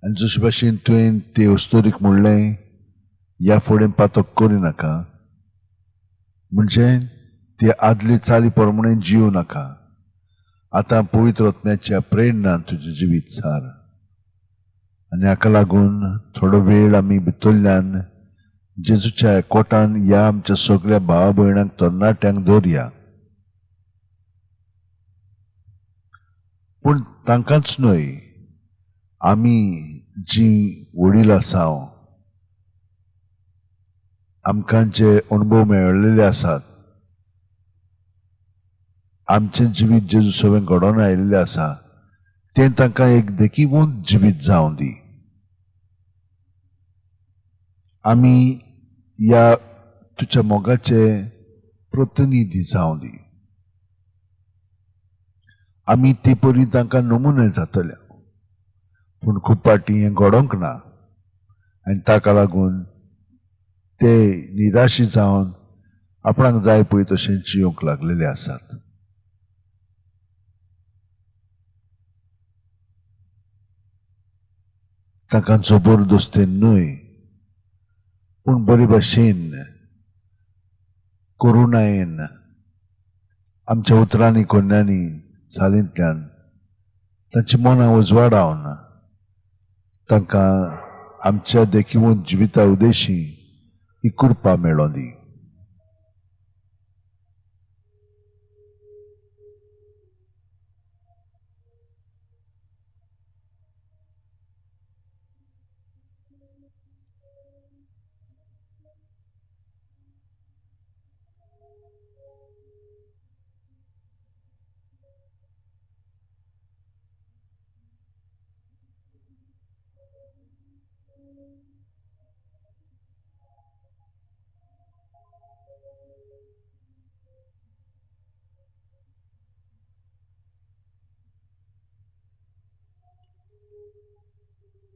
आनी जशे भाशेन तुवें ते वस्तोरीक म्हणलें ह्या फुडें पातक करिनाका म्हणजे ते आदले चाली प्रमाणे जिवू नाका आतां पवित्र आत्म्याच्या प्रेरणान तुजें जिवीत सार आनी हाका लागून थोडो वेळ आमी भितरल्यान जेजूच्या कोटान ह्या आमच्या सगळ्या भावा भयणांक तरणाट्यांक दवरया पूण तांकांच न्हय आमी जी वडील आसा आमकां जे अणभव मेळिल्ले आसात आमचें जिवीत जेजू सवें घडोवन आयिल्लें आसा तें तांकां एक देखीवंत जिवीत जावं दी आमी ह्या तुज्या मोगाचे प्रतिनिधी जावं दी आमी ते परी तांकां नमुने जातले पूण खूब पाटी हें घडोवंक ना आनी ताका लागून ते निराशी जावन आपणाक जाय पळय तशें जियोंक लागलेले आसात तांकां जबरदस्तेन न्हय पूण बरे भाशेन करुणायेन आमच्या उतरांनी कोन्यांनी चालींतल्यान तांची मनां उजवाडावन तांकां आमच्या देखीवंत जिविता उदेशी ही कृपा मेळों दी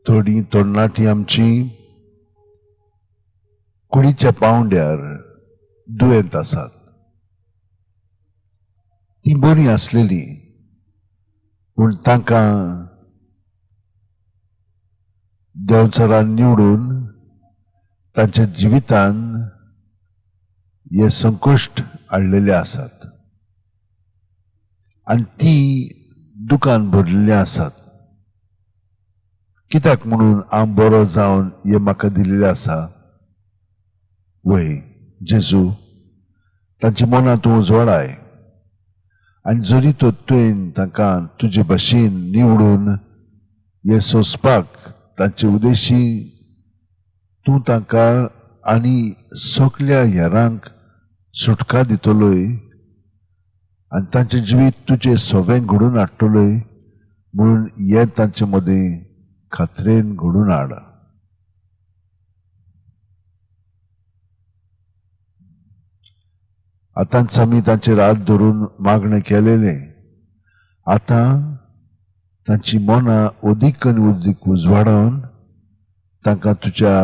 थोडी तरणाटी आमची कुडीच्या पावंड्यार दुयेंत आसात ती बरी आसलेली पूण तांकां देवचारान निवडून तांच्या जिवितान हे संकश्ट हाडलेले आसात आनी ती दुकान भरलेली आसात कित्याक म्हणून हांव बरो जावन हे म्हाका दिलेले आसा वय जेजू तांची मनां तूं उजवाडाय आनी जरी तो तुवें तांकां तुजे भाशेन निवडून हे सोंसपाक तांचे उदेशी तूं तांकां आनी सगल्या हेरांक सुटका दितलोय आनी तांचें जिवीत तुजें सवें घडून हाडटलोय म्हणून हें तांचे मदें खात्रेन घडून हाड आतांच आमी तांचेर हात धरून मागणें केलेलें आतां तांची मनां अदीक आनी अदीक उजवाडोवन तांकां तुज्या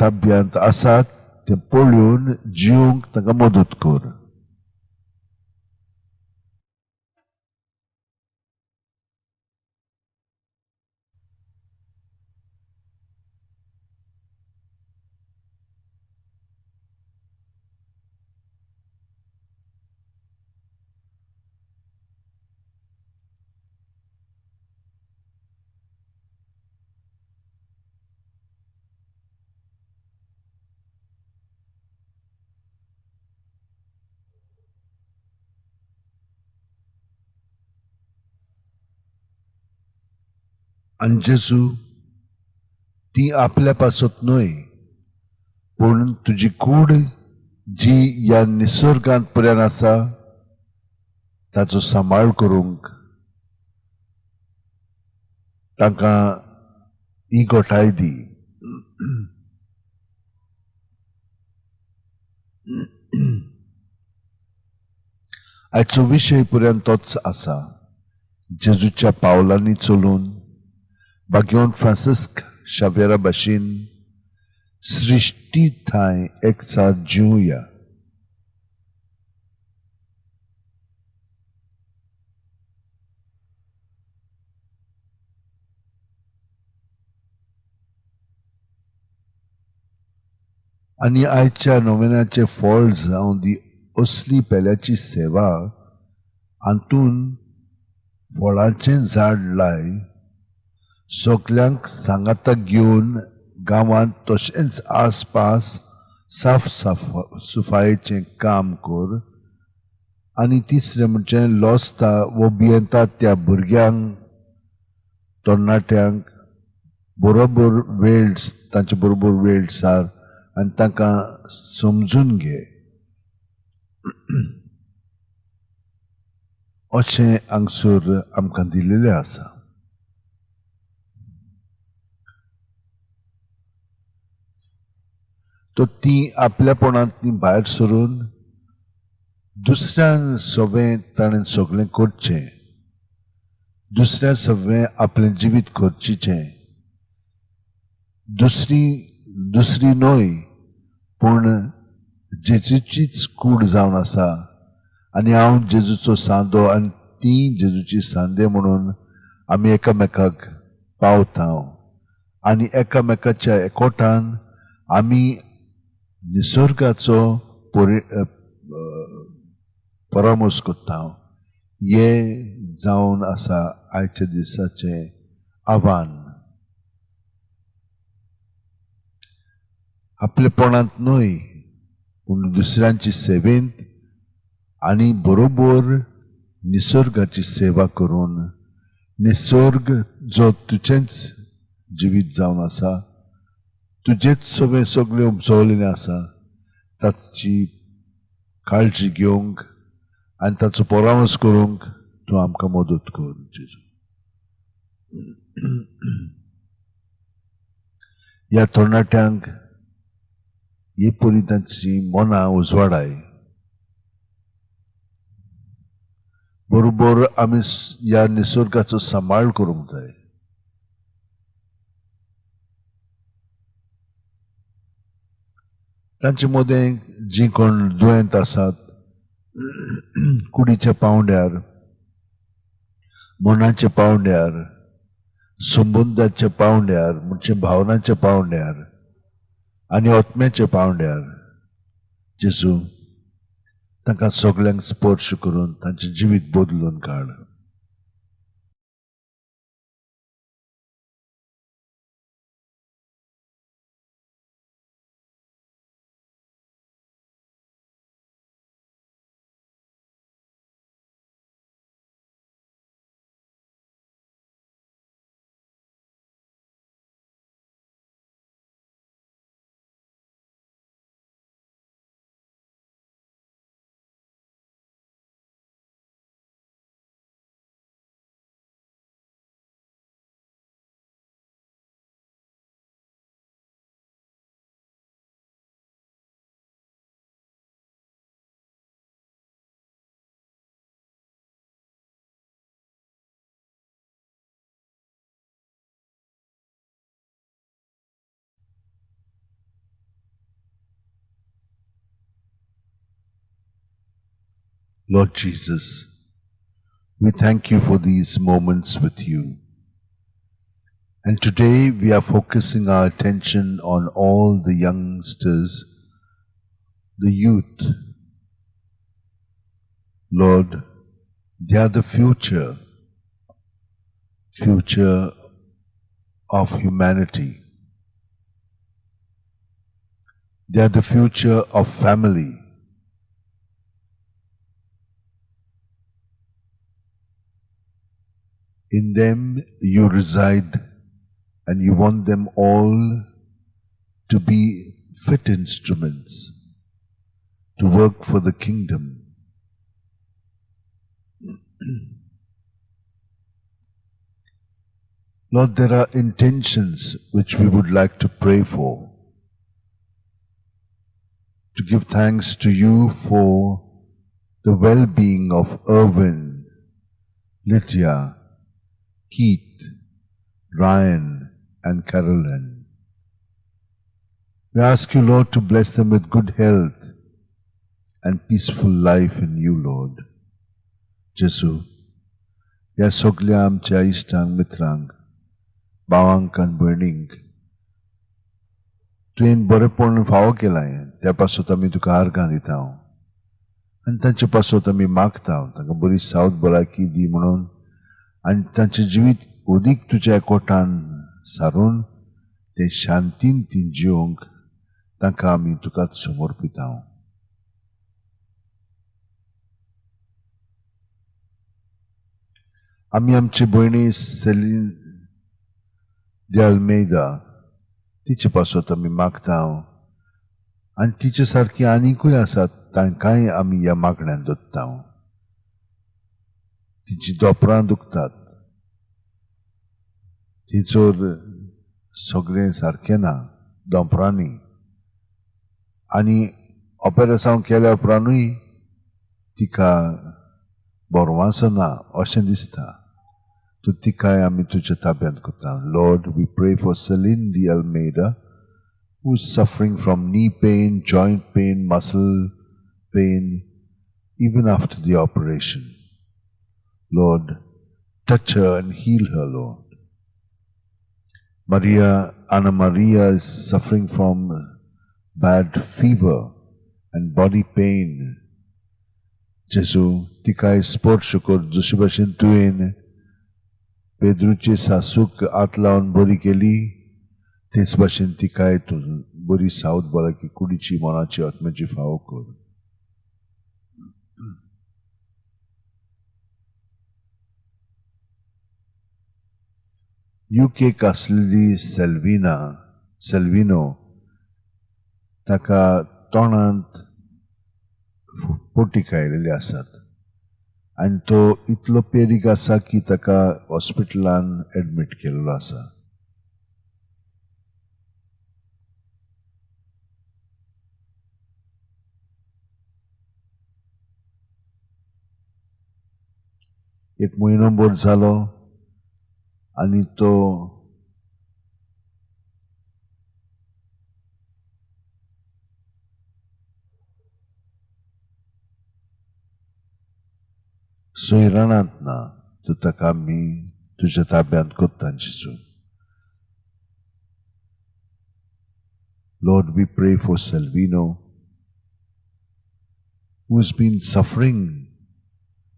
ताब्यांत आसात ते पळून जिवंक तांकां मदत कर. आनी जेजू ती आपल्या पासत न्हय, पूण तुजी कूड जी ह्या निसर्गांत पर्यंत आसा ताचो सांबाळ करूंक तांकां ही घोटाय दी. आयचो विशय पर्यंत तोच आसा. जेजूच्या पावलांनी चलून बागेवन फ्रांसिस्क शावेरा भाशेन सृश्टी थंय एकसाथ जिवया. आनी आयच्या नोवेनाचें फळ जावन दी असली पेल्याची सेवा, हातून फळांचें झाड लाय, सगल्यांक सांगाताक घेवन गांवांत तशेंच आसपास साफ सुफायेचें काम कर. आनी तिसरें म्हणजे लोसता वो भियेंता त्या भुरग्यांक तरणाट्यांक बरोबर वेळ तांचे बरोबर वेळ सार आनी तांकां समजून घे. अशें हांगसर आमकां दिलेलें आसा. तो ती आपल्यापणांतली भायर सरून दुसऱ्यान सवें ताणें सगळें करचें, दुसऱ्या सवें आपलें जिवीत करचें. दुसरी न्हय, पूण जेजूचीच कूड जावन आसा. आनी हांव जेजूचो सांदो आनी ती जेजूची सांदे म्हणून आमी एकामेकाक पावता. आनी एकामेकाच्या एकोठान आमी निसर्गाचो परामोस करता. हें जावन आसा आयच्या दिसाचें आव्हान. आपलेपणांत न्हय, पूण दुसऱ्यांची सेवेंत आनी बरोबर निसर्गाची सेवा करून निसर्ग जो तुजेंच जिवीत जावन आसा, तुजेच सगळें उपजवलेलें आसा, ताची काळजी घेवंक आनी ताचो परामोस करूंक तूं आमकां मदत कर जेजू. ह्या तरणाट्यांक हे परी तांची मनां उजवाडाय. बरोबर आमी ह्या निसर्गाचो सांबाळ करूंक जाय. तांचे मदें जीं कोण दुयेंत आसात, कुडीच्या पावंड्यार, मनाच्या पावंड्यार, संबंदाच्या पावंड्यार म्हणजे भावनाच्या पावंड्यार आनी आत्म्याच्या पावंड्यार, जेजू तांकां सगल्यांक स्पर्श करून तांचें जिवीत बदलून काड. Lord Jesus, we thank you for these moments with you. And today we are focusing our attention on all the youngsters, the youth. Lord, they are the future of humanity. They are the future of family. In them you reside, and you want them all to be fit instruments to work for the kingdom. Lord, there are intentions which we would like to pray for. To give thanks to you for the well-being of Irwin, Lydia, Keith, Ryan, and Carolyn. We ask you, Lord, to bless them with good health and peaceful life in you, Lord. Jesu, ह्या सगळ्या आमच्या इश्टांक मित्रांक भावांक आनी भयणींक तुवें बरेपण फावो केलां त्या पासत आमी तुका आर्गां दिता आनी तांचे पासत आमी मागता तांकां बरी सावध भलायकी दी म्हणून आनी तांचें जिवीत ओदीक तुज्या एकवटान सारून ते शांतीन ती जिवंक तांकां आमी तुकाच समर्पिता. आमी आमचे भयणी सेलीन de Almeida तिचे पासत आमी मागता आनी तिचे सारकी आनीकूय आसात तांकांय आमी ह्या मागण्यांत दत्ता. तिची दोपरां दुखतात, तिचोर सगळें सारकें ना दोपरांनी आनी ऑपरेशन केल्या उपरांतूय तिका बोरवांसो ना अशें दिसता. तूं तिकाय आमी तुज्या ताब्यांत करता. Lord, we pray for Celine de Almeida, who is suffering from knee pain, joint pain, muscle pain, even after the operation. Lord, touch her and heal her, Lord. Anna Maria is suffering from bad fever and body pain. Jesu, tikai sporsh kor जशे भाशेन तुवें पेद्रूचे सासूक आत लावन बरी केली तेच भाशेन तिकाय तूं बरी सावध भलायकी कुडीची मनाची आत्म्याची फावो कर. UK आसलेली सेल्विनो ताका तोंडांत पोटी आयिल्ली आसात आनी तो इतलो पेरीक आसा की ताका हॉस्पिटलान एडमीट केल्लो आसा. एक म्हयनो भर जालो आनी तो सोयरानांत ना. तूं ताका आमी तुज्या ताब्यांत करता जेसू. Lord, we pray for Salvino, who's been suffering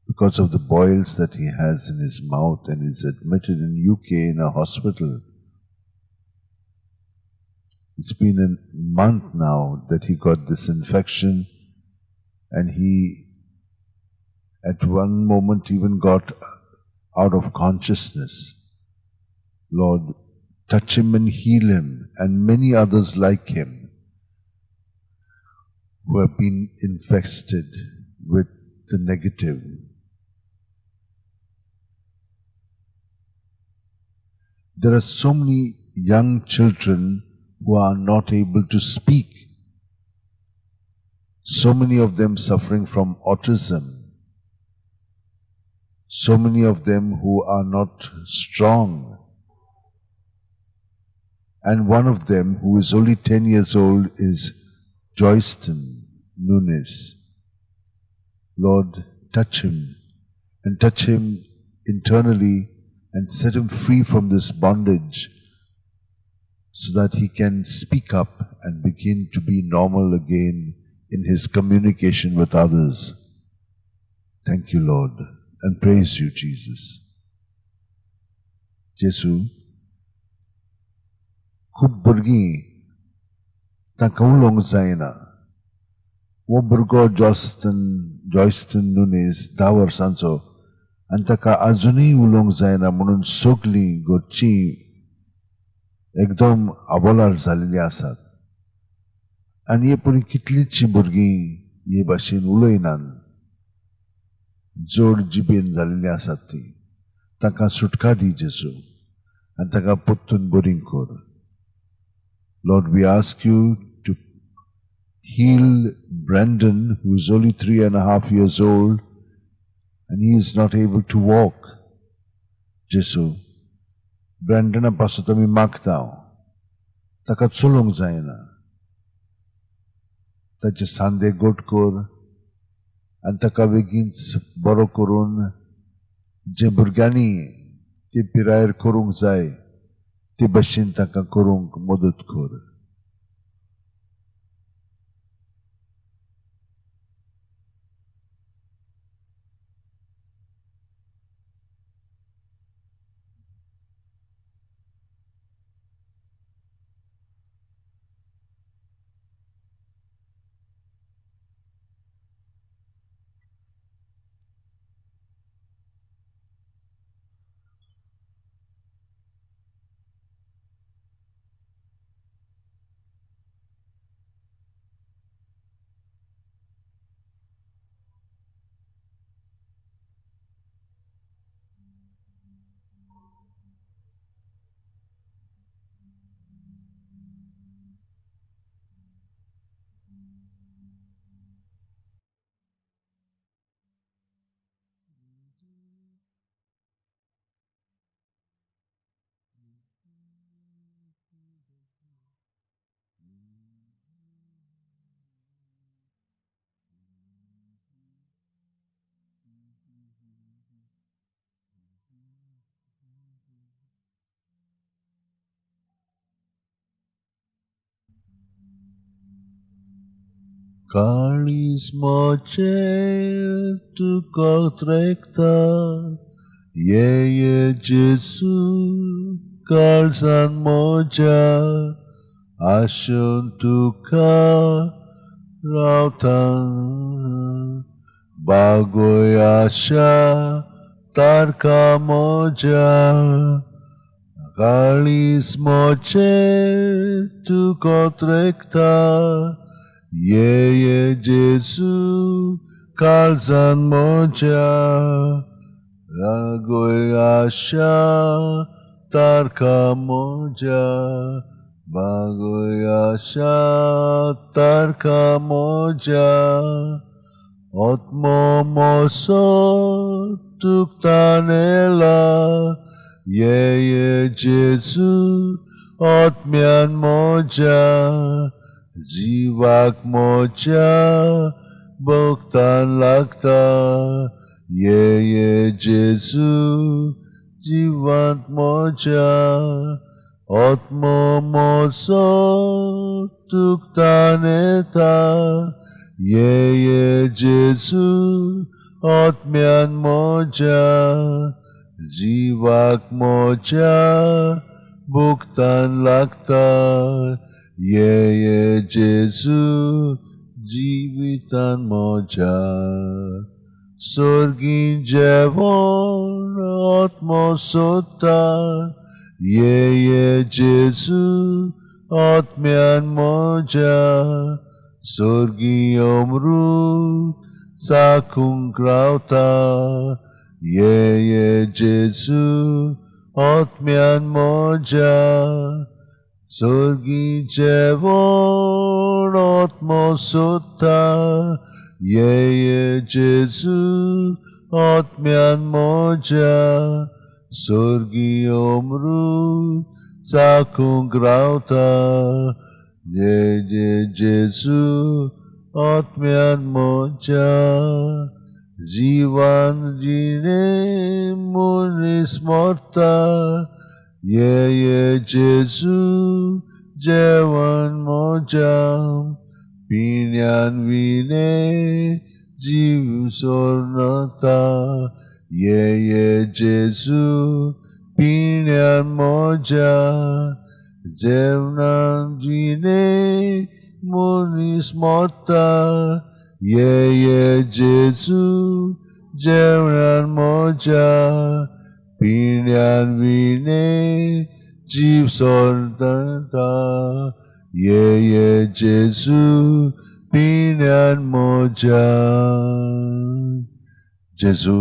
because of the boils that he has in his mouth and is admitted in UK in a hospital. It's been a month now that he got this infection, and he at one moment even got out of consciousness. Lord, touch him and heal him, and many others like him who have been infested with the negative. There are so many young children who are not able to speak. So many of them suffering from autism. So many of them who are not strong. And one of them, who is only 10 years old, is Joyston Nunes. Lord, touch him internally and set him free from this bondage so that he can speak up and begin to be normal again in his communication with others. Thank you, Lord, and praise you, Jesus. Jesu, खूब भुरगीं तांकां उलोवंक जायना. वो भुरगो जॉयस्टन नुनेस 10 वर्सांचो आनी ताका आजुनूय उलोवंक जायना म्हणून सगलीं घरचीं एकदम आबोलार जाल्लीं आसात. आनी हे पळय कितलींशीं भुरगीं हे भाशेन उलयनात, जोड जिबेन जाल्लीं आसात तीं. तांकां सुटका दी जेजू आनी तांकां परतून बरीं कर. Lord, we ask you to heal Brandon, who is only 3.5 years old, and he is not able to walk. Jesu, Brandon apasun tami magtaw, taka tsulong zaina. Taje sande god kor, and taka begins boro korun, je burgani, ti pirayer korung zay, ti bashin taka korung modot kor. Kalis moce tu kotrekta, ye Jesu kalsan moja, asyun tuka rautan, bagoy asya tarka moja. Kalis moce tu kotrekta, ye Jesu kalsan moja, bagoy asya tarka moja, bagoy asya tarka moja. Otmo moso tuktanela, ye Jesu otmian moja, Jivak moja bhaktan lagta, ye Jesu jivant moja. Atmo moso tuktaneta, ye Jesu atmian moja, Jivak moja bhaktan lagta, ye Jesu jivitan moja. Sorgin jevon atmo sota, ye Jesu atmian moja. Sorgi omrut sakung krauta, ye Jesu atmian moja. Sorgi jevon atmo sota, ye Jesu atmian moja. Sorgi omrut sakung krauta, ye Jesu atmian moja. जीवन जीने मुनिस morta ye Jesu jewan mojam pinyan vine jiv sornata ye Jesu pinyan moja jevnan vine munis morta ye Jesu jevnan moja pinyan vine jiv sornata ye Jesu pinyan moja. जेजू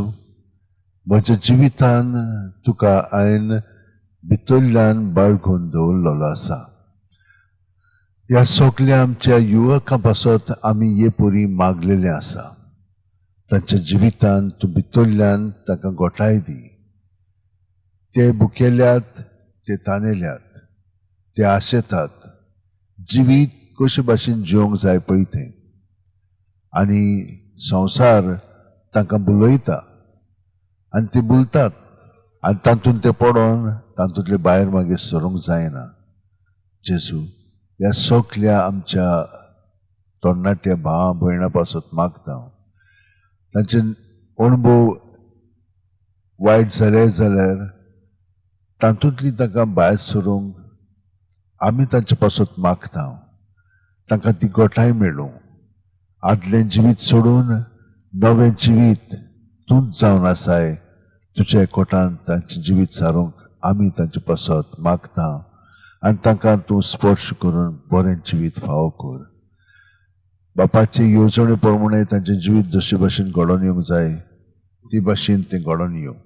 म्हज्या जिवितान तुका हांवें भितरल्यान बाळगून दवरलेलो आसा. ह्या सगळ्या आमच्या युवकां पासत आमी हे परी मागलेले आसा. तांच्या जिवितान तूं भितरल्यान तांकां घोटाय दी. ते भुकेल्यात, ते ताणेल्यात, ते आशेतात जिवीत कशे भाशेन जिवंक जाय पळय तें. आनी संवसार तांकां बुलयता आनी ते बुलतात आनी तातूंत ते पडोन तातूंतले भायर मागीर सरूंक जायना. जेजू ह्या सगळ्या आमच्या तरणाट्या भावां भयणां पासत मागता हांव. तांचे अणभव वायट जाले जाल्यार तातूंतली तांकां भायर सरूंक आमी तांचे पासत मागता हांव. तांकां ती घोटाय मेळूं. आदलें जिवीत सोडून नवें जिवीत तूंच जावन आसाय. तुज्या कोटान तांचें जिवीत सारूंक आमी तांचे पासत मागता आनी तांकां तूं स्पर्श करून बरें जिवीत फावो कर. बापाचे येवजणे प्रमाणे तांचें जिवीत जशे भाशेन घडोवन येवंक जाय ती भाशेन तें घडोवन येवं.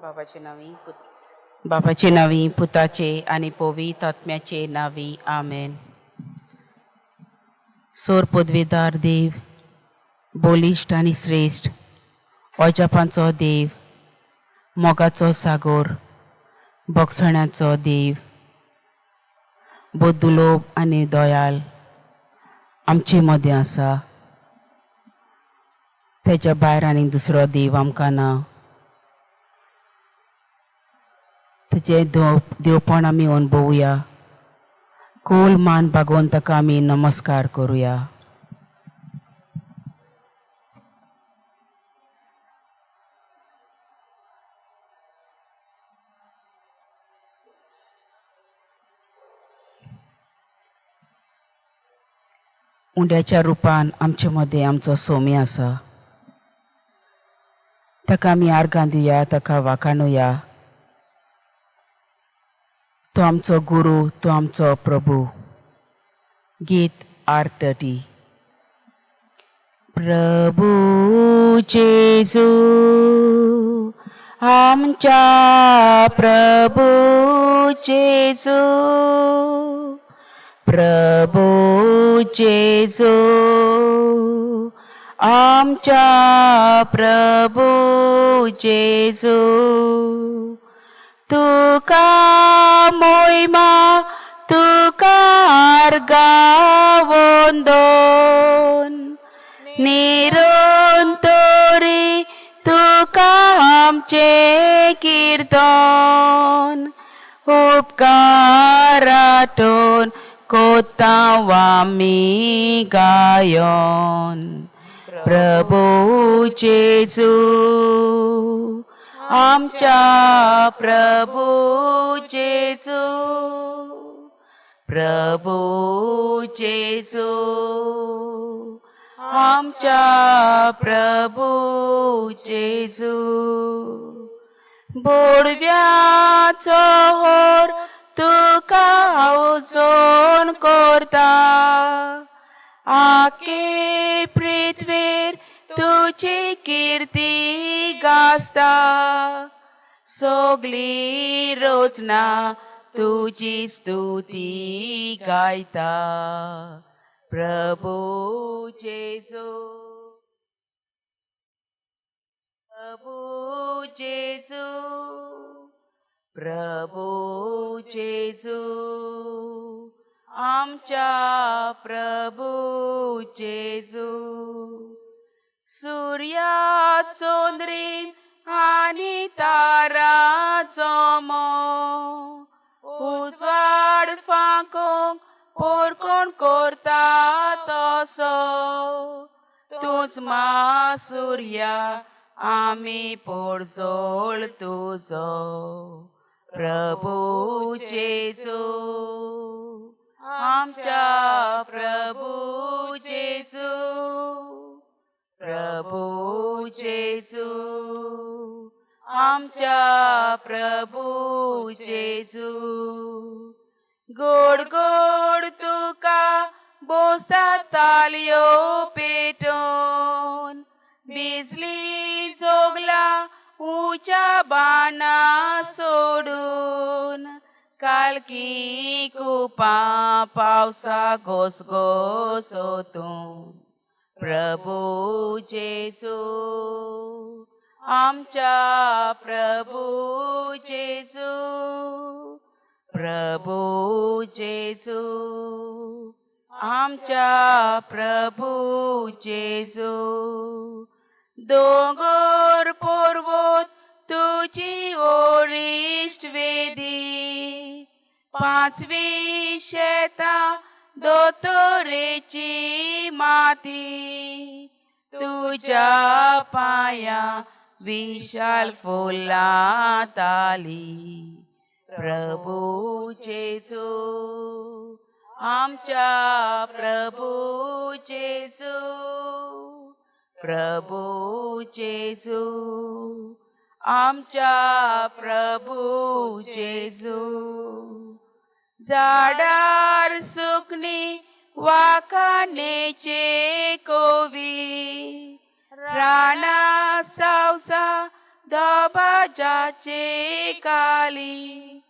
बाबाचे नावी पुताचे आणि पवित्र आत्म्याचे नावी आमेन. सोर पदवीदार देव, बोलिश्ट आनी श्रेष्ठ, अजापांचो देव, मोगाचो सागोर, बोगसण्याचो देव, बोदुलोब आनी दयाल आमचे मदें आसा. तेच्या भायर आनी दुसरो देव आमकां ना. तेजे देवपण आमी अनुभवुया. खोल मान भगवंताका आमी नमस्कार करुया. उंड्याच्या रुपान आमचे मदें आमचो सोमी आसा. ताका आमी आर्गां दिवया, ताका वाखाणुया. तो आमचो गुरू, तो आमचो प्रभू. गीत R30. प्रभू जेजू, आमच्या प्रभू जेजू, प्रभू जेजू, आमच्या प्रभू जेजू. तुका मोहिमा, तुका आर्गावंदन, निरंतरी तुका आमचे कीर्तन. उपकारातून कोतांव आमी गायन. प्रभू जेजू, आमच्या प्रभू जेजू, प्रभू जेजू, आमच्या प्रभू जेजू. बोडव्याचो होर तुका उजोन करता. आखे पृथ्वीर तुजी कीर्ती गासा. सगली रोजना तुजी स्तुती गायता. प्रभू जेजू, प्रभू जेजू, प्रभू जेजू, आमच्या प्रभू जेजू. सूर्या चंद्रीम आनी ताराचो मोग उजवाड फांकोंक पोरकोण करता तसो. तूच मा सूर्या आमी पोरजोळ तुजो. प्रभू जेजू, आमच्या प्रभू जेजू, प्रभू जेजू, आमच्या प्रभू जेजू. गोड गोड तुका बोसता तालयो पेटोन. बिजली जोगला उच्या बाना सोडून. कालकी कुपा पावसा घोसघोसोतून. प्रभू जेजू, आमच्या प्रभू जेजू, प्रभू जेजू, आमच्या प्रभू जेजू. दोंगर पर्वत तुजी ओरिश्ट वेदी. पांचवी शेतां दोतोरेची माती. तुज्या पांया विशाल फुलां ताली. प्रभू जेजू, आमच्या प्रभू जेजू, प्रभू जेजू, आमच्या प्रभू जेजू. झाडार सुकणी वाखाणेचे कोवी. राना सावसा दबाजाचे काली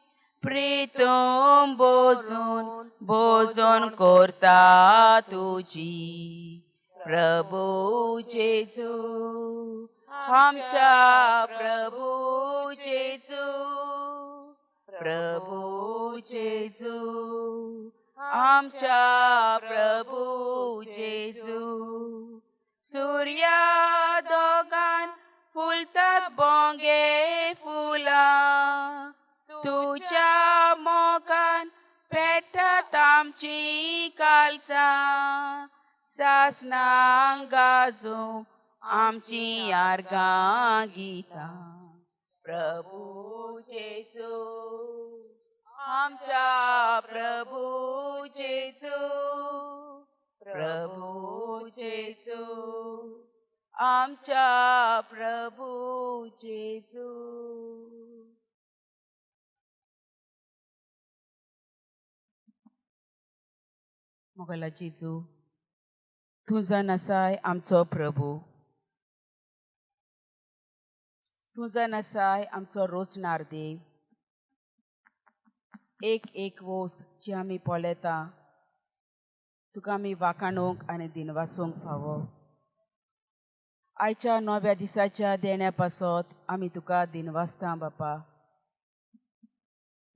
प्रीतम बोजून बोजून करता तुझी प्रभू जेजू आमच्या प्रभू जेजू प्रभू जेजू आमच्या प्रभू जेजू सूर्या दोगान फुलतात बोंगे फुलां तुझ्या मोगान पेटतात आमची काळजां सासनां गाजो आमची आर्गां गितां प्रभू जेजू आमच्या प्रभू जेजू प्रभू जेजू आमच्या प्रभू जेजू मोगला जेजू तुझा नसाय आमचो प्रभू तुझा नसाय आमचो रोचणार देव एक वोस जी आमी पळयता तुका आमी वाखाणूंक आनी दिनवासूंक फावो आयच्या नव्या दिसाच्या देण्या पासत आमी तुका दिनवासता बापा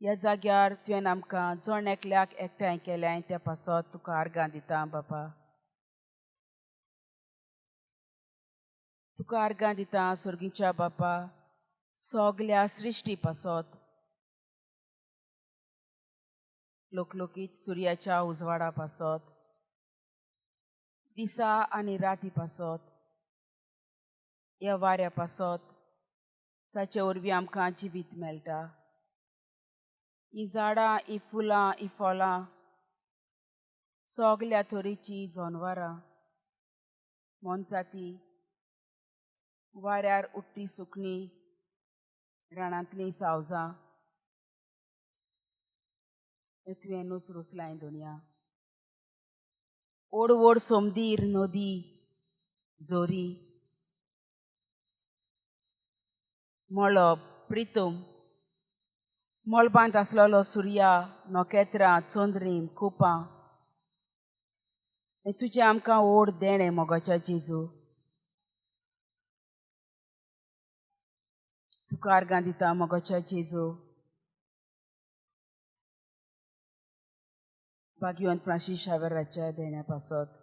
ह्या जाग्यार तुवें आमकां जोण एकल्याक एकठांय केलें त्या पासत तुका आर्गां दिता बापा तुका आर्गां दिता सुर्गीच्या बापा सगल्या सृश्टी पासत लोकलोकीत सुर्याच्या उजवाडा पासत दिसा आनी राती पासत ह्या वाऱ्या पासत जाचे वरवीं आमकां जिवीत मेळटा हीं झाडां हीं फुलां हीं फळां सगल्या तरेचीं जनवरां मनजाती वाऱ्यार उडटी सुकणीं रानांतलीं सावजां तुवें न्हूच रुचलाय दुनिया ओड ओड सोमदीर नदी जोरी मळब प्रितम मळबांत आसलेलो सुर्या नोकेत्रां चंद्रीम कुपां तुजें आमकां ओड देणें मोगाच्या जेजू तुका आर्गां दिता मोगाच्या जेजू भाग्यवंत फ्रांसीस शावेराच्या देण्या पासत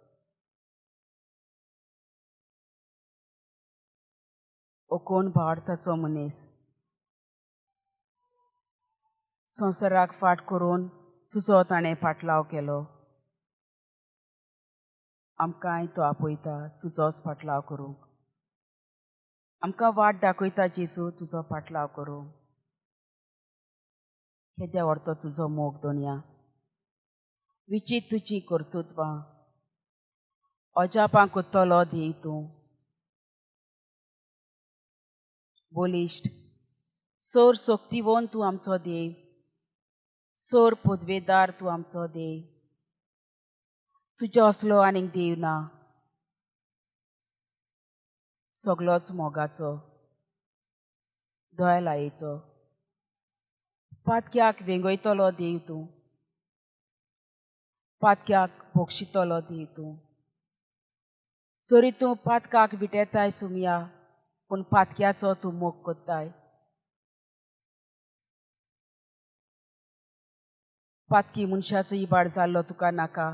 ओकोन भारताचो मनीस संवसाराक फाट करून तुजो ताणें फाटलाव केलो आमकांय तो आपयता तुजोच फाटलाव करूंक आमकां वाट दाखयता जेजू तुजो फाटलाव करूंक केद्या व्हरतो तुजो मोग दोनया विचित तुजी कर्तुत्वां अजापां कोत्तलो देव तूं बोलिश्ट सोर सोक्तीवोन तूं आमचो देव सोर पदवेदार तूं आमचो देव तुजो असलो आनीक देव ना सगलोच मोगाचो दयालायेचो पातक्याक वेंगयतलो देव तूं पातक्याक बोक्षितलो देव तूं जरी तूं पातकाक विटेताय सुमया पूण पातक्याचो तूं मोग कोत्ताय पातकी मनशाचो इबाड जाल्लो तुका नाका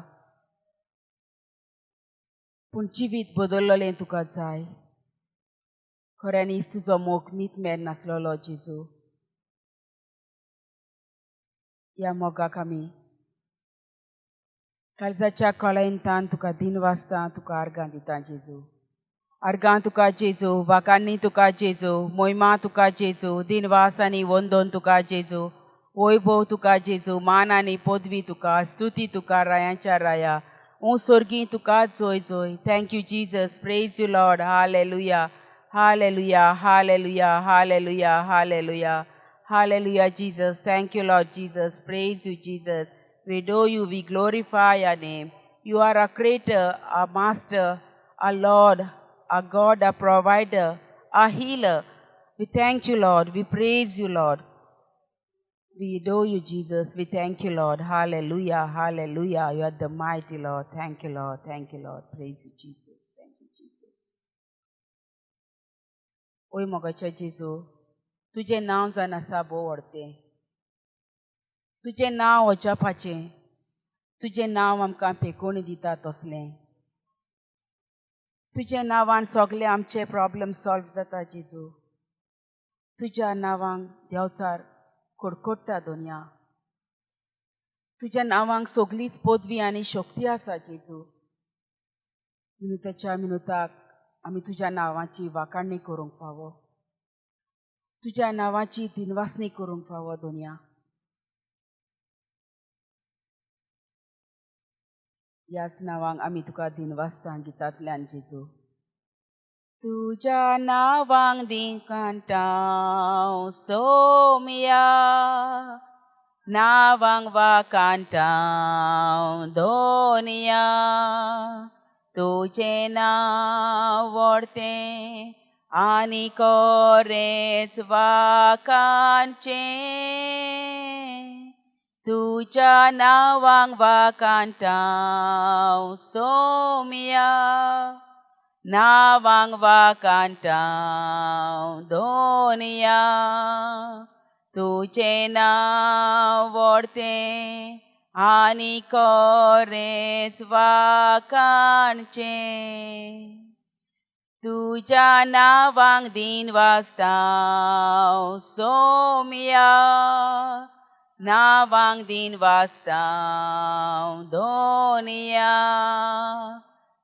पूण जिवीत बदल्लोलें तुका जाय खऱ्यांनीच तुजो मोग मीत मेळ नासलोलो जेजू ह्या मोगाक आमी काळजाच्या कळयंतान तुका दिनवासता तुका आर्गां दिता जेजू आर्गां तुका जेजू वाकांनी तुका जेजू मोहिमा तुका जेजू दिनवास आनी वंदन तुका जेजू वैभव तुका जेजू मान आनी पदवी तुका स्तुती तुका रायांच्या राया सोर्गी तुका जोय जोय thank you Jesus praise you Lord hallelujah hallelujah hallelujah hallelujah hallelujah hallelujah Jesus thank you Lord Jesus praise you Jesus we adore you, we glorify your name. You are a creator, a master, a Lord, a God, a provider, a healer. We thank you, Lord. We praise you, Lord. We adore you, Jesus. We thank you, Lord. Hallelujah. Hallelujah. You are the mighty Lord. Thank you, Lord. Thank you, Lord. Praise you, Jesus. Thank you, Jesus. ओय मोगाच्या जेजू तुझे नाव जावन आसा भोव व्हडतें तुझें नांव अजापाचें तुझें नांव आमकां पेकोवणी दिता तसलें तुझ्या नांवान सगळे आमचे प्रॉब्लेम सॉल्व जाता जेजू तुझ्या नांवांक देंवचार कडकडटा दुनिया तुझ्या नांवांक सगळीच पदवी आनी शक्ती आसा जेजू मिनटाच्या मिनटाक आमी तुज्या नांवाची वाखाणणी करूंक फावो तुज्या नांवाची दिनवासणी करूंक फावो दुनिया ह्याच नांवांक आमी तुका दिनवासता गितांतल्यान जेजू तुज्या नांवांक दिन कांटाव सोमिया नांवांक वाखाणटाव दोनिया तुजें नांव व्हडतें आनी कोरेंच वाखाणचें तुज्या नांवांक वाखाणटाव सोमिया नांवांक वाखाणटाव दोनिया तुजें नांव व्हडतें आनी कोरेंच वाखाणचें तुज्या नांवांक दिन वाजताव सोमिया नांवांक दिन वाजताव दोनिया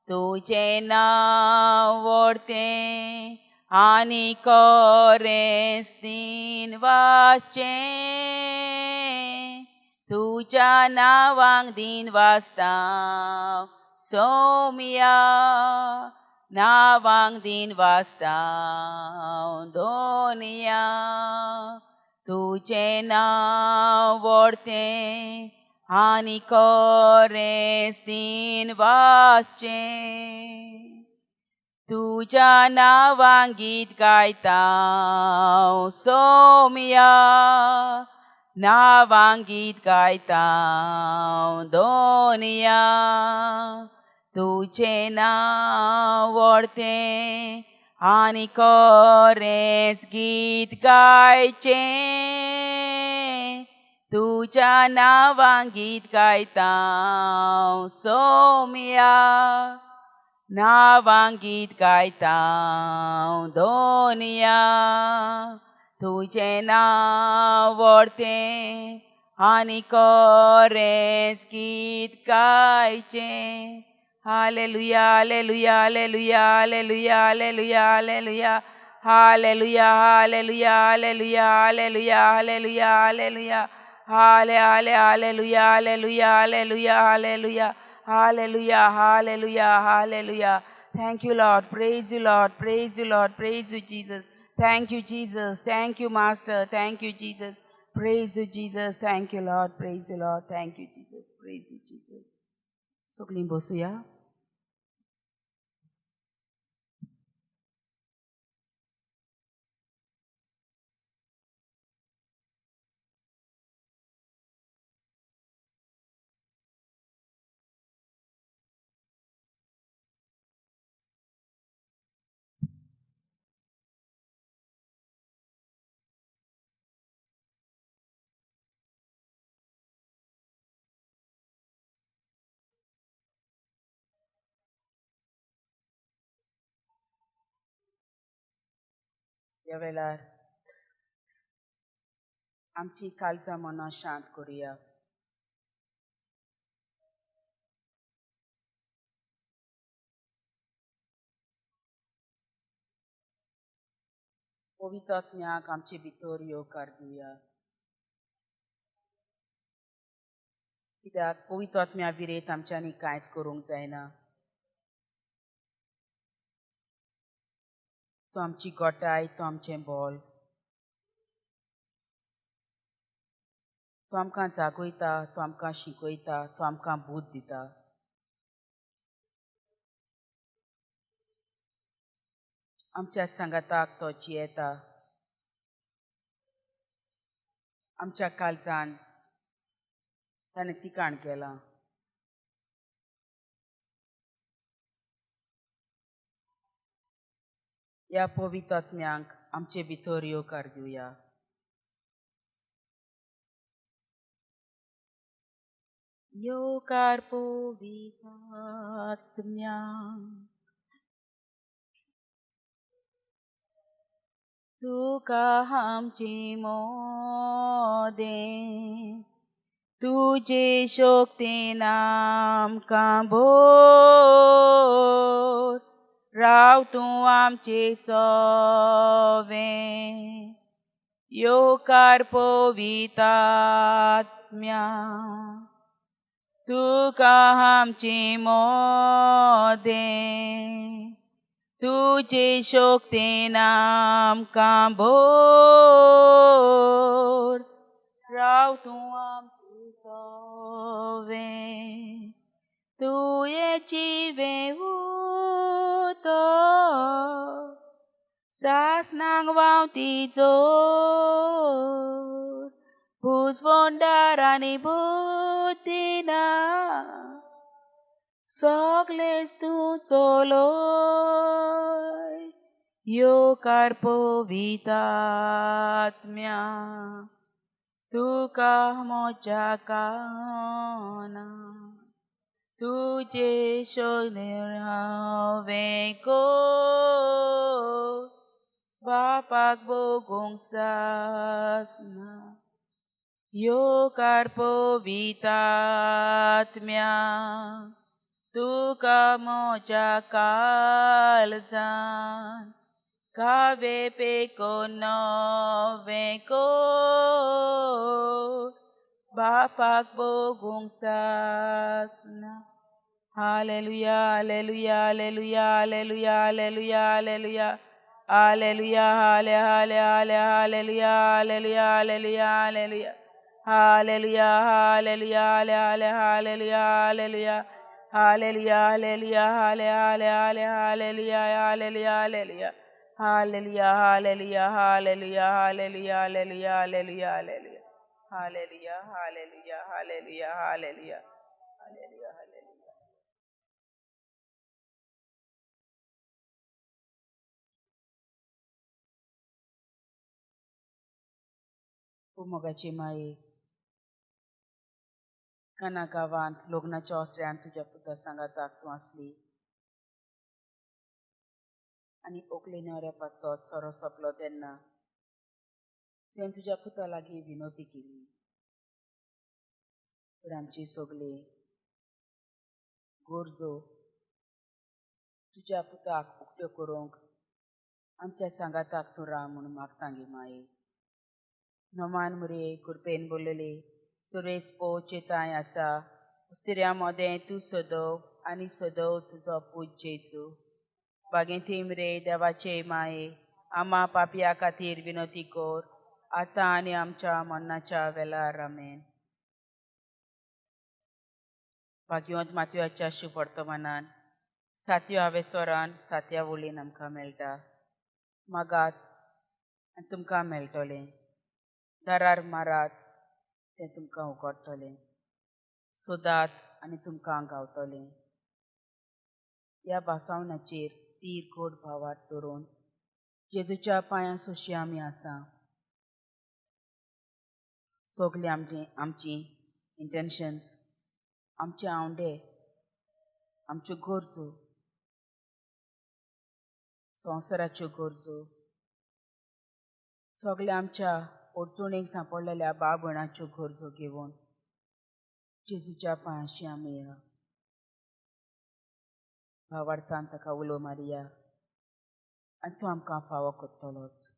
तुजें नांव व्हडतें आनी कोरेंच दिन वाजचें तुज्या नांवांक दिन वाजताव सोमिया नांवांक दिन वाजताव दोनिया तुजें नांव व्हडतें आनी कोरेंच दिन वाजचें तुज्या नांवांक गीत गायताव सोमिया नांवांक गीत गायताव दोनिया तुजें नांव व्हडतें आनी कोरेंच गीत गायचें तुज्या नांवांक गीत गायताव सोमिया नांवांक गीत गायताव दोनिया तुजें नांव व्हडतें आनी कोरेंच गीत गायचें hallelujah hallelujah hallelujah hallelujah hallelujah hallelujah hallelujah hallelujah hallelujah hallelujah hallelujah हाले हाले hallelujah hallelujah hallelujah hallelujah hallelujah hallelujah hallelujah Thank you, Lord. Praise you, Lord. Praise you, Lord. Praise you, Jesus. Thank you, Jesus. Thank you, Master. Thank you, Jesus. Praise you, Jesus. Thank you, Lord. Praise you, Lord. Thank you, Jesus. Praise you, Jesus. Soklim bosuya. ह्या वेळार आमची काळजां मनां शांत करुया पवित्र आत्म्याक आमचे भितर येवकार दिवया कित्याक पवित्र आत्म्या विरेत आमच्यांनी कांयच करूंक जायना तो आमची गोटाय तो आमचें बोल तो आमकां जागयता तो आमकां शिकयता तो आमकां बूध दिता आमच्या सांगाताक तो जियेता आमच्या काळजान ताणें तिकाण केलां. ह्या पवित्र आत्म्यांक आमचे भितर येवकार दिवया. येवकार पवित्र आत्म्यांक तुका आमची मोदें, तुजे शोक्तीन आमकां भोर, राव तूं आमचे सोवें. येवकार पवित्र आत्म्यांक तुका आमची मोदें, तुजे शोक्तीन आमकां भोर, राव तूं आमचे सोवें. तुये जिवें उतर सासणांक व्हांवती जोर, भुजवंडार आनी बुद्दीना सगळेंच तूं चलोय. येवकार पवित्र आत्म्यांक तुका म्हज्या कानां, तुजे शोनें हांवें कोर, बापाक भोगूंक सासना. येवकार पवित्र आत्म्यांक तुका म्हज्या काळजान कावे पेकोन नवें कोर, बापाक भोगूंक सासना. Hallelujah hallelujah hallelujah hallelujah hallelujah hallelujah hallelujah हाले हाले हाले hallelujah hallelujah hallelujah hallelujah hallelujah hallelujah हाले हाले हालेलुया हालेलुया हालेलुया हालेलुया हाले हाले हाले hallelujah hallelujah hallelujah hallelujah hallelujah hallelujah hallelujah hallelujah hallelujah hallelujah hallelujah hallelujah hallelujah hallelujah hallelujah hallelujah. मोगाची माये, काना गांवांत लग्नाच्या ओसऱ्यान तुज्या पुता सांगाताक तूं आसली आनी ओकले न्हवऱ्या पासत सोरो सोंपलो तेन्ना तुवें तुज्या पुता लागीं विनोती केली. तर आमची सगळी गोरजो तुज्या पुताक उक्त्यो करूंक आमच्या सांगाताक तूं राव म्हणून मागता गे माये. नोमान मुरे कुरपेन बोललेली सुरेश पो चेताय आसा, उस्तिऱ्या मोदें तूं सदव आनी सदव तुजो पूज जेजू. बागे थिमरे देवाचे माये, आमा पापया खातीर विनोती कोर, आतां आनी आमच्या मरणाच्या वेळार आमेन. भाग्यवंत मातयाच्या शुभ वर्तमानान सातव्या हावेसोरान सातव्या वळीन आमकां मेळटा. मागात आनी तुमकां मेळटलें, दारार मारात तें तुमकां उगडटलें, सोदात आनी तुमकां गावतलें. ह्या भासावनाचेर तीर गोड भावार्थ दवरून जेजूच्या पांयां सुशी आमी आसा. सगळीं आमची इंटेन्शन्स, आमचे आवडे, आमच्यो गरजो, संवसाराच्यो गरजो, सगळ्या आमच्या अडचणीक सांपडलेल्या भाव भयणाच्यो गरजो घेवन जेजूच्या पांयाशी आमी या. भावार्थान ताका उलो मारया आनी तूं आमकां फावो करतलोच.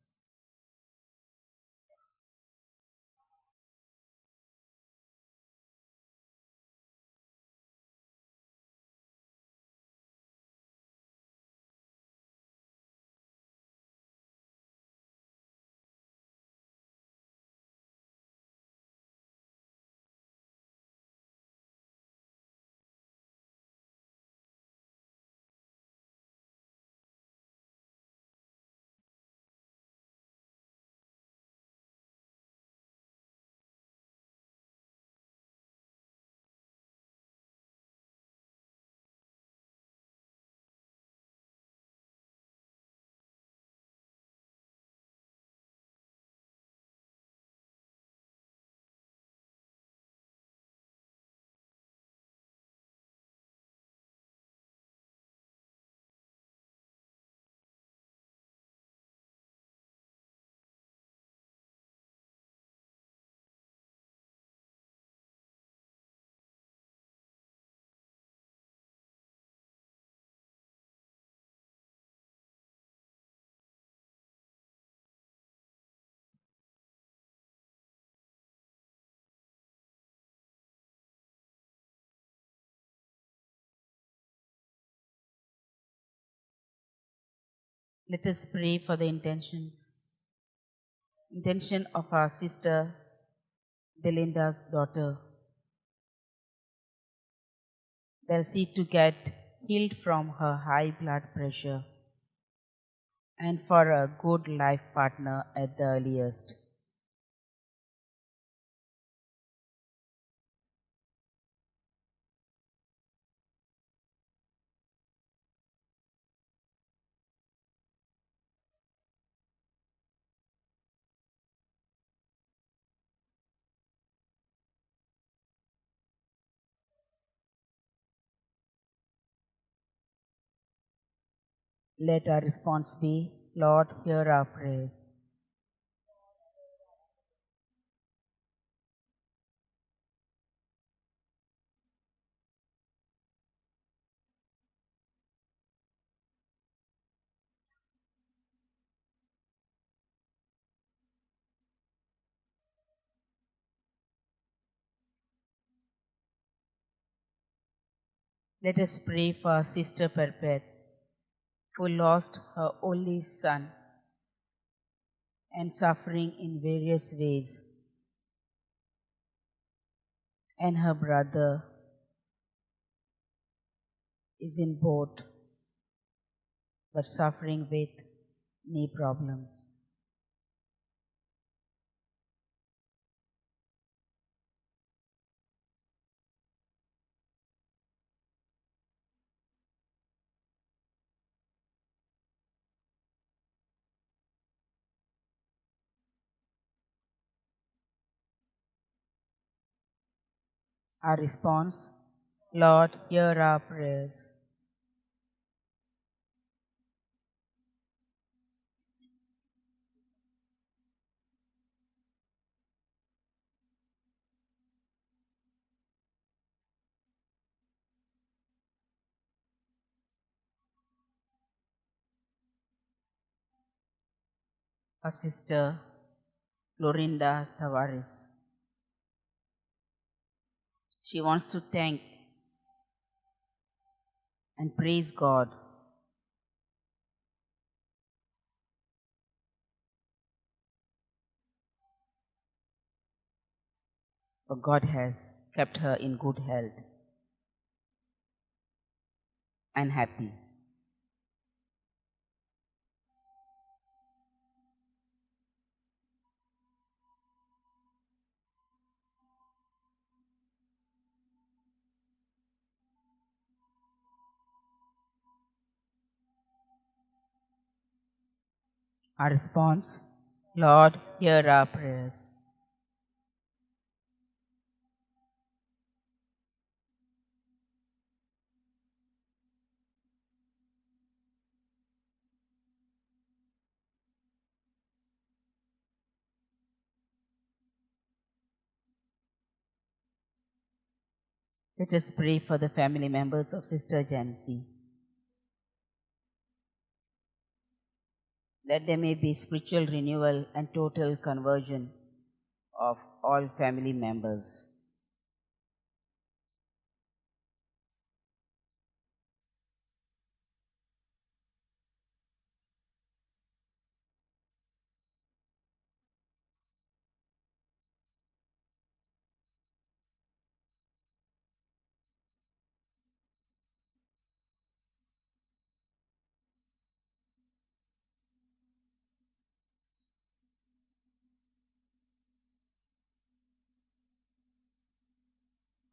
Let us pray for the intentions. Intention of our sister Belinda's daughter. They'll seek to get healed from her high blood pressure and for a good life partner at the earliest. Let our response be, Lord, hear our prayers. Let us pray for our sister Perpet, who lost her only son and suffering in various ways, and her brother is in boat but suffering with knee problems. Our response, Lord, hear our prayers. Our sister Florinda Tavares. She wants to thank and praise God for God has kept her in good health and happy. Our response, Lord, hear our prayers. Let us pray for the family members of Sister Jancy, that there may be spiritual renewal and total conversion of all family members.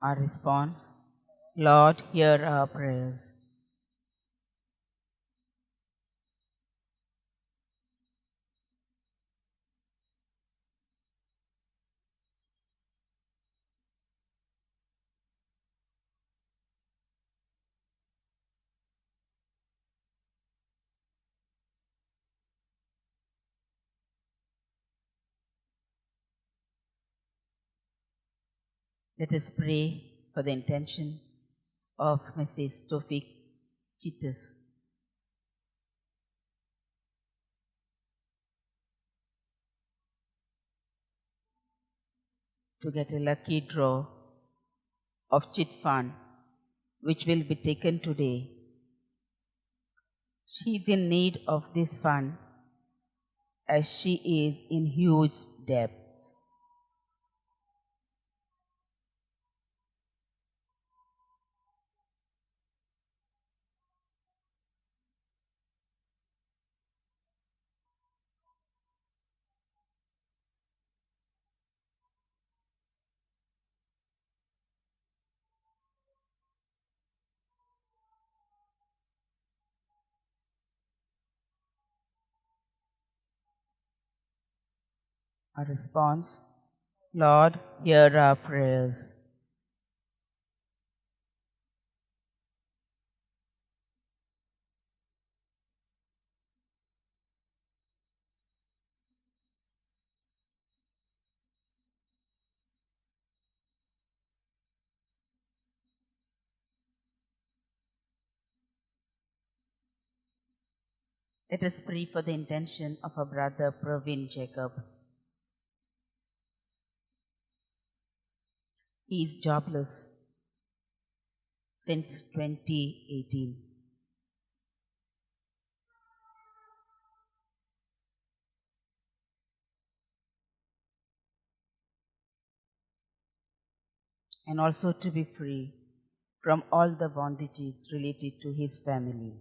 Our response, Lord, hear our prayers. Let us pray for the intention of Mrs. Tofik Chitas, to get a lucky draw of chit fund which will be taken today She is in need of this fund as she is in huge debt. Our response, Lord, hear our prayers. Let us pray for the intention of our brother Praveen Jacob. He is jobless since 2018. And also to be free from all the bondages related to his family.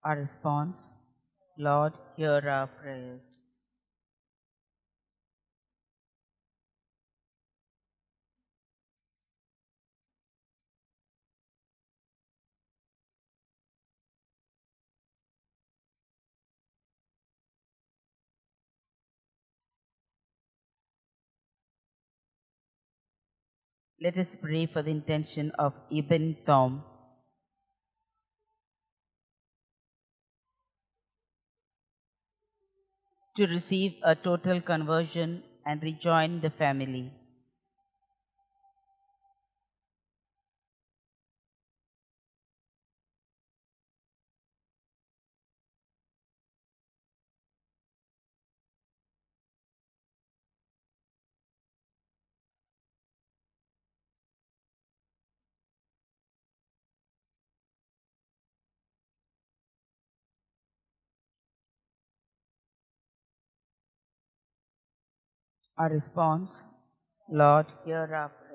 Our response, Lord, hear our prayers. Let us pray for the intention of Ibn Tom to receive a total conversion and rejoin the family. Our response, Lord, hear our prayers.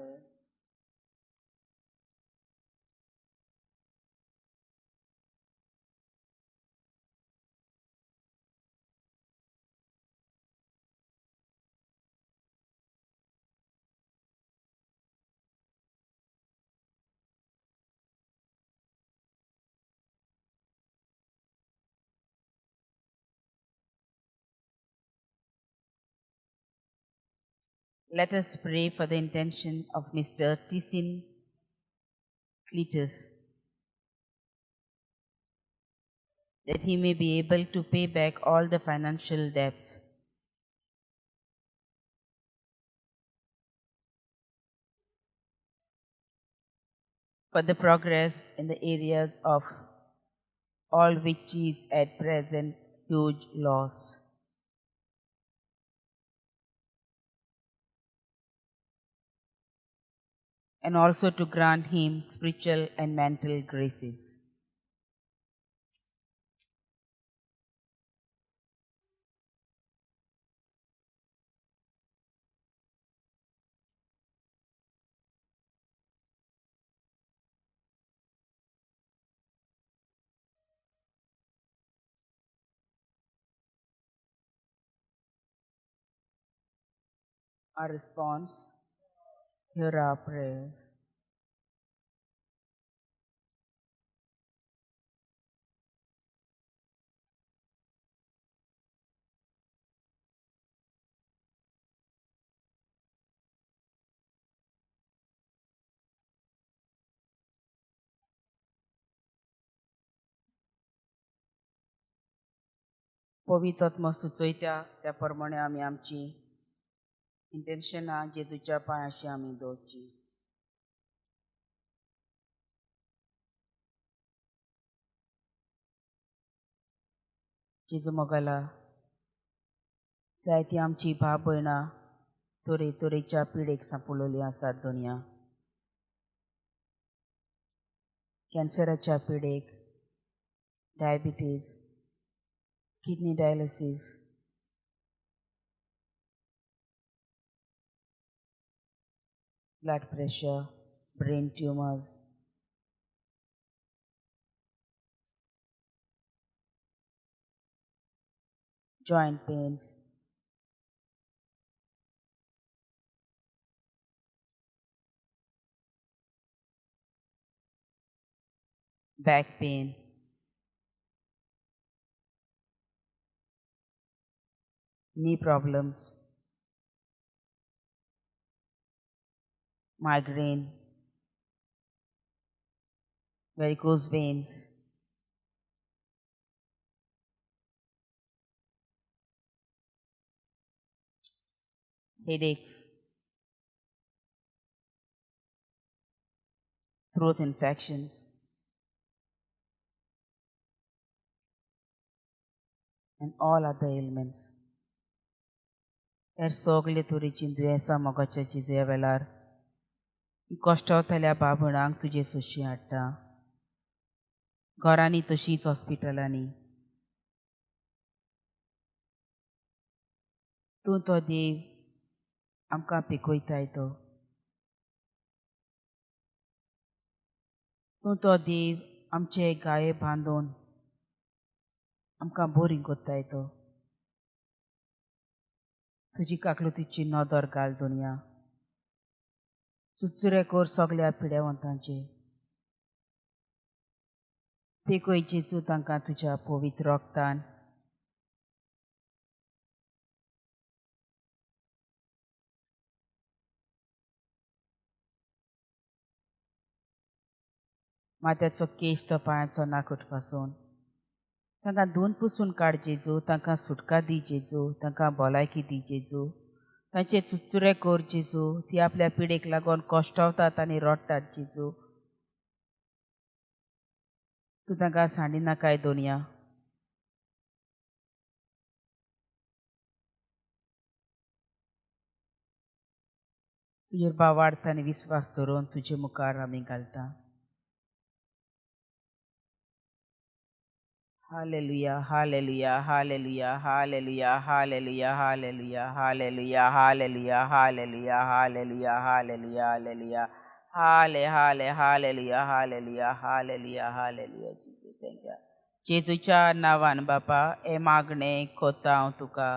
Let us pray for the intention of Mr. Tisin Cletus, that he may be able to pay back all the financial debts. For the progress in the areas of all which is at present huge loss. And also to grant him spiritual and mental graces. Our response, hear our prayers. पवित्र आत्मा सुचयता त्या प्रमाणे आम्ही आमची इंटेन्शनां जेजूच्या पांयाशी आमी दवरची. जेजू मोगला जायतीं आमची भाव भयणां तरेतरेच्या पिडेक सांपळिल्लीं आसात दुनिया. कॅन्सराच्या पिडेक, diabetes, kidney dialysis, blood pressure, brain tumour, joint pains, back pain, knee problems, migraine, varicose veins, headaches, throat infections, and all other ailments. ह्या सगळे तरेचीं दुयेंसां मोगाच्या जेजू ह्या वेळार कश्टावतल्या भाव भयणांक तुजे सोशी हाडटा. घरांनी तशींच हॉस्पिटलांनी तूं तो देव आमकां पिकोयताय तो. तूं तो देव आमचे गाये बांदून आमकां बोरीं कोत्ताय तो. तुजी काकलुतीची नदर घाल दुनिया. सुचुरे कोर सगल्या पिडेवंतांचे. पिकोय जेजू तांकां तुज्या पवित्र रोगतान. माथ्याचो केस तो पांयाचो नाकूट पासून तांकां धुवन पुसून काड जेजू. तांकां सुटका दी जेजू. तांकां भलायकी दी जेजू. तांचे चुचुरे कोर जेजू. ती आपल्या पिडेक लागून कश्टावतात आनी रडटात जेजू. तूं तांकां सांडिनाकाय दुनिया. तुजेर बावार्थ आनी विस्वास दवरून तुजे मुखार आमी घालता. Hallelujah, hallelujah, hallelujah, hallelujah, hallelujah, hallelujah, hallelujah, hallelujah, hallelujah, hallelujah, hallelujah, hallelujah, hallelujah, hallelujah, hallelujah, hallelujah, Jesus, thank you. जेजूच्या नांवान बापा हे मागणे कोत्ता हांव तुका.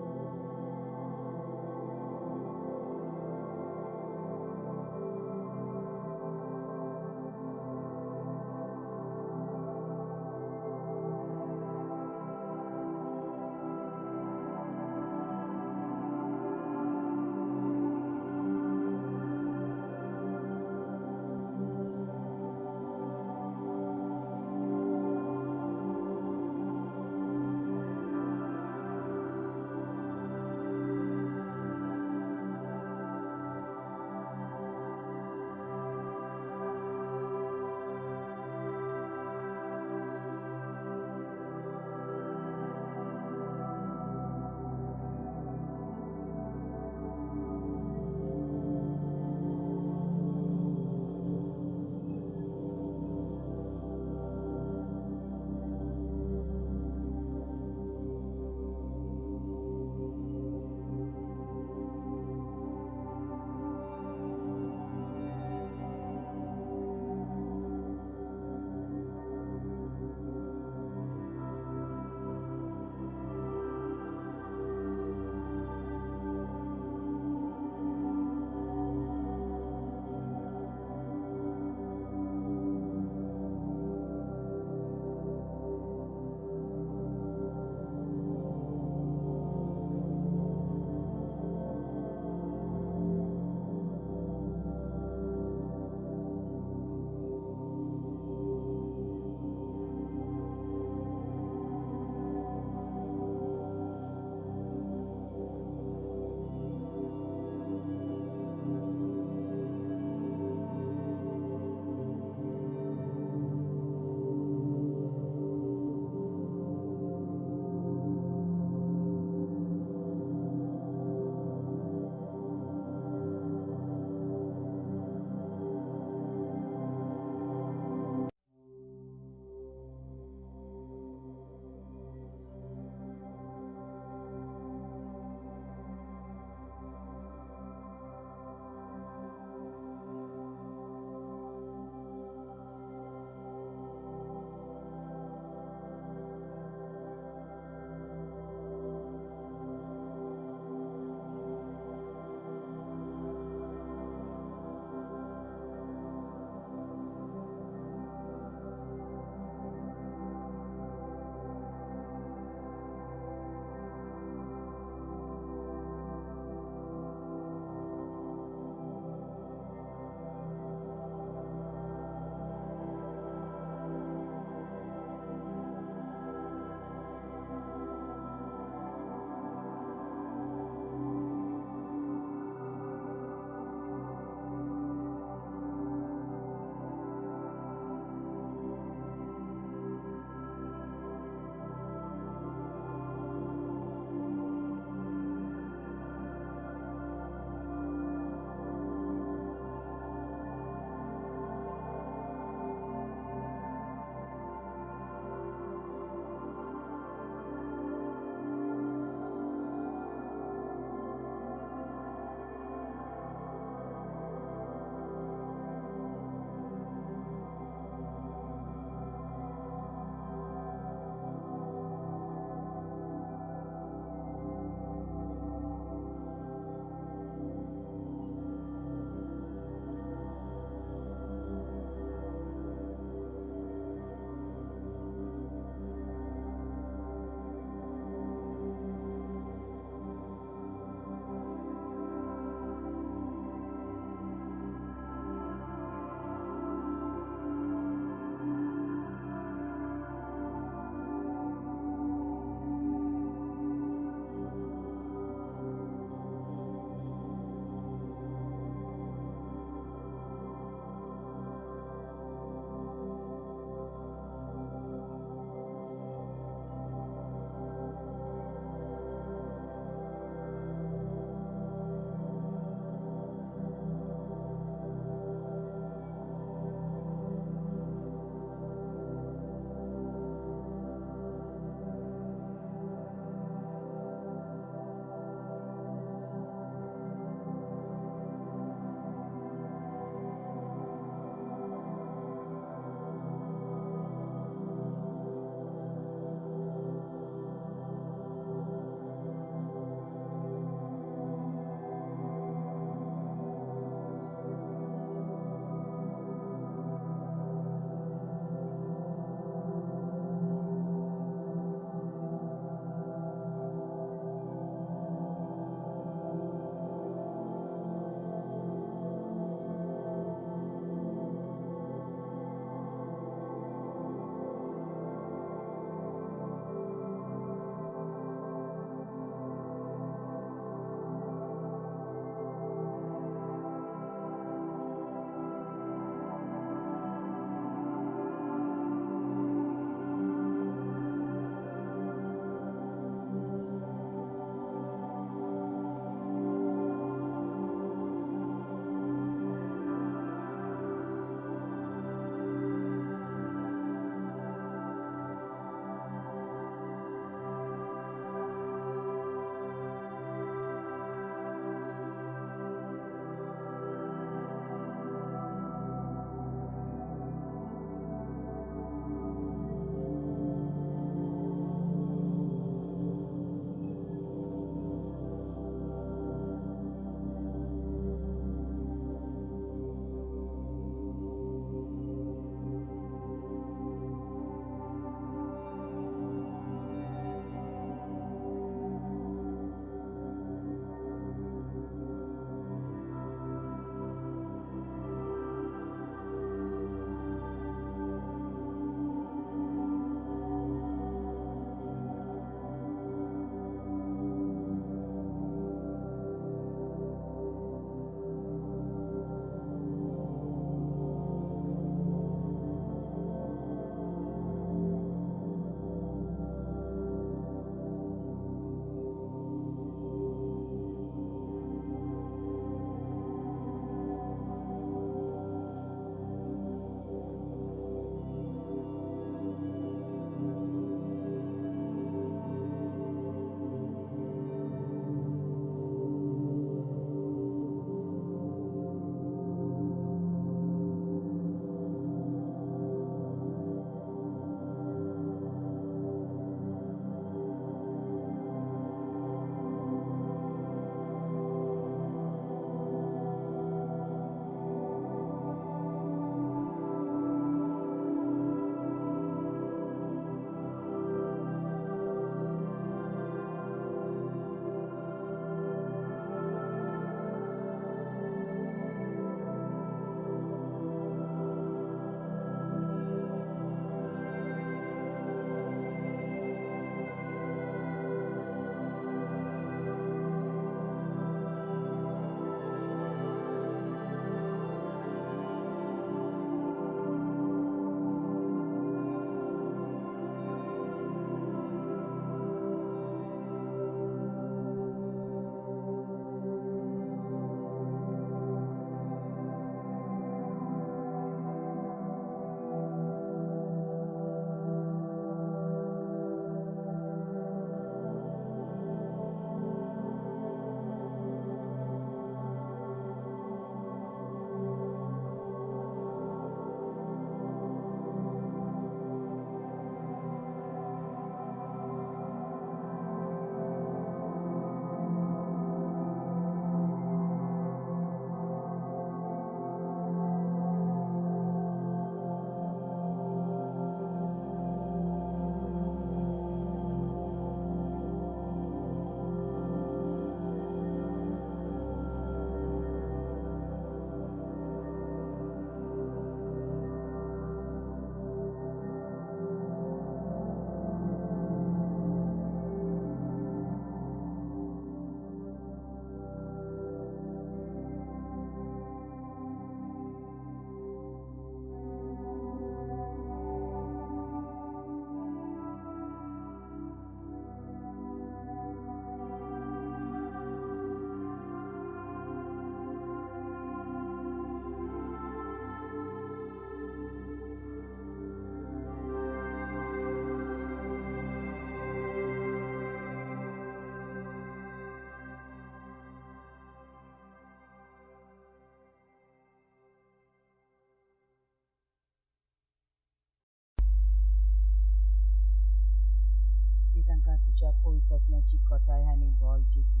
तांकां तुज्या पवित्रत्वाची कोटाय आनी बोल जेजू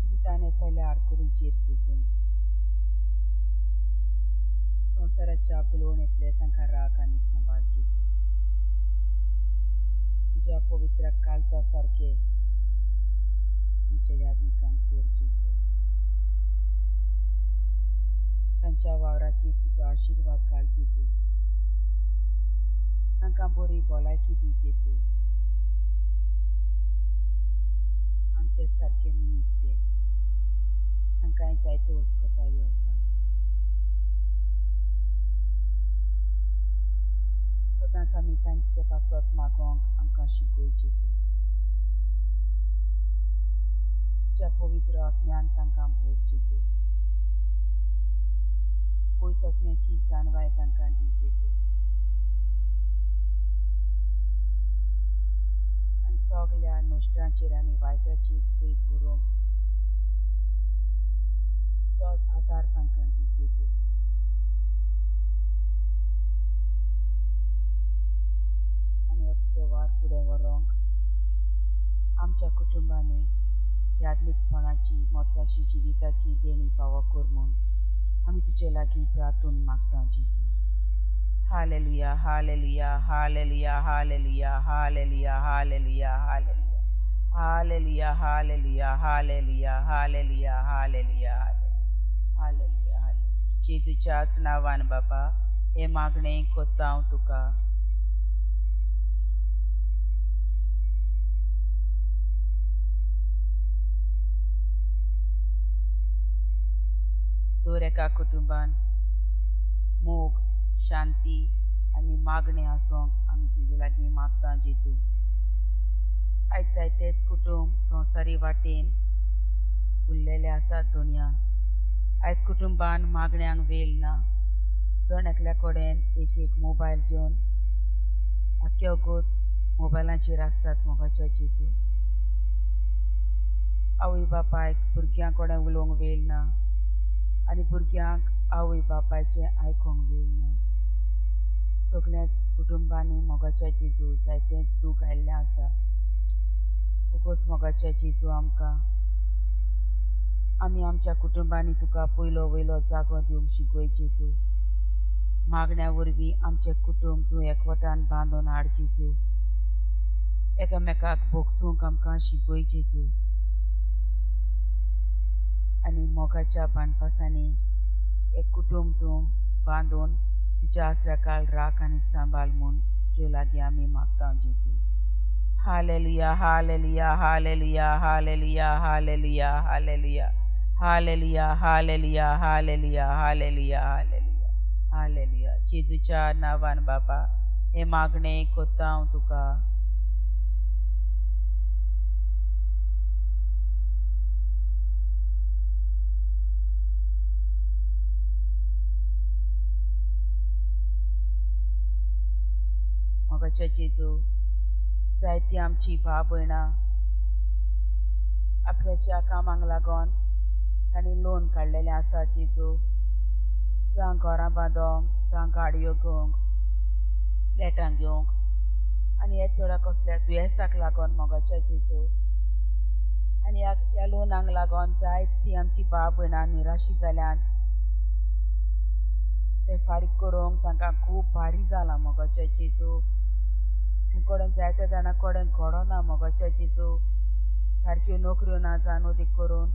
जिवितान येतल्या आडकुडीचेर झुजून संवसाराच्या बुलोवन येतले तांकां राख आनी सांबाळ जेजू तुज्या पवित्र काळजा सारके आमच्या यादनिकांक कोर जेजू तांच्या वावराची तुजो आशिर्वाद घाल जेजू तांकां बरी भलायकी दी जेजू आमचे सारके मनीस दे तांकां जायत्यो वस्कोतायो आसा सदांच आमी तांचे पासत मागोंक आमकां शिकय जेजू तुज्या पवित्र आत्म्यान तांकां भर जेजू पवित्रत्वाची जाणवाय तांकां दी जेजू आनी सगल्या नश्टांचेर आनी वायटाचेर चोय करूंक तुजोच आदार तांकां दी जेजू आनी हो तुजो वार फुडें व्हरोंक आमच्या कुटुंबांनी यादनीकपणाची म्हत्वाची जिविताची देणी फावो कर म्हूण आमी तुजे लागीं प्रार्थून मागता जेजू hallelujah hallelujah hallelujah hallelujah hallelujah hallelujah hallelujah hallelujah hallelujah hallelujah hallelujah hallelujah hallelujah जेजूच्याच नांवान बाबा हे मागणें कोत्ता हांव तुका दर एका कुटुंबान मोग शांती आनी मागणें आसूंक आमी तुजे लागीं मागता जेजू आयज जायतेच कुटुंब संवसारी वाटेन उरलेले आसात दुनिया आयज कुटुंबान मागण्यांक वेळ ना जण एकल्या कडेन एक एक मोबायल घेवन आख्यो गोत मोबायलांचेर आसतात मोगाच्या जेजू आवय बापायक भुरग्यां कडेन उलोवंक वेळ ना आनी भुरग्यांक आवय बापायचें आयकोंक वेळ ना सगळ्याच कुटुंबांनी मोगाच्या जेजू जायतेच दूख आयिल्लें आसा उगोस मोगाच्या जेजू आमी आमच्या कुटुंबांनी तुका पयलो वयलो जागो दिवंक शिकय जेजू मागण्या वरवीं आमचें कुटुंब तूं एकवटान बांदून हाड जेजू एकामेकाक भोगसूंक आमकां शिकय जेजू आनी मोगाच्या बांदपासांनी एक कुटुंब तूं बांदून तुज्या आसऱ्याकाल राख आनी सांबाळ म्हूण तुजे लागीं आमी मागता जेजू hallelujah hallelujah hallelujah hallelujah hallelujah hallelujah hallelujah hallelujah hallelujah hallelujah hallelujah hallelujah जेजूच्या नांवान बाबा हे मागणें कोत्ता हांव तुका मोगाच्या जेजू जायतीं आमची भाव भयणां आपल्याच्या कामाक लागोन तांणी लोन काडलेलें आसा जेजू जावं घरां बांदोंक जावं गाडयो घेवंक फ्लॅटां घेवंक आनी हे थोड्या कसल्या दुयेंसाक लागोन मोगाच्या जेजू आनी ह्या लोनांक लागोन जायतीं आमची भाव भयणां निराशी जाल्यान ते फारीक करूंक तांकां खूब भारी जाला मोगाच्या जेजू कडेन जायत्या जाणां कडेन घोडो ना मोगाच्या जेजू सारक्यो नोकऱ्यो ना जावन उदीक करून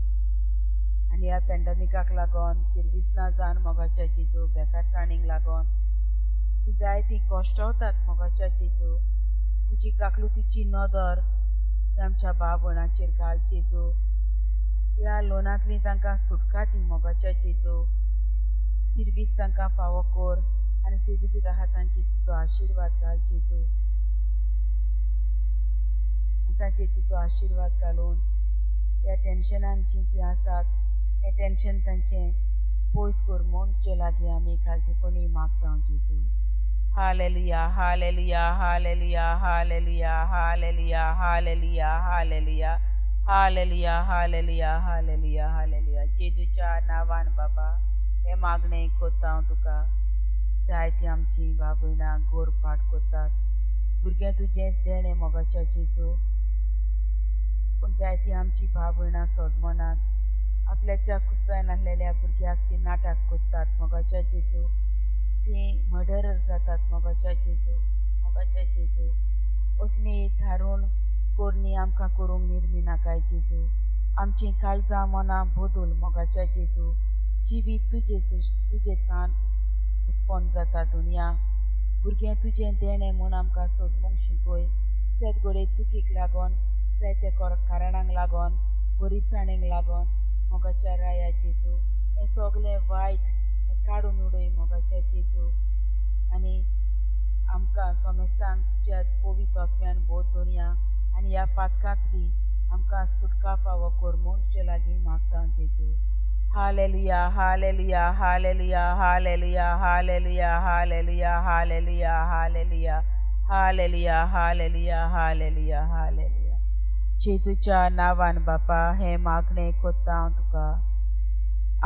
आनी ह्या पॅन्डेमिकाक लागोन सर्वीस ना जावन मोगाच्या जेजू बेकारसाणीक लागोन ती जायतीं कश्टावतात मोगाच्या जेजू तुजी काकलुतीची नदर ती आमच्या भाव भयणांचेर घाल जेजू ह्या लोनांतली तांकां सुटका दी मोगाच्या जेजू सर्वीस तांकां फावो कर आनी सर्विसीका हातांचेर तुजो आशिर्वाद घाल जेजू तांचेर तुजो आशिर्वाद घालून ह्या टेन्शनान जीं तीं आसात हें टेन्शन तांचें पयस कर म्हूण तुजे लागीं आमी घालतेपणी मागता जेजू hallelujah hallelujah hallelujah hallelujah hallelujah hallelujah hallelujah hallelujah hallelujah hallelujah hallelujah जेजूच्या नांवान बाबा हे मागणें कोत्ता हांव तुका जायतीं आमची भाव भयणां गोरपाट कोतात भुरगें तुजेंच देणें मोगाच्या जेजू. पूण जायतीं आमची भाव भयणां सोजमनात. आपल्याच्या कुसव्यान आसलेल्या भुरग्याक ती नाटक कोत्तात मोगाच्या जेजू. ती मर्डरर जातात मोगाच्या जेजू. मोगाच्या जेजू असली धारून कोरणी आमकां करूंक निर्मी नाकाय जेजू. आमची काळजां मनां बदल मोगाच्या जेजू. जिवीत तुजे तान उत्पन्न जाता दुनिया. भुरगें तुजें देणें म्हूण आमकां सोजमूंक शिकय. शेत घोडे चुकीक लागोन जायते कारणांक लागोन गरीबसाणेक लागोन मोगाच्या राया जेजू. हें सगलें वायट हें काडून उडय मोगाच्या जेजू. आनी आमकां सोमेस्तांक तुज्या पवित्र आत्म्यान बोध दोनया आनी ह्या पातकांतली आमकां सुटका फावो कर म्हूण तुजे लागीं मागता जेजू. Hallelujah hallelujah hallelujah hallelujah hallelujah hallelujah hallelujah hallelujah hallelujah hallelujah hallelujah hallelujah. जेजूच्या नांवान बापा हें मागणें कोत्ता हांव तुका.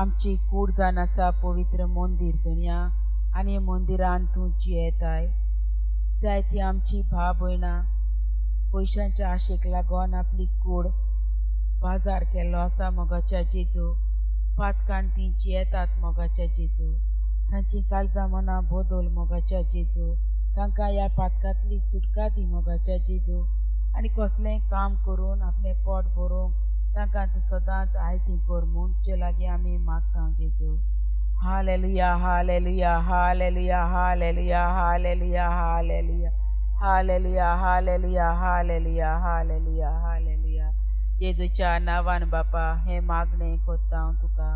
आमची कूड जावन आसा पवित्र मंदीर दुनिया आनी मंदिरान तूं जियेताय. जायतीं आमची भाव भयणां पयशांच्या आशेक लागोन आपली कूड बाजार केल्लो आसा मोगाच्या जेजू. पातकान तीं जियेतात मोगाच्या जेजू. तांची काळजां मनां बदल मोगाच्या जेजू. तांकां ह्या पातकांतली सुटका दी मोगाच्या जेजू. आनी कसलेंय काम करून आपलें पोट भरूंक तांकां तूं सदांच आयतीं कर म्हूण तुजे लागीं आमी मागता जेजू. Hallelujah hallelujah hallelujah hallelujah hallelujah hallelujah hallelujah hallelujah hallelujah hallelujah hallelujah. जेजूच्या नांवान बापा हें मागणें कोत्ता हांव तुका.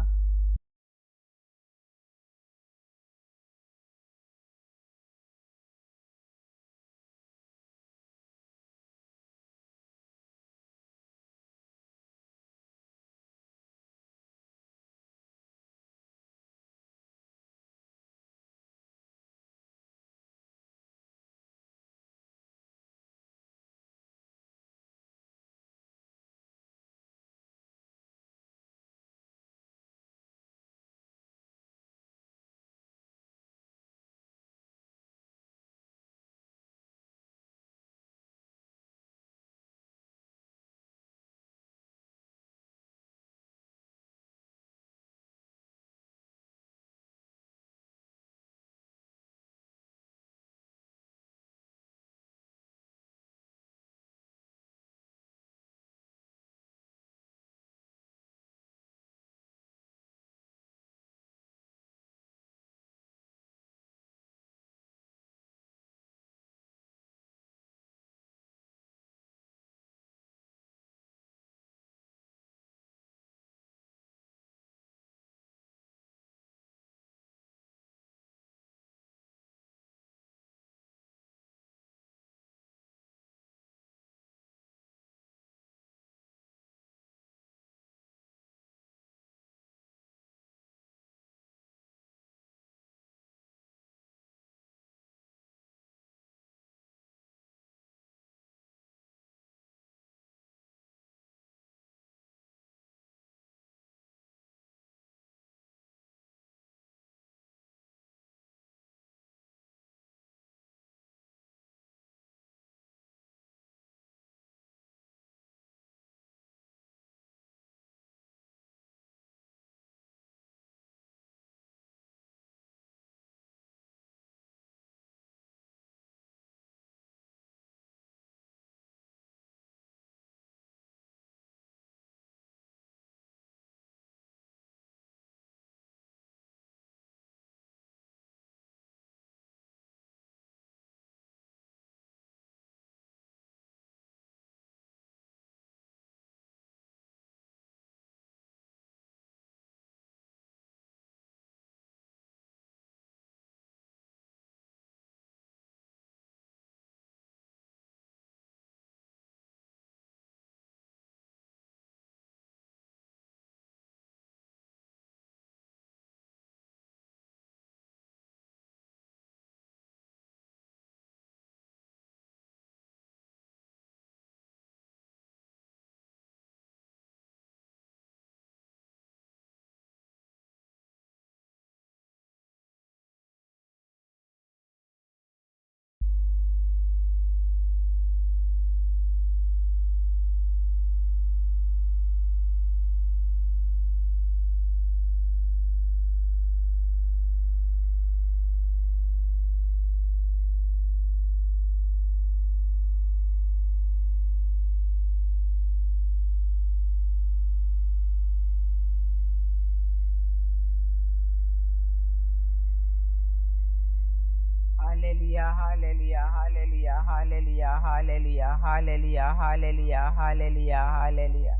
Hallelujah, hallelujah, hallelujah, hallelujah, hallelujah, hallelujah, hallelujah, hallelujah, hallelujah.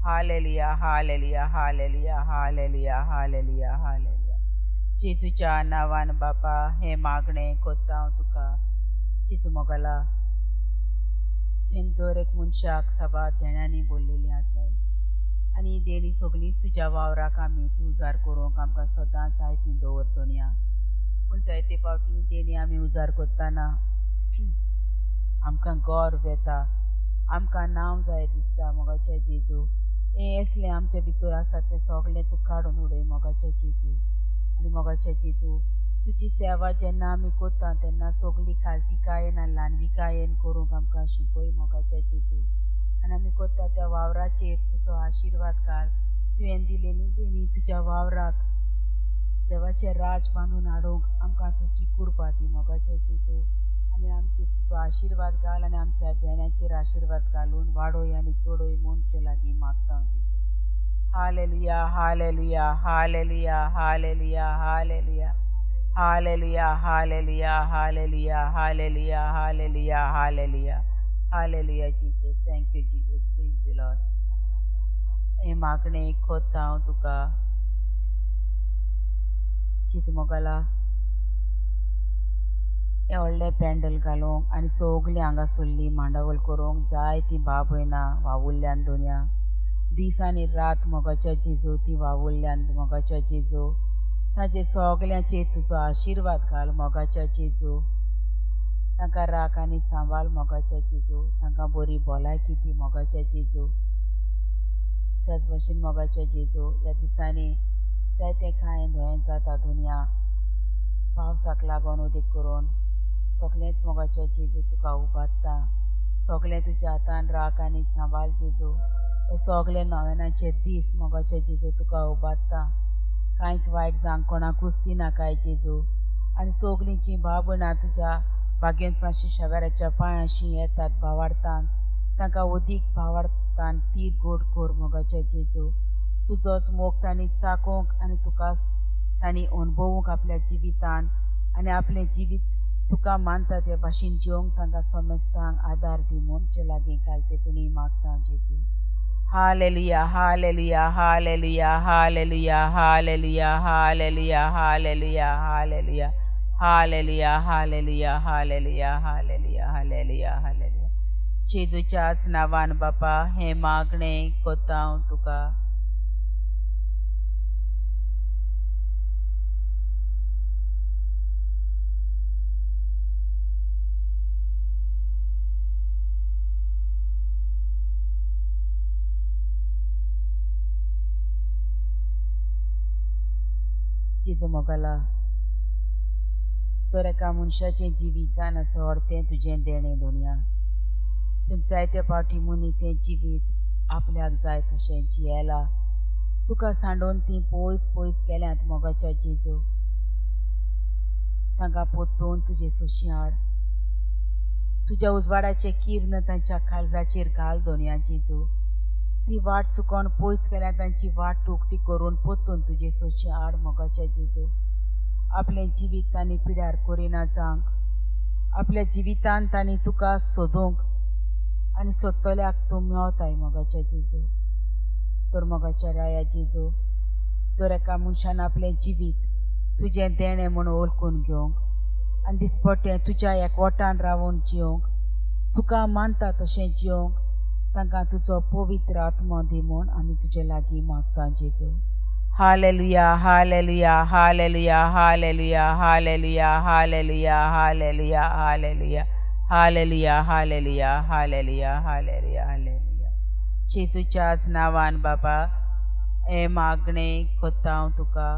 Hallelujah, hallelujah, hallelujah, hallelujah, hallelujah, hallelujah. जेजूच्या नावान बापा हे मागणे कोत्ता हांव तुका जेजू मोगला दर एक मनशाक सभा देण्यांनी बोललेली आसाय आनी देणी सगळींच तुज्या वावराक आमी ती उजार करूंक आमकां सदांच जाय ती दवरतोणया पूण जायते फावटी देणी आमी उजार करतना आमकां गौरव येता आमकां नांव जाय दिसता मोगाचें जेजू हें असलें आमचे भितर आसता तें सगळें तूं काडून उडय मोगाचें जेजू आनी मोगाचें जेजू तुजी सेवा जेन्ना आमी करता तेन्ना सगळी खालतीकायेन आनी ल्हानविकायेन करूंक आमकां शिकय मोगाचें जेजू आनी आमी करता त्या वावराचेर तुजो आशिर्वाद घाल तुवें दिलेली देणी तुज्या वावराक देवाचें राज बांदून हाडूंक आमकां तुजी कृपा दी मोगाचें जेजू आनी आमचे तुजो आशिर्वाद घाल आनी आमच्या देण्याचेर आशिर्वाद घालून वाडोय आनी चोडोय मनशे लागीं मागता जेजू hallelujah hallelujah hallelujah hallelujah hallelujah hallelujah hallelujah hallelujah hallelujah hallelujah hallelujah hallelujah Jesus thank you Jesus praise you Lord हे मागणे कोत्ता हांव तुका जेजू मोगला हे व्हडले पॅन्डल घालूंक आनी सगळीं हांगासरलीं मांडावळ करूंक जाय ती बाब भयणां वावुरल्यान दोनया दीस आनी रात मोगाच्या जेजू ती वावुरल्यान मोगाच्या जेजू ताजे सगळ्यांचेर तुजो आशिर्वाद घाल मोगाच्या जेजू तांकां राख आनी सांबाळ मोगाच्या जेजू तांकां बरी भलायकी दी मोगाच्या जेजू त्याच भशेन मोगाच्या जेजू ह्या दिसांनी जायते खायन दुयेंस जाता दुनिया पावसाक लागून उदीक करून सगळेंच मोगाच्या जेजू तुका उबारता सगळें तुज्या हातान राख आनी सांबाळ जेजू हे सगळे नव्यानाचे दीस मोगाचे जेजू तुका उबारता कांयच वायट जावंक कोणाकूच दिना काय जेजू आनी सगळींची भाव भयणां तुज्या भाग्यवंत फ्रांसीस शावेराच्या पांयाशी येतात भावार्थान तांकां उदीक भावार्थान ती गोड कोर मोगाचे जेजू तुजोच मोग तांणी चाखूंक आनी तुका तांणी अणभवूंक आपल्या जिवितान आनी आपलें जिवीत तुका मानता ते भाशेन जिवंक तांकां समजतांक आदार दी मनचे लागीं घालते तुमी मागता जेजू hallelujah hallelujah hallelujah hallelujah hallelujah hallelujah hallelujah hallelujah hallelujah hallelujah hallelujah hallelujah hallelujah hallelujah जेजूच्याच नांवान बापा हे मागणे कोत्ता हांव तुका जेजू मोगला तर एका मनशाचें जिवीतान असं व्हडतें तुजें देणें दुनिया पूण जायते फावटी मनीस हें जिवीत आपल्याक जाय तशें जियेला तुका सांडून ती पयस पयस केल्यांत मोगाच्या जेजू तांकां पोत्तून तुजे सोशी हाड तुज्या उजवाडाचें किर्ण तांच्या काळजाचेर घाल दोनया जेजू ती वाट चुकोन पयस केल्या तांची वाट टुकटी करून पोत्तून तुजे सोशी हाड मोगाच्या जेजू आपलें जिवीत तांणी पिड्यार करिना जावंक आपल्या जिवितान तांणी तुका सोदूंक आनी सोदतल्याक तूं मेवताय मोगाच्या जेजू तर मोगाच्या राया जेजू तर एका मनशान आपलें जिवीत तुजें देणें म्हूण ओळखून घेवंक आनी दिसपट्टें तुज्या एकवटान रावून जिवंक तुका मानता तशें जिवंक तांकां तुजो पवित्र आत्मा दी म्हूण आमी तुजे लागीं मागता जेजू hallelujah hallelujah hallelujah hallelujah hallelujah hallelujah hallelujah hallelujah hallelujah hallelujah hallelujah hallelujah hallelujah जेजूच्याच नांवान बाबा हे मागणे कोत्ता हांव तुका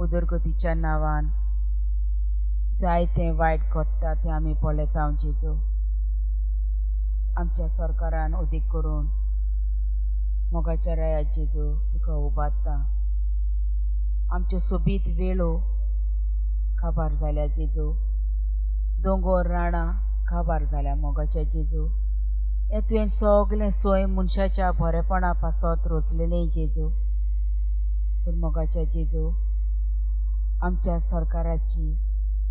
उदरगतीच्या नांवान जायतें वायट घडटा तें आमी पळयता जेजू आमच्या सरकारान उदीक करून मोगाच्या राया जेजू तुका उबारता आमच्यो सोबीत वेळो काबार जाल्या जेजू दोंगर राणां काबार जाल्या मोगाच्या जेजू हें तुवें सगलें सोय मनशाच्या बरेपणा पासत रचलेलें जेजू पूण मोगाच्या जेजू आमच्या सरकाराची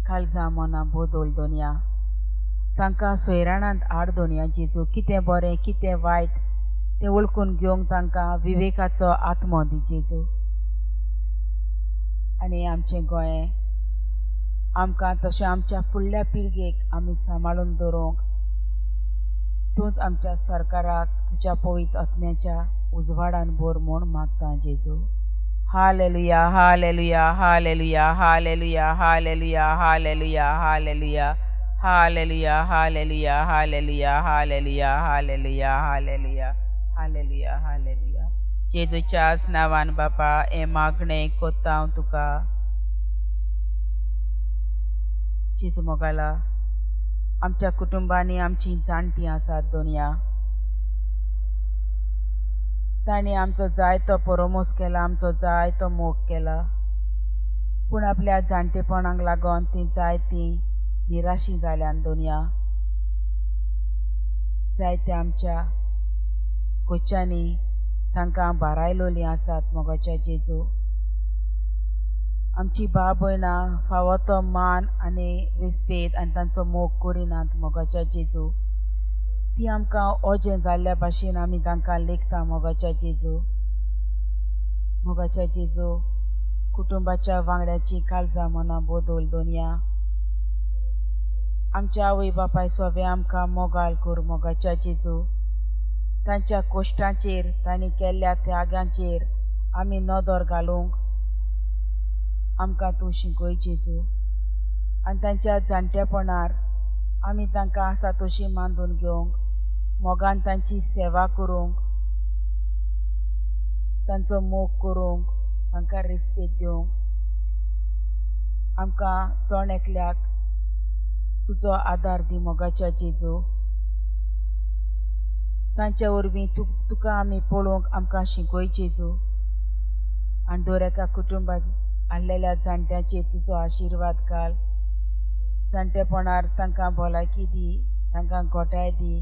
काळजां मनां बदल दोनया तांकां सोयराणांत हाड दोनया जेजू कितें बरें कितें वायट तें वळखून घेवंक तांकां विवेकाचो आत्मो दी जेजू आनी आमचें गोंय आमकां तशें आमच्या फुडल्या पिळगेक आमी सांबाळून दवरूंक तूंच आमच्या सरकाराक तुज्या पवित्र आत्म्याच्या उजवाडान भर म्हूण मागता जेजू hallelujah hallelujah hallelujah hallelujah hallelujah hallelujah hallelujah hallelujah hallelujah hallelujah hallelujah hallelujah hallelujah hallelujah hallelujah जेजूच्याच नांवान बापा हें मागणें कोत्ता हांव तुका जेजू मोगाला आमच्या कुटुंबांनी आमची जाणटीं आसात दोनया तांणी आमचो जायतो परमोस केला आमचो जायतो मोग केला पूण आपल्या जाणटेपणाक लागून तीं जायतीं निराशी जाल्यान दोनया जायत्या आमच्या कोच्यांनी तांकां बारायलोलीं आसात मोगाच्या जेजू आमची भाव भयणां फावो तो मान आनी रिस्पेद आनी तांचो मोग करिनात मोगाच्या जेजू ती आमकां ओजें जाल्ल्या भाशेन आमी तांकां लेखता मोगाच्या जेजू मोगाच्या जेजू कुटुंबाच्या वांगड्याची काळजां मनां बदल दोनया आमच्या आवय बापाय सोबे आमकां मोगाल कर मोगाच्या जेजू तांच्या कोश्टांचेर तांणी केल्ल्या त्यागांचेर आमी नदर घालूंक आमकां तूं शिकय जेजू आनी तांच्या जाणटेपणार आमी तांकां आसा तशी मांडून घेवंक मोगान तांची सेवा करूंक तांचो मोग करूंक तांकां रिस्पेद दिवंक आमकां चोण एकल्याक तुजो आदार दी मोगाच्या जेजू तांच्या वरवीं तुका आमी पळोवंक आमकां शिकय जेजू आनी दर एका कुटुंबाक आसलेल्या जाणट्यांचेर तुजो आशिर्वाद घाल जाणटेपणार तांकां भलायकी दी तांकां गोठाय दी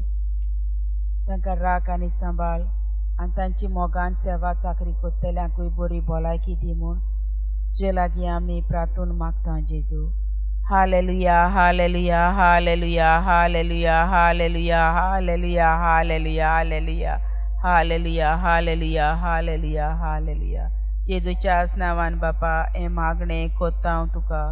तांकां राख आनी सांबाळ आनी तांची मोगान सेवा चाकरी कोत्तेल्यांकूय बरी भलायकी दी म्हूण तुजे लागीं आमी प्रार्थून मागता जेजू hallelujah hallelujah hallelujah hallelujah hallelujah hallelujah hallelujah hallelujah hallelujah hallelujah hallelujah hallelujah जेजूच्याच नांवान बापा हें मागणें कोत्ता हांव तुका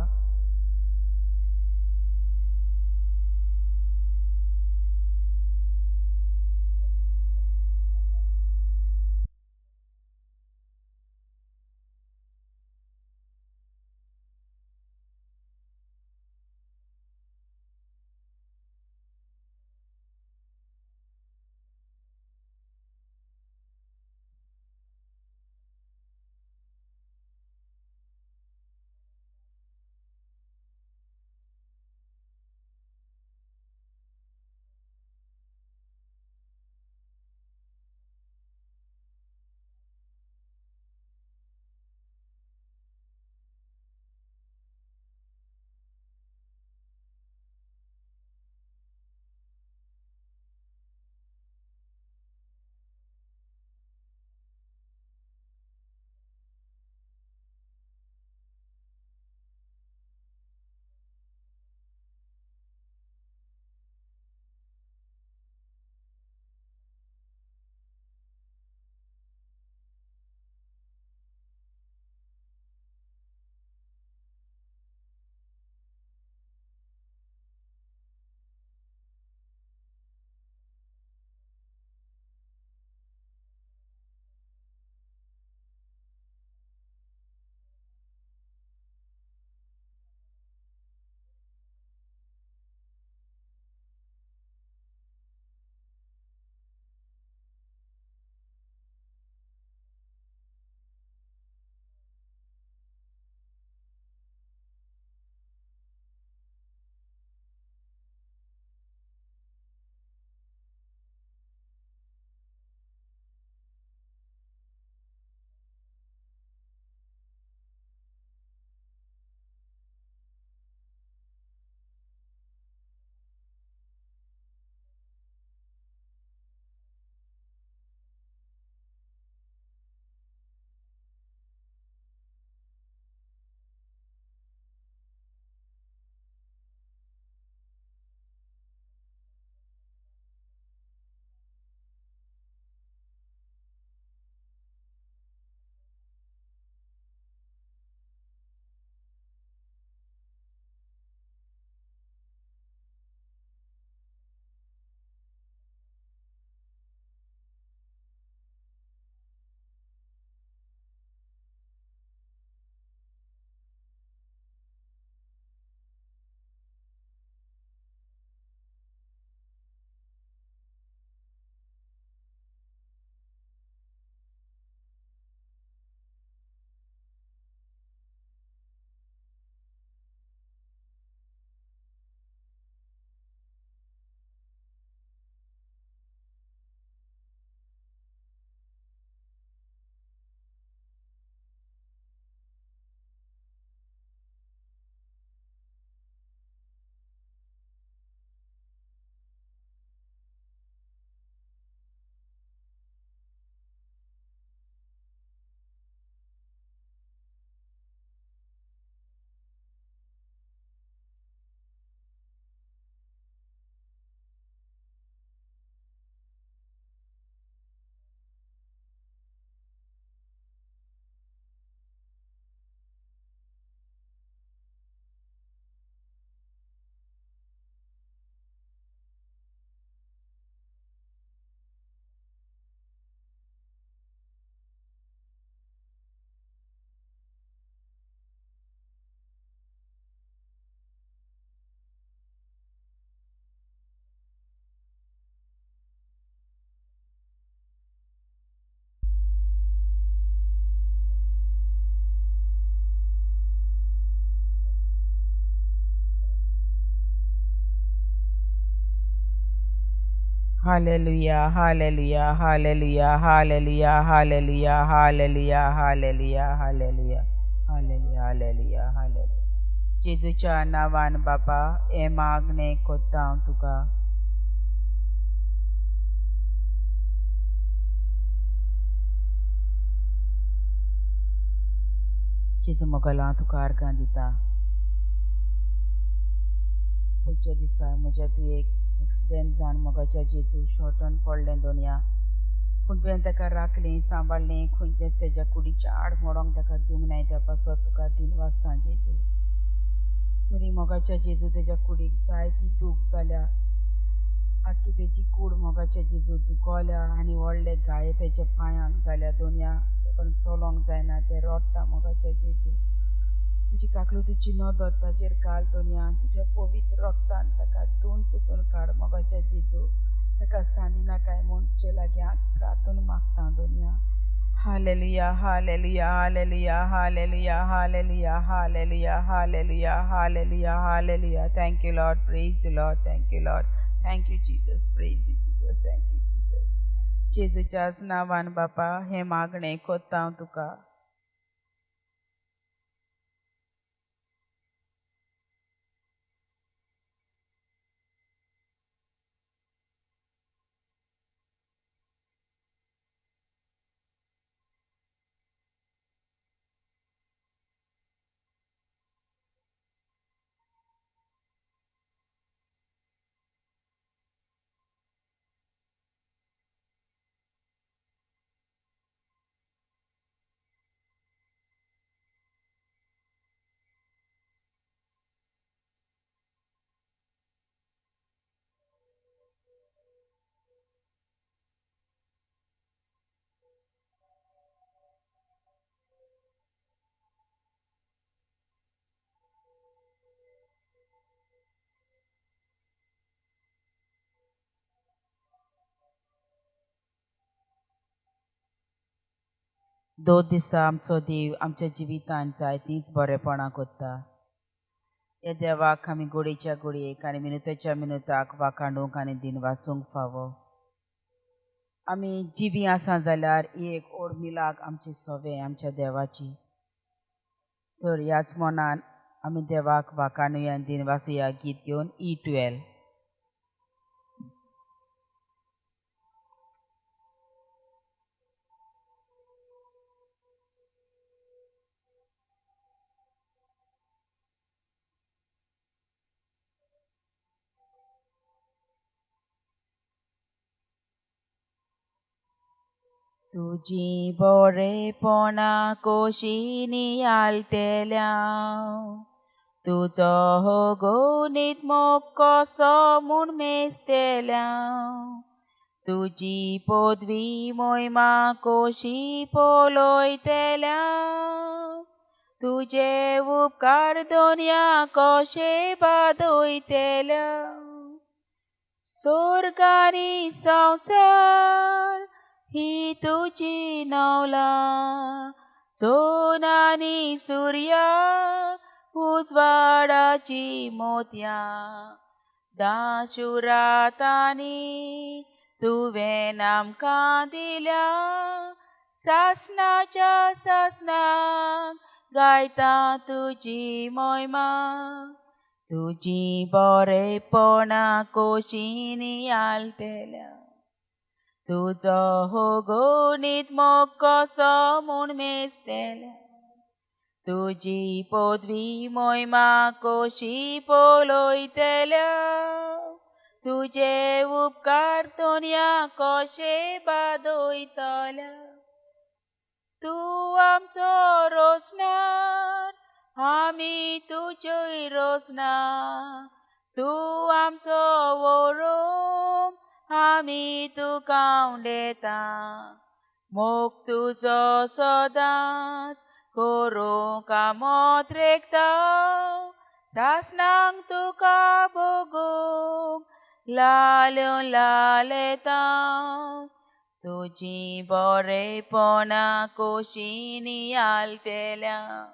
Hallelujah, hallelujah, hallelujah, hallelujah, hallelujah, hallelujah, hallelujah, hallelujah, hallelujah, hallelujah, hallelujah. जेजूच्या नावान बापा हे मागणे कोत्ता हांव तुका. जेजू मोगला तुका आर्गां दिता. पुढच्या दिसा म्हज्या तू एक एक्सिडेंट जावन मोगाच्या जेजू शॉर्टन पडलें दोनया. पूण तुवें ताका राखलें सांबाळलें खंयचेच तेज्या कुडीच्या आड मोडोंक ताका दिवंक नाय. त्या पासत तुका दिनवासता जेजू. तरी मोगाच्या जेजू तेज्या कुडीक जायती दूख जाल्या. आख्खी तेजी कूड मोगाच्या जेजू दुखोल्या आनी व्हडले गाये तेज्या पांयांक जाल्या दोनया. पण चलोंक जायना ते रडटा मोगाच्या जेजू. तुजी काकलू तुजी नदर ताजेर घाल दोनया. तुज्या पवित्र रक्तान ताका धुवन पुसून काड मोगाच्या जेजू. ताका सांदिना काय म्हूण तुजे लागीं रातून मागता दोनया. Hallelujah, hallelujah, hallelujah, hallelujah, hallelujah, hallelujah, hallelujah, hallelujah, hallelujah. Thank you, Lord. Praise you, Lord. Thank you, Lord. Thank you, Jesus. Praise you, Jesus. Thank you, Jesus. जेजूच्याच नावान बापा हे मागणे कोत्ता हांव तुका. दोन दिसा आमचो देव आमच्या जिवितांत जायतींच बरेपणां कोत्ता. हे देवाक आमी घोडयेच्या घोडयेक आनी मिनटाच्या मिनटाक वाखाणूंक आनी दिनवासूंक फावो. आमी जिवी आसा जाल्यार ही एक ओडमिलाक आमची सोवे आमच्या देवाची. तर ह्याच मनान आमी देवाक वाखाणुया आनी दिनवासुया गीत घेवन E12. तुजी बरेपणा कोशी नियाळटेल्या. तुजो होगोनीत मोग कसो म्हूण मेजतेल्या. तुजी पदवी मोहिमा कोशी पळयतेल्या. तुजे उपकार दोनया कशे बादयतेल्या. स्वर्गानी संवसार ही तुजी नवला. चोनानी सूर्या उजवाडाची मोतया. दाशुरातानी तुवें आमकां दिल्या. सासणाच्या सासणाक गायता तुजी मोहिमा. तुजी बरेपणा कोशी नियाळटेल्या. तुजो होगोनीत मोग कसो म्हूण मेजतेल्या. तुजी पदवी मोहिमा कोशी पळयतेल्या. तुजे उपकार दोनया कशे बादयतल्या. तूं आमचो रोजनार आमी तुज्योय रोजना. तूं आमचो वरोम आमी तुका उंडेता. मोग तुजो सदांच करूंक आमोत रेखता. सासणांक तुका भोगूंक लाल्यो लालेता. तुजी बरेपणा कोशी नियाळटेल्या.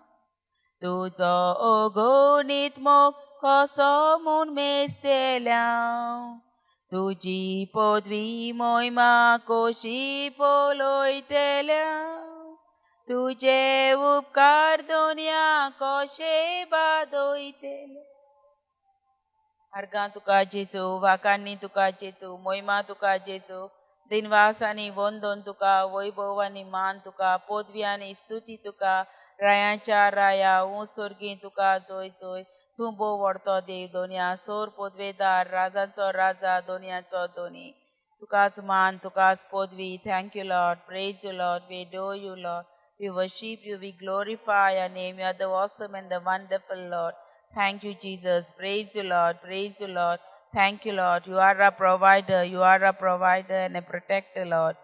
तुजो अगोनीत मोग कसो म्हूण मेजतेल्या. तुझी पदवी मोहिमा कोशी पलोयतल्या तुझे उपकार दोनिया कशे बादोयतले अर्गां तुका जेजू वाकांनी तुका जेजू मोहिमा तुका जेजू दिनवास आनी वंदन तुका वैभव आनी मान तुका पदवी आनी स्तुती तुका रायांच्या राया सर्गी तुका जोय जोय तूं बोव व्हडतो देव दोनया सोर पदवेदार राजांचो राजा दोनयाचो दोनी तुकाच मान तुकाच पदवी thank you Lord praise you Lord we adore you lord we worship you we glorify your name you are the awesome and the wonderful lord thank you Jesus praise you lord thank you lord you are a provider and a protector lord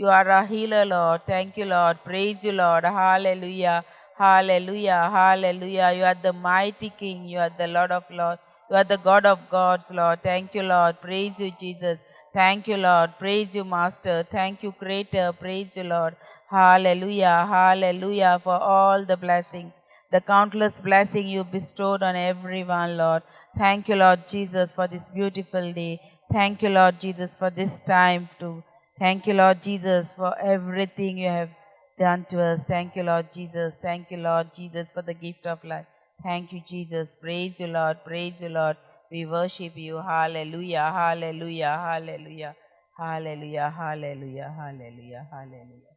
you are a healer lord thank you lord praise you lord hallelujah hallelujah hallelujah you are the mighty king you are the lord of lords you are the god of gods lord thank you lord praise you Jesus thank you lord praise you master thank you creator praise you lord hallelujah hallelujah for all the blessings the countless blessing you bestowed on everyone lord thank you lord Jesus for this beautiful day thank you lord Jesus for this time to thank you lord Jesus for everything you have done to us. Thank you, Lord Jesus. Thank you, Lord Jesus, for the gift of life. Thank you, Jesus. Praise you, Lord. Praise you, Lord. We worship you. Hallelujah. Hallelujah. Hallelujah. Hallelujah. Hallelujah. Hallelujah. Hallelujah.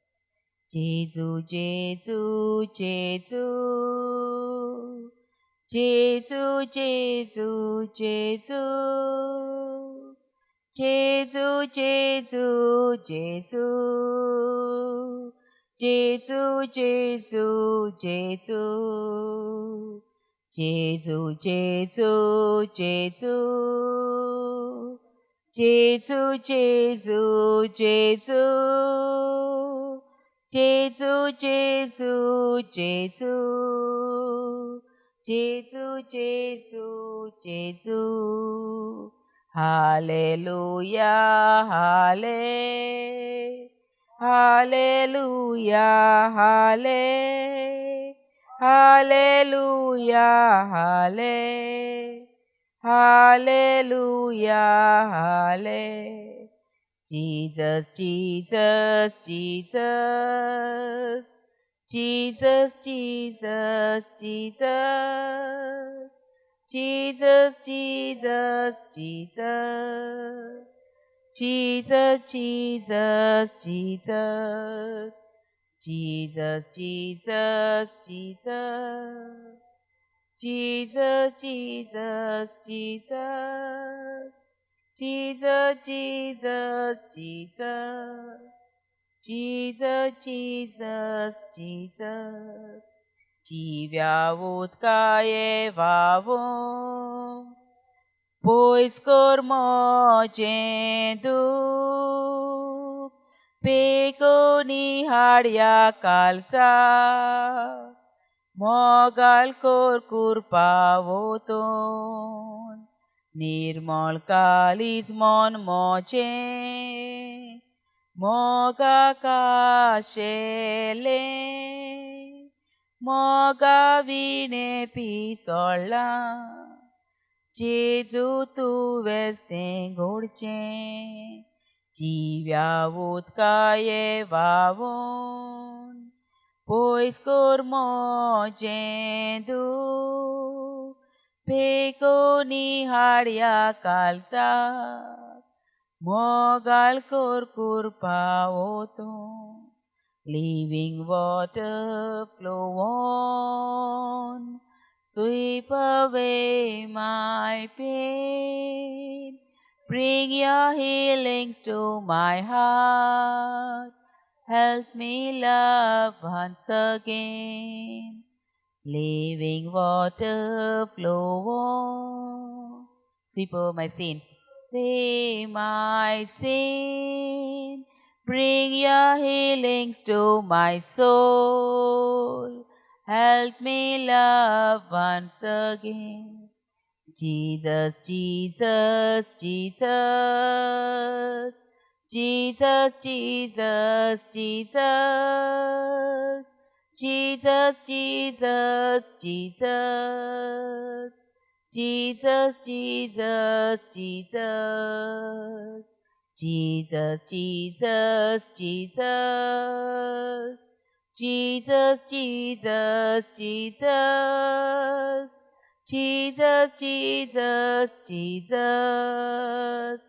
Jesus, Jesus, Jesus. Jesus, Jesus, Jesus. Jesus, Jesus, Jesus. Jesus, Jesus, Jesus. Jesus, Jesus, Jesus. Jesus, Jesus, Jesus. Jesus, Jesus, Jesus. Jesus, Jesus, Jesus. Hallelujah, hallelujah. Hallelujah, hallelujah, hallelujah, hallelujah, hallelujah, hallelujah. Jesus, Jesus, Jesus, Jesus, Jesus, Jesus, Jesus, Jesus, Jesus. Jesus, Jesus, Jesus. Jesus, Jesus, Jesus. Jesus, Jesus, Jesus. Jesus, Jesus, Jesus. Jesus, Jesus, Jesus. Xavier utkaye vavon. Pois cormogendu peconi haria calza mogal cor pavoton nirmal calis mon moche moga cachele moga vine pisola Jesu tu veste gorche, Xavier utkaye vavon, pois cormogendu, peconi haria calza, mogal cor paoton, living water flow on, sweep away my pain. Bring your healings to my heart. Help me love once again. Living water flow on. Sweep over my sin. Away my sin. Bring your healings to my soul. Help me love once again. Jesus, Jesus, Jesus. Jesus, Jesus, Jesus. Jesus, Jesus, Jesus. Jesus, Jesus, Jesus. Jesus, Jesus, Jesus. Jesus, Jesus, Jesus. Jesus, Jesus, Jesus.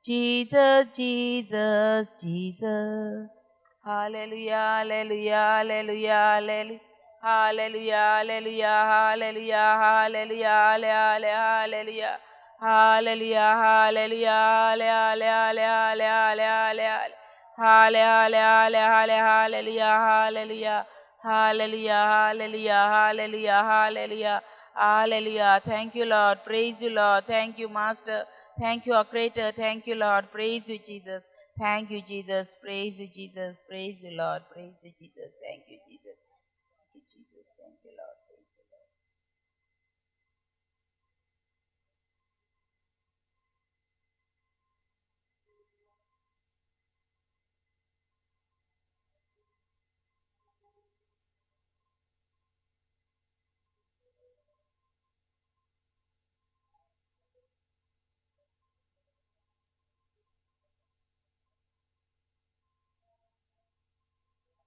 Jesus, Jesus, Jesus. Hallelujah, hallelujah, hallelujah, hallelujah. Hallelujah, hallelujah, hallelujah, hallelujah, hallelujah. Hallelujah, hallelujah, hallelujah. Hallelujah, hallelujah, hallelujah. Hallelujah, hallelujah, hallelujah, hallelujah. Hallelujah. Thank you, Lord. Praise you, Lord. Thank you, Master. Thank you, our Creator. Thank you, Lord. Praise you, Jesus. Thank you, Jesus. Praise you, Jesus. Praise you, Lord. Praise you, Jesus. Thank you, Jesus. Thank you, Jesus. Thank you, Lord. Praise you, Lord.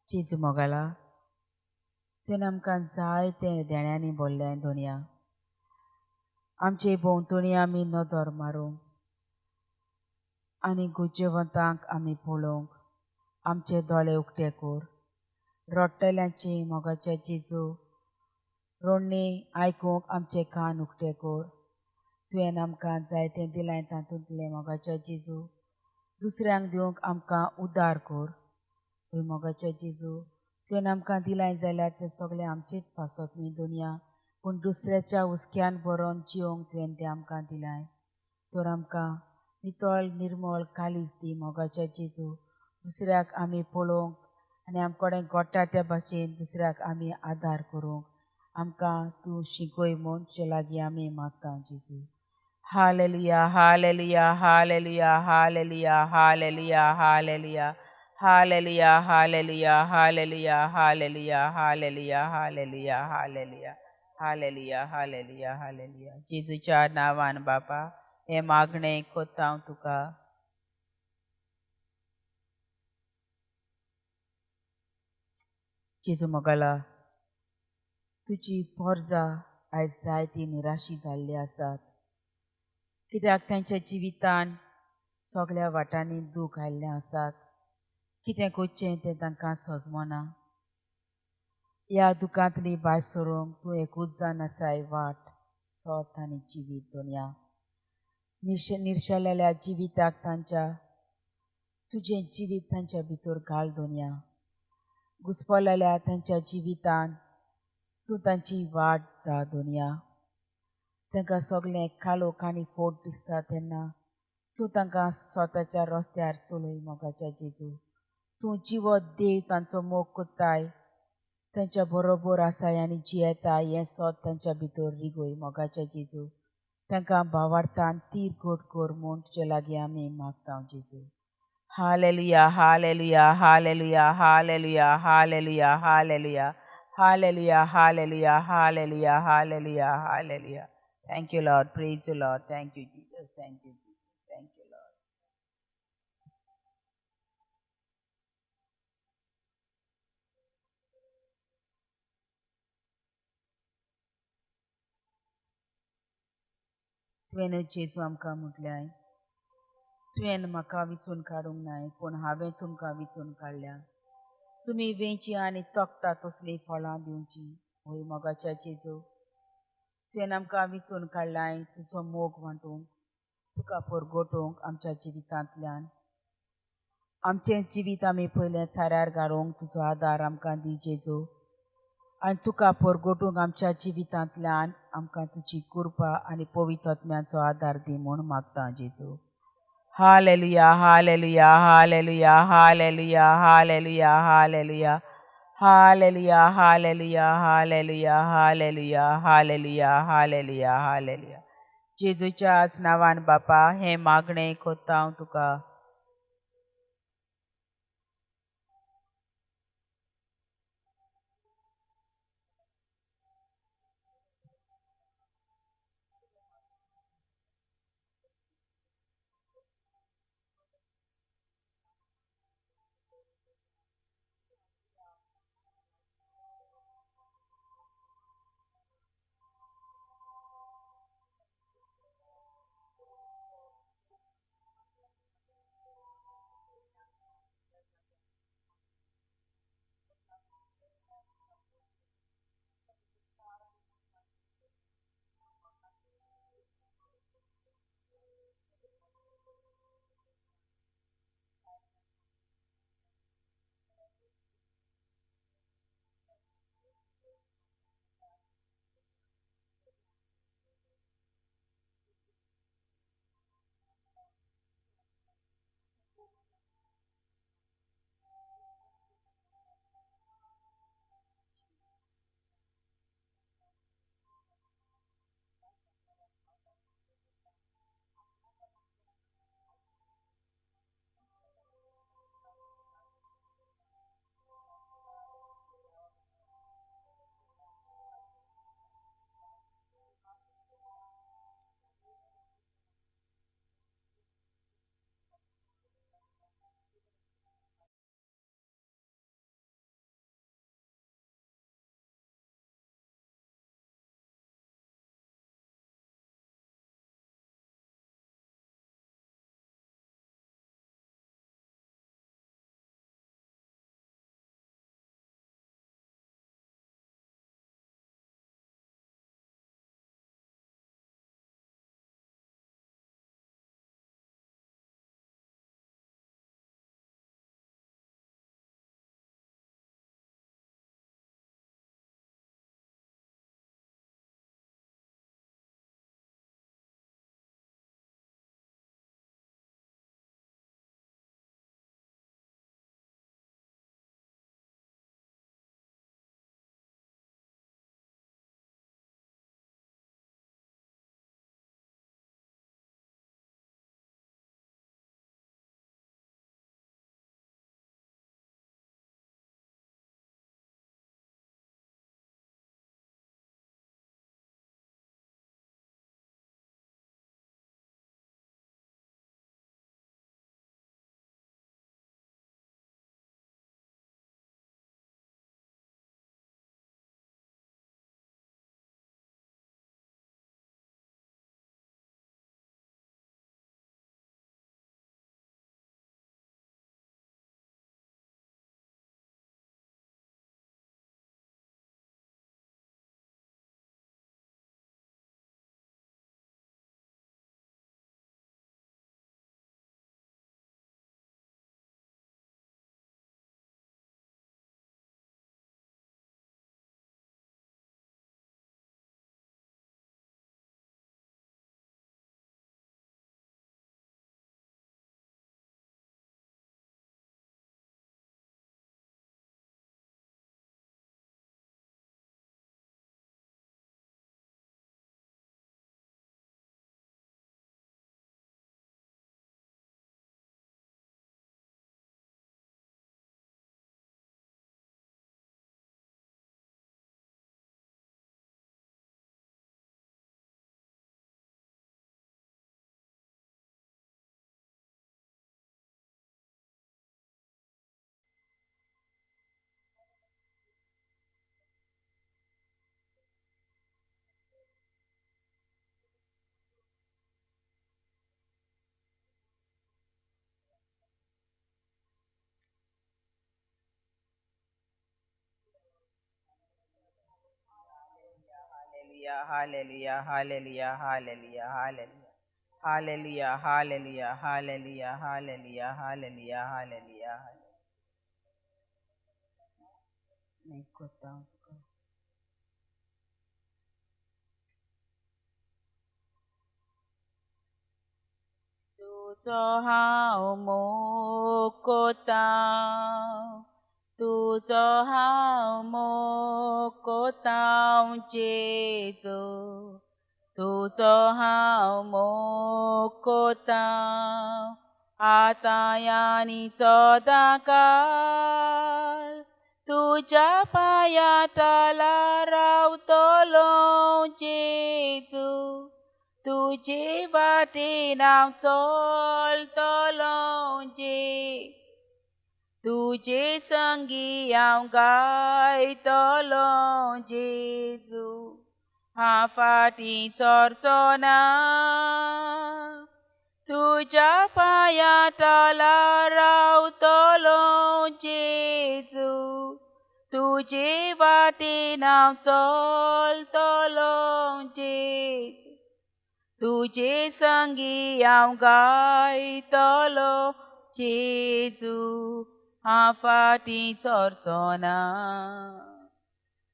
जेजू मोगाला तुवें आमकां जायते देण्यांनी भरल्यां दोनया आमचे भोंवतणी आमी नदर मारूंक आनी गुज्जवंतांक आमी पळोवंक आमचे दोळे उक्ते कोर रोडटेल्यांची मोगाच्या जेजू रोडणी आयकूंक आमचे कान उक्ते कोर तुवें आमकां जायतें दिलां तातूंतलें मोगाच्या जेजू दुसऱ्यांक दिवंक आमकां उदार कोर मोगाच्या जेजू तुवें आमकां दिलां जाल्यार तें सगळें आमचेच पासत न्ही दुनिया पूण दुसऱ्याच्या हुस्क्यान बरोवन जिवंक तुवें तें आमकां दिलां तर आमकां नितळ निर्मळ कालीज दी मोगाच्या जेजू दुसऱ्याक आमी पळोवंक आनी आमकोडें घोडटा त्या भाशेन दुसऱ्याक आमी आदार करूंक आमकां तूं शिकय म्हूण तुजे लागीं आमी मागता जेजू hallelujah hallelujah hallelujah hallelujah hallelujah hallelujah Hallelujah, hallelujah, hallelujah, hallelujah, hallelujah, hallelujah, hallelujah, hallelujah, hallelujah, hallelujah. जेजूच्या नांवान बापा हे मागणें कोत्ता हांव तुका जेजू मोगाला तुजी पोरजां आयज जायती निराशी जाल्ली आसात कित्याक तांच्या जिवितान सगळ्या वाटांनी दूख आयिल्लें आसात कितें करचें तें तांकां सजमना ह्या दुखांतली भायर सरूंक तूं एकूच जाण आसाय वाट सोत आनी जिवीत दोनया निर्शेलेल्या जिविताक तांच्या तुजें जिवीत तांच्या भितर घाल दोनया घुस्पलेल्या तांच्या जिवितान तूं तांची वाट जा दोनया तांकां सगळें कालोख आनी फोट दिसता तेन्ना तूं तांकां स्वताच्या रस्त्यार चलय मोगाच्या जेजू तूं जिवत देव तांचो मोग कोत्ताय तांच्या बरोबर आसाय आनी जियेताय हें सोद तांच्या भितर रिगोय मोगाच्या जेजू तांकां भावार्थान तीर घोट कर म्हूण तुजे लागीं आमी मागता जेजू hallelujah hallelujah hallelujah hallelujah hallelujah hallelujah hallelujah hallelujah hallelujah hallelujah hallelujah thank you Lord praise you lord thank you Jesus thank you thank you lord तुवें जेजू आमकां म्हटल्याय तुवें म्हाका विचून काडूंक नाय पूण हांवें तुमकां विचून काडल्या तुमी वेंची आनी तोखता तसली फळां दिवची होय मोगाच्या जेजू तुवें आमकां विचून काडलाय तुजो मोग वांटूंक तुका परगोटूंक आमच्या जिवितांतल्यान आमचें जिवीत आमी पयलें थाऱ्यार घालूंक तुजो आदार आमकां दी जेजू आनी तुका परगोटूंक आमच्या जिवितांतल्यान आमकां तुजी कृपा आनी पवित्र आत्म्याचो आदार दी म्हूण मागता जेजू hallelujah hallelujah hallelujah hallelujah hallelujah hallelujah hallelujah hallelujah hallelujah hallelujah hallelujah hallelujah hallelujah जेजूच्याच नांवान बापा हें मागणें कोत्ता हांव तुका hallelujah, hallelujah, hallelujah, hallelujah. Hallelujah, hallelujah, hallelujah, hallelujah, hallelujah, hallelujah. Make good down. तुझो हांव मोकोतां, तुझो हांव मोकोतां जेजू, तुझो हांव मोकोतां, आतां आनी सदांकाळ, तुज्या पांया तला रावतलो जेजू, तुजे वाटेन हांव चलतलो जेजू, तुजे संगी हांव गायतलो जेजू, हांव फाटीं सरचो ना, तुज्या पांया तला रावतलो जेजू, तुजे वाटेन हांव चलतलो जेजू, तुजे संगी हांव गायतलो जेजू, हांव फाटीं सरचो ना,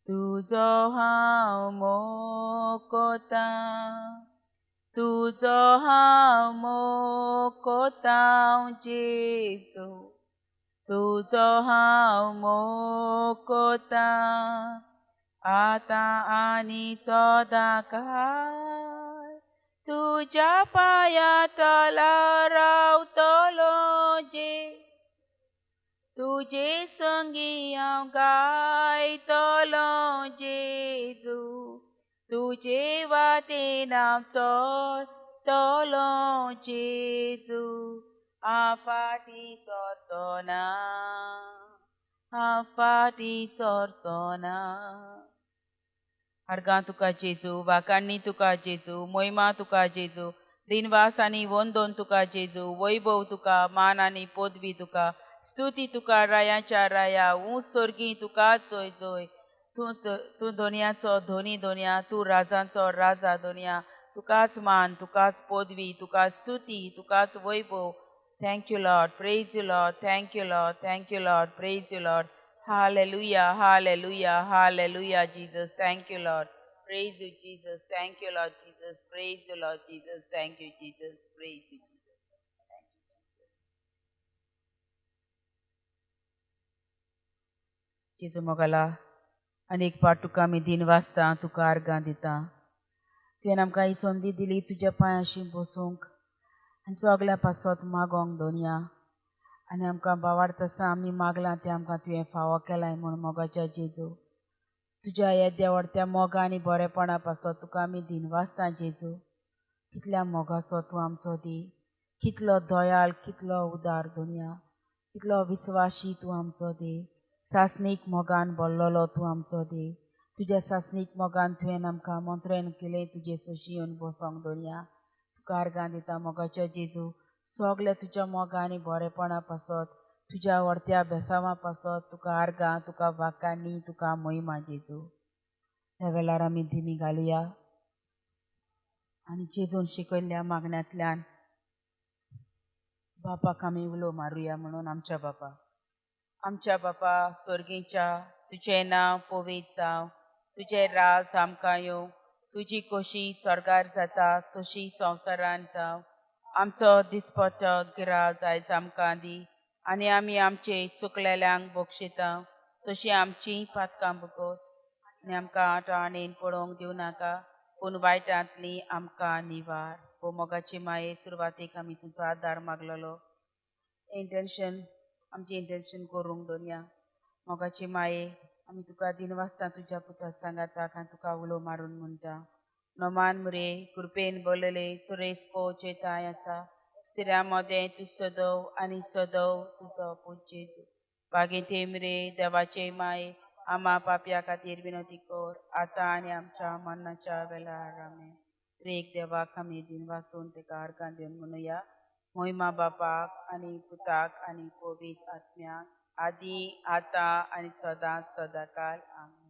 तुजो हांव मोकोतां, तुजो हांव मोकोतां जेजू, तुजो हांव मोकोतां, आतां आनी सदांकाळ, तुज्या पांया तला रावतलो जेजू, तुजे संगी हांव गायतलो जेजू, तुजे वाटेन हांव चलतलो जेजू, हांव फाटीं सरचो ना, हांव फाटीं सरचो ना. अर्गां तुका जेजू, वाकान्नी तुका जेजू, मोहिमा तुका जेजू, दिनवास आनी वंदन तुका जेजू, वैभव तुका, मान आनी पदवी तुका, स्तुती तुका रायाच्या राया, ऊंच सर्गी तुकाच जोय जोय, तूं दोनयाचो धोनी दोनया, तूं राजांचो राजा दोनया, तुकाच मान, तुकाच पदवी, तुकाच स्तुती, तुकाच वैभव. Thank you, Lord. Praise you, Lord. Thank you, Lord. Thank you, Lord. Praise you, Lord. Hallelujah, hallelujah, hallelujah, Jesus. Thank you, Lord. Praise you, Jesus. Thank you, Lord Jesus. Praise you, Lord Jesus. Thank you, Jesus. Praise you, Jesus. Thank you, Jesus. जेजू मोगाला अनेक पाट तुका आमी दिन वाचता, तुका आर्गां दिता. तुवें आमकां ही संदी दिली तुज्या पांयाशी बसूंक आनी सगल्या पासत मागोंक दोनया. आनी आमकां बावार्थ आसा आमी मागलां तें आमकां तुवें फावो केलाय म्हूण मोगाच्या जेजू. तुज्या ह्या देवडत्या मोगा आनी बरेपणा पासत तुका आमी दिन वाचता जेजू. कितल्या मोगाचो तूं आमचो दी, कितलो दयाळ, कितलो उदार दोनया, कितलो विस्वाशी तूं आमचो दी, सासणीक मोगान भरलेलो तूं आमचो दी. तुज्या सासणीक मोगान तुवें आमकां मंत्रेन केलें तुजे सोशी येवन बसोंक दोनया. तुका आर्गां दिता मोगाच्या जेजू. सगले तुज्या मोगा आनी बरेपणा पासत, तुज्या व्हडत्या बेसांवा पासत तुका आर्गां, तुका वाकांनी, तुका मोहिमा जेजू. ह्या वेळार आमी दिमी घालुया आनी जेजून शिकयल्ल्या मागण्यांतल्यान बापाक आमी उलो मारुया म्हणून. आमच्या बापा स्वर्गीच्या, तुजें नांव पवित्र जावं, तुजें राज आमकां येवं, तुजी खोशी स्वर्गार जाता तशी संवसारान जावं. आमचो दिसपट्टो गिराय आयज आमकां दी, आनी आमी आमचे चुकलेल्यांक बक्षिता तशी आमची पातकां बगोस, आनी आमकां आटावणेन पडोवंक दिवं नाका, पूण वायटांतली आमकां निवार. हो मोगाची माये, सुरवातेक आमी तुजो आदार मागलेलो. आमची इंटेंशन करूंक दोनया. मोगाची माये, आमी तुका दिन वाचता तुज्या पुता सांगाताक आनी तुका उलो मारून म्हणटा. नोमान मुरे कृपेन बोलले सुरेश पोचेताय आसा, स्थिरा मोदें तूं सदव आनी सदव तुजो पूत जेजू. बागे ते मुरे देवाचे माये, आमा पापया खातीर विनोती कोर, आतां आनी आमच्या मरणाच्या वेळार आमेन. रेक देवाक आमी दिन वाचून तेका आर्गां दिवन म्हणुया. मोहिमा बापाक आनी पुताक आनी पवित्र आत्म्याक, आदी आतां आनी सदांच सदांकाल आमेन.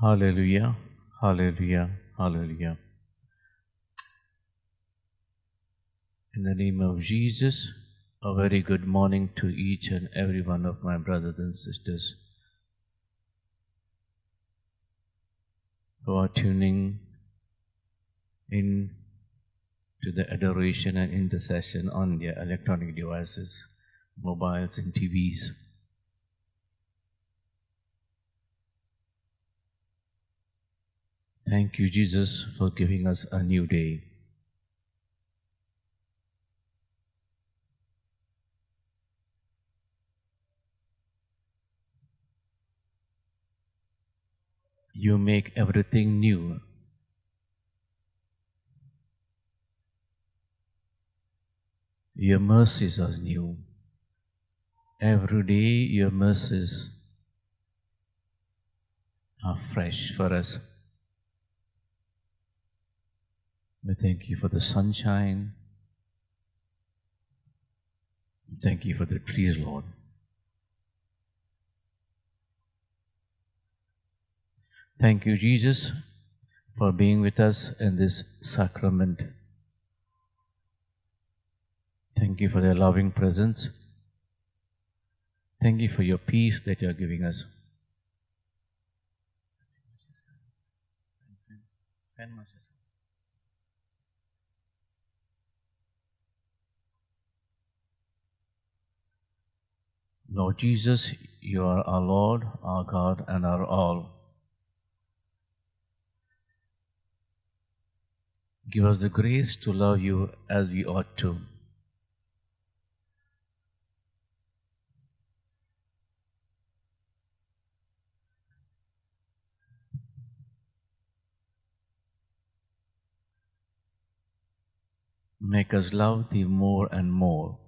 Hallelujah, hallelujah, hallelujah. In the name of Jesus, a very good morning to each and every one of my brothers and sisters who are tuning in to the adoration and intercession on their electronic devices, mobiles and TVs. Thank you, Jesus, for giving us a new day. You make everything new. Your mercies are new. Every day your mercies are fresh for us. We thank you for the sunshine. Thank you for the trees, Lord. Thank you, Jesus, for being with us in this sacrament. Thank you for your loving presence. Thank you for your peace that you are giving us. Lord Jesus, you are our Lord, our God, and our all. Give us the grace to love you as we ought to. Make us love thee more and more.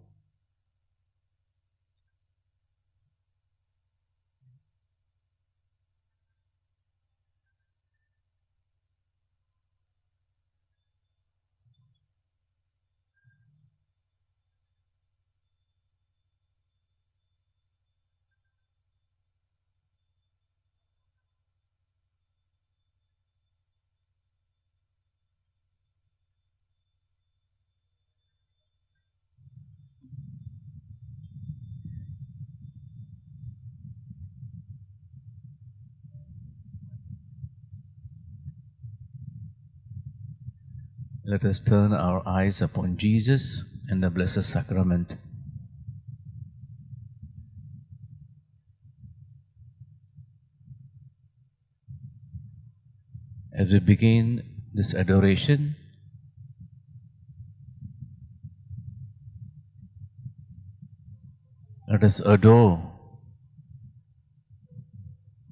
Let us turn our eyes upon Jesus and the Blessed Sacrament. As we begin this adoration, let us adore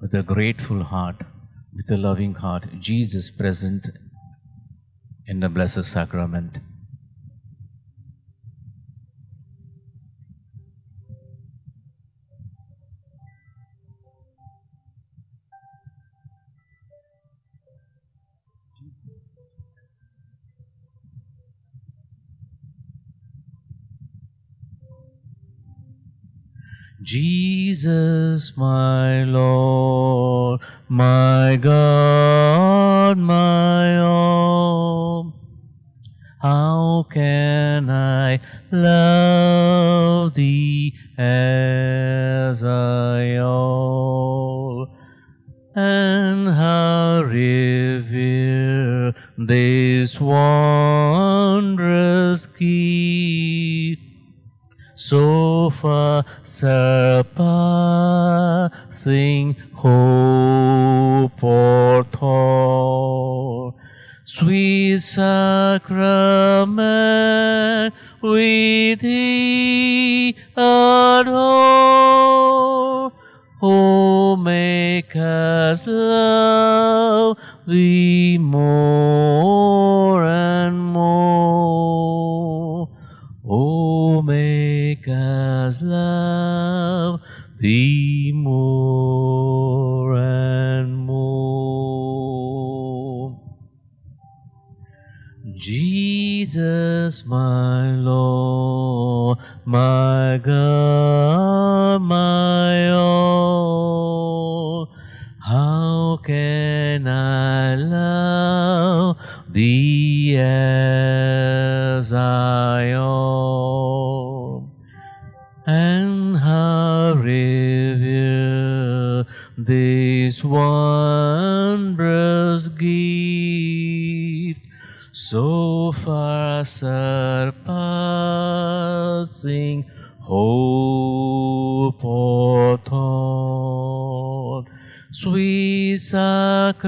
with a grateful heart, with a loving heart, Jesus present in the Blessed Sacrament. Jesus, my Lord, my God, my all, how can I love thee as I ought, and how revere this wondrous gift, so far surpassing hope or thought. Sweet sacrament, with thee adore. Oh, make us love thee more and more. Oh, make us love thee more and more. Jesus, my Lord, my God, my all, how can revere this wondrous gift, so far surpassing hope or thought. Sweet sacrament,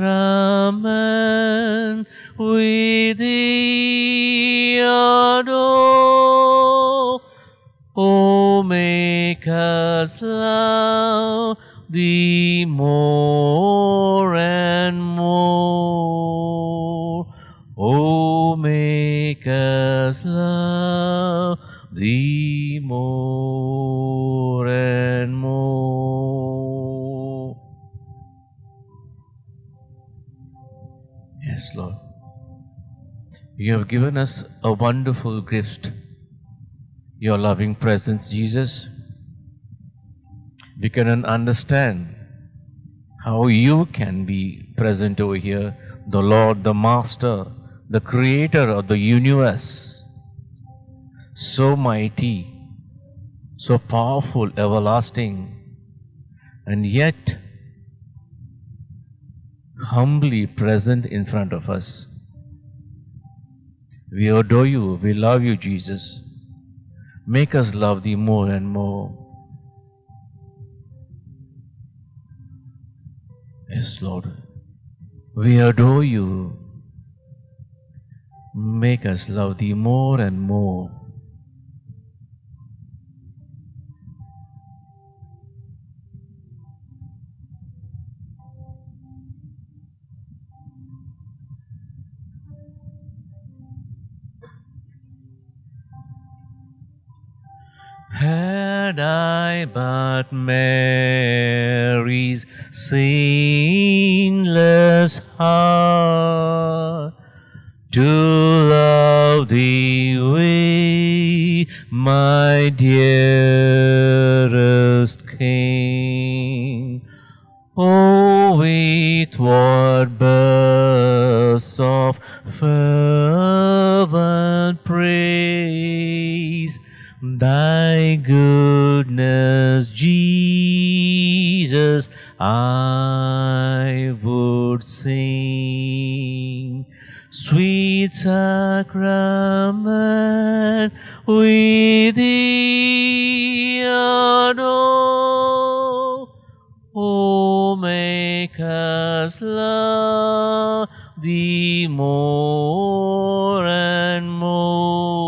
we thee adore. O make us love thee more and more. O make us love thee more and more. Yes, Lord. You have given us a wonderful gift, your loving presence, Jesus. We cannot understand how you can be present over here, the Lord, the Master, the Creator of the universe, so mighty, so powerful, everlasting, and yet humbly present in front of us. We adore you, we love you, Jesus. Make us love thee more and more. Yes, Lord. We adore you. Make us love thee more and more. Had I but Mary's sinless heart to love thee with my dearest King, oh, with what bursts of fervent praise thy goodness, Jesus, I would sing. Sweet sacrament, we thee adore. Oh, make us love thee more and more.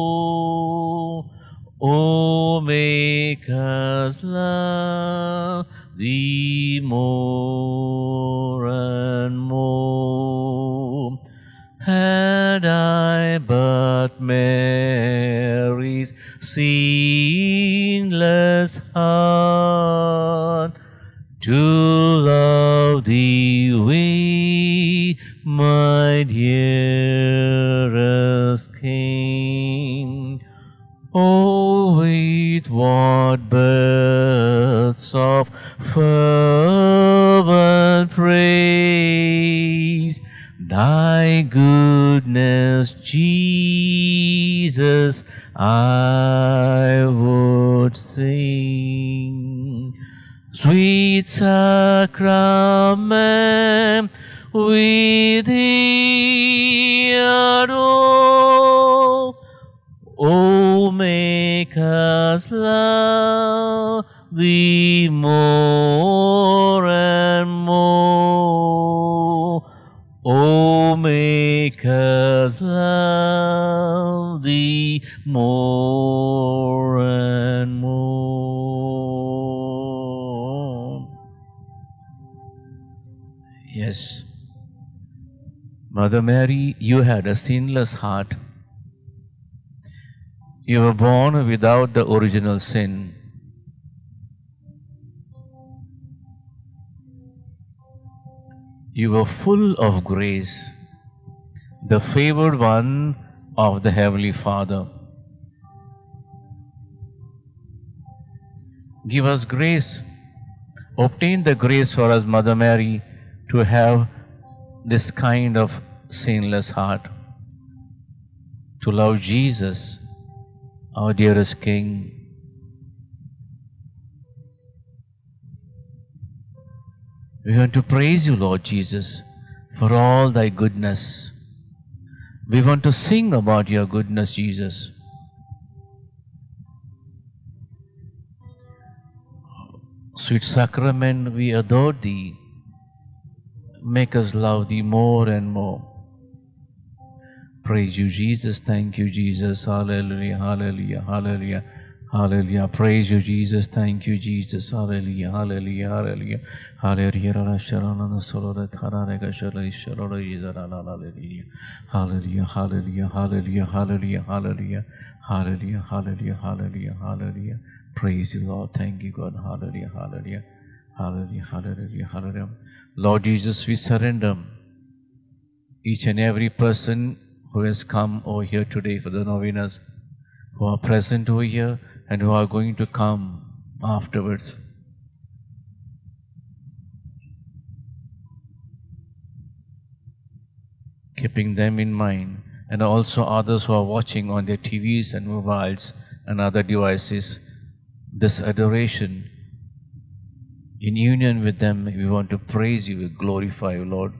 Oh, make us love thee more and more. Had I but Mary's sinless heart to love thee with my dearest King, oh, with what births of fervent praise thy goodness, Jesus, I would sing. Sweet sacrament, we thee adore. Oh, make us love thee more and more. Oh, make us love thee more and more. Yes, Mother Mary, you had a sinless heart. You were born without the original sin. You were full of grace, the favored one of the Heavenly Father. Give us grace, obtain the grace for us, Mother Mary, to have this kind of sinless heart, to love Jesus, our dearest King. We want to praise you, Lord Jesus, for all thy goodness. We want to sing about your goodness, Jesus. Sweet sacrament, we adore thee. Make us love thee more and more. Praise you, Jesus. Thank you, Jesus. Hallelujah, hallelujah, hallelujah, hallelujah. Praise you, Jesus. Thank you, Jesus. Hallelujah, hallelujah, hallelujah. Hallelujah, hallelujah, hallelujah, hallelujah, hallelujah, hallelujah, hallelujah, hallelujah, hallelujah, hallelujah, hallelujah. Praise you, Lord. Thank you, God. Hallelujah, hallelujah, hallelujah, hallelujah, hallelujah. Lord Jesus, we surrender each and every person who has come over here today for the novenas, who are present over here and who are going to come afterwards. Keeping them in mind, and also others who are watching on their TVs and mobiles and other devices, this adoration. In union with them, we want to praise you, we glorify you, Lord.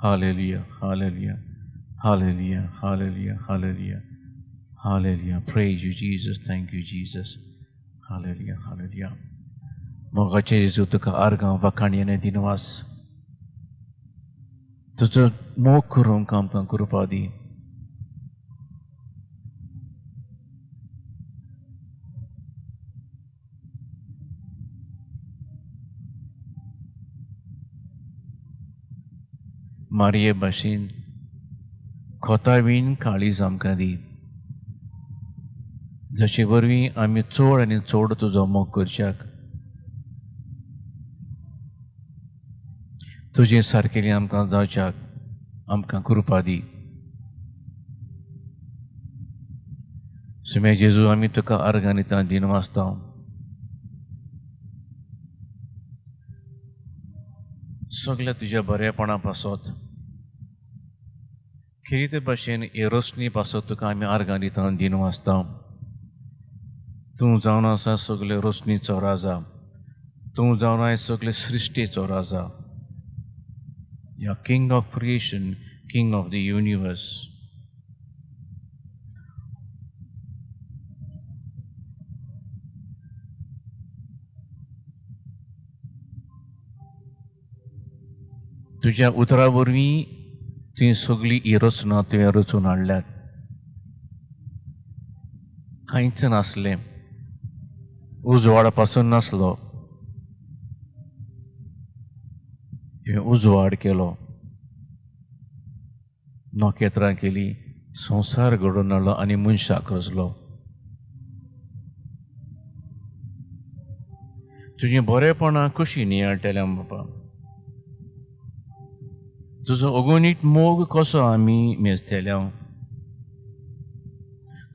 Hallelujah, hallelujah, hallelujah, hallelujah, hallelujah, hallelujah. Praise you, Jesus. Thank you, Jesus. Hallelujah, hallelujah. मोगाचे जेजू तुका आर्गां वाखाणयेने दिनवास तुजो मोग करूंक आमकां कृपा दी. मारये भाशेन खोतावीन काळीज आमकां दी, जशे वरवीं आमी चड आनी चड तुजो मोग करच्याक. तुजे सारकेली आमकां जावच्याक आमकां कृपा दी. सुमे जेजू आमी तुका अर्गां दिता दिन वाचता. सगळ्या तुज्या बरेपणा पासत खिरीते भाशेन हे रोशनी पासत तुका आमी अर्गां दिता दिन वाचता. तूं जावन आसा सगळे रोशनीचो राजा, तूं जावन आसा सगळे सृश्टीचो राजा. You are King of creation, King of the universe. तुज्या उतरा वरवीं तुवें सगळीं ही रचना तुवें रचून हाडल्यात. कांयच नासलें, उजवाडा पासून नासलो, तुवें उजवाड केलो, नोखेत्रां केली, संवसार घडोवन हाडलो आनी मनशाक रचलो. तुजें बरेपणां कशीं नियाळटलें बापा. तुजो अगोनीट मोग कसो आमी मेजतले.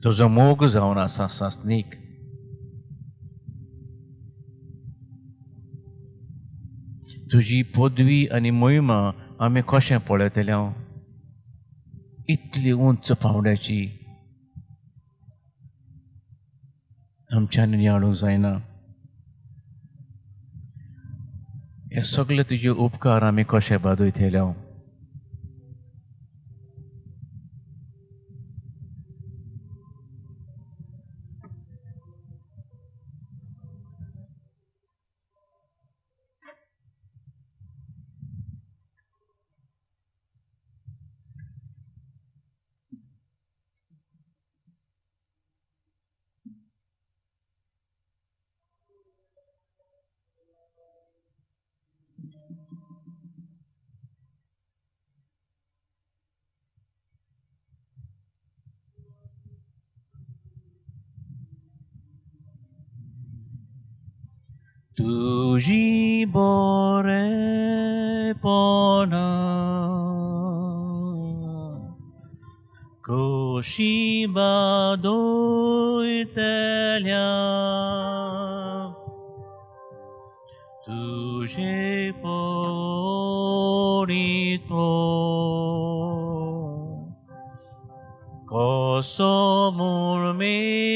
तुजो मोग जावन आसा सासनीक. तुजी पदवी आनी मोहिमा आमी कशें पळयतले. इतली उंच पावड्याची आमच्यान नियाळूंक जायना. हे सगळे तुजे उपकार आमी कशें बादयतले. तुझी बरेपणा कशी बादयतल्या. तुझे पडितो Kosomur misteliam.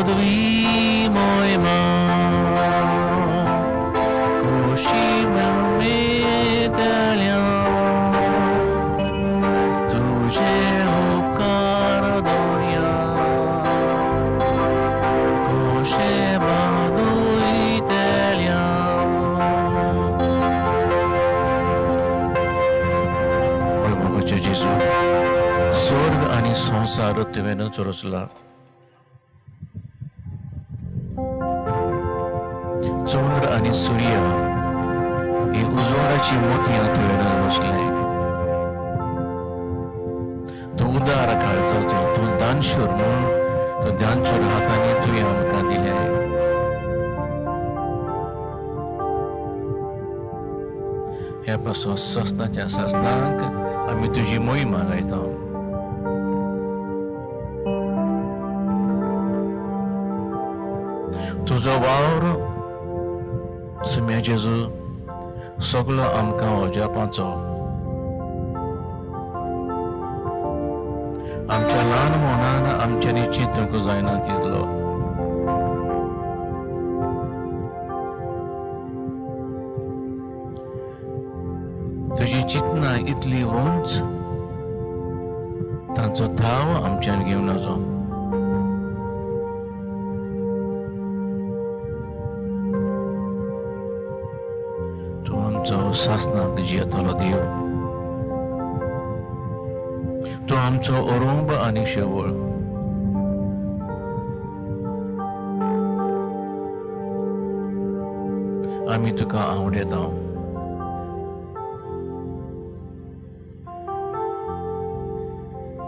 पदवी मोहिमा कोशिमा मेतल्या तुझे उपकार दोया कोशे बादुई तेल्या मोहिमाचे जेजू स्वर्ग आणि संसार तुवें चोरसला चंद्र आणि सूर्य ही उजवाडाची मोतयां तुवें बसलाय तो उदार काळजाचो तो दानशूर म्हणून तो दानशूर हातांनी तुवें आमकां दिल्याय ह्या पासून सस्ताच्या सस्तांक आमी तुजी मोहिमा गायता तुजो वावर सुम्या जेजू सगळो आमकां ओजापाचो आमच्या ल्हान मनान आमच्यानी चिंतूंक जायना तितलो तुजी चिंतना इतली उंच तांचो थाव आमच्यान घेवन वचो आमचो सासनाक जियेतलो देव तूं आमचो ओरोंब आनी शेवळ आमी तुका आवडेता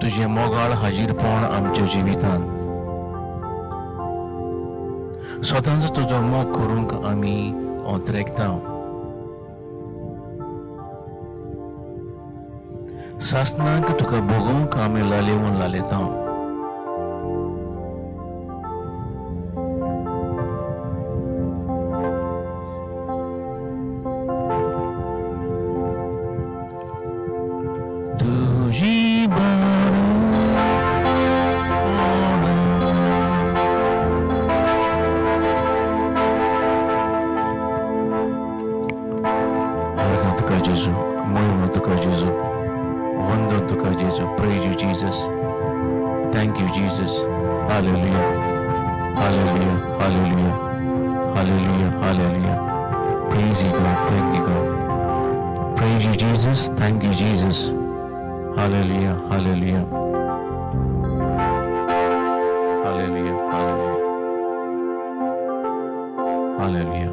तुजें मोगाळ हाजीरपण आमच्या जिवितांत स्वतांचो तुजो मोग करूंक आमी ओंत्रेकता सासनाक तुका भोगूंक आमी लालेवून लालेता तुजी तुका जेजू मोहिमा तुका जेजू Wonder to Jesus. Praise you, Jesus. Thank you, Jesus. Hallelujah. Hallelujah. Hallelujah. Hallelujah. Hallelujah. Praise you, God. Thank you, God. Praise you, Jesus. Thank you, Jesus. Hallelujah. Hallelujah. Hallelujah. Hallelujah. Hallelujah.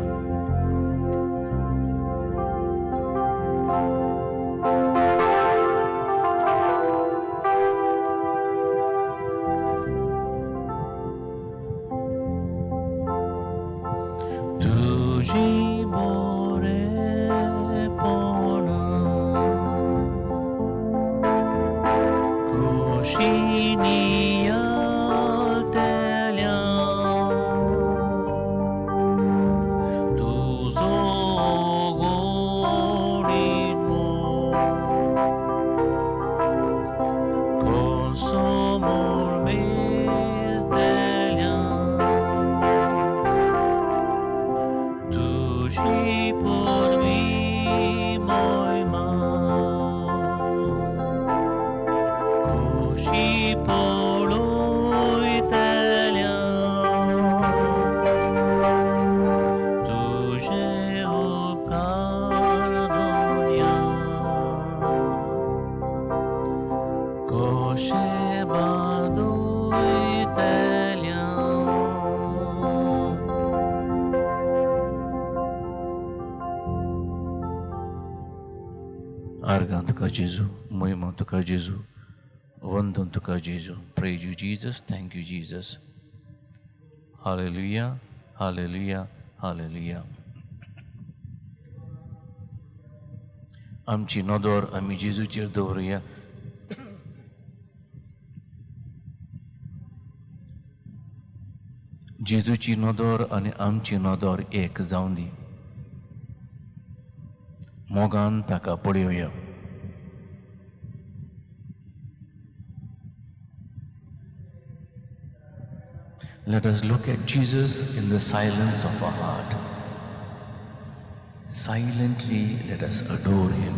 Argan tuka Jesu, moima tuka Jesu, wandon tuka Jesu. Praise you, Jesus. Thank you, Jesus. Hallelujah, hallelujah, hallelujah. आमची नदर आमी जेजूचेर दवरुया. जेजूची नदर आनी आमची नदर एक जावन दी. मोगान ताका पळयोया. Let us look at Jesus in the silence of our heart. Silently let us adore Him.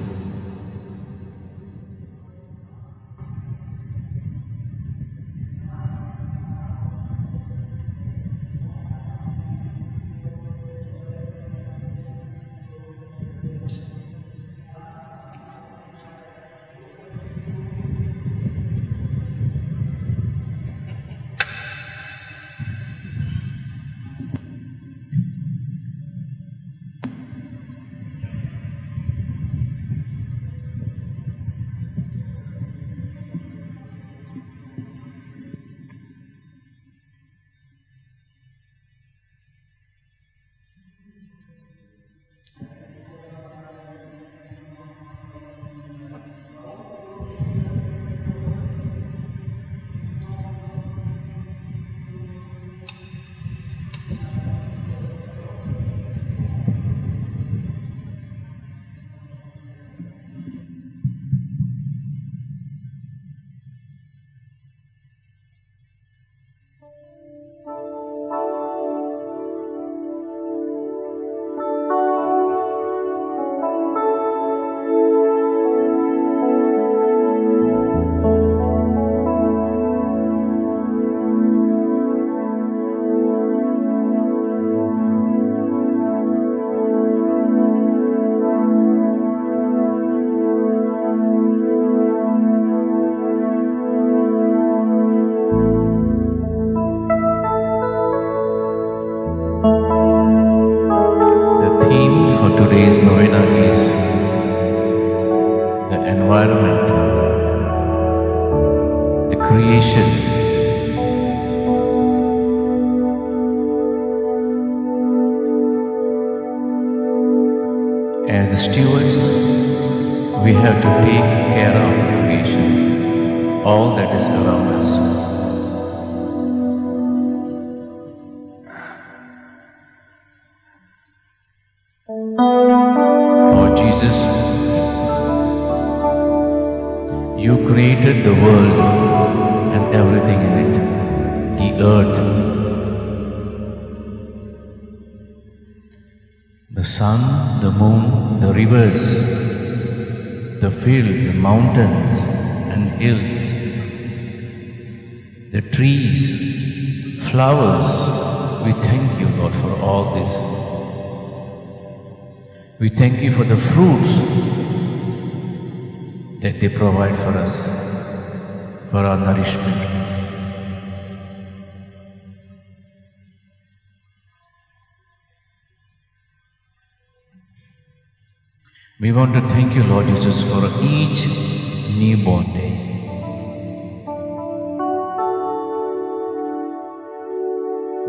Today's novena is the environment, the creation, as the stewards, we have to take care of the creation, all that is around us. Jesus, you created the world and everything in it, the earth, the sun, the moon, the rivers, the fields, the mountains and hills, the trees, flowers. We thank you, Lord, for all this. We thank you for the fruits that they provide for us, for our nourishment. We want to thank you, Lord Jesus, for each newborn day.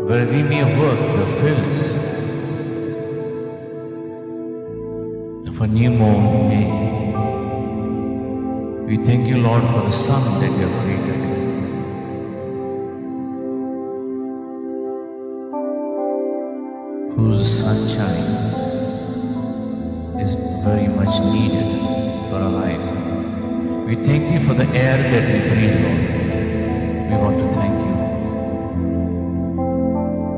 Where we may work the fields, for new moon day. We thank you, Lord, for the sun that you have created. Whose sunshine is very much needed for our lives. We thank you for the air that we breathe, Lord. We want to thank you.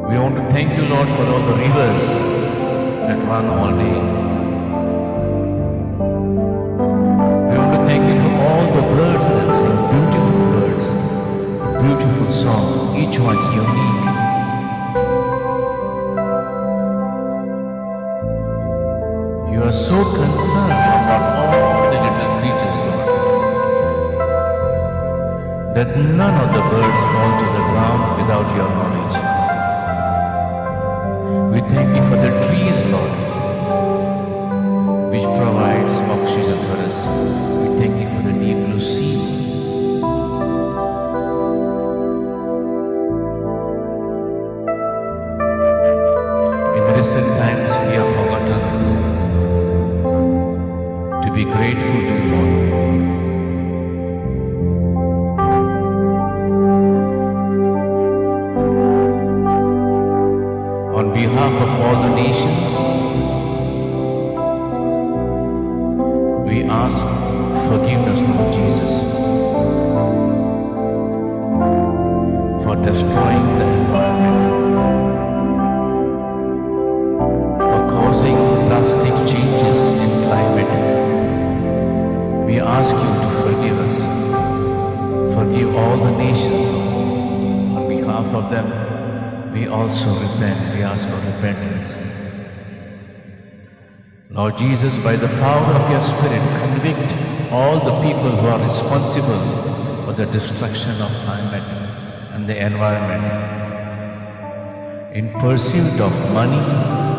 We want to thank you, Lord, for all the rivers that run all day. Thank you for all the birds that sing, beautiful birds, beautiful song, each one unique. You are so concerned about all the little creatures, Lord, that none of the birds fall to the ground without your knowledge. We thank you for the trees, Lord, which provides oxygen for us. We thank you for the deep blue sea. In recent times, we have forgotten to be grateful to you, Lord. On behalf of all the nations, we ask forgiveness, Lord Jesus, for destroying the environment. we also repent, we ask for repentance. Lord Jesus, by the power of your Spirit, convict all the people who are responsible for the destruction of climate and the environment in pursuit of money,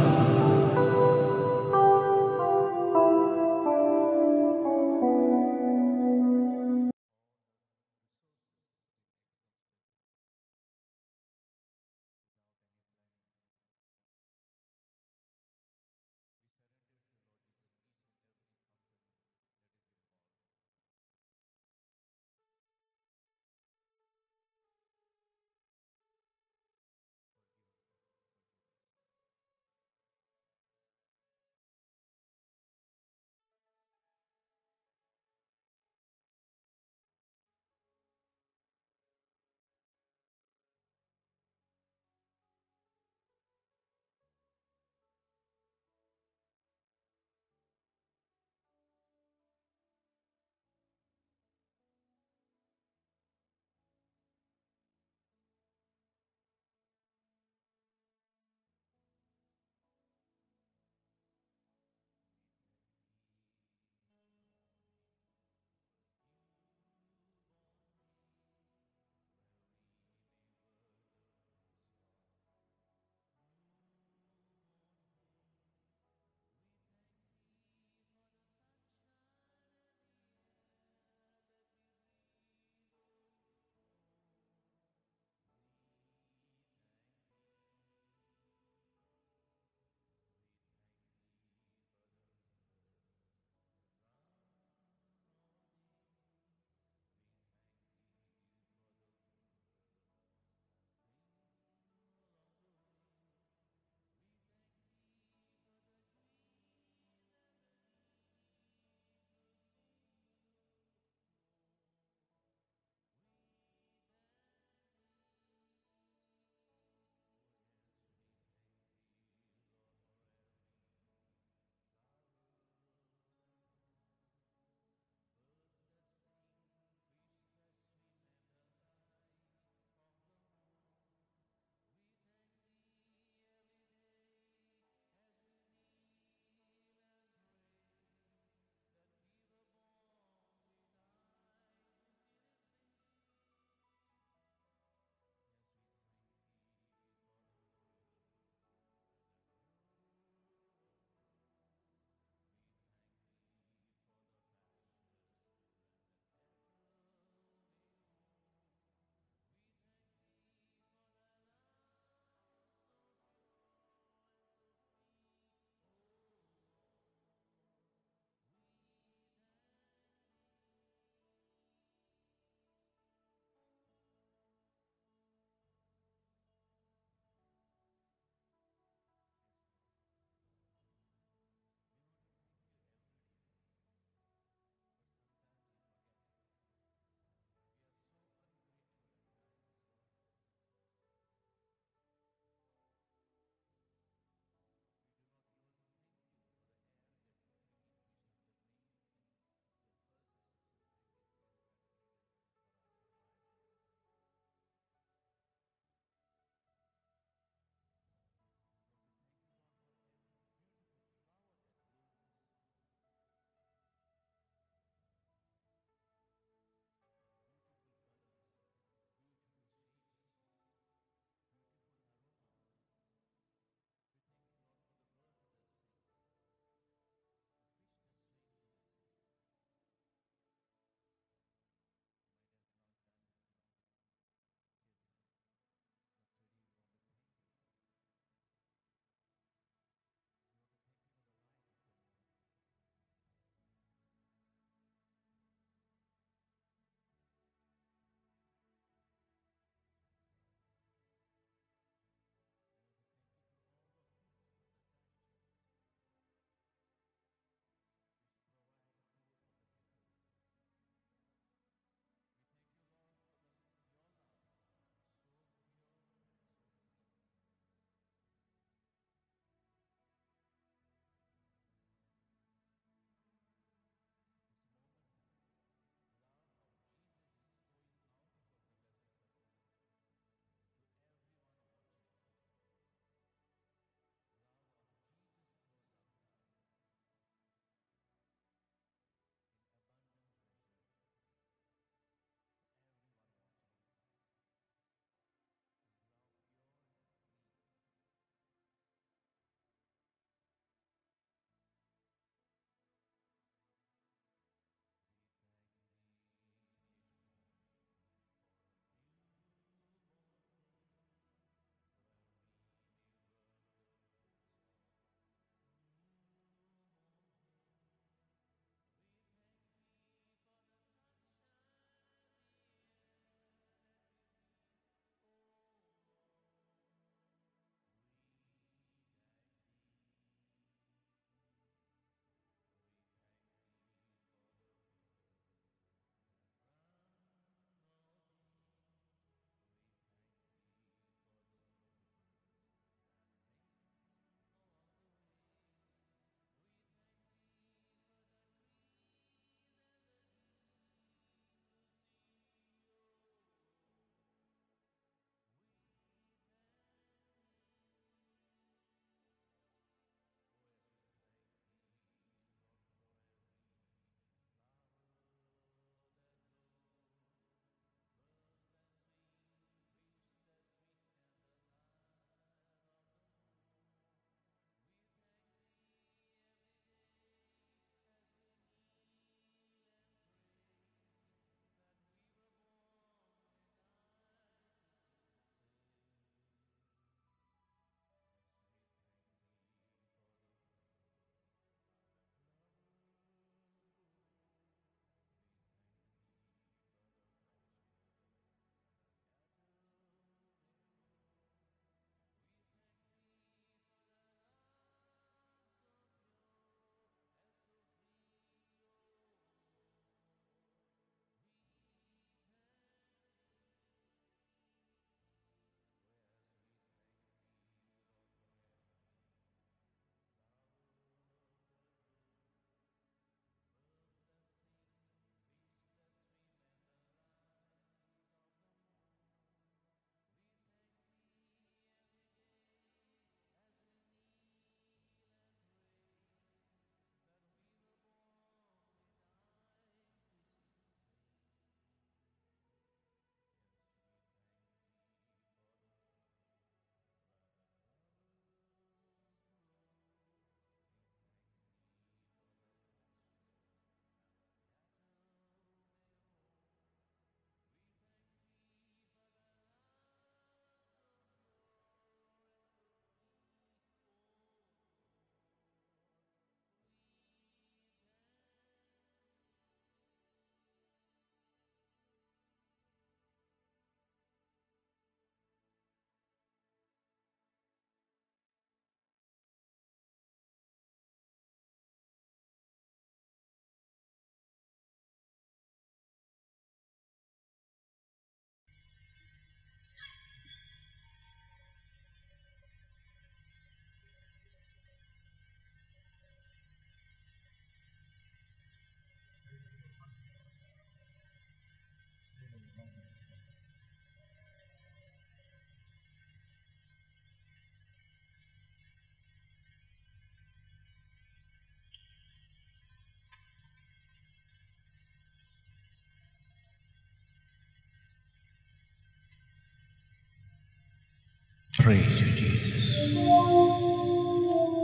Praise you, Jesus.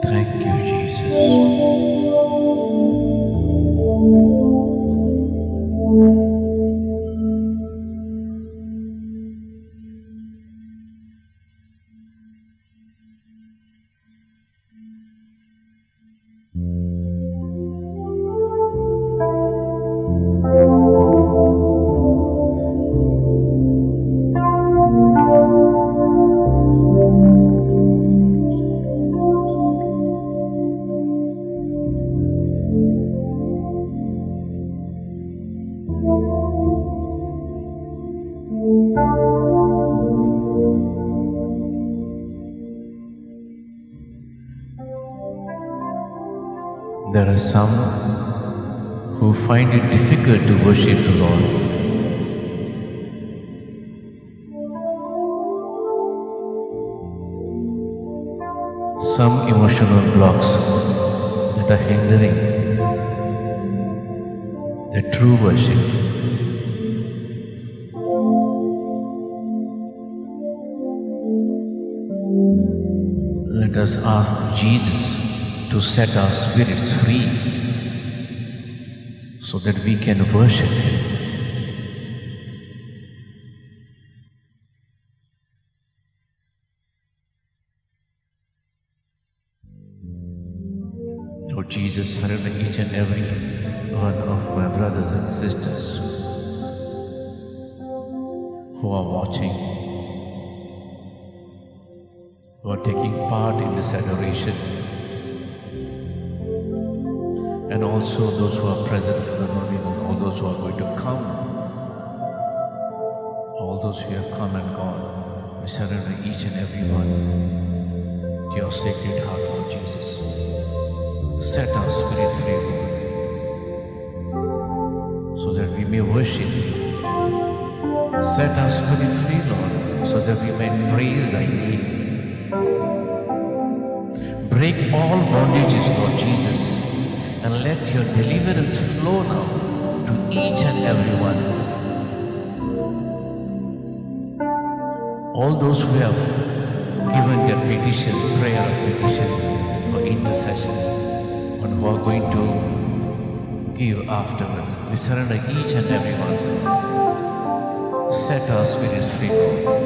Thank you, Jesus. There are some who find it difficult to worship the Lord. Some emotional blocks that are hindering the true worship. Let us ask Jesus to set our spirits free so that we can worship Him. Lord Jesus, surrender each and every one of my brothers and sisters who are watching, who are taking part in this adoration, and also those who are present for the morning, and all those who are going to come, all those who have come and gone. We surrender each and every one to your sacred heart, Lord Jesus. Set our spirit free, Lord, so that we may worship you. Set our spirit free, Lord, so that we may praise thy name. Break all bondages, Lord Jesus, and let your deliverance flow now to each and every one. All those who have given their petition, prayer of petition for intercession, and who are going to give afterwards, we surrender each and every one. Set our spirits free, Lord.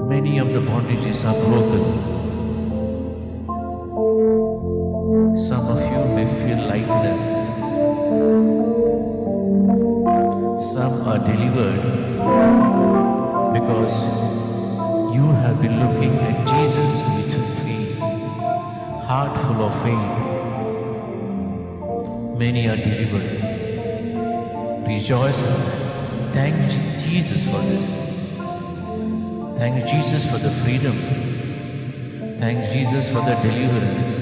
Many of the bondages are broken. Some of you may feel lightness. Some are delivered because you have been looking at Jesus with faith, heart full of faith. Many are delivered. Rejoice and thank Jesus for this. Thank Jesus for the freedom. Thank Jesus for the deliverance.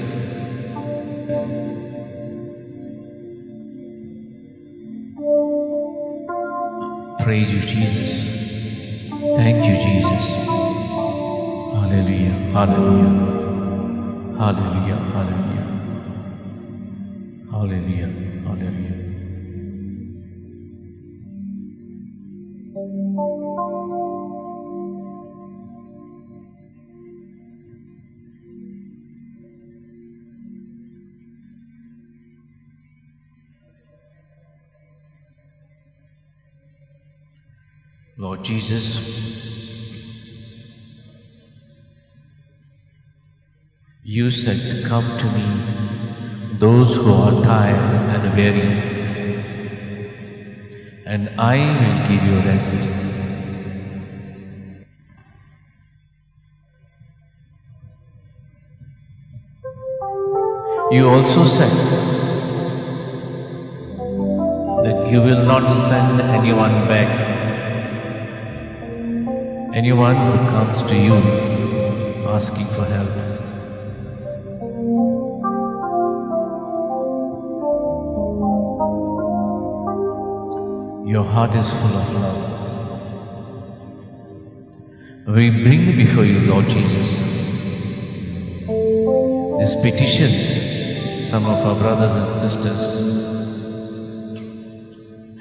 Praise you, Jesus. Thank you, Jesus. Hallelujah, hallelujah, hallelujah, hallelujah, hallelujah, hallelujah. Lord Jesus, you said, "Come to me, those who are tired and weary, and I will give you rest." You also said that you will not send anyone back. Anyone who comes to you asking for help. Your heart is full of love. We bring before you, Lord Jesus, these petitions some of our brothers and sisters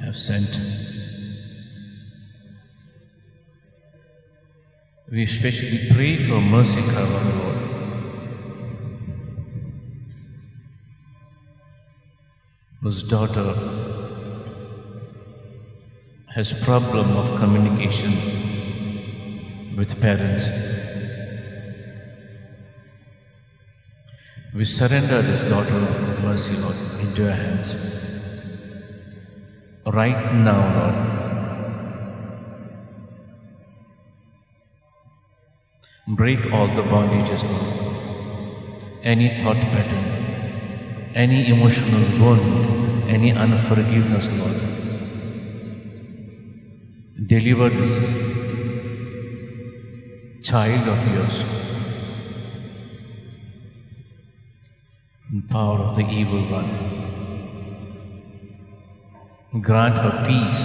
have sent. We especially pray for Mercy Cover, Lord. Whose daughter has problem of communication with parents. We surrender this daughter of Mercy, Lord, into your hands. Right now, Lord. Break all the bondages, Lord. Any thought pattern, any emotional wound, any unforgiveness, Lord. Deliver this child of yours from the power of the evil one. Grant her peace,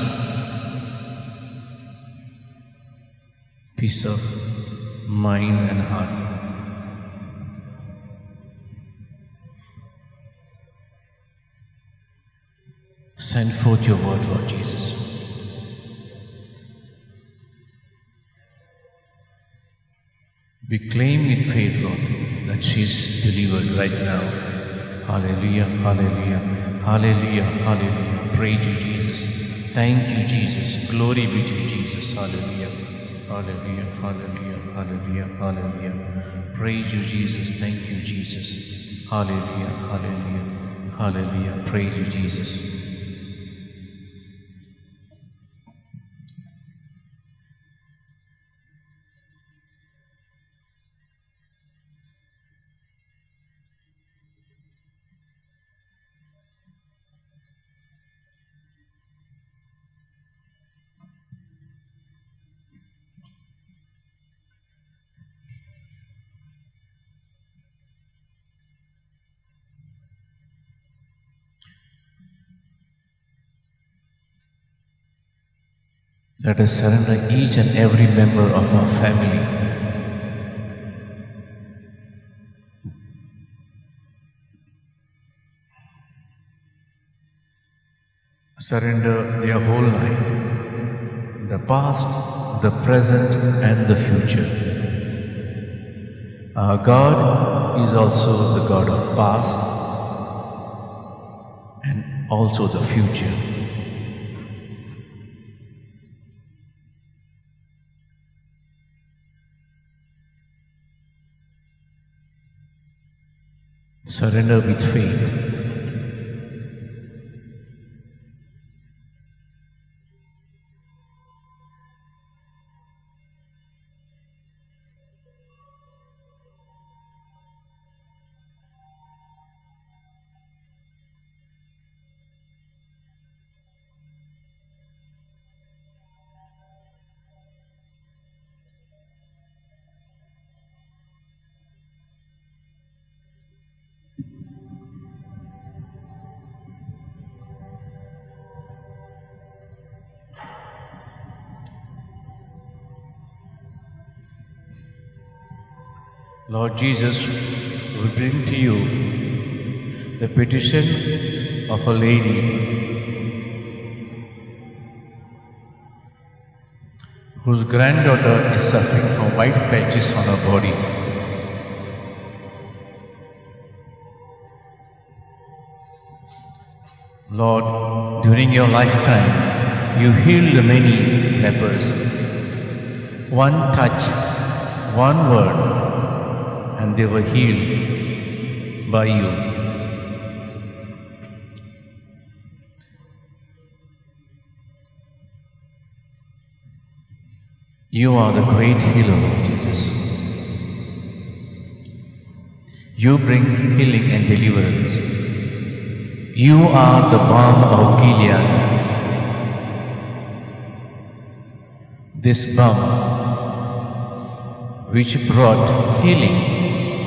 peace of mind and heart. Send forth your word, Lord Jesus. We claim with faith, Lord, that she is delivered right now. Hallelujah, hallelujah, hallelujah, hallelujah. Praise you, Jesus. Thank you, Jesus. Glory be to you, Jesus. Hallelujah. Hallelujah, hallelujah, hallelujah, hallelujah. Praise you, Jesus. Thank you, Jesus. Hallelujah, hallelujah, hallelujah. Praise you, Jesus. Let us surrender each and every member of our family. Surrender their whole life, the past, the present, and the future. Our God is also the God of past and also the future. Surrender with faith. Lord Jesus, we bring to you the petition of a lady whose granddaughter is suffering from white patches on her body. Lord, during your lifetime, you healed many lepers. One touch, one word, and they were healed by you. You are the great healer, Lord Jesus. You bring healing and deliverance. You are the balm of Gilead. This balm which brought healing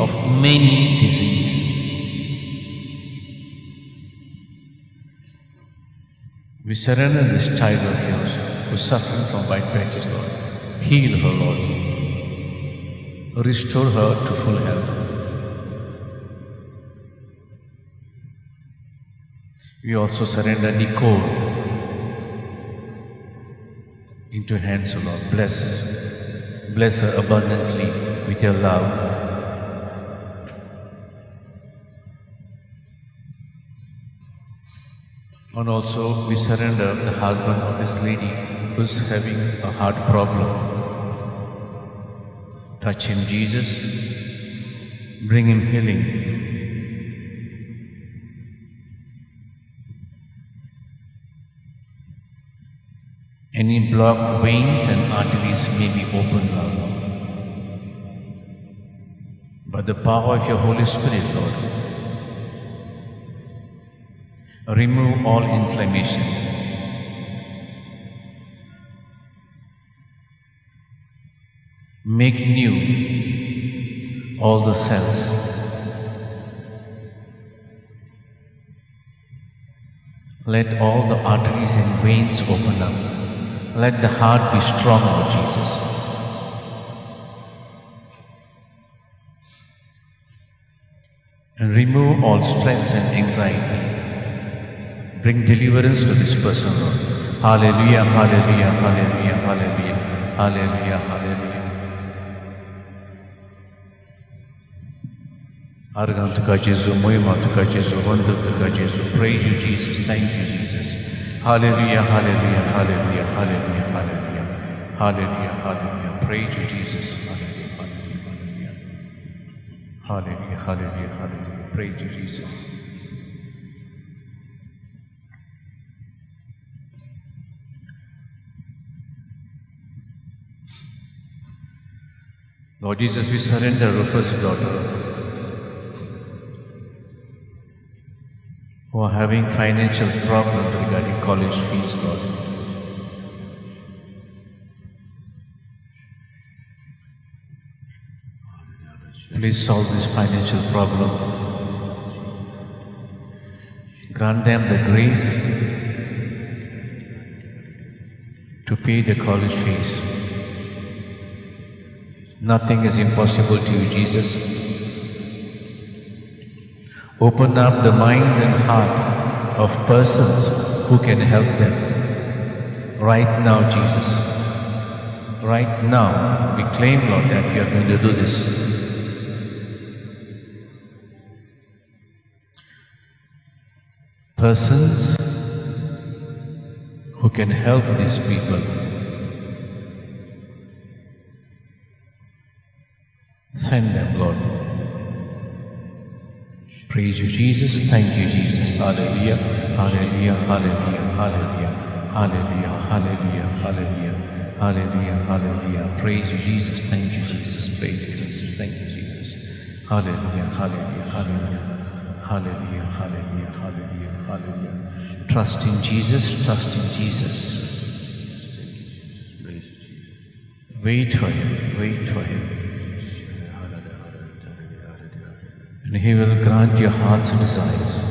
of many diseases. We surrender this child of yours who is suffering from white patches, Lord. Heal her, Lord. Restore her to full health. We also surrender Nicole into your hands, O Lord. Bless her abundantly with your love. And also we surrender the husband of this lady who is having a heart problem. Touch him, Jesus. Bring him healing. Any blocked veins and arteries may be opened now. By the power of your Holy Spirit, Lord, remove all inflammation. Make new all the cells. Let all the arteries and veins open up. Let the heart be strong, Lord Jesus. And remove all stress and anxiety. Bring deliverance to this person, Lord. Hallelujah, hallelujah, hallelujah, hallelujah, hallelujah, hallelujah. Argan to God, Jesus, Moima to God, Jesus, Wonder to God, Jesus. Praise you, Jesus. Thank you, Jesus. Hallelujah, hallelujah, hallelujah, hallelujah, hallelujah, hallelujah, hallelujah. Praise you, Jesus. Hallelujah, hallelujah, hallelujah, hallelujah, hallelujah. Praise you, Jesus. Lord Jesus, we surrender Rufus' daughter, who are having financial problems regarding college fees, Lord. Please solve this financial problem. Grant them the grace to pay the college fees. Nothing is impossible to you, Jesus. Open up the mind and heart of persons who can help them. Right now, Jesus. Right now, we claim, Lord, that we are going to do this. persons who can help these people. Send them, Lord. Praise you, Jesus. Thank you, Jesus. Hallelujah. Hallelujah. Hallelujah. Hallelujah. Hallelujah. Hallelujah. Hallelujah. Hallelujah. Hallelujah. Praise you, Jesus. Thank you, Jesus. Praise you, Jesus. Thank you, Jesus. Hallelujah. Hallelujah. Hallelujah. Hallelujah. Hallelujah. Hallelujah. Hallelujah. Trust in Jesus. Trust in Jesus. Wait for Him. Wait for Him. And He will grant your heart's desires.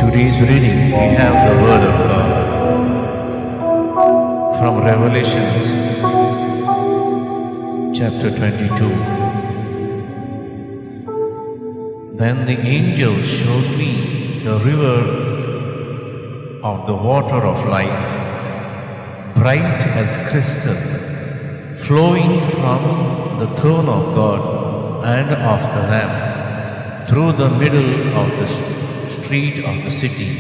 Today's reading, we have the Word of God from Revelations chapter 22. Then the angel showed me the river of the water of life, bright as crystal, flowing from the throne of God and of the Lamb, through the middle of the street of the city.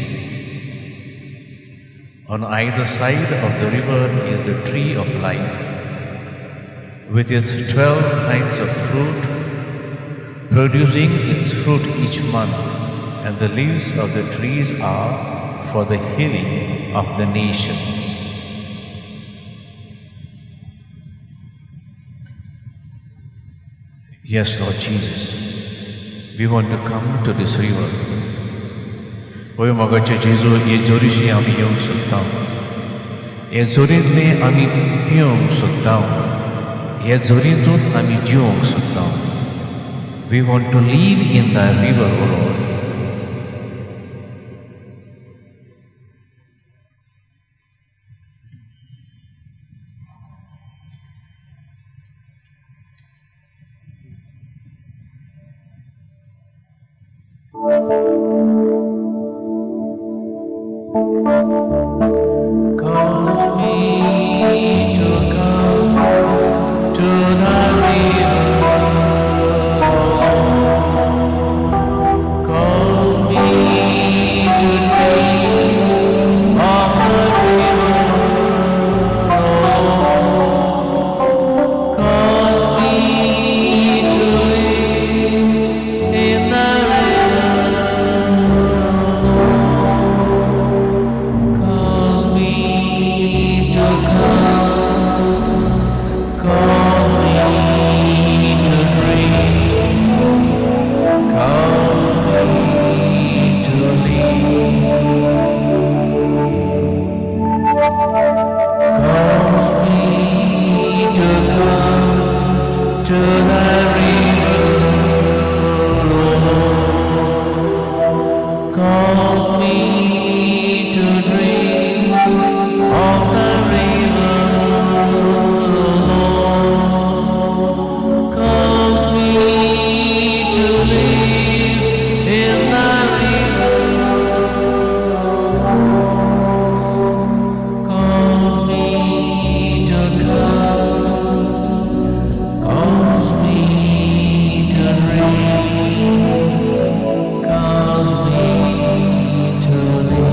On either side of the river is the tree of life, with its 12 kinds of fruit, producing its fruit each month, and the leaves of the trees are for the healing of the nations. Yes, Lord Jesus, we want to come to this river. ওই মগজে যেজো এ জরিশি আমি young সত্তাম এ জরিতলে আমি পিয়ং সত্তাম এ জরিতুত আমি জিয়ং সত্তাম. We want to live in thy river, O Lord. Cause me to come to the river. Cause thy river, O Lord. Cause me to drink of thy river, O Lord. Cause me to live in thy river. Cause me to come, cause me to drink, cause me to live.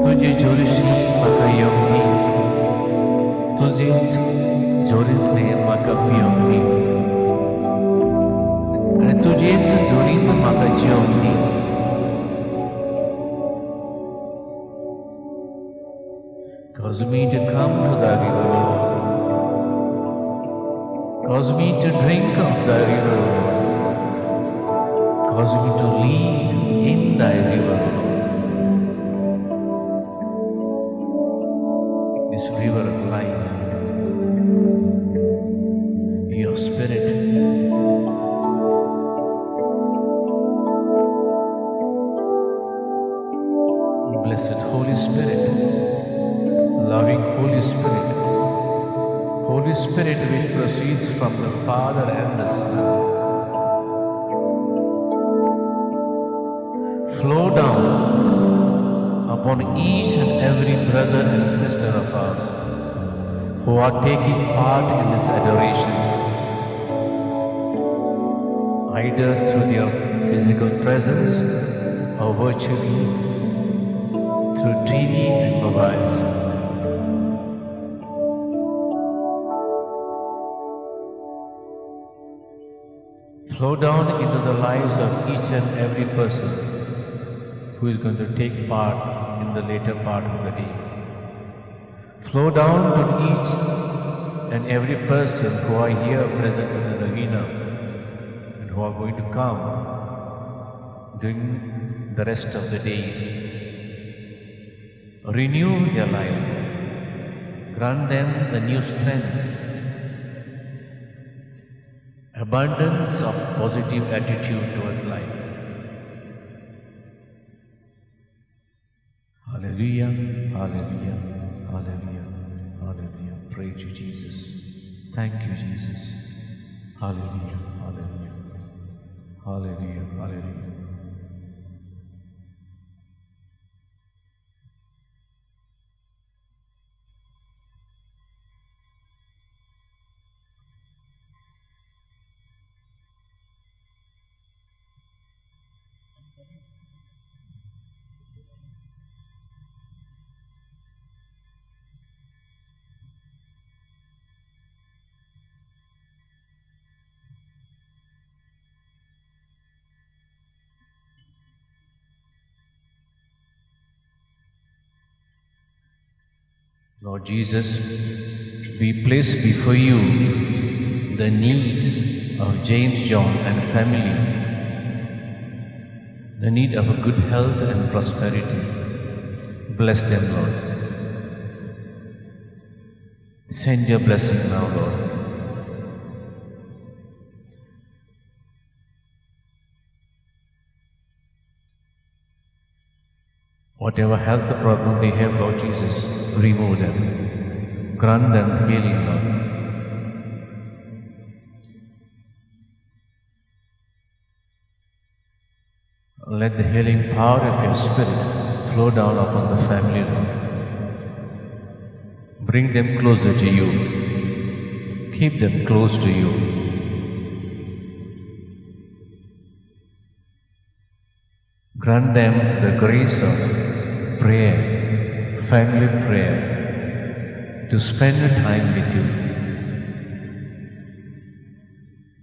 तुझे जोरशी म्हाका येवनी, तुजेच जोरींतले म्हाका पियोवनी, आनी तुजेच जोरीन म्हाका जेवनी. Cause me to come to thy river, cause me to drink of thy river, cause me to live in thy river. This river of life, your spirit, blessed Holy Spirit, loving Holy Spirit, Holy Spirit which proceeds from the Father and the Son, flow down upon each and every brother and sister of ours who are taking part in this adoration, either through their physical presence or virtually through TV and mobiles. Flow down into the lives of each and every person who is going to take part in the later part of the day. Flow down to each and every person who are here present in the arena and who are going to come during the rest of the days. Renew their life. Grant them the new strength, abundance of positive attitude towards life. Hallelujah, hallelujah, hallelujah, hallelujah. Praise you, Jesus. Thank you, Jesus. Hallelujah, hallelujah, hallelujah, hallelujah. Lord Jesus, we place before you the needs of James, John and family, the need of a good health and prosperity. Bless them, Lord. Send your blessing now, Lord. Whatever health problem they have, Lord Jesus, remove them. Grant them healing, Lord. Let the healing power of your Spirit flow down upon the family, Lord. Bring them closer to you. Keep them close to you. Grant them the grace of prayer, family prayer, to spend time with you.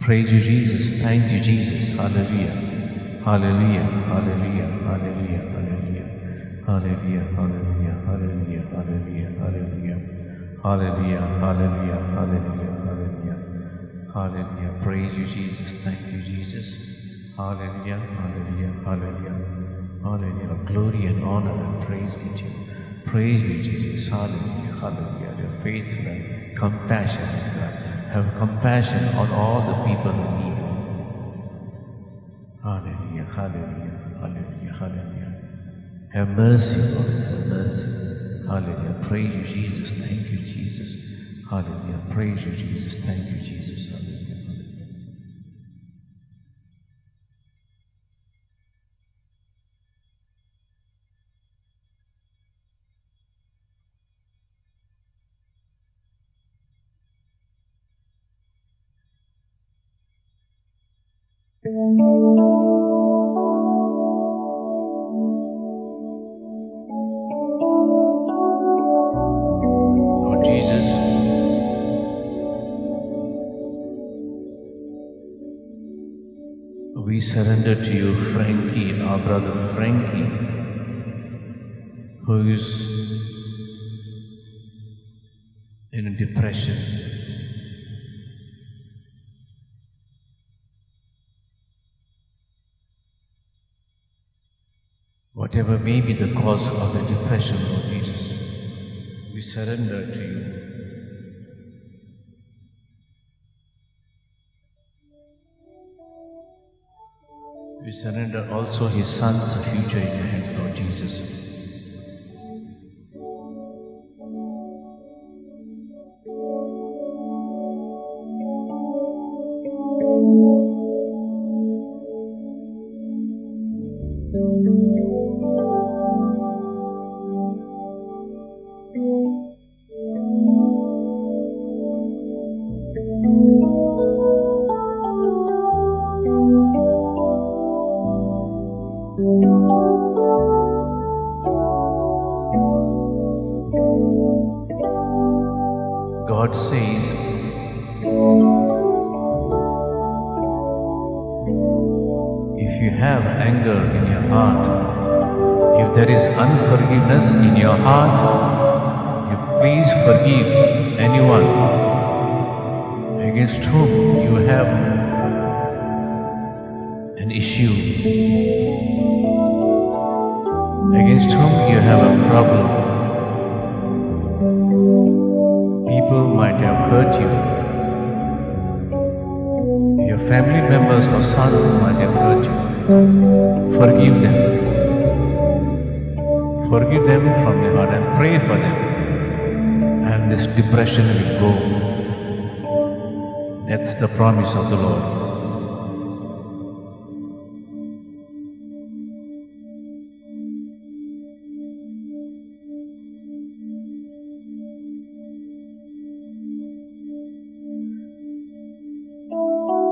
Praise you, Jesus. Thank you, Jesus. Hallelujah. Hallelujah. Hallelujah. Hallelujah. Hallelujah. Hallelujah. Hallelujah. Hallelujah. Hallelujah. Hallelujah. Hallelujah. Hallelujah. Hallelujah. Hallelujah. Hallelujah. Praise you, Jesus. Thank you, Jesus. Hallelujah. Hallelujah. Hallelujah. Hallelujah. Glory and honor and praise be to you. Praise be Jesus. Hallelujah. Hallelujah. Your faithful and compassion, God. Have compassion on all the people who need you. Hallelujah. Hallelujah. Hallelujah. Hallelujah. Have mercy, Lord. Have mercy. Hallelujah. Praise you, Jesus. Thank you, Jesus. Hallelujah. Praise you, Jesus. Thank you, Jesus. Hallelujah. Lord Jesus, we surrender to you Frankie, our brother Frankie, who is in a depression. Whatever may be the cause of the depression, Lord Jesus, we surrender to you. We surrender also his son's future in your hands, Lord Jesus. God says, if you have anger in your heart, if there is unforgiveness in your heart, you please forgive anyone against whom you have an issue, against whom you have a problem. People might have hurt you. Your family members or sons might have hurt you. Forgive them. Forgive them from your heart and pray for them. And this depression will go. That's the promise of the Lord.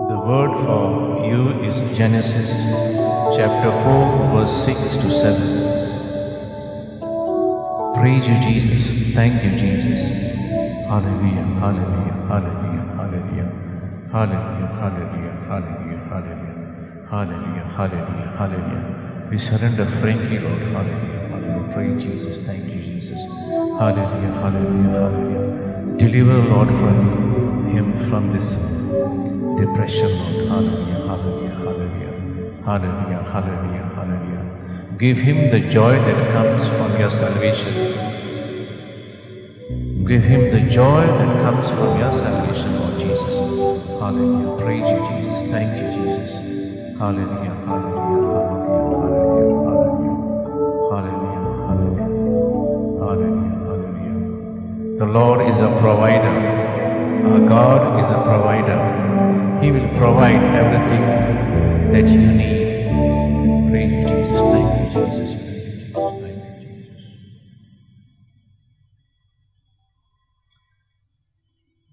The word for you is Genesis chapter 4 verse 6 to 7. Praise you, Jesus. Thank you, Jesus. Hallelujah, hallelujah, hallelujah, hallelujah, hallelujah, hallelujah, hallelujah, hallelujah, hallelujah, hallelujah, hallelujah. We surrender frankly, Lord. Hallelujah, hallelujah. Praise Jesus. Thank you, Jesus. Hallelujah, hallelujah, hallelujah. Deliver, Lord, from him from this depression, Lord. Hallelujah, hallelujah, hallelujah, hallelujah, hallelujah, hallelujah. Give him the joy that comes from your salvation. Give him the joy that comes from your salvation, Lord Jesus. Hallelujah. Praise you, Jesus. Thank you, Jesus. Hallelujah, hallelujah, hallelujah, hallelujah, hallelujah, hallelujah, hallelujah. The Lord is a provider. Our God is a provider. He will provide everything that you need. Praise you, Jesus. Thank you, Jesus. Praise you, Jesus. Thank you, Jesus.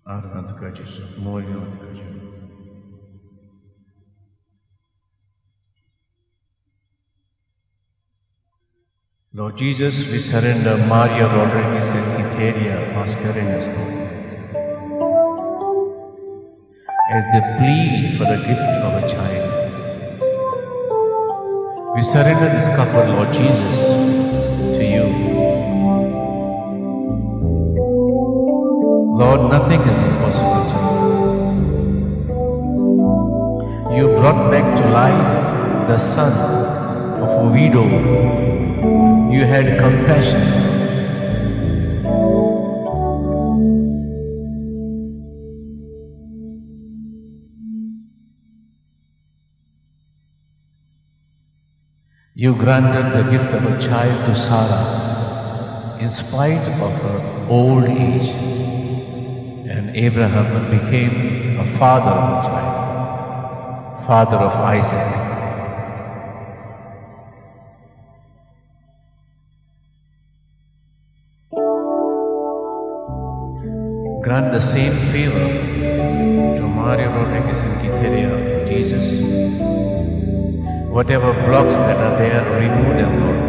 Archeological Jesus. More archeological. Lord Jesus, we surrender Maria Rodriguez and Etheria Mascarenas, as they plead for the gift of a child. We surrender this couple, Lord Jesus, to you. Lord, nothing is impossible to you. You brought back to life the son of a widow. You had compassion. You granted the gift of a child to Sarah in spite of her old age, and Abraham became a father of a child, father of Isaac. Grant the same favor to Maria Rodriguez and Etheria, Jesus. Whatever blocks that are there, remove them, Lord.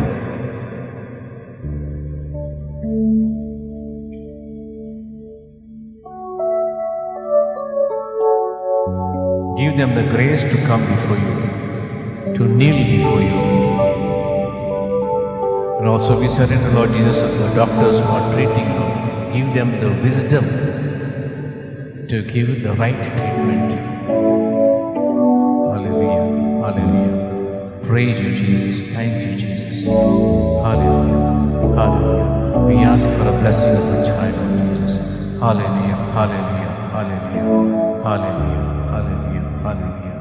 Give them the grace to come before you, to kneel before you. And also we surrender, Lord Jesus, the doctors who are treating them. Give them the wisdom to give the right treatment. Hallelujah, hallelujah. Praise you, Jesus. Thank you, Jesus. Hallelujah, hallelujah. We ask for a blessing of the child of Jesus. Hallelujah, hallelujah, hallelujah, hallelujah, hallelujah, hallelujah,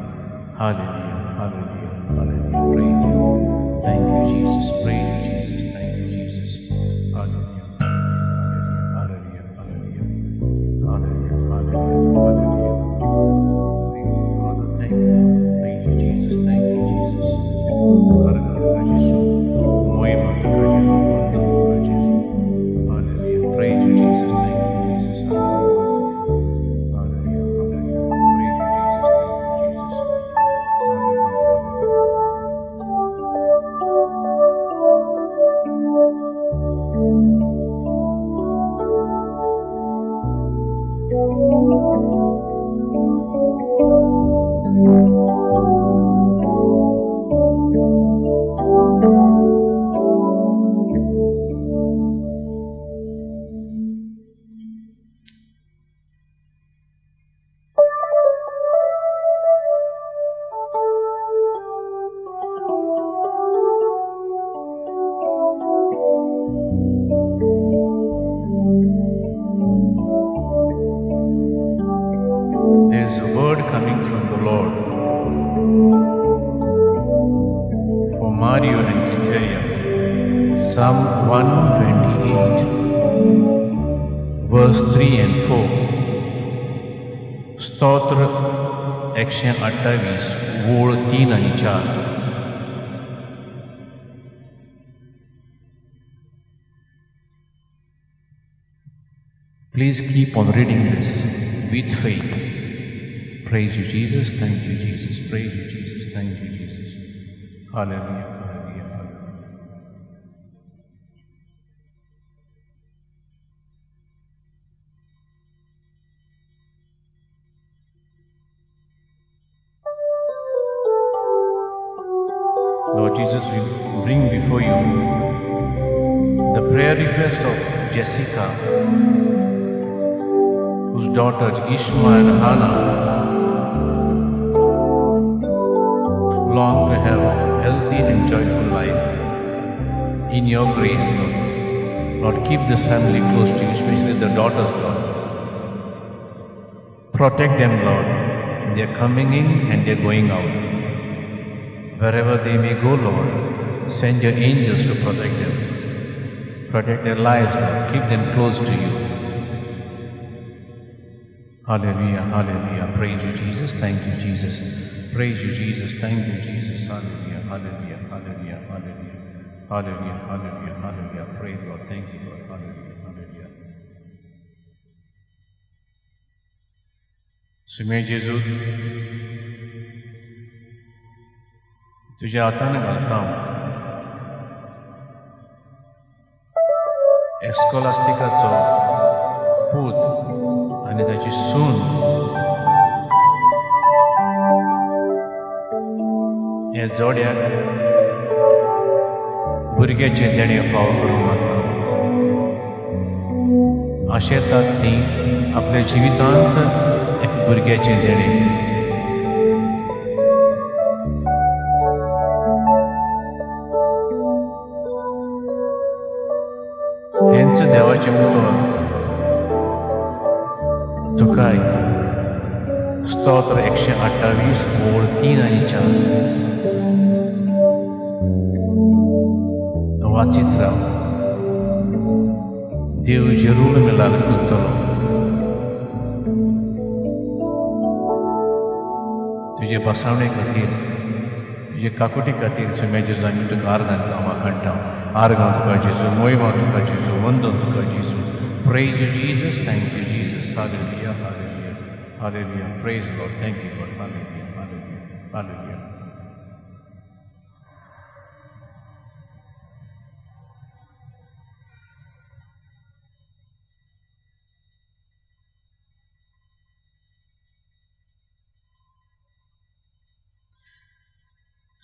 hallelujah, hallelujah, hallelujah. Praise you. Thank you, Jesus. Praise you, Jesus. Thank you, Jesus. Hallelujah, hallelujah, hallelujah, hallelujah, hallelujah, hallelujah. Thank you, Father. Thank you. Praise you, Jesus. Thank you, Jesus. Archeological Jesus. Hallelujah. Praise you, Jesus. Thank you, Jesus. Hallelujah. Hallelujah. Hallelujah. Praise you, Jesus. Thank you, Jesus. There's a word coming from the Lord for Mario and Etheria. Psalm 128, verse 3 and 4. स्तोत्र 128 ओळ 3 आणि 4. Please keep on reading this with faith. Praise you, Jesus. Thank you, Jesus. Praise you, Jesus. Thank you, Jesus. Hallelujah. Hallelujah. Hallelujah. Lord Jesus, we bring before you the prayer request of Jessica, whose daughters Ishma and Hannah long to have a healthy and joyful life. In your grace, Lord. Lord, keep this family close to you, especially the daughters, Lord. Protect them, Lord. They are coming in and they are going out. Wherever they may go, Lord, send your angels to protect them. Protect their lives, Lord. Keep them close to you. Hallelujah, hallelujah. Praise you, Jesus. Thank you, Jesus. Praise you, Jesus. Thank you, Jesus. Hallelujah, hallelujah, hallelujah, hallelujah. Hallelujah, hallelujah, hallelujah. Praise God. Thank you, Lord. Hallelujah, hallelujah. Sime Jesu, तुझ्या हाताने घालता एस्कोलास्टिकाचो पूत आनी ताची सून हे जोड्याक भुरग्याचे देणे फावो करूंक मागता. आशेतात ती आपल्या जिवितांत एक भुरग्याचे देणे हेंच देवाचे मुखार तुकाय स्तोत्र 128 ओळ 3 आणि 4 वाचित राव. देव जरूर मिलाल करतलो. तुझे बसावणे खातीर तुझे काकुटी खातीर सुम्या जेजूनी तुका आर्गां हांव घंटा आर्गां तुका जेजू मोयमा तुका जेजू वंदन तुका जेजू. Praise you Jesus. Thank you Jesus. Hallelujah hallelujah hallelujah. Praise lord. Thank you Lord. Hallelujah hallelujah hallelujah.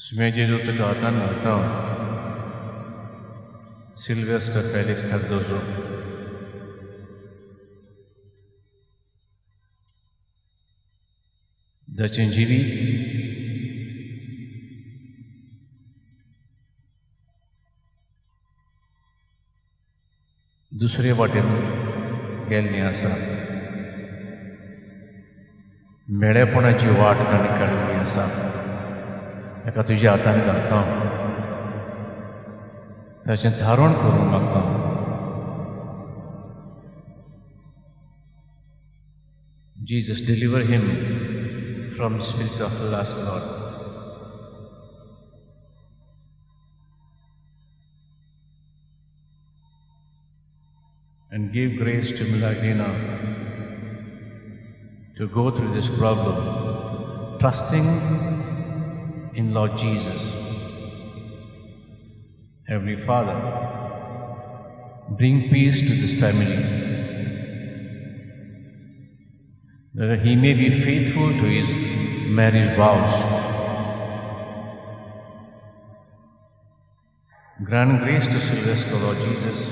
सुम्या जेजू तुका हातान घालता. सिल्वेस्टर पॅलिस कार्दोजो जाचें जिवीत दुसरे वाटेन गेल्लें आसा. मेळेपणाची वाट ताणें काडिल्ली आसा. ताका तुज्या हातान घालता. ताचें धारण करूंक मागता. Jesus, deliver him from the spirit of lust, Lord. And give grace to Milagina to go through this problem, trusting in Lord Jesus. Heavenly Father, bring peace to this family, that he may be faithful to his marriage vows. Grant grace to Sylvester, Lord Jesus,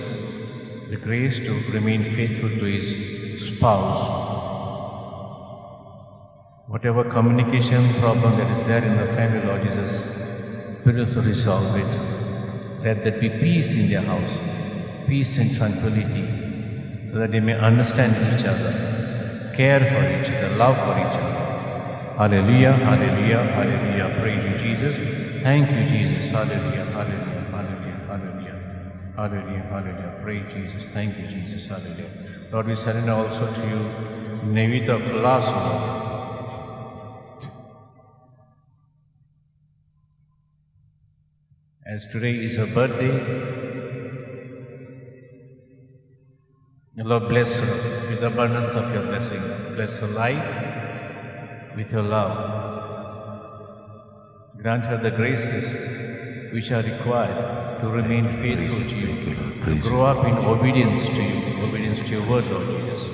the grace to remain faithful to his spouse. Whatever communication problem that is there in the family, Lord Jesus, will resolve it. Let there be peace in their house, peace and tranquility, so that they may understand each other, care for each other, love for each other. Hallelujah, hallelujah, hallelujah. Praise you, Jesus. Thank you, Jesus. Hallelujah, hallelujah, hallelujah, hallelujah, hallelujah, hallelujah. Praise Jesus. Thank you, Jesus. Hallelujah. Lord, we surrender also to you Nevita Class, Lord. As today is her birthday, Lord, bless her with abundance of your blessing. Bless her life with your love. Grant her the graces which are required to remain faithful to you, to grow up in obedience to you, obedience to your word, Lord Jesus.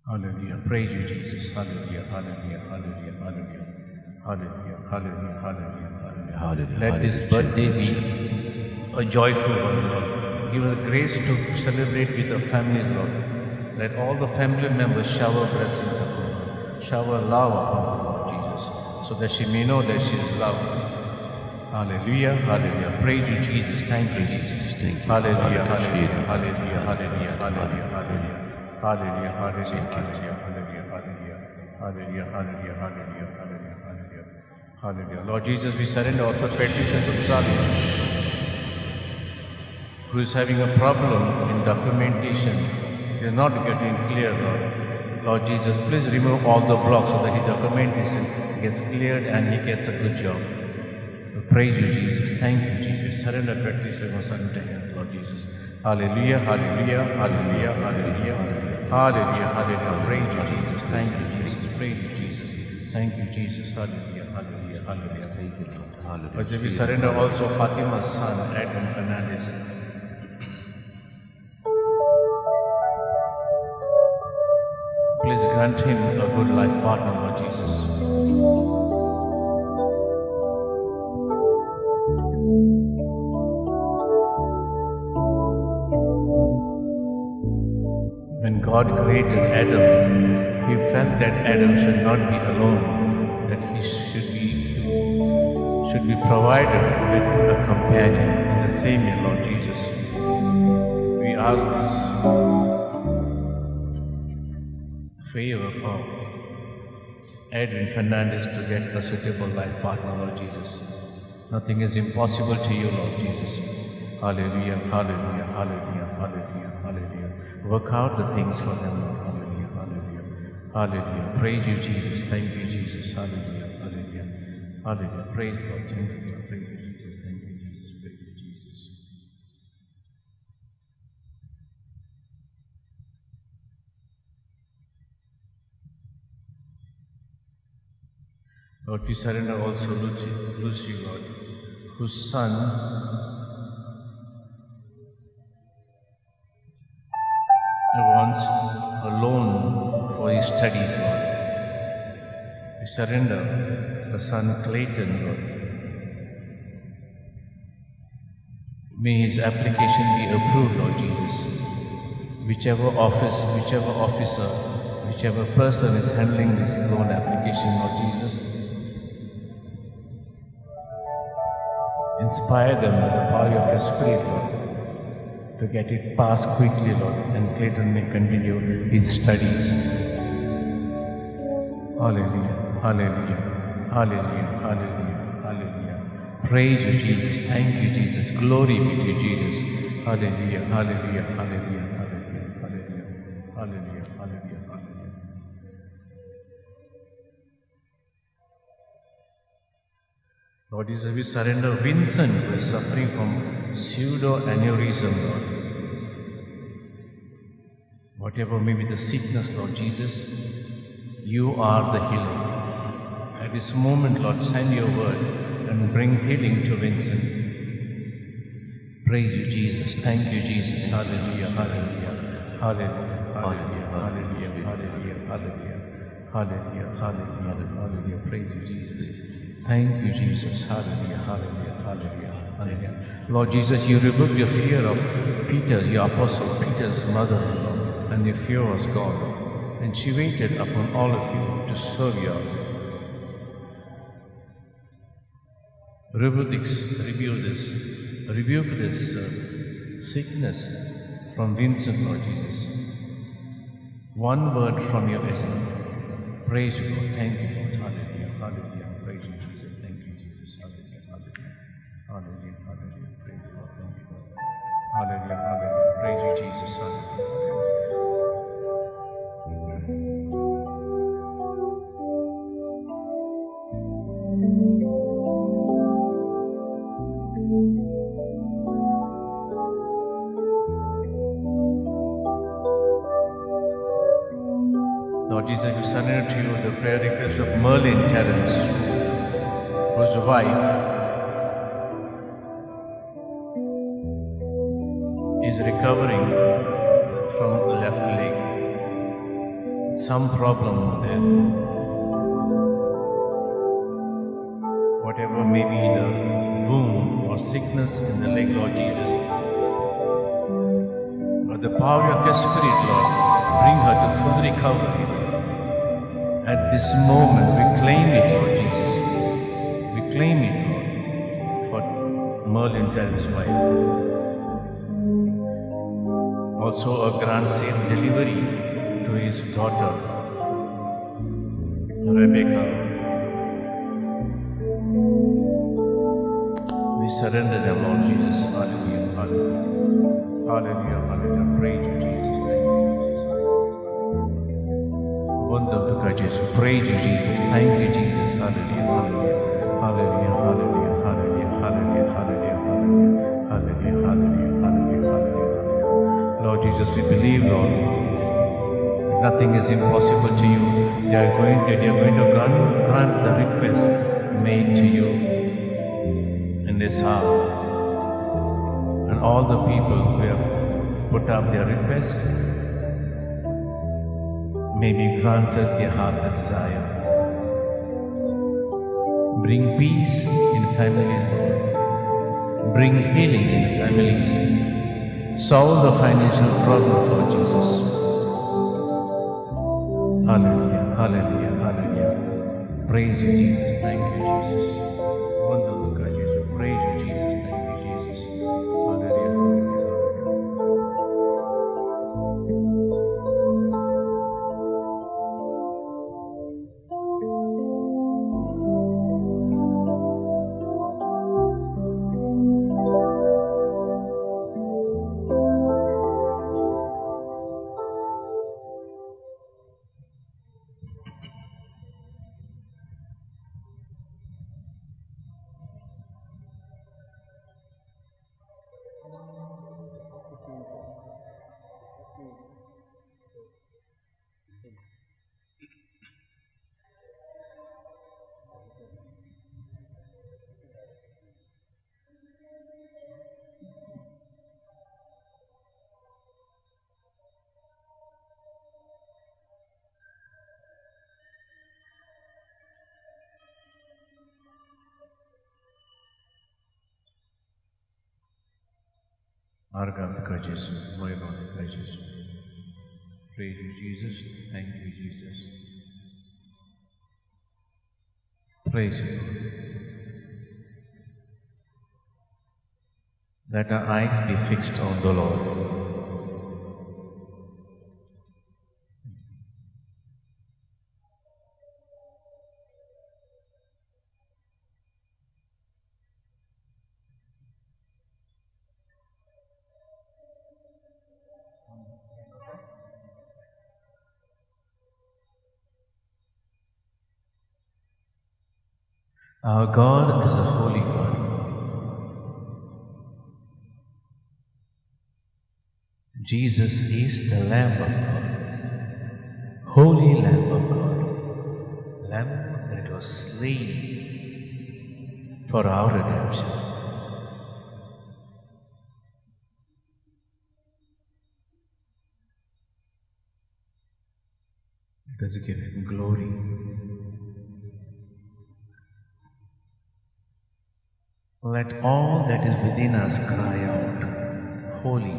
Hallelujah. Praise you, Jesus. Hallelujah. Hallelujah. Hallelujah. Hallelujah. Hallelujah. Hallelujah. Hallelujah. Hallelujah. Let this birthday be a joyful one, Lord. Give us grace to celebrate with the family, Lord. Let all the family members shower blessings upon her, shower love upon her, Lord Jesus, so that she may know that she is loved. Hallelujah. Hallelujah. Praise you, Jesus. Thank you, Jesus. Thank you. Hallelujah. Hallelujah. Hallelujah. Hallelujah. Hallelujah. Hallelujah. Hallelujah, hallelujah, hallelujah, hallelujah, hallelujah, hallelujah, hallelujah, hallelujah, hallelujah, hallelujah. Lord Jesus, we surrender also petitions of Xavier, who is having a problem in documentation. He is not getting clear, Lord. Lord Jesus, please remove all the blocks so that his documentation gets cleared and he gets a good job. We praise you, Jesus. Thank you, Jesus. Surrender petitions of Xavier, Lord Jesus. Hallelujah, hallelujah, hallelujah, hallelujah, hallelujah, hallelujah. Praise you, Jesus. Thank you, Jesus. Praise you, Jesus. Thank you, Jesus. Hallelujah, hallelujah, hallelujah. Thank you, Lord. Hallelujah. But we surrender also Fatima's son, Adam Fernandez. Please grant him a good life partner, Lord Jesus. When God created Adam, He felt that Adam should not be alone, that he should be provided with a companion. In the same way, Lord Jesus, we ask this favor for Edwin Fernandez to get a suitable life partner, Lord Jesus. Nothing is impossible to you, Lord Jesus. Hallelujah, hallelujah, hallelujah, hallelujah, hallelujah. Work out the things for them, Lord. Hallelujah, hallelujah, hallelujah. Praise you, Jesus. Thank you, Jesus. Hallelujah, hallelujah, hallelujah. Praise God. Thank you, Lord. Praise you, Jesus. Thank you, Jesus. Praise you, Jesus. Lord, we surrender also Lucy, Lord, whose son wants a loan for his studies, Lord. We surrender the son Clayton, Lord. May his application be approved, Lord Jesus. Whichever officer, whichever person is handling this loan application, Lord Jesus, inspire them with the power of your Spirit, Lord, to get it passed quickly, Lord, and Clayton may continue his studies. Hallelujah, hallelujah, hallelujah, hallelujah, hallelujah. Praise you, Jesus. Thank you, Jesus. Glory be to Jesus. Hallelujah, hallelujah, hallelujah, hallelujah, hallelujah, hallelujah, hallelujah, hallelujah. Lord Jesus, we surrender Vincent, who is suffering from pseudo-aneurysm, Lord. Whatever may be the sickness, Lord Jesus, you are the healer. At this moment, Lord, send your word and bring healing to Vincent. Praise you, Jesus. Thank you, Jesus. Hallelujah, hallelujah, hallelujah, hallelujah, hallelujah, hallelujah, hallelujah, hallelujah, hallelujah, hallelujah. Praise you, Jesus. Thank you, Jesus. Hallelujah, hallelujah, hallelujah, hallelujah. Lord Jesus, you rebuked the fear of Peter, your apostle Peter's mother-in-law, and the fear was gone. And she waited upon all of you to serve you. Rebuke this sickness from Vincent, Lord Jesus. One word from your wisdom. Praise you, Lord. Thank you, Lord. Hallelujah, hallelujah. Praise you, Jesus. Thank you, Jesus. Hallelujah, hallelujah. Hallelujah, hallelujah. Praise God. Thank you, Lord. Jesus. Lord Jesus, we surrender to you the prayer request of Merlin Terence, whose wife is recovering from left leg. Some problem there. Whatever may be the wound or sickness in the leg, Lord Jesus, by the power of your Spirit, Lord, bring her to full recovery. At this moment, we claim it, Lord Jesus. We claim it, Lord, for Merlin Terrence's wife. Also, grant safe delivery to his daughter, Rebecca. We surrender them, Lord Jesus. Hallelujah, hallelujah. Hallelujah, hallelujah. Praise you, Jesus. Thank you, Jesus. Wonderful Jesus. Praise you, Jesus. Thank you, Jesus. Hallelujah, hallelujah. Hallelujah, hallelujah, hallelujah, hallelujah, hallelujah, hallelujah, hallelujah, hallelujah, hallelujah, hallelujah. Lord Jesus, we believe, Lord, nothing is impossible to you. They are going to grant the request made to you in this hour. And all the people who have put up their requests may be granted their heart's desire. Bring peace in families, Lord. Bring healing in families. Solve the financial problem, Lord Jesus. Hallelujah, hallelujah, hallelujah. Praise you, Jesus. Thank you, Jesus. Wonderful God, Jesus. Praise you, Jesus. Thank you, Jesus. Hallelujah, hallelujah. Archeological Jesus, wherein Jesus. Praise you, Jesus. Thank you, Jesus. Praise you, Lord. Let our eyes be fixed on the Lord. Our God is a holy God. Jesus is the Lamb of God, holy Lamb of God, Lamb that was slain for our redemption. Let us give Him glory. Let all that is within us cry out, holy.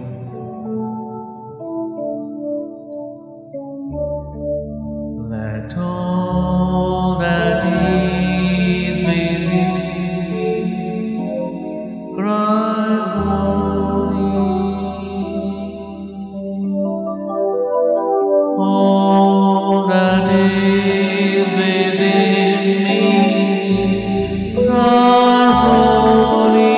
Let all that is within cry holy. All that is within me cry holy.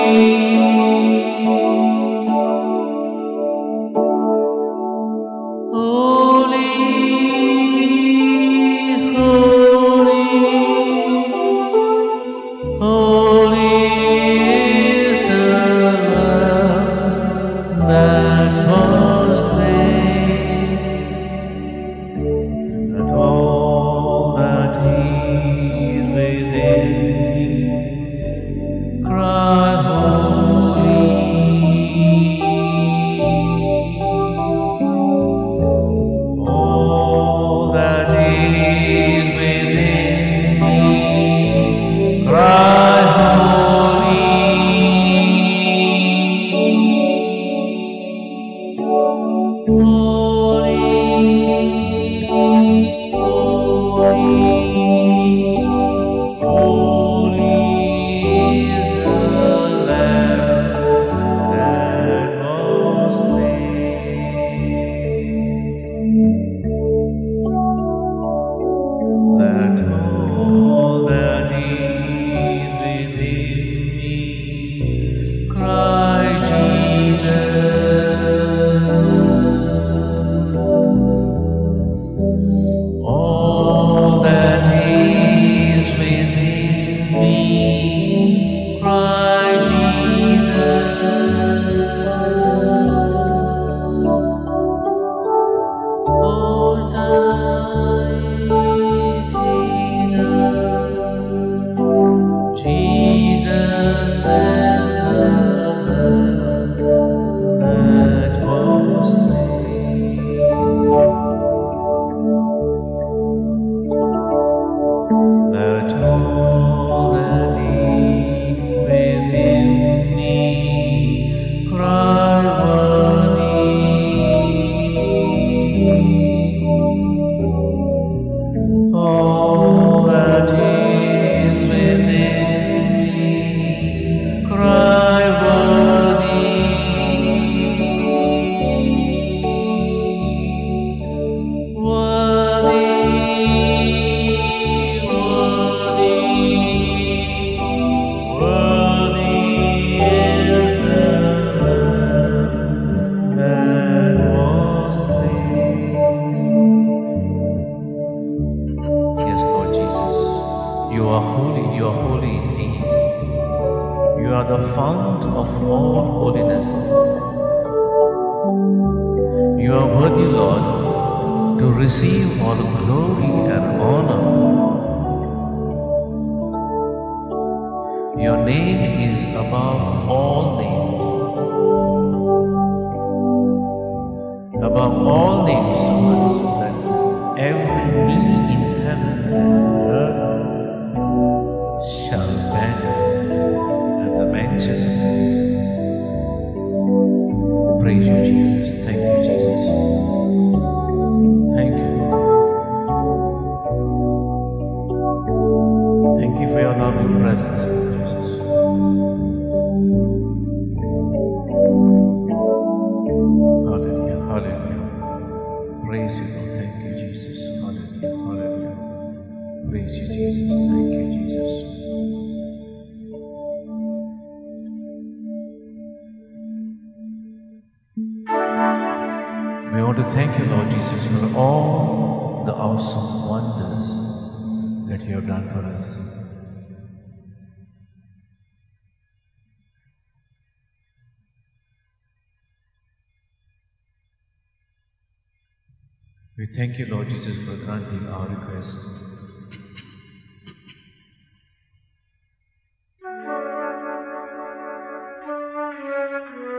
We thank you, Lord Jesus, for granting our request.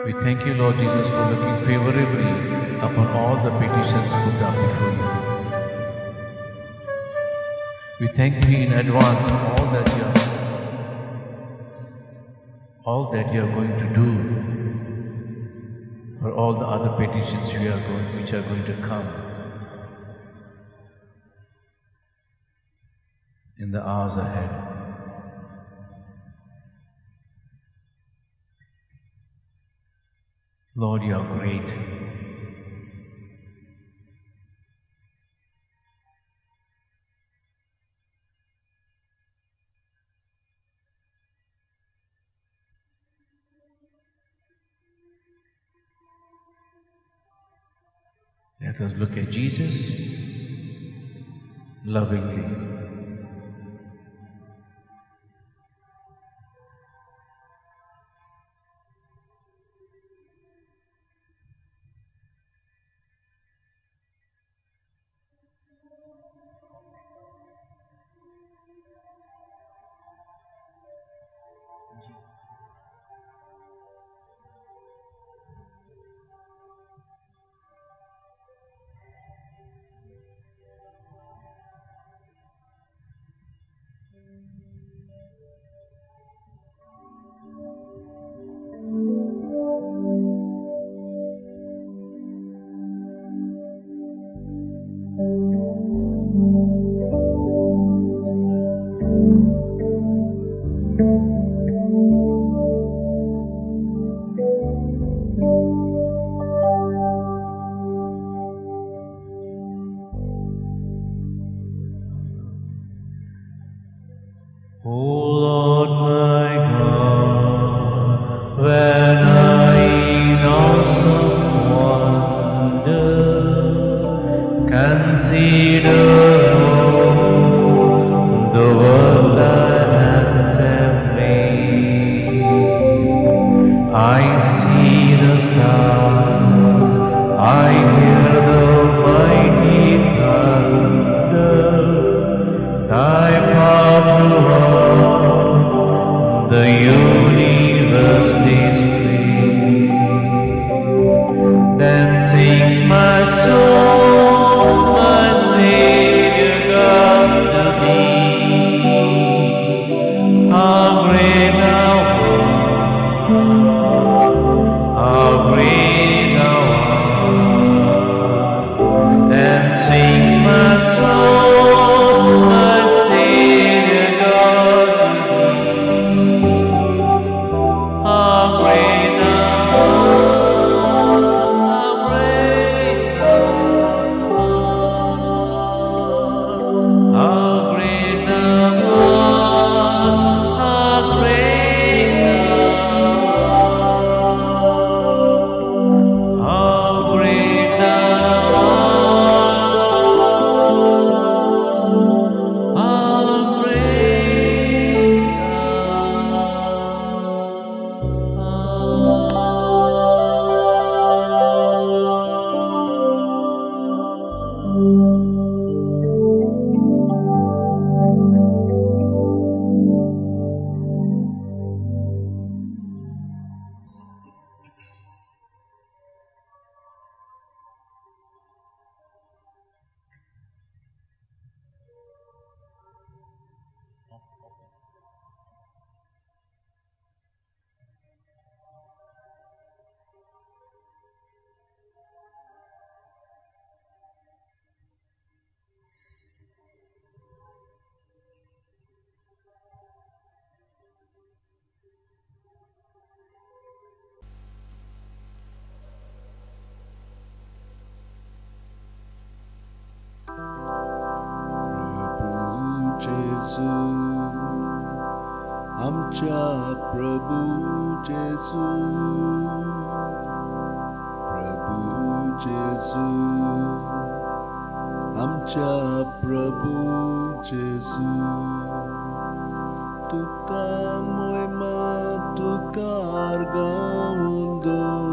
We thank you, Lord Jesus, for looking favorably upon all the petitions put up before you. We thank you in advance for all that you are going to do, for all the other petitions which are going to come in the hours ahead. Lord, you are great. Let us look at Jesus lovingly. sings my soul, my Savior God to thee. How great thou art, how great thou art, and sings my soul, my Savior God to thee. How great thou आमच्या प्रभू जेजू, प्रभू जेजू, आमच्या प्रभू जेजू, तुका मोहिमा तुका आर्गावंदन,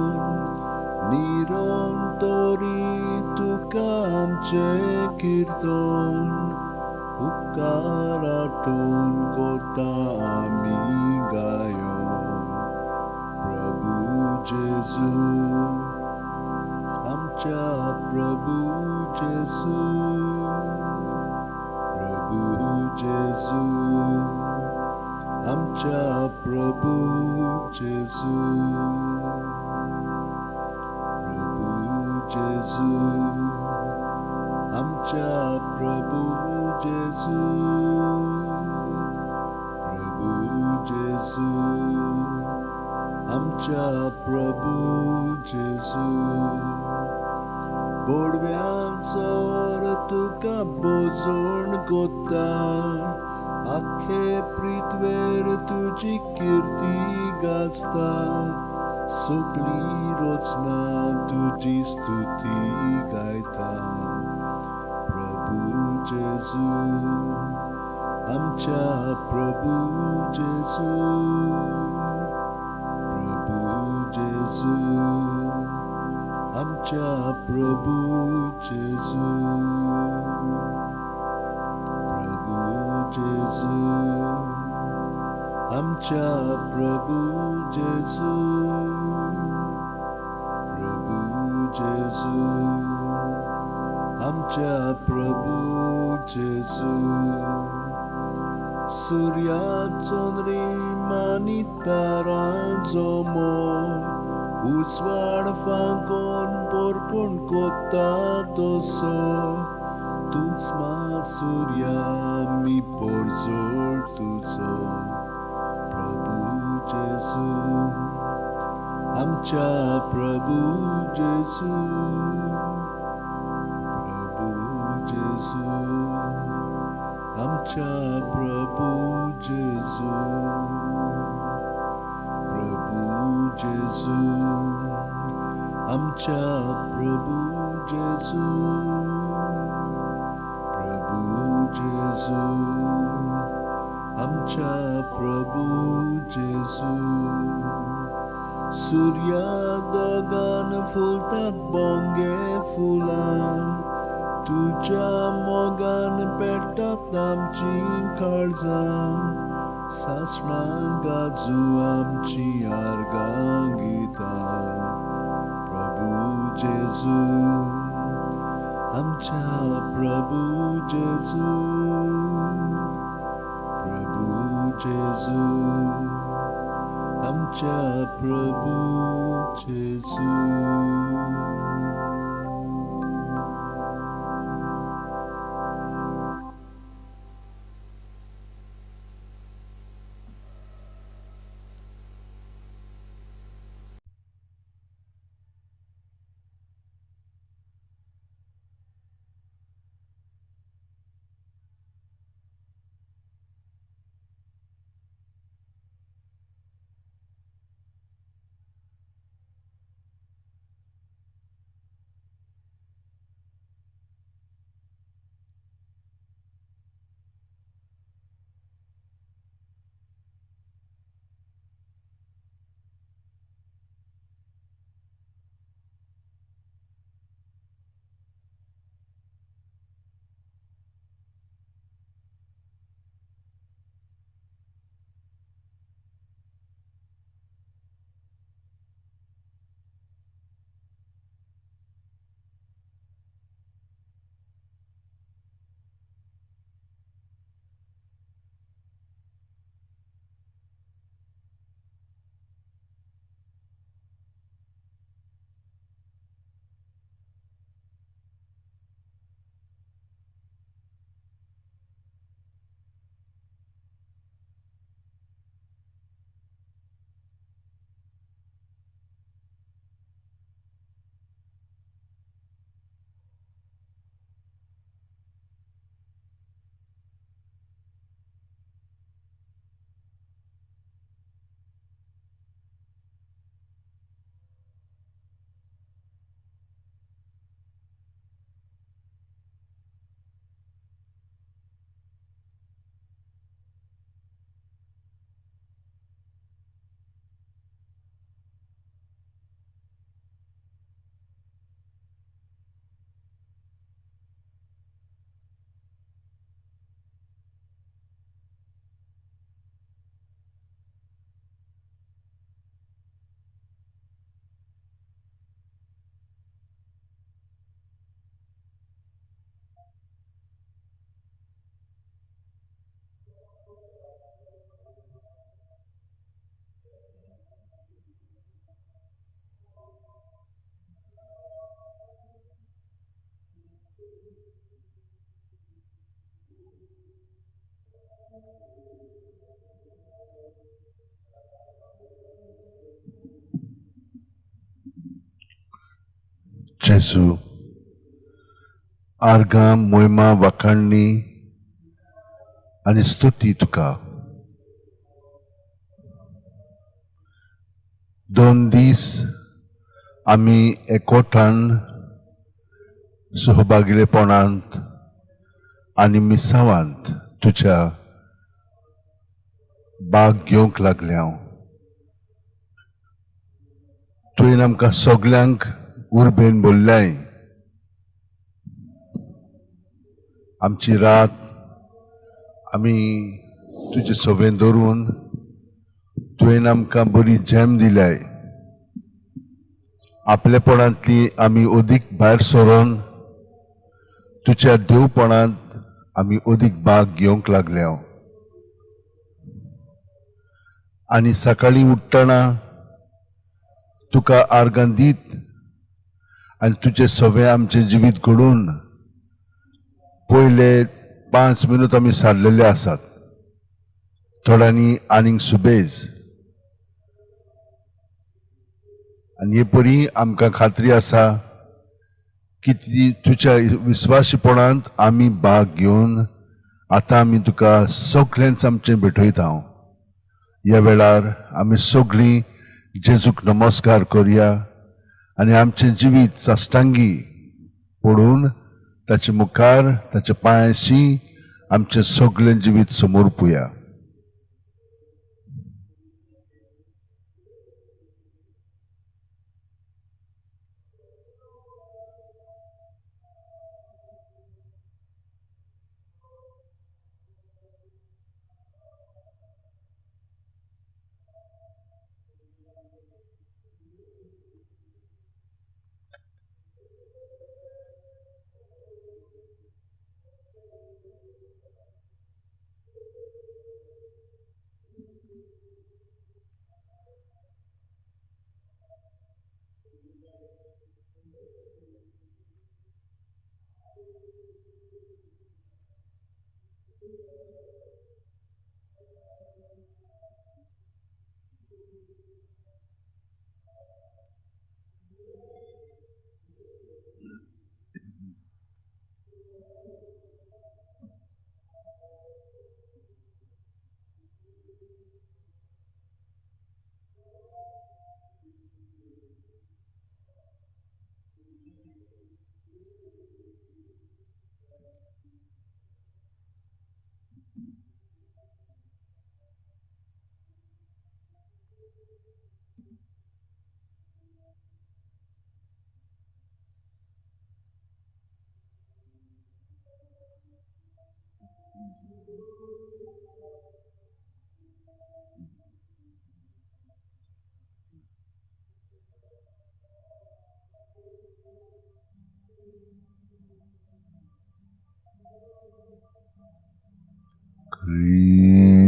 निरंतरी तुका आमचे कीर्तन, उपकारातून कोता आमी गायो. प्रभू जेजू, आमच्या प्रभू जेजू, प्रभू जेजू, आमच्या प्रभू जेजू, प्रभू जेजू, आमच्या प्रभू जेजू, प्रभू जेजू, आमच्या प्रभू जेजू, बोडव्यांचो तुका बोजोण कोता, आखे पृथ्वेर तुजी कीर्ती गाजता, सगळी रोचना तुजी स्तुती गायता. प्रभू जेजू, आमच्या प्रभू जेजू, प्रभू जेजू, आमच्या प्रभू जेजू, प्रभू जेजू, आमच्या प्रभू जेजू, प्रभू जेजू, आमच्या प्रभू जेजू, सूर्या चंद्रिम आनी तारांचो मोग उजवाड फांकोन पोरकोन कोता तसो, तूच मा सूर्या आमी पोरजोळ तुजो. प्रभू जेजू, आमच्या प्रभू जेजू, प्रभू जेजू, आमच्या प्रभू जेजू, प्रभू जेजू, आमच्या प्रभू जेजू, प्रभू जेजू, आमच्या प्रभू जेजू. सूर्या दोगान फुलतात बोंगे फुलां, तुझ्या मोगान पेटतात आमची काळजां, सासणां गाजू आमची आर्गां गितां. प्रभू जेजू आमच्या प्रभू जेजू आमच्या प्रभू जेजू जेजू आर्गां मोहिमा वाखाणणी आनी स्तुती तुका. 2 दीस आमी एकवटान सहभागिलेपणांत आनी मिसावांत तुज्या भाग घेवंक लागले हांव. तुवें आमकां सगल्यांक उर्बेन भरल्याय. आमची रात आमी तुजे सवेन दवरून तुवें आमकां बरी जेम दिल्याय. आपलेपणांतली आमी अदीक भायर सरोन तुज्या देवपणांत आमी अदीक भाग घेवंक लागले हांव. आनी सकाळीं उठ्ठना तुका आर्गां दीत आनी तुजें सवें आमचें जिवीत घडोवन पयले 5 मिनट आमी सारलेले आसात. थोड्यांनी आनीक सुबेज. आनी हे परी आमकां खात्री आसा की तुज्या विस्वासीपणांत आमी भाग घेवन आतां आमी तुका सगळ्यांच आमचें भेटयता. ह्या वेळार आमी सगळीं जेजूक नमस्कार करया आनी आमचें जिवीत साश्टांगी पडून ताचे मुखार ताचे पांयाशी आमचें सगळें जिवीत समोर पुया.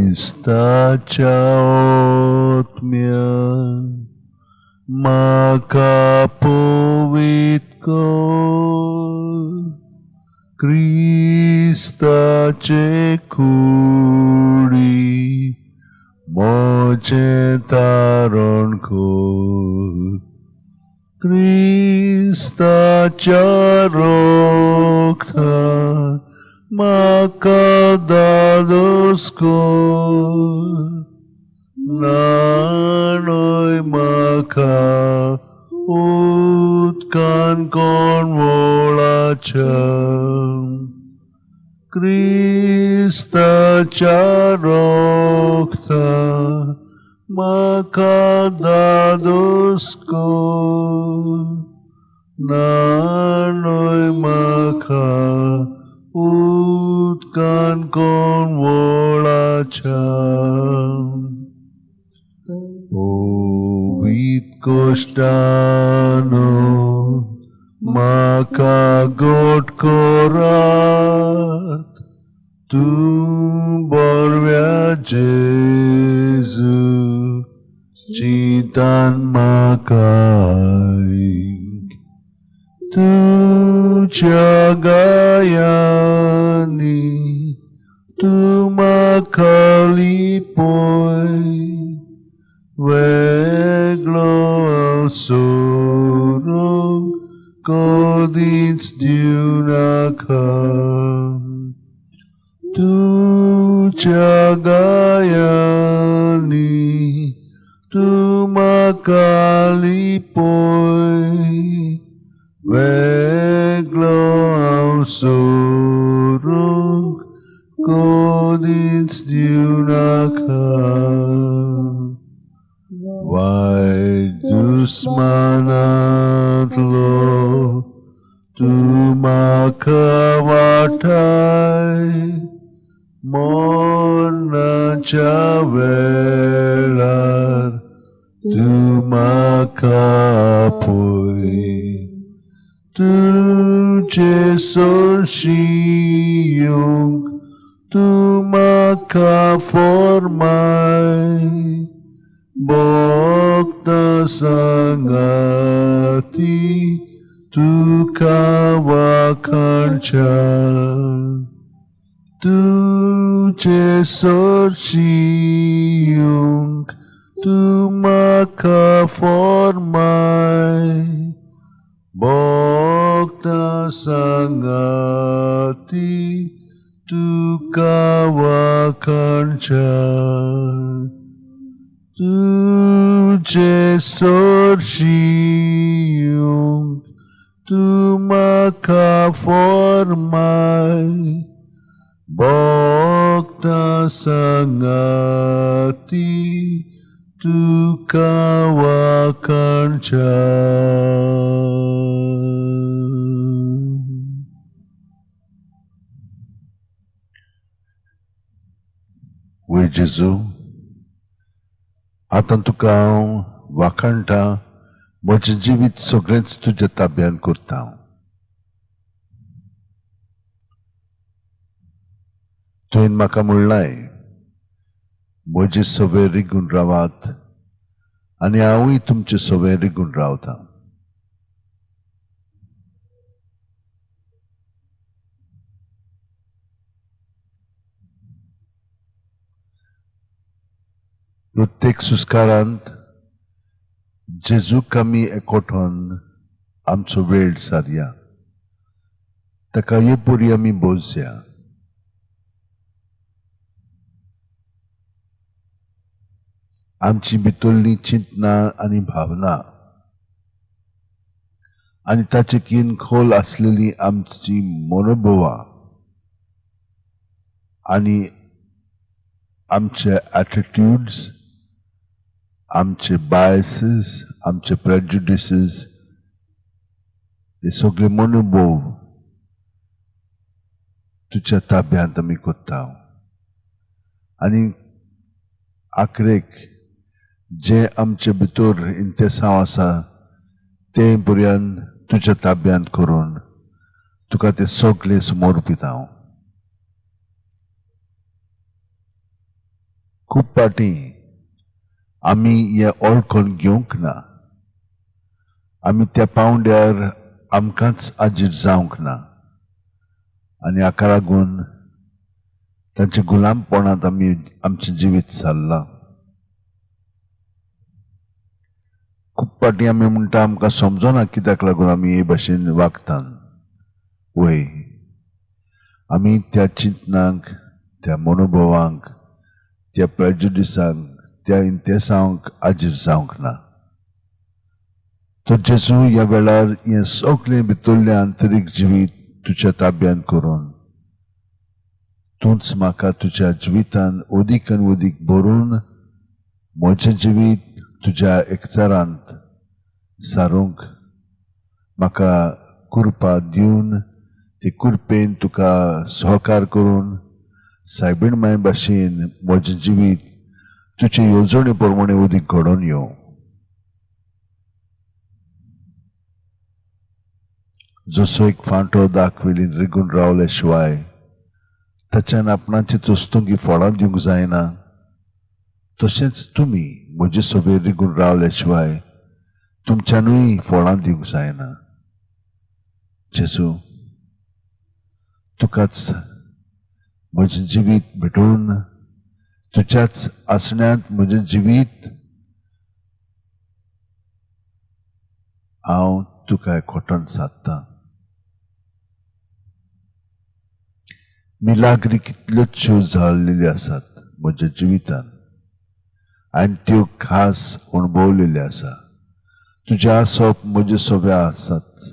Хриstaच्या отмя мака повідко, Христаче курі, моче таронко, Христача рокта, мака дадоскор, Nanoy maka utkan kon volacham, Krista charokta maka dadoskor, Nanoy maka utkan kon volacham. Povit kostano maka god korat tu borvia Jesu citan makai tu jagayani tu makalipoi Veglo sorong kodits dunakam tu jagayani tu makalipoi Veglo sorong kodits dunakam Vai dusmanatlo tu makavatai mona chavelar tu makapoi tu jesol shiyong tu makaformai Bhakta sangati tu kavakancha tu jesor shiyung tu makaformai Bhakta sangati tu kavakancha Tu jesor shiyung tu makaformai Bhakta sangati tu kavakancha We Jesu आतां तुका हांव वाखाणटा म्हजें जिवीत सगळेंच तुज्या ताब्यान करता तुवें म्हाका म्हणलाय म्हजे सवे रिगून रावात आनी हांवूय तुमचे सवे रिगून रावतां प्रत्येक सुस्कारांत जेजूक आमी एकवटोन आमचो वेळ सारया ताका येपरी आमी बोजया आमची भितरली चिंतना आनी भावना आनी ताचे कीन खोल आसलेली आमची मनोभोवां आनी आमचे एटिट्यूड्स आमचे बायसीस, आमचे प्रेजुडिसीस, हे सगळे मनोभाव तुझ्या ताब्यांत आमी कोत्ता. आनी आखरेक जे आमचे भितर इंतेसांव आसा ते पर्यंत तुझ्या ताब्यांत करून तुका ते सगळे समोर पिता. खूब पाटी आमी हे ओळखून घेवंक ना. आमी त्या पावंड्यार आमकांच आजीर जावंक ना. आनी हाका लागून तांच्या गुलामपणांत आमी आमचें जिवीत चल्लां. खूब पाटी आमी म्हणटा आमकां समजना कित्याक लागून आमी हे भाशेन वागतात. वय, आमी त्या चिंतनांक, त्या मनोभावांक, त्या प्रेजुडिसांक, त्या इंतेसांक आजीर जावंक ना. तो जेजू ह्या वेळार हें सगळें भितरलें आंतरीक जिवीत तुज्या ताब्यांत करून तूंच म्हाका तुज्या जिवितान अदीक आनी अदीक भरून म्हजें जिवीत तुज्या एकचारांत सारूंक म्हाका कृपा दिवन ते कृपेन तुका सहकार करून सायबीणमाय भाशेन म्हजें जिवीत तुजे येवजणे प्रमाणे अदीक घडोवन येवं. जसो एक फांटो दाखविलीन रिगून रावले शिवाय ताच्यान आपणाची चोस्तुंगी फळां दिवंक जायना, तशेंच तुमी म्हजे सोबेर रिगून रावले शिवाय तुमच्यानूय फळां दिवंक जायना. जेजू, तुकाच म्हजें जिवीत भेटून तुज्याच आसण्यांत म्हजें जिवीत हांव तुका एकवटान सादतां. मिलाग्री कितल्योच्यो जाल्लेल्यो आसात म्हज्या जिवितान आनी त्यो खास अणभवलेल्यो आसा. तुजें आसप म्हजें सगळें आसात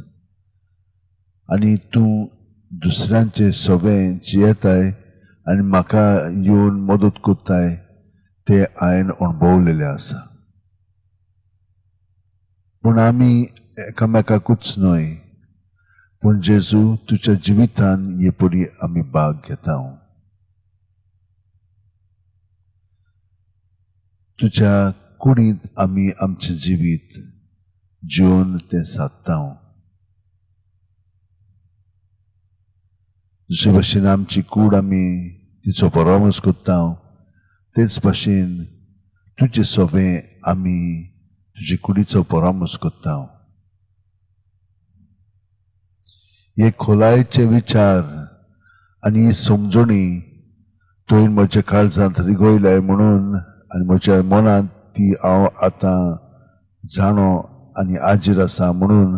आनी तूं दुसऱ्यांचें सगळें जियेताय आनी म्हाका येवन मदत कोत्ताय तें हांवें अणभवलेलें आसा. पूण आमी एकामेकाकूच न्हय पूण जेजू तुज्या जिवितान हे परी आमी भाग घेता. तुज्या कुडींत आमी आमचें जिवीत जिवन तें सादता. जशे भाशेन आमची कूड आमी तिचो परामर्श कोत्ता तेच भाशेन तुजें सोबें आमी तुजे कुडीचो परामर्श कोत्ता. हे खोलायेचे विचार आनी समजणी तुवें म्हज्या काळजांत रिगोयल्याय म्हणून आनी म्हज्या मनांत ती हांव आतां जाणो आनी आजीर आसा म्हणून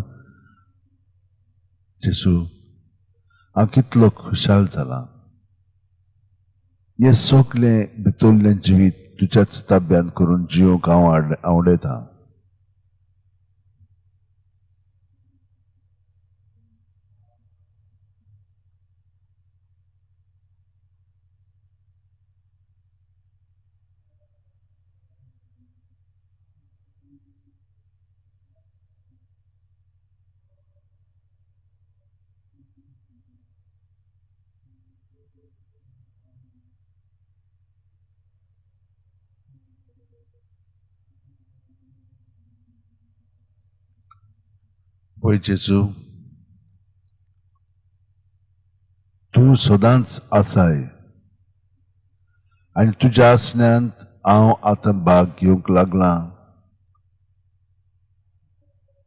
जेजू हांव कितलो खुशाल जाला. हे सगळें भितरलें जिवीत तुज्याच ताब्यांत करून जिवंक हांव आवडटा. पळय जेजू, तूं सदांच आसाय आनी तुज्या आसण्यांत हांव आतां भाग घेवंक लागलां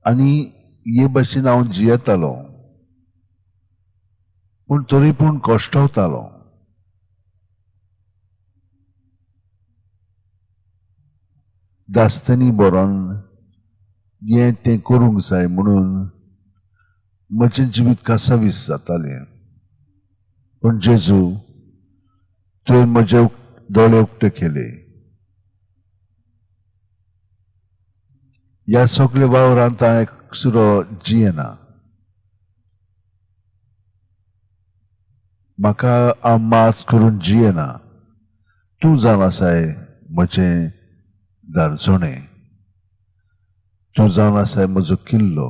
आनी हे भाशेन हांव जियेतालो पूण तरी पूण कश्टावतालो. दास्तानी बरोन हें तें करूंक जाय म्हणून म्हजें जिवीत कासावीस जातालें. पूण जेजू तुवें म्हजे दोळे उक्ते केले. ह्या सगळ्या वावरांत हांव एकसुरो जियेना. म्हाका हांव मास करून जियेना. तूं जावन आसाय म्हजें दारजोणे तूं जावन आसाय म्हजो किल्लो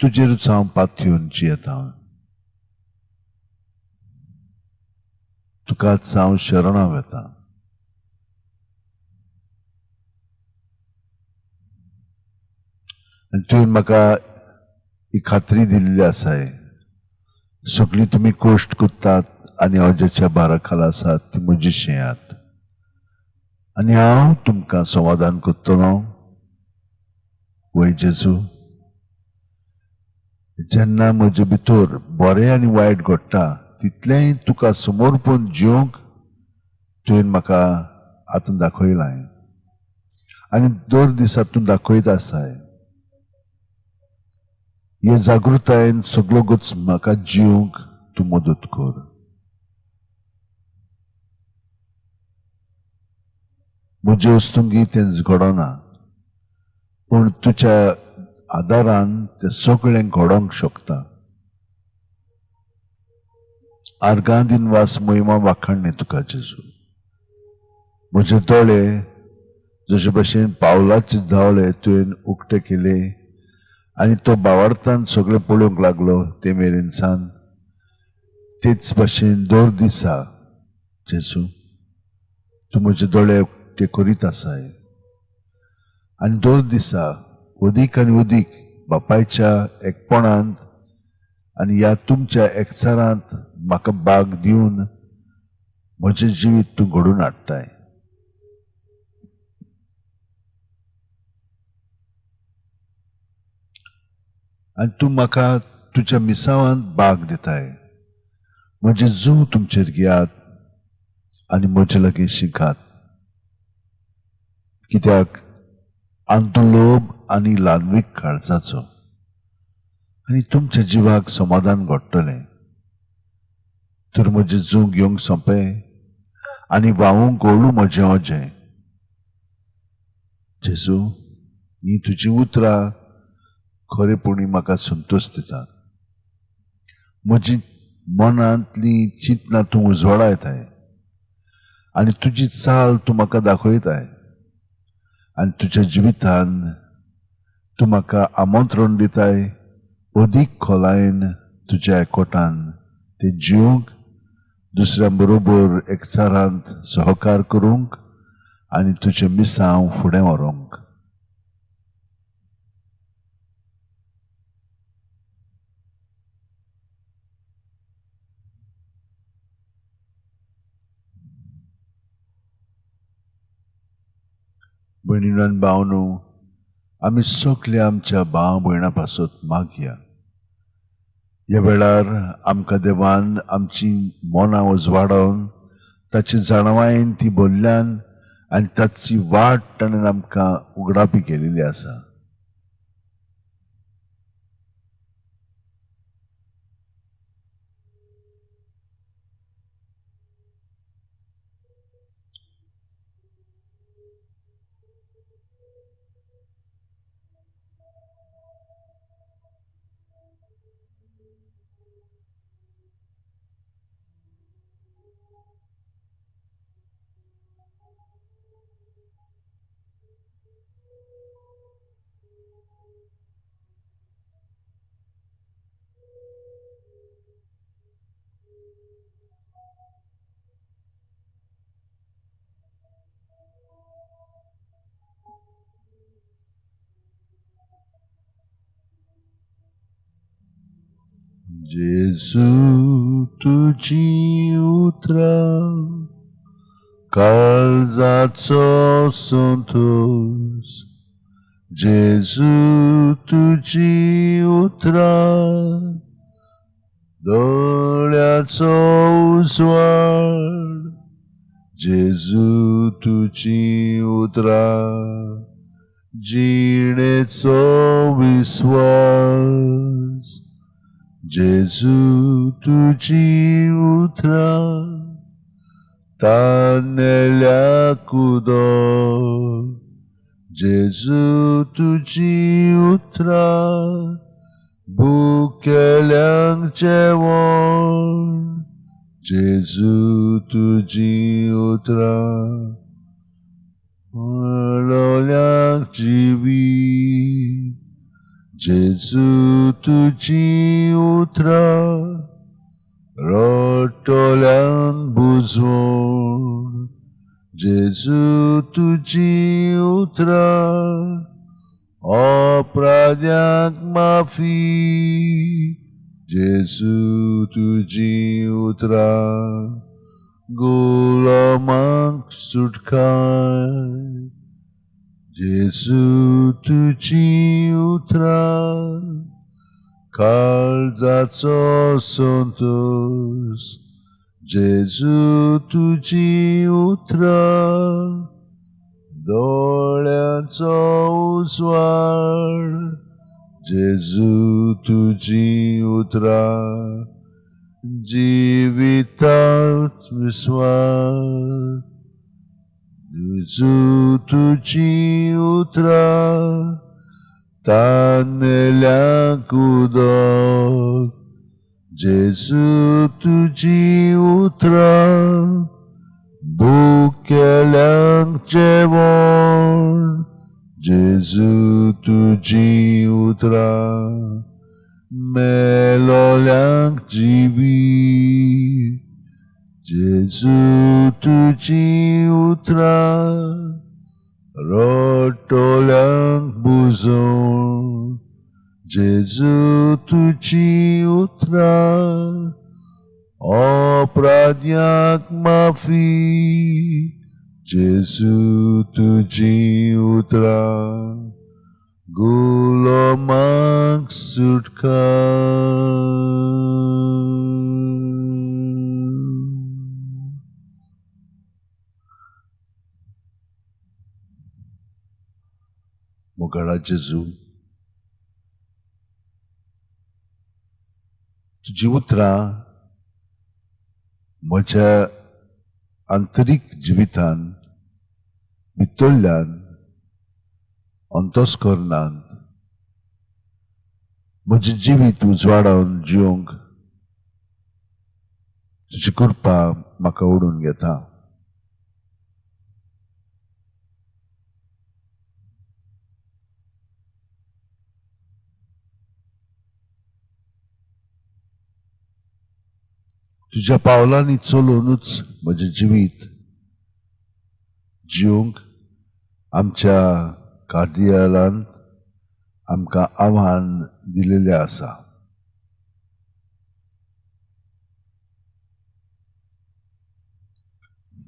तुजेरूच हांव पातयेवन जियेता तुकाच हांव शरणां वेता आनी तुवें म्हाका ही खात्री दिल्ली आसाय सगळीं तुमी कोश्ट कोत्तात आनी हांव जेच्या बारा खाला आसात ती म्हजी शेयात आनी हांव तुमकां समाधान कोत्तलो वय जेजू जेन्ना म्हजे भितर बरें आनी वायट घडटा तितलेंय तुका समोर पळोवन जिवंक तुवें म्हाका आतां दाखयलां आनी दर दिसा तूं दाखयत आसाय हे जागृतायेन सगळोच म्हाका जिवंक तूं मदत कर म्हजे वस्तुंगी तें घडोना पूण तुज्या आदारान तें सगळें घडोवंक शकता आर्गां दिनवास महिमा वाखाणणे तुका जेजू म्हजे दोळे जशे भशेन पावलाचे धावळे तुवें उक्ते केले आनी तो भावार्थान सगळें पळोवंक लागलो ते मेरेन सान तेच भशेन दर दिसा जेजू तूं म्हजे दोळे उक्ते करीत आसाय आनी दर दिसा अदीक आनी अदीक बापायच्या एकपणांत आनी ह्या तुमच्या एकचारांत म्हाका भाग दिवन म्हजें जिवीत तूं घडोवन हाडटाय आनी तूं म्हाका तुज्या मिसावांत भाग दिताय म्हजे जीव तुमचेर घेयात आनी म्हजे लागीं शिकात कित्याक अंतो लोभ आनी ल्हानवीक काळजाचो आनी तुमच्या जिवाक समाधान घडटलें तर म्हजे जीव घेवंक सोंपें आनी व्हांवूंक घोळू म्हजें ओजें जेजू ही तुजी उतरां खरेपणी म्हाका संतोश दितात म्हजी मनांतली चिंतनां तूं उजवाडायताय आनी तुजी चाल तूं म्हाका दाखयताय आनी तुज्या जिवितान तूं म्हाका आमंत्रण दिताय अदीक खोलायेन तुज्या एकवटान ते जिवंक दुसऱ्यां बरोबर एकचारांत सहकार करूंक आनी तुजें मिसांव फुडें व्हरूंक भयणीनो आनी भावनो आमी सगळे आमच्या भाव भयणां पासत मागया ह्या वेळार आमकां देवान आमची मनां उजवाडोवन ताची जाणवायेन ती भरल्यान आनी ताची वाट ताणें आमकां उगडापी केलेली आसा जेजू तुजी उतरां काळजाचो संतोष जेजू तुजी उतरां दोळ्याचो उजवाड जेजू तुजी उतरां जिणेचो विस्वास जेजू तुजी उतरां तानेल्या कुदोळ जेजू तुजी उतरां भुकेल्यांक जेवण जेजू तुजी उतरां लोल्याक जिवी जेजू तुझी उतरा रोटोल्यांक बुजवून जेजू तुझी उतरा अपराध्यांक माफी जेजू तुझी उतरा गुलामांक सुटकाय जेजू तुझी उतरा काळजाचो संतोष जेजू तुझी उतरा दोळ्यांचो उजवाड जेजू तुझी उतरा जिवितात विस्वास जेजू तुझी उतरा तान्नेल्यांक उदक जेजू तुझी उतरा भुकेल्यांक जेवण जेजू तुझी उतरा मेलोल्यांक जिवी जेजू तुझी उतरा रोटोल्यांक बुजवून जेजू तुझी उतरा अपराध्यांक माफी जेजू तुझी उतरा गुलामांक सुटका मोगाळा जेजू तुझी उतरा म्हज्या आंतरीक जिवितान भितरल्यान अंतस्करणांत म्हजें जिवीत उजवाडावन जिवंक तुजी कृपा म्हाका ओडून घेता. तुज्या पावलांनी चलूनच म्हजें जिवीत जिवंक आमच्या कार्डियलांत आमकां आव्हान दिलेलें आसा.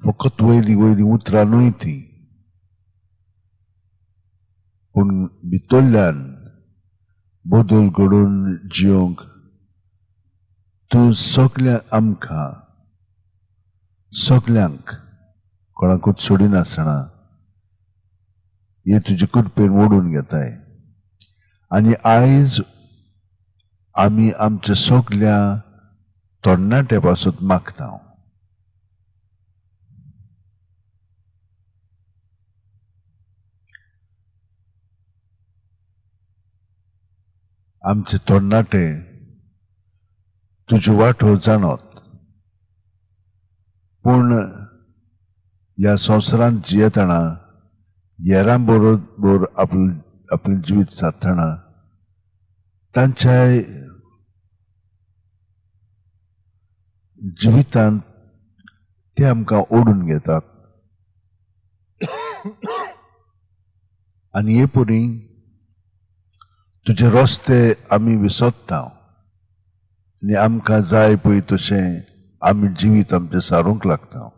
फकत वयली वयली उतरां न्हय ती, पूण भितरल्यान बदल घडोवन जिवंक तूं सगल्यांक कोणाकूच सोडिनासतना हे तुजे कृपेन ओडून घेताय. आनी आयज आमी आमच्या सगल्या तरणाट्या पासून मागता आमचे तरणाटे तुज्यो वाटो जाणत, पूण ह्या संवसारांत जियेतना हेरां बरोबर आपलें जिवीत सादतना तांच्या जिवितांत ते आमकां ओडून घेतात. आनी हे परी तुजे रस्ते आमी विसरता आनी आमकां जाय पळय तशें आमी जिवीत आमचें सारूंक लागता.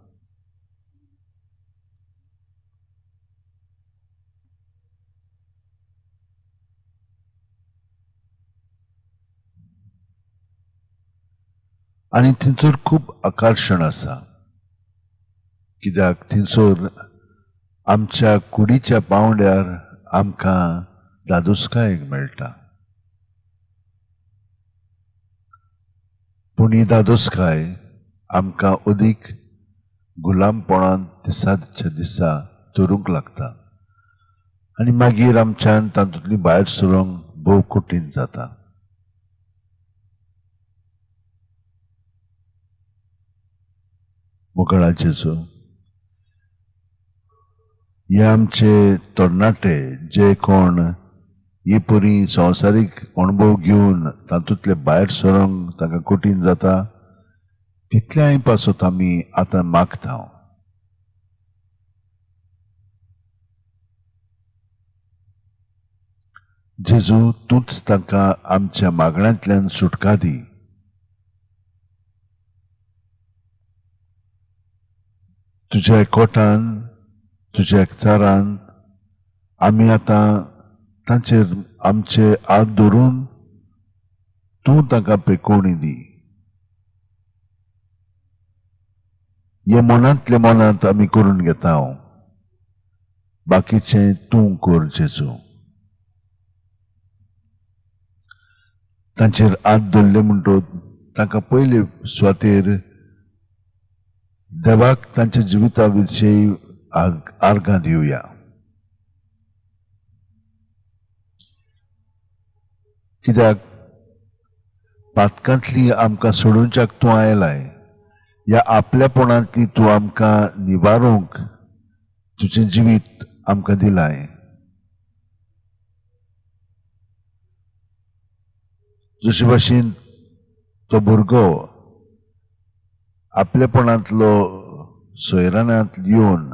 आनी थंयसर खूब आकर्शण आसा, कित्याक थंयसर आमच्या कुडीच्या पावंड्यार आमकां दादोसकायेक मेळटा. पूण ही दादोसकाय आमकां अदीक गुलामपणांत दिसाच्या दिसा दवरूंक लागता आनी मागीर आमच्यान तातूंतली भायर सरूंक भोव कठीण जाता. मोगाळा जेजू, हे आमचे तरणाटे जे कोण हे परी संवसारीक अणभव घेवन तातूंतले भायर सरोंक तांकां कठीण जाता तितल्याय पासत आमी आतां मागता. जेजू तूंच तांकां आमच्या मागण्यांतल्यान सुटका दी. तुज्या एकवटान तुज्या एकचारान आमी आतां तांचेर आमचे हात धरून तूं तांकां पेकोवणी दी. हे मनांतल्या मनांत आमी करून घेता. बाकीचें तूं कर जेजू. तांचेर हात धरले म्हणटोच तांकां पयले सुवातेर देवाक तांच्या जिविता विशयी आर्गां दिवया. कित्याक पातकांतली आमकां सोडूनच्याक तूं आयलाय. ह्या आपल्यापणांतली तूं आमकां निवारूंक तुजें जिवीत आमकां दिलाय. जशे भाशेन तो भुरगो आपल्यापणांतलो सोयरानांत येवन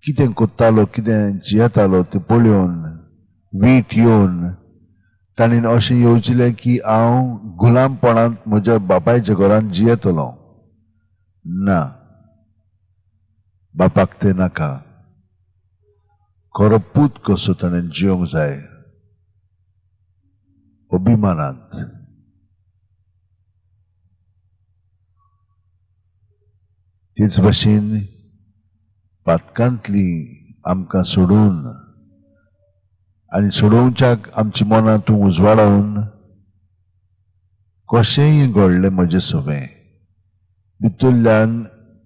कितें कोत्तालो कितें जियेतालो तें पळोवन वीट येवन ताणेन अशें येवजिलें की हांव गुलामपणांत म्हज्या बापायच्या घरांत जियेतलों. ना, बापाक तें नाका. खरो पूत कसो ताणेन जियोंक जाय अभिमानांत. तेच भाशेन पातकांतली आमकां सोडून आनी सोडोवच्याक आमची मनां तूं उजवाडावन कशेंय घडलें म्हजें सवें भितरल्यान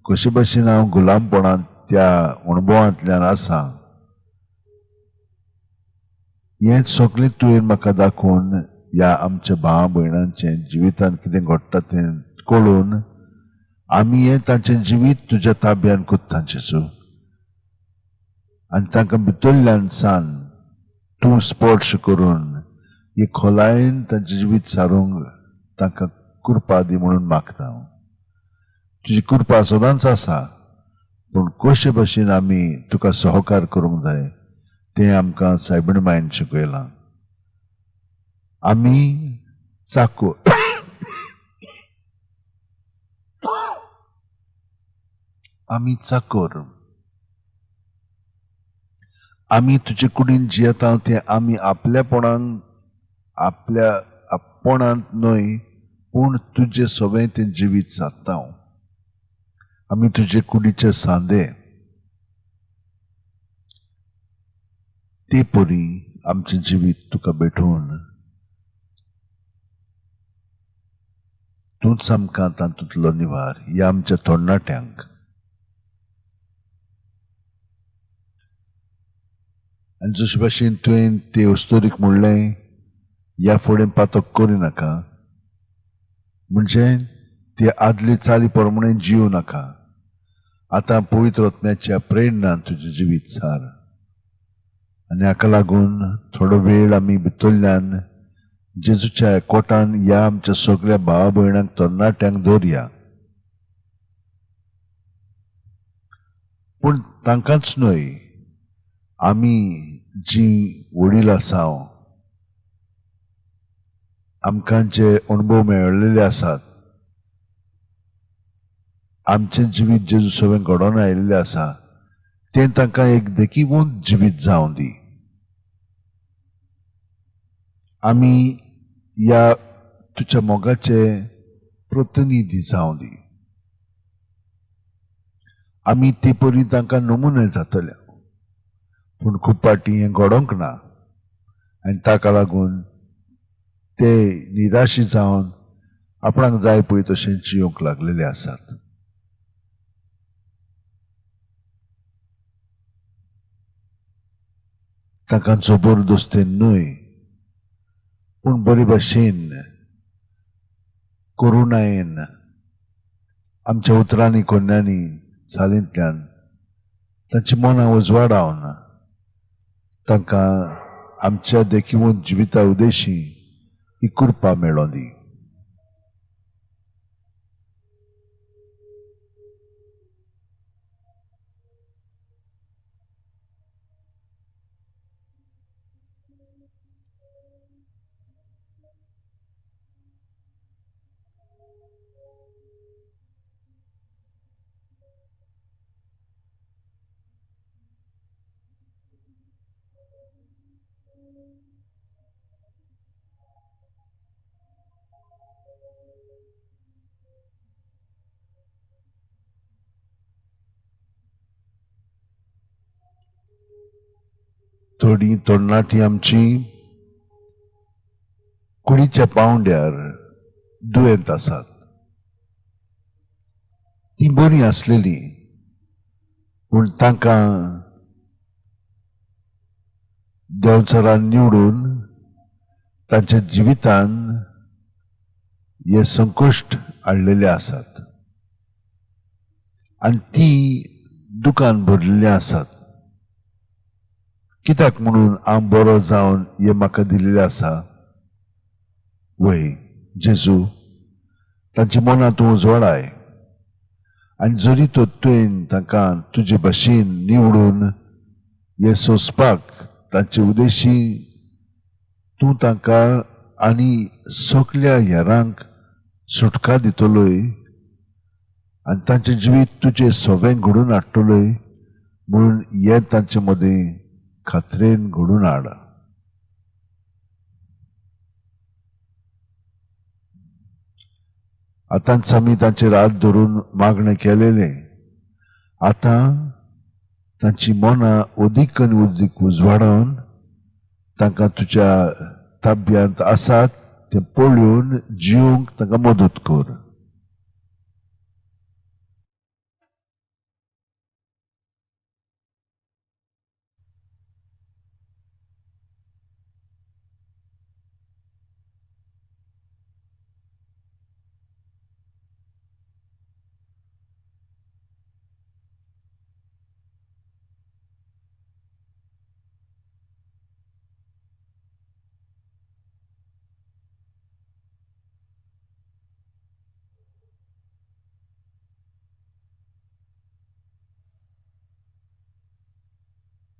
कशे भाशेन हांव गुलामपणांत त्या अणभवांतल्यान आसा हें सगळें तुवें म्हाका दाखोवन ह्या आमच्या भावा भयणांचें जिवितांत कितें घडटा तें कळून आमी हें तांचें जिवीत तुज्या ताब्यान कोत्ता जेजू. आनी तांकां भितरल्यान सान तूं स्पर्श करून हे खोलायेन तांचें जिवीत सारूंक तांकां कृपा दी म्हणून मागता. तुजी कृपा सदांच आसा पूण कशे भाशेन आमी तुका सहकार करूंक जाय तें आमकां सायबीण मायन शिकयलां. आमी चाकोर आमी चाकोर आमी तुजे कुडीन जियेता तें आमी आपल्यापणान आपल्या आपणांत न्हय पूण तुजें सवें तें जिवीत सादता. आमी तुजे कुडीचे सांदे ते परी आमचें जिवीत तुका भेटून तूंच आमकां तातूंतलो निवार ह्या आमच्या तरणाट्यांक. आनी जशे भाशेन तुवें ते वस्तोरीक म्हणलें ह्या फुडें पातक करिनाका म्हणजे ते आदले चाली प्रमाणे जियो नाका. आतां पवित्र आत्म्याच्या प्रेरणान तुजें जिवीत सार. आनी हाका लागून थोडो वेळ आमी भितरल्यान जेजूच्या एकवटान ह्या आमच्या सगळ्या भावा भयणांक तरणाट्यांक दवरया. पूण तांकांच न्हय आमी जी वडील आसा आमकां जे अणभव मेळिल्ले आसात आमचें जिवीत जेजू सवें घडोवन आयिल्लें आसा तें तांकां एक देखीवंत जिवीत जावं दी. आमी ह्या तुज्या मोगाचे प्रतिनिधी जावं दी. आमी ते परी तांकां नमुने जातले पूण खूब पाटी हें घडोवंक ना आनी ताका लागून ते निराशी जावन आपणाक जाय पळय तशें जियोंक लागलेले आसात. ताका जबरदस्तीन न्हय पूण बरे भाशेन करुणायेन आमच्या उतरांनी कोन्यांनी चालींतल्यान तांची मनां उजवाडावन तांकां आमच्या देखीवन जिविता उद्देशी ही कृपा मेळो दी. थोडी तरणाटी आमची कुडीच्या पावंड्यार दुयेंत आसात. ती बरी आसलेली पूण तांकां देंवचारान निवडून तांच्या जिवितान हे संकश्ट हाडलेले आसात आनी ती दुकान भरलेली आसात. कित्याक म्हणून हांव बरो जावन हे म्हाका दिलेले आसा. वय जेजू, तांची मनां तूं उजवाडाय आनी जरी तो तुवें तांकां तुजे भाशेन निवडून हे सोंसपाक तांचे उद्देशी तूं तांकां आनी सगल्या हेरांक सुटका दितलोय आनी तांचें जिवीत तुजें सोवें घडोवन हाडटलोय म्हणून हें तांचे मदें खात्रेन घडोवन हाड. आतांच आमी तांचेर हात धरून मागणें केलेले. आतां तांची मनां अदीक आनी अदीक उजवाडावन तांकां तुज्या ताब्यांत आसात तें पळोवन जिवंक तांकां मदत कर.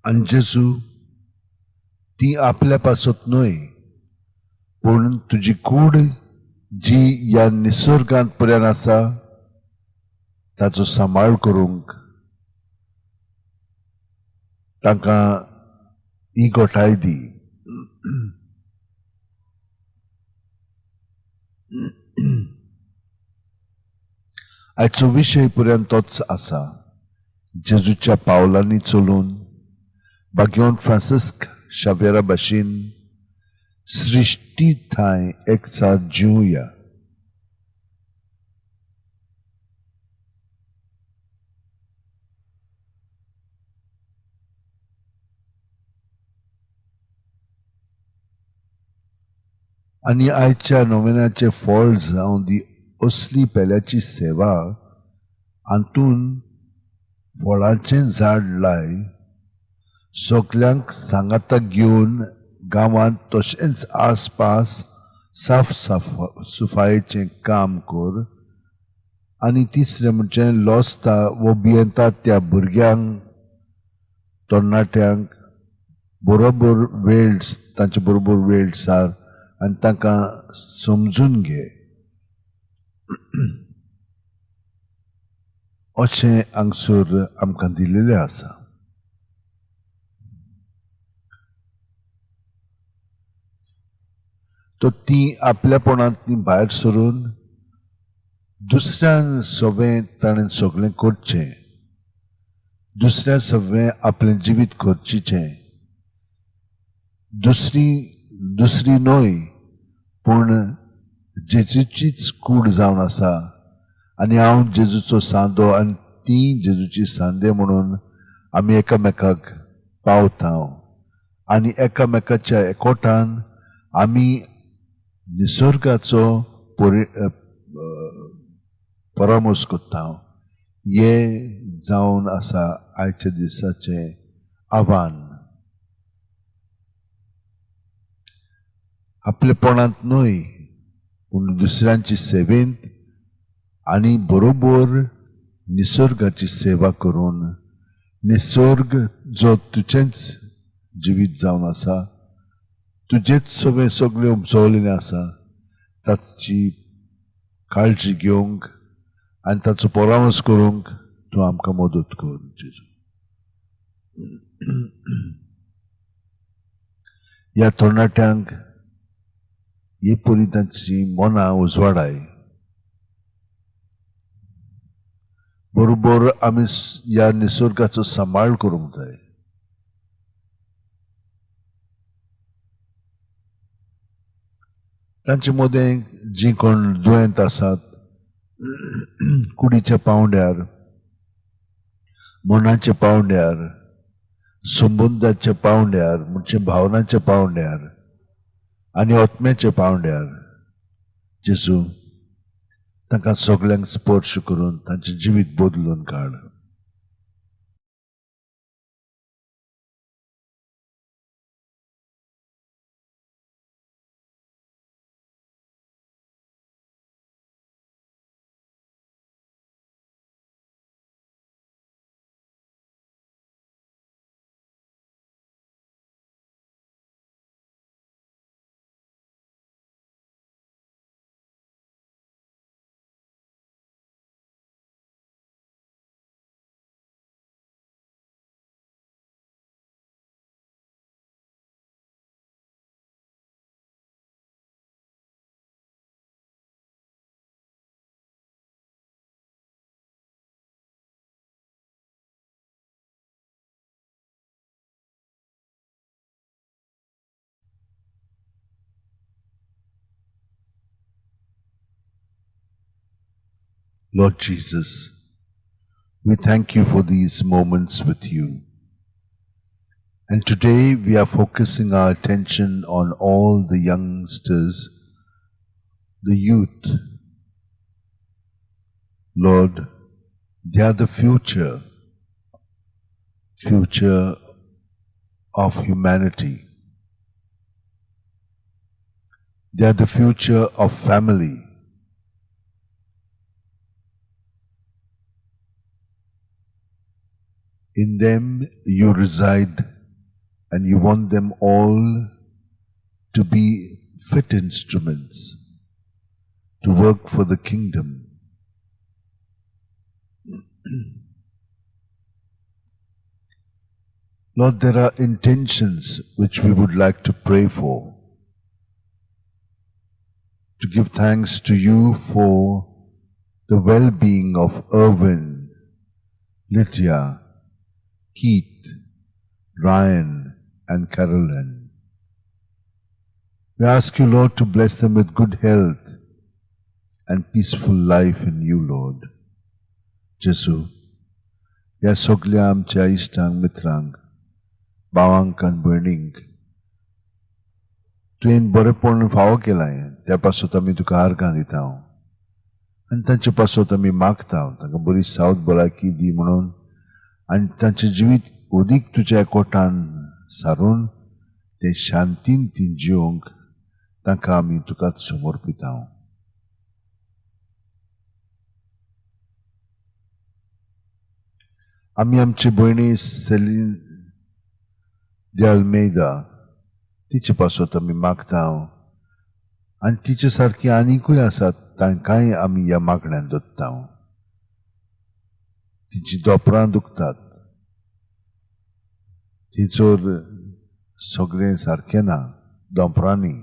आनी जेजू, ती आपल्या पासत न्हय पूण तुजी कूड जी ह्या निसर्गांत पर्यंत आसा ताचो सांबाळ करूंक तांकां ही घोटाय दी. आयचो विशय पर्यंत तोच आसा. जेजूच्या पावलांनी चलून बागयोन फ्रांसिस्क शावेरा भाशेन सृश्टी थंय एकसाथ जिवया. आनी आयच्या नोवेनाचे फळ जावन दी असली पेल्याची सेवा हातून फळांचें झाड लाय. सगल्यांक सांगाताक घेवन गांवांत तशेंच आसपास साफ सुफायेचें काम कर. आनी तिसरें म्हणजे लोसता वो भियेंता त्या भुरग्यांक तरणाट्यांक बरोबर वेळ तांचे बरोबर वेळ सार आनी तांकां समजून घे. अशें हांगसर आमकां दिलेलें आसा. तो ती आपल्यापणांतली भायर सरून दुसऱ्यान सवें ताणें सगळें करचें, दुसऱ्या सवें आपलें जिवीत करचें. दुसरी न्हय पूण जेजूचीच कूड जावन आसा आनी हांव जेजूचो सांदो आनी ती जेजूची सांदे म्हणून आमी एकामेकाक पावता आनी एकामेकाच्या एकवटान आमी निसर्गाचो परामोस करता. हे जावन आसा आयच्या दिसाचें आव्हान. आपलेपणांत न्हय पूण दुसऱ्यांची सेवेंत आनी बरोबर निसर्गाची सेवा करून निसर्ग जो तुजेंच जिवीत जावन आसा, तुजेच सगळें उपजवलेलें आसा, ताची काळजी घेवंक आनी ताचो परामर्श करूंक तूं आमकां मदत कर जेजू. ह्या तरणाट्यांक हे परी तांची मनां उजवाडाय. बरोबर आमी ह्या निसर्गाचो सांबाळ करूंक जाय. तांचे मदें जीं कोण दुयेंत आसात, कुडीच्या पावंड्यार, मनाच्या पावंड्यार, संबंदाच्या पावंड्यार, म्हणजे भावनाच्या पावंड्यार आनी आत्म्याच्या पावंड्यार, जेजू तांकां सगळ्यांक स्पर्श करून तांचें जिवीत बदलून काड. Lord Jesus, we thank you for these moments with you. And today we are focusing our attention on all the youngsters, the youth. Lord, they are the future of humanity. They are the future of family. In them you reside, and you want them all to be fit instruments to work for the kingdom. Lord, there are intentions which we would like to pray for. To give thanks to you for the well-being of Erwin, Lydia, Keith, Ryan, and Carolyn. We ask you, Lord, to bless them with good health and peaceful life in you, Lord. Jesu, ह्या सगळ्या आमच्या इश्टांक, मित्रांक, भावांक आनी भयणींक तुवें बरेपण फावो केलां, त्या पासत आमी तुका आर्गां दिता आनी तांचे पासत आमी मागता तांकां बरी सावध भलायकी दी म्हणून, आनी तांचें जिवीत अदीक तुज्या एकवटान सारून ते शांतीन ती जिवंक तांकां आमी तुकाच समर्पिता. आमी आमचे भयणी सेलीन de Almeida तिचे पासत आमी मागता आनी तिचे सारकी आनीकूय आसात तांकांय आमी ह्या मागण्यांत दत्ता. तिची दोपरां दुखतात, तिचोर सगळें सारकें ना दोपरांनी,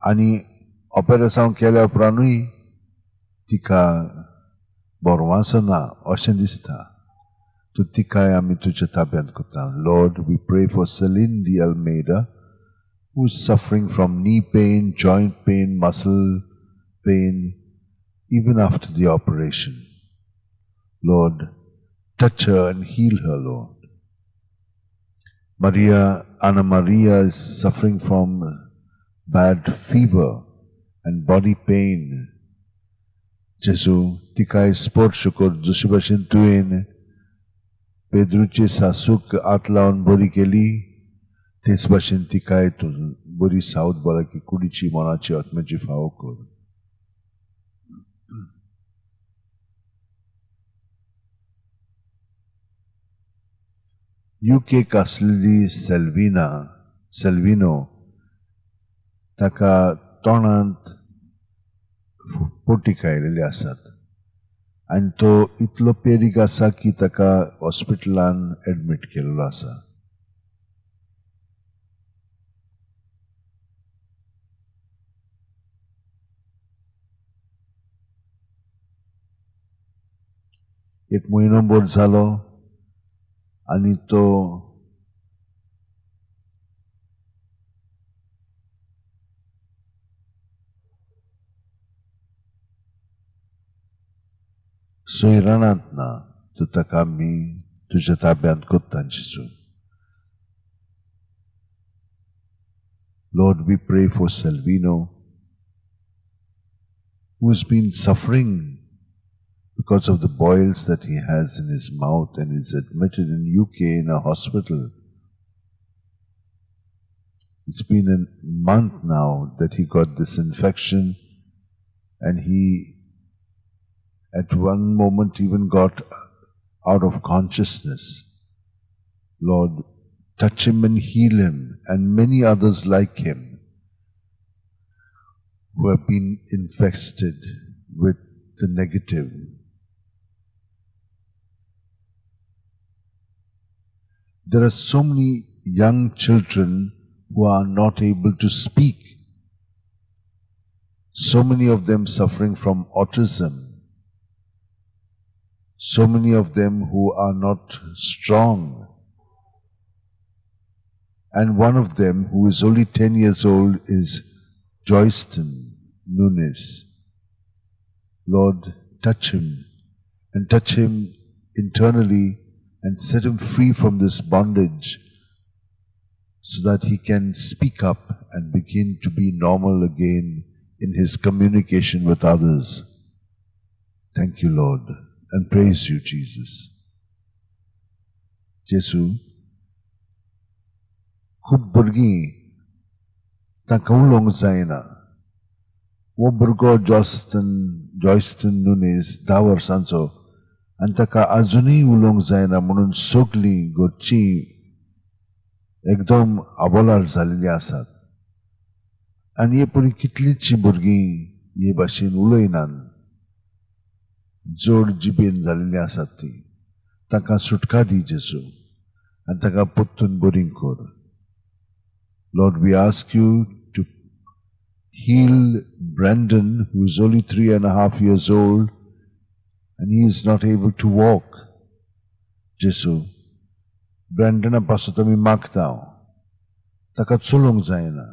आनी ऑपरेशन केल्या उपरांतूय तिका बोरवांसो ना अशें दिसता. तूं तिकाय आमी तुज्या ताब्यांत करता. Lord, we pray for Celine de Almeida, who is suffering from knee pain, joint pain, muscle pain, even after the operation. Lord, touch her and heal her, Lord. Anna Maria is suffering from bad fever and body pain. जेजू तिकाय स्पर्श कर जशे भाशेन तुवें पेद्रूची सासूक आत लावन बरी केली तेच भाशेन तिकाय तूं बरी सावत भलायकी कुडीची मनाची आत्म्याची फावो कर. UK आसलेली सेल्विनो ताका तोंडांत पोटी खायलेली आसात आनी तो इतलो पेरीक आसा की ताका हॉस्पिटलान एडमीट केल्लो आसा. एक म्हयनो भर जालो आनी तो सोयरानांत ना. तूं ताका आमी तुज्या ताब्यांत कोत्ता जेजू. Lord, we pray for Salvino, who's been suffering because of the boils that he has in his mouth and is admitted in UK in a hospital. It's been a month now that he got this infection, and he at one moment even got out of consciousness. Lord, touch him and heal him and many others like him who have been infested with the negative. There are so many young children who are not able to speak. So many of them suffering from autism. So many of them who are not strong. And one of them, who is only 10 years old, is Joyston Nunes. Lord, touch him and touch him internally and set him free from this bondage so that he can speak up and begin to be normal again in his communication with others. Thank you, Lord, and praise you, Jesus. Jesu, खूब भुरगीं ताका उलोवंक जायना. वो भुरगो जॉयस्टन नुनेस 10 वर्सांचो आनी ताका आजुनूय उलोवंक जायना म्हणून सगलीं घरचीं एकदम आबोलार जाल्लीं आसात. आनी हे पळय कितलींशीं भुरगीं हे भाशेन उलयनात, जोड जिबेन जाल्लीं आसात तीं. ताका सुटका दी जेजू आनी ताका परतून बरी कर. Lord, we ask you to heal Brandon, who is only 3.5 years old, and he is not able to walk. Jesu, Brandon apasun tami magtaw, taka tsulong zaina.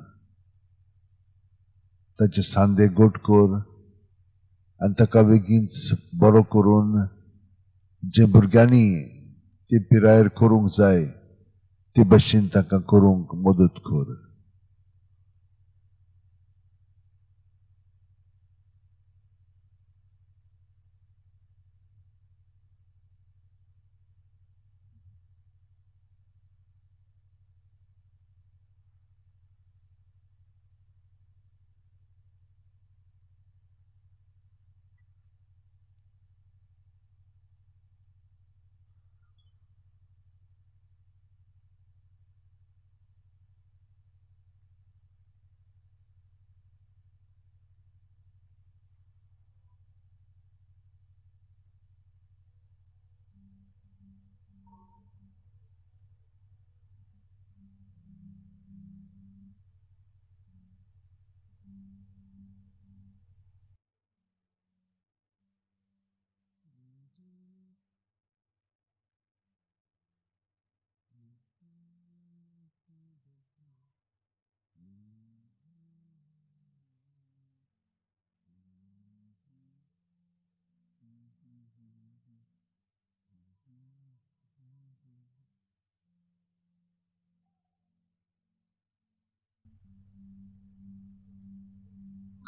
Tache sande god kor, and taka begins boro korun, je burgani, te pirayer korung zay, te bashin taka korung modot kor.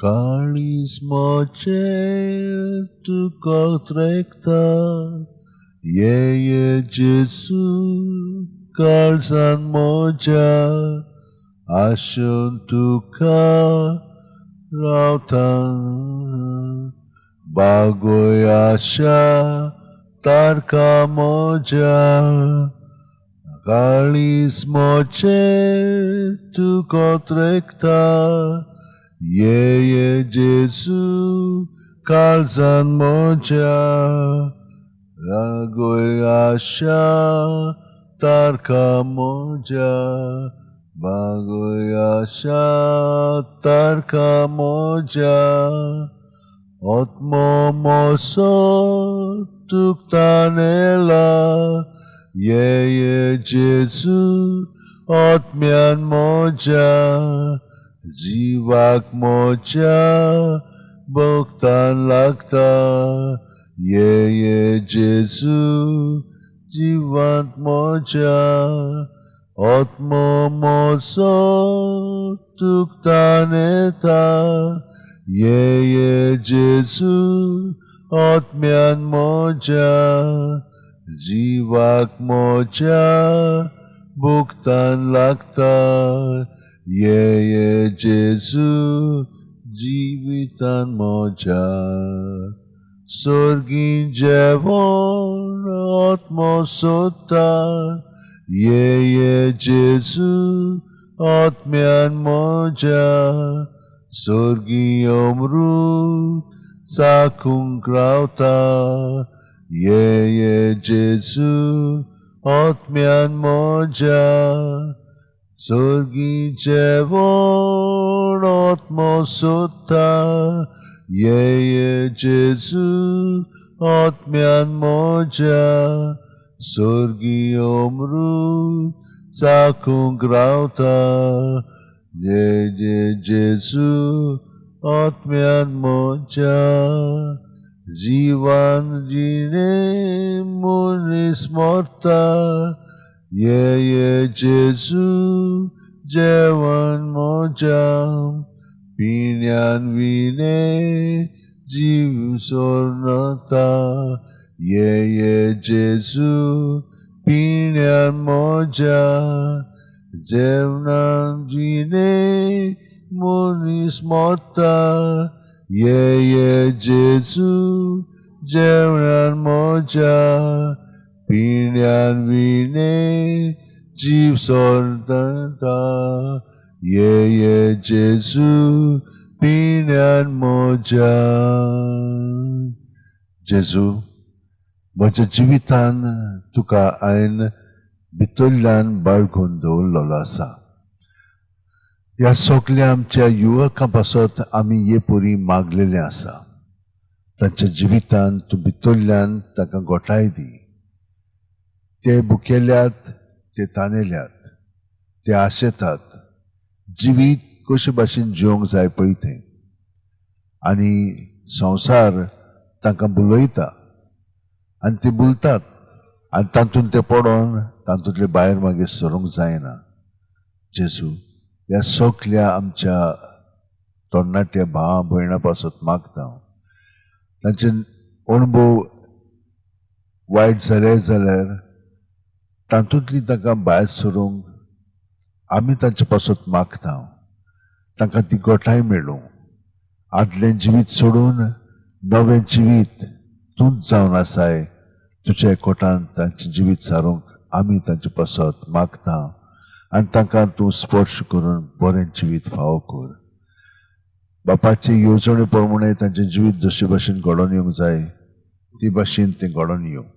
Kalis moche tu kotrekta, ye Jesu kalsan moja, asyun tu ka rautan, bagoy asya tarka moja. Kalis moche tu kotrekta, ye Jesu kalsan moja, bagoy asya tarka moja, bagoy asya tarka moja. Otmo moso tuktanela, ye Jesu otmian moja, jivak moja boktan lakta, ye Jesu jivant moja. Otmo moso tuktaneta, ye Jesu otmian moja, jivak moja buktan lakta, ye Jesu jivitan moja. Sorgin jevon otmo sota, ye Jesu otmian moja. Sorgi omrut sakung krauta, ye Jesu otmian moja. Sorgi jevon otmo sota, ye Jesu otmian moja. Sorgi omrut sakung krauta, ye Jesu otmian moja. Jivan jine munis morta, ye Jesu jevan moja. Pinyan vine jiv sornata, ye Jesu pinyan moja. Jevnan jine munis morta, ye Jesu jevnan moja. Pinyan vine jiv sornata, ye Jesu pinyan moja. Jesu, moja jivitan tuka ain bitollan balgondo lolasa. या सगळ्या आमच्या युवकां पासत आमी हे परी मागलेले आसा. तांच्या जिवितांत तूं भितरल्यान ताका घोटाय दी. ते भुकेल्यात, ते ताणेल्यात, ते आशेतात. जिवीत कशे भाशेन जिवंक जाय पळय तें. आनी संवसार तांकां बुलयता आनी ते बुलतात आनी तातूंत ते पडोन तातूंतले भायर मागीर सरूंक जायना. जेजू, ह्या सगळ्या आमच्या तरणाट्या भावां भयणां पासत मागता. तांचे अणभव वायट जाले जाल्यार तातूंतली तांकां भायर सरूंक आमी तांचे पासत मागता. तांकां ती गोठाय मेळूं. आदलें जिवीत सोडून नवें जिवीत तूंच जावन आसाय. तुज्या कोटान तांचें जिवीत सारूंक आमी तांचे पासत मागता आनी तांकां तूं स्पर्श करून बरें जिवीत फावो कर. बापाचे येवजणे प्रमाणे तांचें जिवीत जशे भाशेन घडोवन येवंक जाय ते भाशेन तें घडोवन येवं.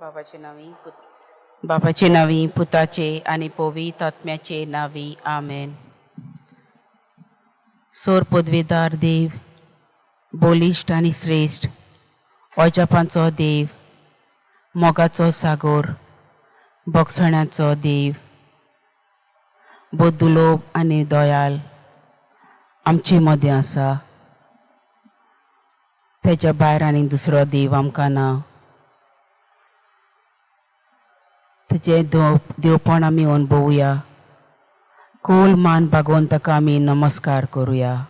बापाचे नावी पुताचे आणि पवित्र आत्म्याचे नावी आमेन. सोर पदवीदार देव, बोलिश्ट आणि श्रेष्ठ, अजापांचो देव, मोगाचो सागोर, बगसण्याचो देव, बोदुलोब आणि दयाल आमचे मदें आसा. तेच्या भायर आनी दुसरो देव आमकां ना. तेजे देवपण आमी अनुभवुया. खोल मान भगवंताका आमी नमस्कार करुया.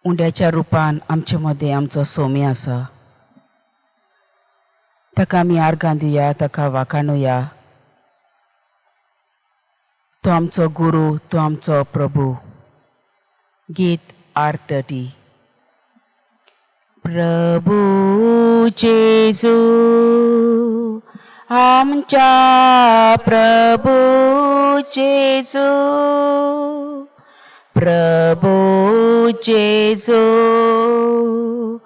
उंड्याच्या रुपान आमचे मदें आमचो सोमी आसा. ताका आमी आर्गां दिवया, ताका वाखाणुया. तो आमचो गुरू, तो आमचो प्रभू. गीत R30. प्रभू जेजू, आमच्या प्रभू जेजू, प्रभू जेजू,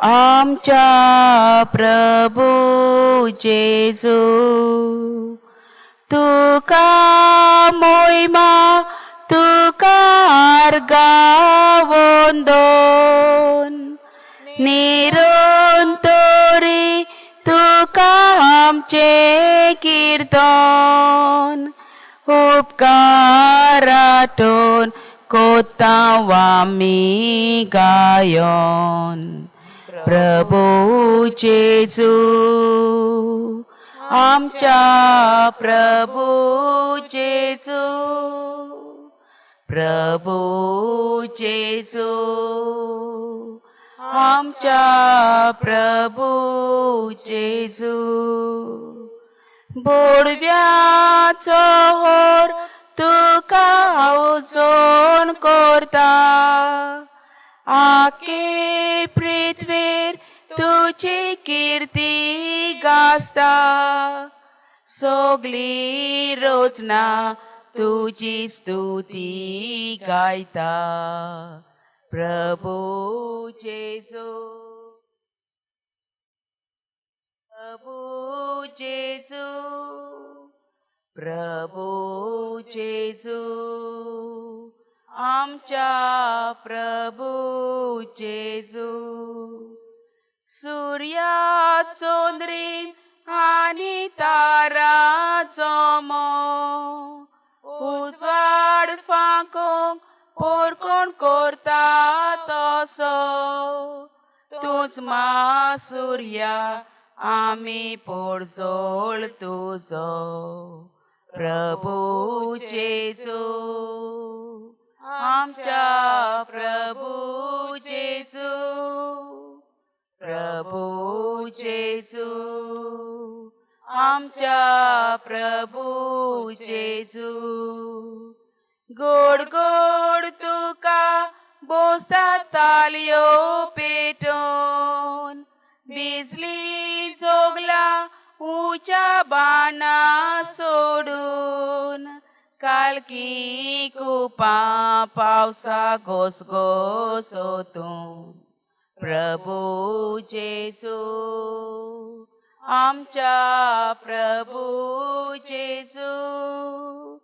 आमच्या प्रभू जेजू. तुका मोहिमा, तुका आर्गावंदन, निरंतरी तुका आमचे कीर्तन. उपकारातून कोतांव आमी गायन. प्रभू जेजू, आमच्या प्रभू जेजू, प्रभू जेजू, आमच्या प्रभू जेजू. बोडव्याचो होर तुका आजोन करता. आखे पृथ्वीर तुझी कीर्ती गासा. सगली रोजना तुझी स्तुती गायता. प्रभू जेजू, प्रभू जेजू, प्रभू जेजू, आमच्या प्रभू जेजू. सूर्या चंद्रीम आनी ताराचो मोग उजवाड फांकोंक पोरकोण करता तसो. तूच मा सूर्या आमी पोरजोळ तुजो. प्रभू जेजू, आमच्या प्रभू जेजू, प्रभू जेजू, आमच्या प्रभू जेजू. गोड गोड तुका बोसता तालयो पेटोन. बिजली जोगला उच्या बाना सोडून. कालकी कुपा पावसा घोसघोसोतून. प्रभू जेजू, आमच्या प्रभू जेजू,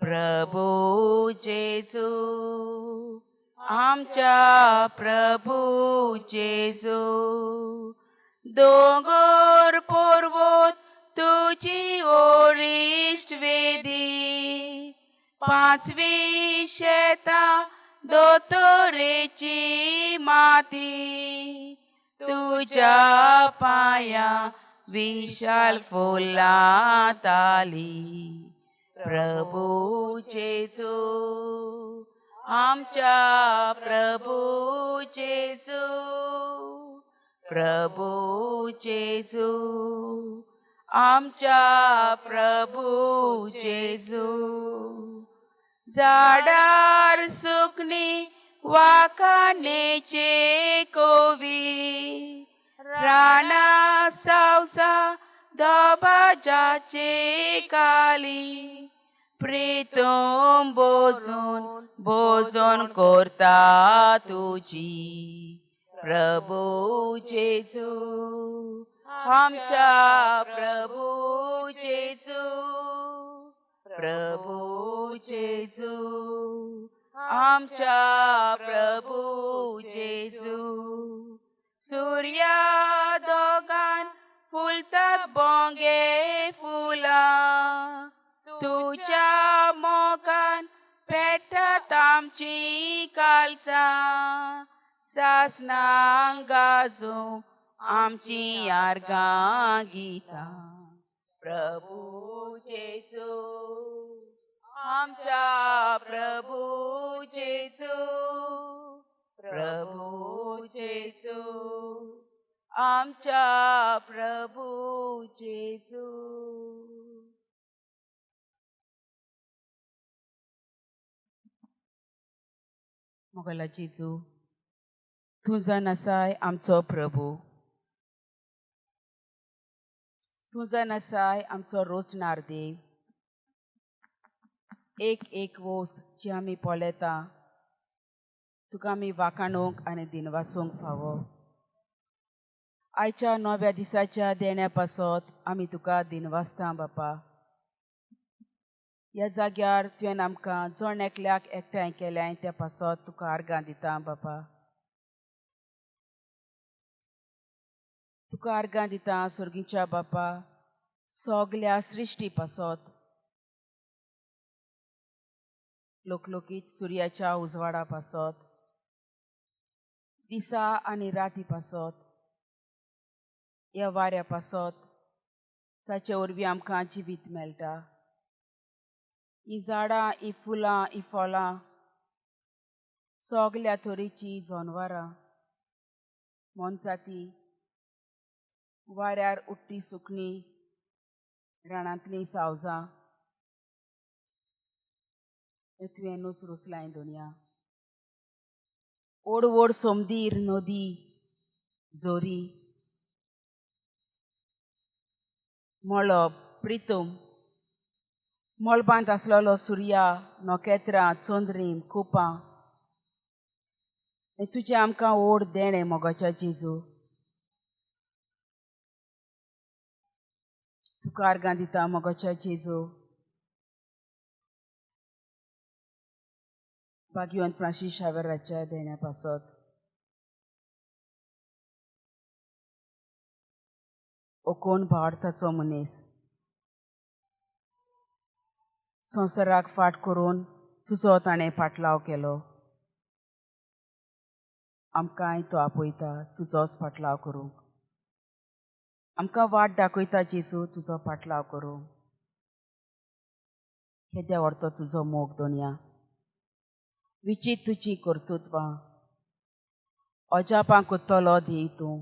प्रभू जेजू, आमच्या प्रभू जेजू. दोंगर पर्वत तुझी ओरिश्ट वेदी. पांचवी शेतां दोतोरेची माती. तुझ्या पांया विशाल फुलां ताली. प्रभू जेजू, आमच्या प्रभू जेजू, प्रभू जेजू, आमच्या प्रभू जेजू. झाडार सुकणी वाखाणेचे कोवी. राना सावसा दबाजाचे काली प्रीतम भोजन करता तुझी प्रभू जेजू आमच्या प्रभू जेजू आमच्या प्रभू जेजू सूर्या दोगान फुलतात बोंगे फुला तुझ्या मोगान पेटतात आमची काळजां सासनां गाजो आमची आर्गां गितां प्रभू जेजू आमच्या प्रभू जेजू आमच्या प्रभू जेजू. मोगला जेजू तुझा नसाय आमचो प्रभू तुझा नसाय आमचो रोचणार देव एक वोस जी आमी पळयता तुका आमी वाखाणूंक आनी दिनवासूंक फावो आयच्या नव्या दिसाच्या देण्या पासत आमी तुका दिनवासता बापा ह्या जाग्यार तुवें आमकां जोण एकल्याक एकठांय केल्याय त्या पासत तुका आर्गां दिता बापा तुका आर्गां दिता सुर्गीच्या बापा सगल्या सृश्टी पासत लोकलोकीत सुर्याच्या उजवाडा पासत दिसा आनी राती पासत ह्या वाऱ्या पासत जाचे वरवीं आमकां जिवीत मेळटा हीं झाडां हीं फुलां हीं फळां सगल्या तरेचीं जनवरां मनजाती वाऱ्यार उडटी सुकणीं रानांतलीं सावजां तुवें न्हूच रुसलाय दुनिया ओड व्हड सोमदीर नदी जोरी मळब प्रितम मळबांत आसलेलो सुर्या नोकेत्रां चंद्रीम कुपां तुजें आमकां ओड देणें मोगाच्या जेजू तुका आर्गां दिता मोगाच्या जेजू भाग्यवंत फ्रांसीस शावेराच्या देण्या पासत ओकोन भारताचो मनीस संवसाराक फाट करून तुजो ताणें पाटलाव केलो आमकांय तो आपयता तुजोच पाटलाव करूंक आमकां वाट दाखयता जेजू तुजो पाटलाव करूंक केद्या व्हरतो तुजो मोग दोनया विचित तुजी कर्तुत्वां अजापां कोत्तलो देव तूं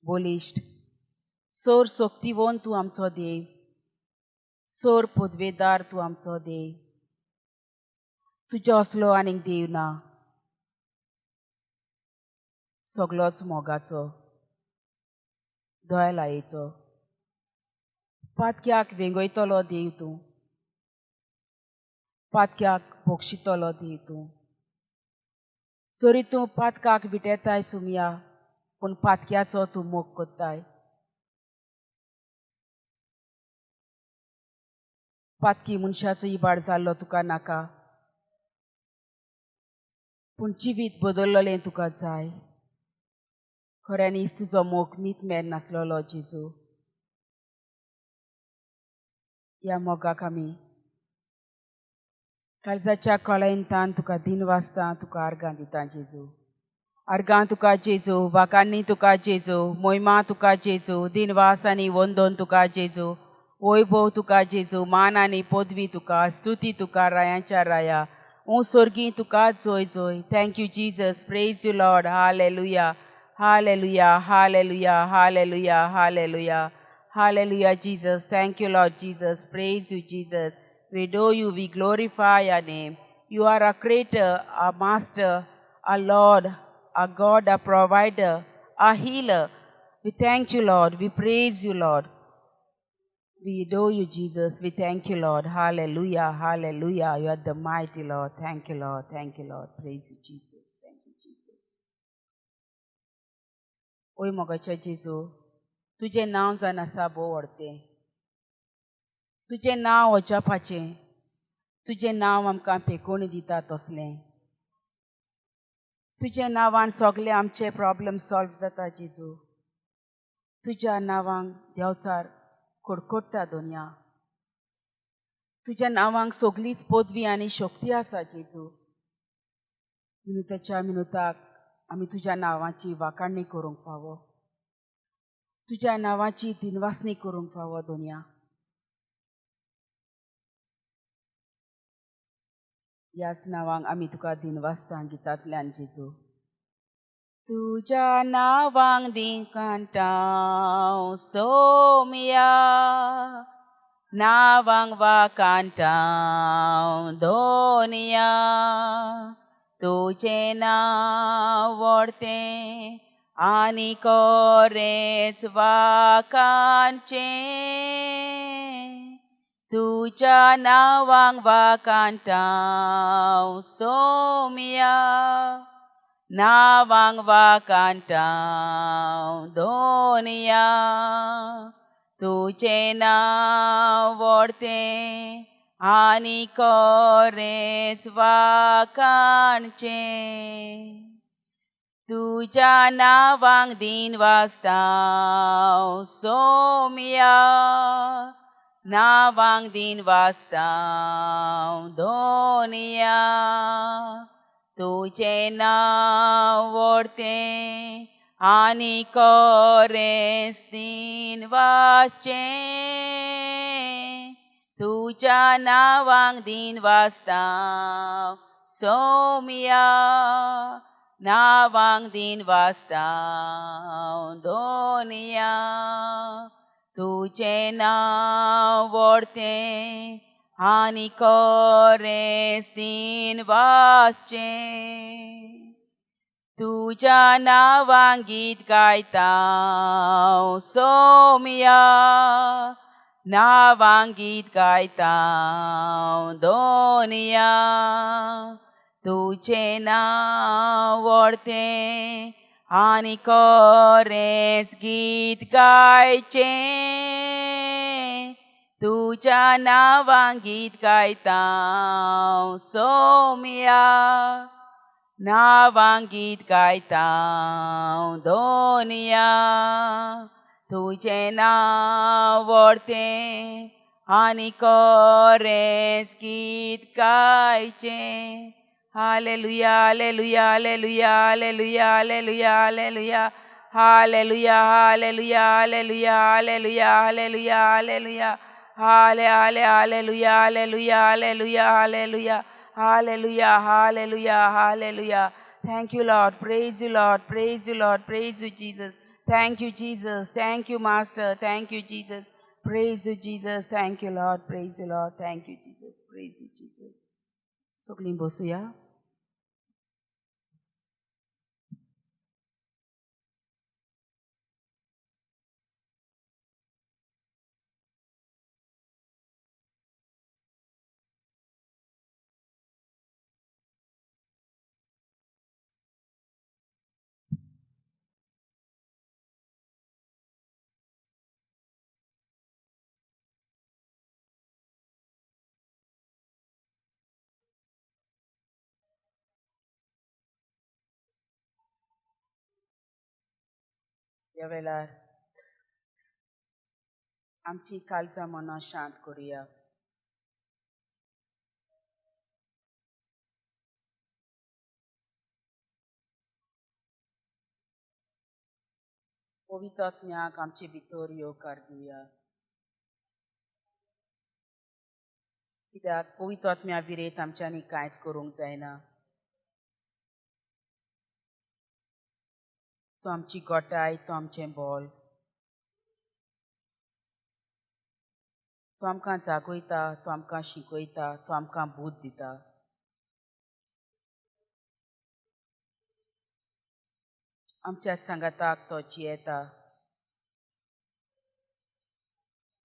बोलिश्ट सोर सोक्तिवोन तूं आमचो देव सोर पदवेदार तूं आमचो देव तुजो असलो आनीक देव ना सगलोच मोगाचो दयालायेचो पातक्याक वेंगयतलो देव तूं पातक्याक बोक्षितलो देव तूं जरी तूं पातकाक विटेताय सुमया पूण पातक्याचो तूं मोग कोत्ताय पातकी मनशाचो इबाड जाल्लो तुका नाका पूण जिवीत बदल्लोलें तुका जाय खऱ्यांनीच तुजो मोग मीत मेर नासलोलो जेजू ह्या मोगाक आमी काळजाच्या कळयंतान तुका दिनवासता तुका आर्गां दिता जेजू आर्गां तुका जेजू वाकांनी तुका जेजू मोहिमा तुका जेजू दिनवास आनी वंदन तुका जेजू वैभव तुका जेजू मान आनी पदवी तुका स्तुती तुका रायांच्या राया सोर्गी तुका जोय जोय thank you Jesus praise you Lord hallelujah hallelujah hallelujah hallelujah hallelujah hallelujah Jesus thank you Lord Jesus praise you Jesus we adore you, we glorify your name. You are a creator, a master, a Lord, a God, a provider, a healer. We thank you, Lord. We praise you, Lord. We adore you, Jesus. We thank you, Lord. Hallelujah. Hallelujah. You are the mighty Lord. Thank you, Lord. Thank you, Lord. Praise you, Jesus. Thank you, Jesus. ओय मोगाच्या जेजू तुझे नाव जावन आसा भोव व्हडतें तुझे नाव अजापाचें तुझे नाव आमकां पेकोवणी दिता तसलें तुझ्या नांवान सगळे आमचे प्रॉब्लेम सॉल्व जाता जेजू तुझ्या नांवांक देंवचार कडकडटा दोनया तुझ्या नांवांक सगळीच पदवी आनी शक्ती आसा जेजू मिनटाच्या मिनटाक आमी तुज्या नांवाची वाखाणणी करूंक फावो तुज्या नांवाची दिनवासणी करूंक फावो दोनया ह्याच नांवांक आमी तुका दिनवासता गितांतल्यान जेजू तुज्या नांवांक दिन कांटाव सोमया नांवांक वाखाणटाव दोनया तुझे नाव व्हडतें आनी कोरेंच वाखाणचें तुज्या नांवांक वाखाणटाव सोमया नांवांक वाखाणटाव दोनया तुझे नाव व्हडतें आनी कोरेंच वाखाणचें तुज्या नांवांक दिन वाजताव सोमया नांवांक दिन वाजताव दोनया तुझे नाव व्हडतें आनी कोरेंच दिन वाचचें तुज्या नांवांक दिन वाजताव सोमया नांवांक दिन वाजताव दोनया तुझे नाव व्हडतें आनी कोरेंच दिन वाचचें तुज्या नांवांक गीत गायताव सोमया नांवांक गीत गायताव दोनया तुझे नाव व्हडतें आनी कोरेंच गीत गायचें तुज्या नांवांक गीत गायताव सोमया नांवांक गीत गायताव दोनया तुझे नाव व्हडतें आनी कोरेंच गीत गायचें hallelujah hallelujah hallelujah hallelujah hallelujah hallelujah hallelujah hallelujah hallelujah hallelujah hallelujah हाले हाले hallelujah hallelujah hallelujah hallelujah Hallelujah, hallelujah, hallelujah. Thank you, Lord. Praise you, Lord. Praise you, Lord. Praise you, Jesus. Thank you, Jesus. Thank you, Master. Thank you, Jesus. Praise you, Jesus. Thank you, Lord. Praise you, Lord. Thank you, Jesus. Praise you, Jesus. Soklim bosuya. ह्या वेळार आमची काळजां मनां शांत करुया पवित्र आत्म्याक आमचे भितर येवकार दिवया कित्याक पवित्र आत्म्या विरेत आमच्यांनी कांयच करूंक जायना तो आमची गोटाय तो आमचें बोल तो आमकां जागयता तो आमकां शिकयता तो आमकां बूध दिता आमच्या सांगाताक तो जियेता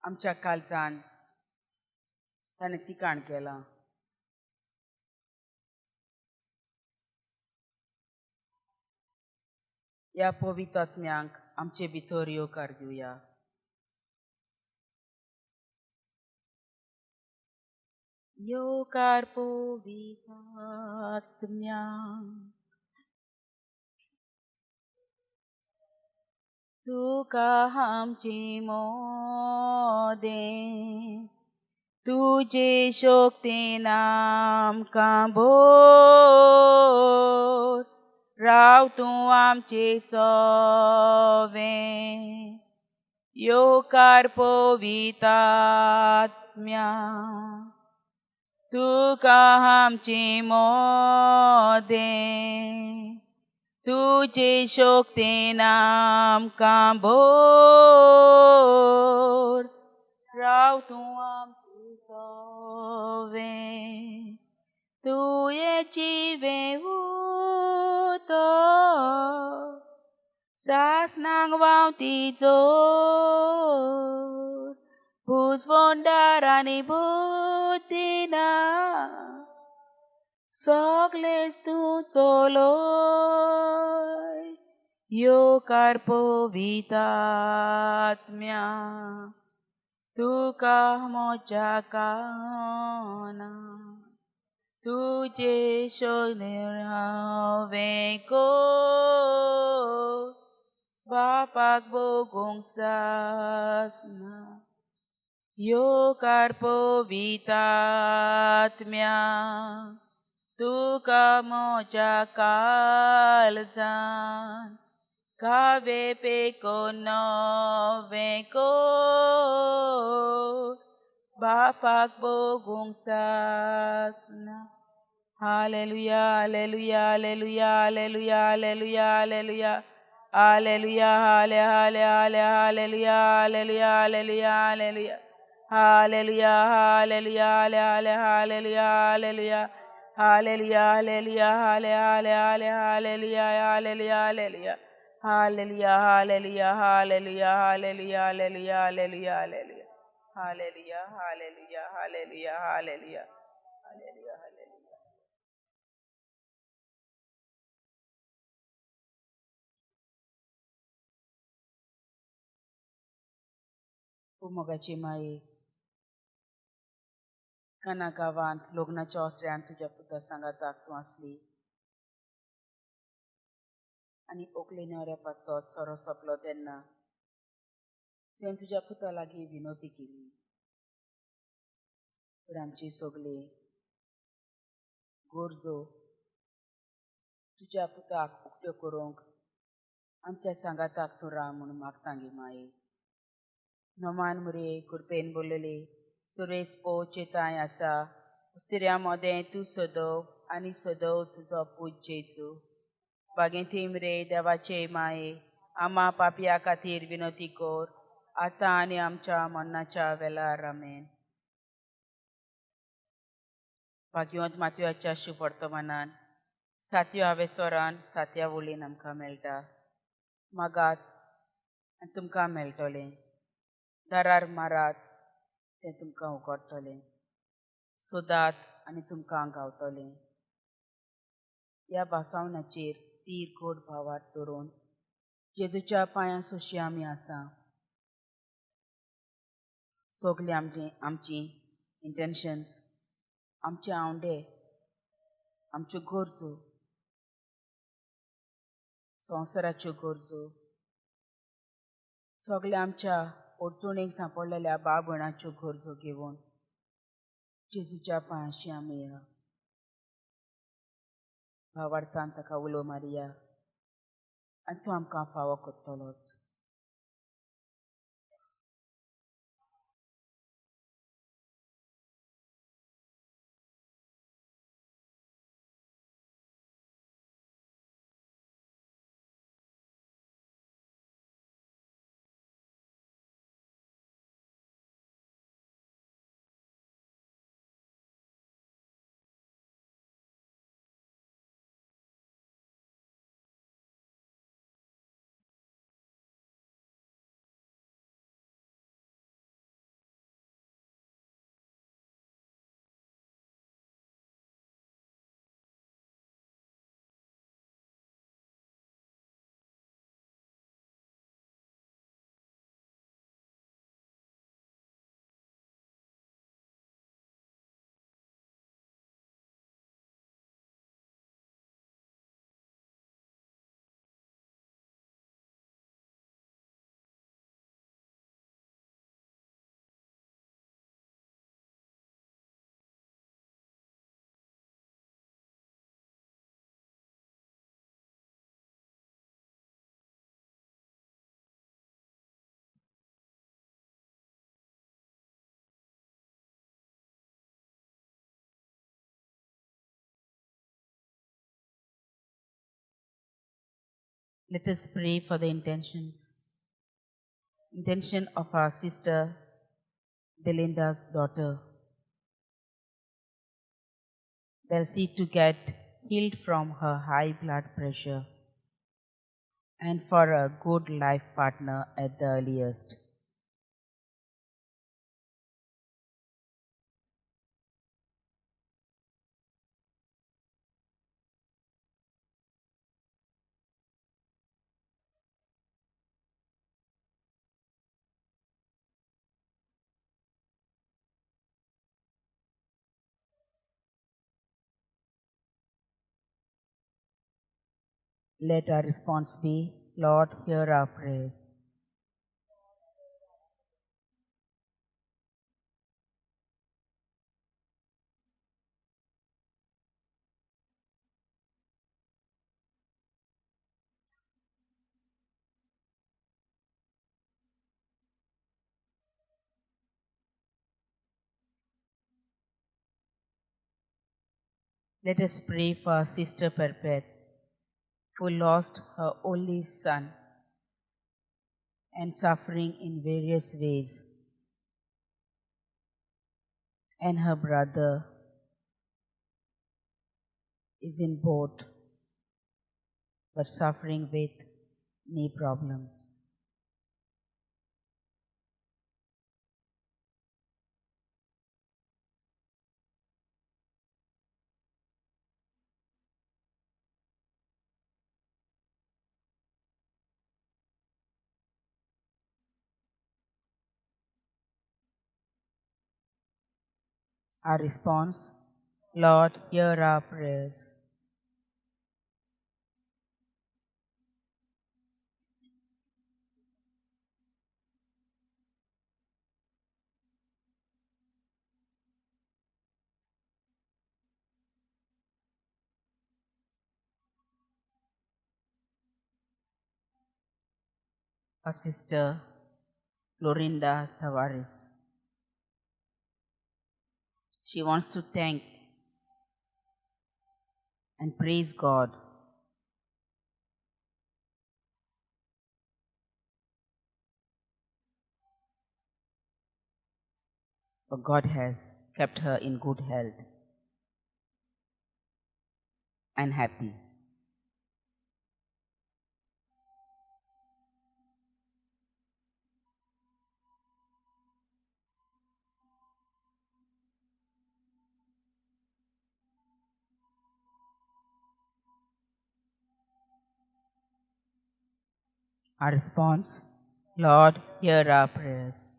आमच्या काळजान ताणें ठिकाण केलां. ह्या पवित्र आत्म्यांक आमचे भितर येवकार दिवया. येवकार पवित्र आत्म्यांक तुका आमची मोदें, तुजे शोक्तीन आमकां भोर, राव तूं आमचे सोवें. येवकार पवित्र आत्म्यांक तुका आमची मोदें, तुजे शोक्तीन आमकां भोर, राव तूं आमचे सोवें. तुये जिवें उतर सासणांक व्हांवती जोर, भुजवंडार आनी बुद्दीना सगळेंच तूं चलोय. येवकार पवित्र आत्म्यांक तुका म्हज्या कानां, तुजे शोनें हांवें कोर, बापाक भोगूंक सासना. येवकार पवित्र आत्म्यांक तुका म्हज्या काळजान कावे पेकोन नवें कोर, बापाक भोगूंक सासना. Hallelujah hallelujah hallelujah hallelujah hallelujah hallelujah hallelujah हाले हाले हाले hallelujah hallelujah hallelujah hallelujah hallelujah hallelujah हाले हाले हालेलुया हालेलुया हालेलुया हालेलुया हाले हाले हाले hallelujah hallelujah hallelujah hallelujah hallelujah hallelujah hallelujah hallelujah hallelujah hallelujah hallelujah hallelujah hallelujah hallelujah hallelujah hallelujah. मोगाची माये, काना गांवांत लग्नाच्या ओसऱ्यान तुज्या पुता सांगाताक तूं आसली आनी ओकले न्हवऱ्या पासत सोरो सोंपलो तेन्ना तुवें तुज्या पुता लागीं विनोती केली. तर आमची सगळी गोरजो तुज्या पुताक उक्त्यो करूंक आमच्या सांगाताक तूं राव म्हणून मागता गे माये. नोमान मुरे कुरपेन बोललेली सुरेश पो चेताय आसा उस्तिऱ्या मोदें तूं सदव आनी सदव तुजो पूज जेजू. बागे थिमरे देवाचे माये, आमा पापया खातीर विनोती कोर, आतां आनी आमच्या मन्नाच्या वेळार आमेन. भाग्यवंत मातयाच्या शुभ वर्तमानान सातव्या हावेसोरान सातव्या वळीन आमकां मेळटा. मागात आनी तुमकां मेळटलें, दारार मारात तें तुमकां उगडटलें, सोदात आनी तुमकां गावतलें. ह्या भासावनाचेर तीर गोड भावार्थ दवरून जेजूच्या पांयां सुशी आमी आसा. सगळीं आमची इंटेन्शन्स, आमचे आवडे, आमच्यो गरजो, संवसाराच्यो गरजो, सगळ्या आमच्या अडचणीक सांपडलेल्या भाव भयणाच्यो गरजो घेवन जेजूच्या पांयाशी आमी या. भावार्थान ताका उलो मारया आनी तूं आमकां फावो करतलोच. Let us pray for the intentions. Intention of our sister Belinda's daughter. They'll seek to get healed from her high blood pressure and for a good life partner at the earliest. Let our response be, Lord, hear our prayers. Let us pray for our sister Perpet, who lost her only son and suffering in various ways, and her brother is in boat but suffering with knee problems. Our response, Lord, hear our prayers. Our sister Florinda Tavares. She wants to thank and praise God for God has kept her in good health and happy. Our response, Lord, hear our prayers.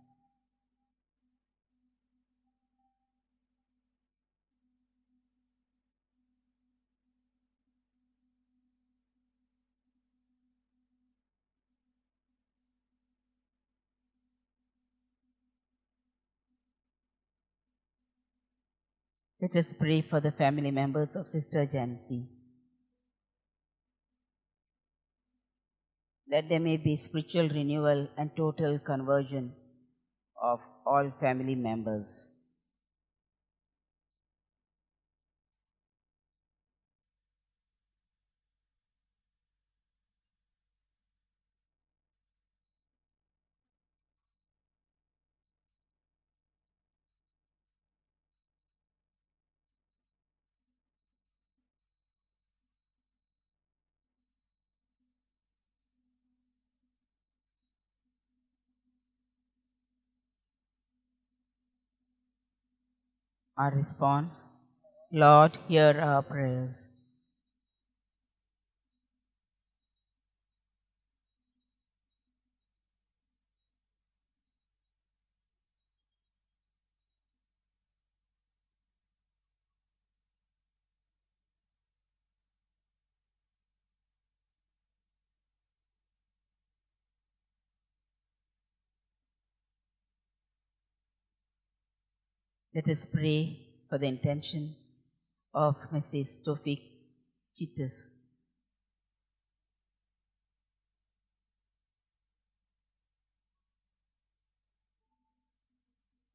Let us pray for the family members of Sister Jancy, that there may be spiritual renewal and total conversion of all family members. Our response, Lord, hear our prayers. Let us pray for the intention of Mrs. Tofik Chitas,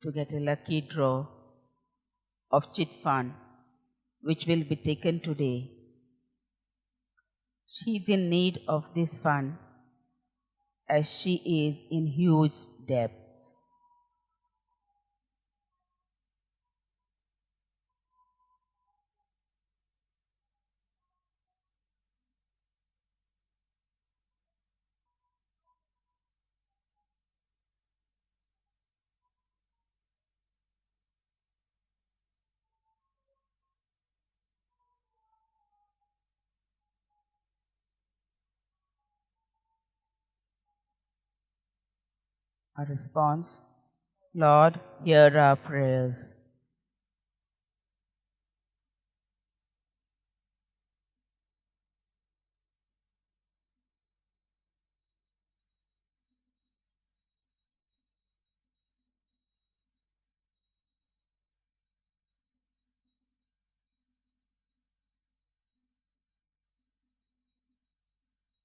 to get a lucky draw of chit fund which will be taken today She is in need of this fund as she is in huge debt. Our response, Lord, hear our prayers.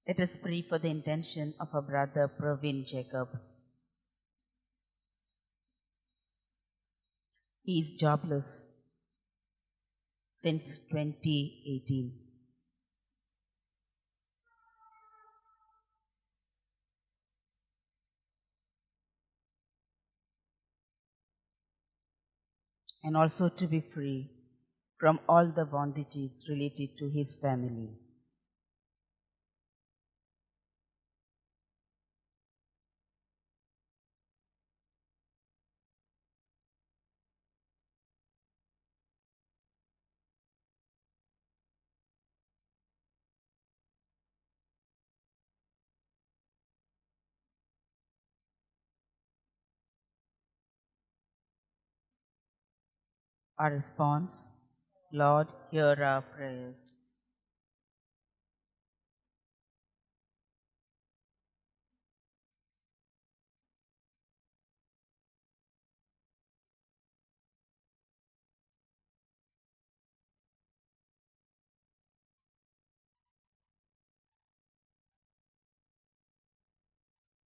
Let us pray for the intention of our brother Praveen Jacob. He is jobless since 2018. And also to be free from all the bondages related to his family. Our response, Lord, hear our prayers.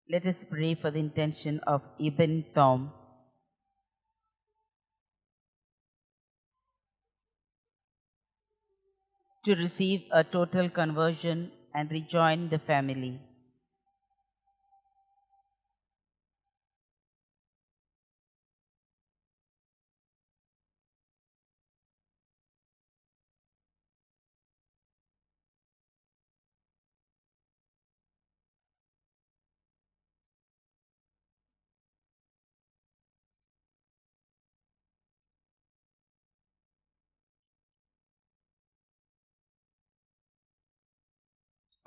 Let us pray for the intention of Ibn Tom to receive a total conversion and rejoin the family.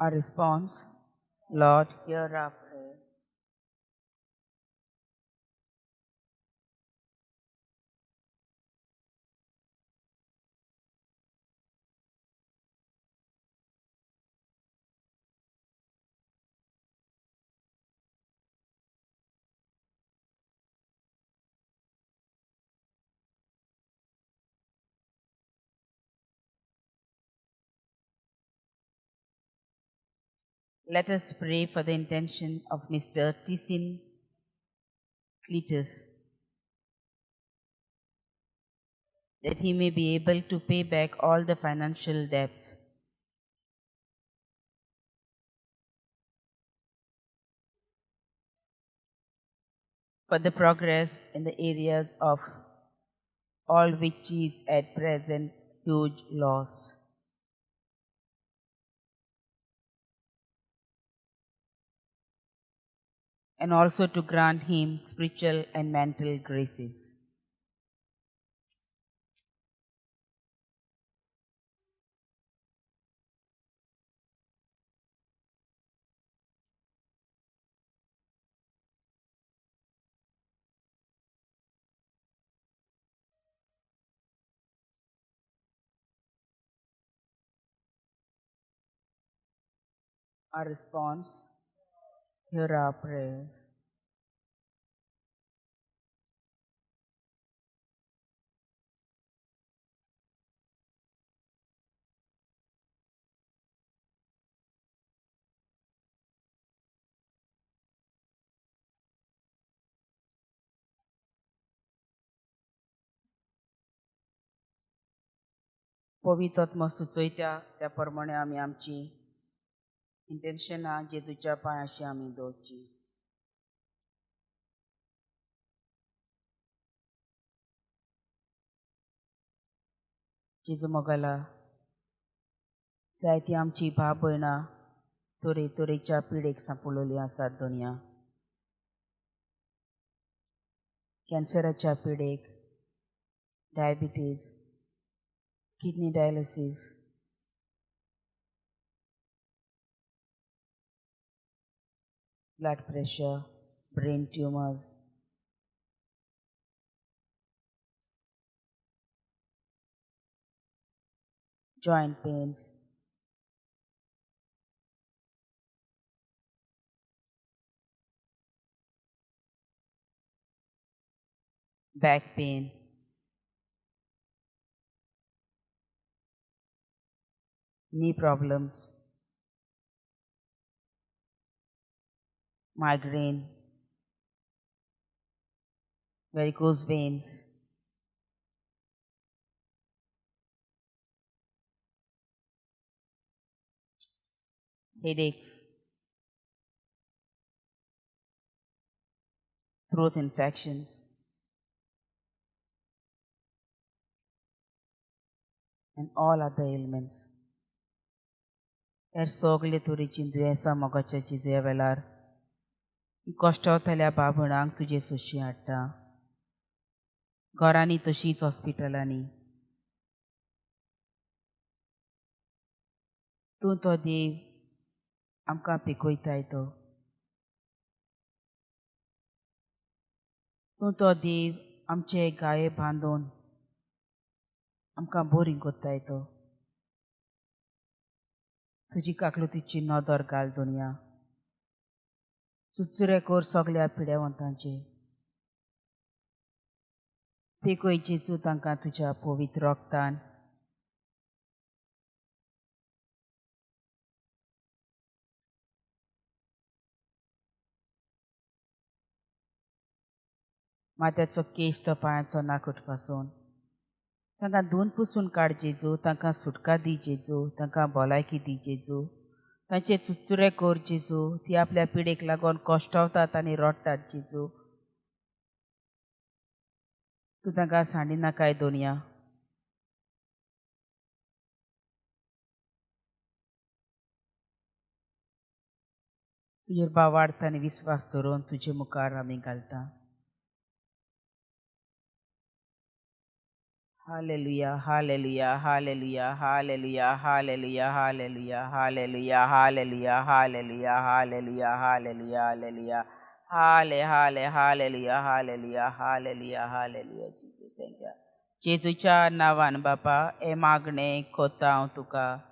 Our response, Lord, hear our prayers. Let us pray for the intention of Mr. Tisin Cletus, that he may be able to pay back all the financial debts. For the progress in the areas of all which is at present huge loss. And also to grant him spiritual and mental graces. Our response, hear our prayers. पवित्र आत्मा सुचयता त्याप्रमाणे आम्ही आमची इंटेन्शनां जेजूच्या पांयाशी आमी दवरची. जेजू मोगला जायतीं आमची भाव भयणां तरेतरेच्या पिडेक सांपळिल्लीं आसात दुनिया. कॅन्सराच्या पिडेक, diabetes, kidney dialysis, blood pressure, brain tumour, joint pains, back pain, knee problems, migraine, varicose veins, headaches, throat infections, and all other ailments. सगळे तरेची दुयेंसां मोगाच्या जेजूया वेळार कश्टावतल्या बाबणांक तुजे सुशी हाडटा. घरांनी तशींच हॉस्पिटलांनी तूं तो देव आमकां पिकोयताय तो. तूं तो देव आमचे गाये बांदून आमकां बोरीं कोत्ताय तो. तुजी काकलुतीची नदर घाल दुनिया. चुचुरे कोर सगल्या पिडेवंतांचे. पिकोय जेजू तांकां तुज्या पवित्र रोगतान. माथ्याचो केस तो पांयाचो नाकूट पासून तांकां धुवन पुसून काड जेजू. तांकां सुटका दी जेजू. तांकां भलायकी दी जेजू. तांचे चुचुरे कोर जेजू. ती आपल्या पिडेक लागून कश्टावतात आनी रडटात जेजू. तूं तांकां सांडिनाकाय दुनिया. तुजेर बावार्थ आनी विस्वास दवरून तुजे मुखार आमी घालता. Hallelujah, hallelujah, hallelujah, hallelujah, hallelujah, hallelujah, hallelujah, hallelujah, hallelujah, hallelujah, hallelujah, hallelujah, hallelujah, hallelujah, hallelujah, hallelujah, Jesus, thank you. जेजूच्या नांवान बापा हे मागणे कोता हांव तुका.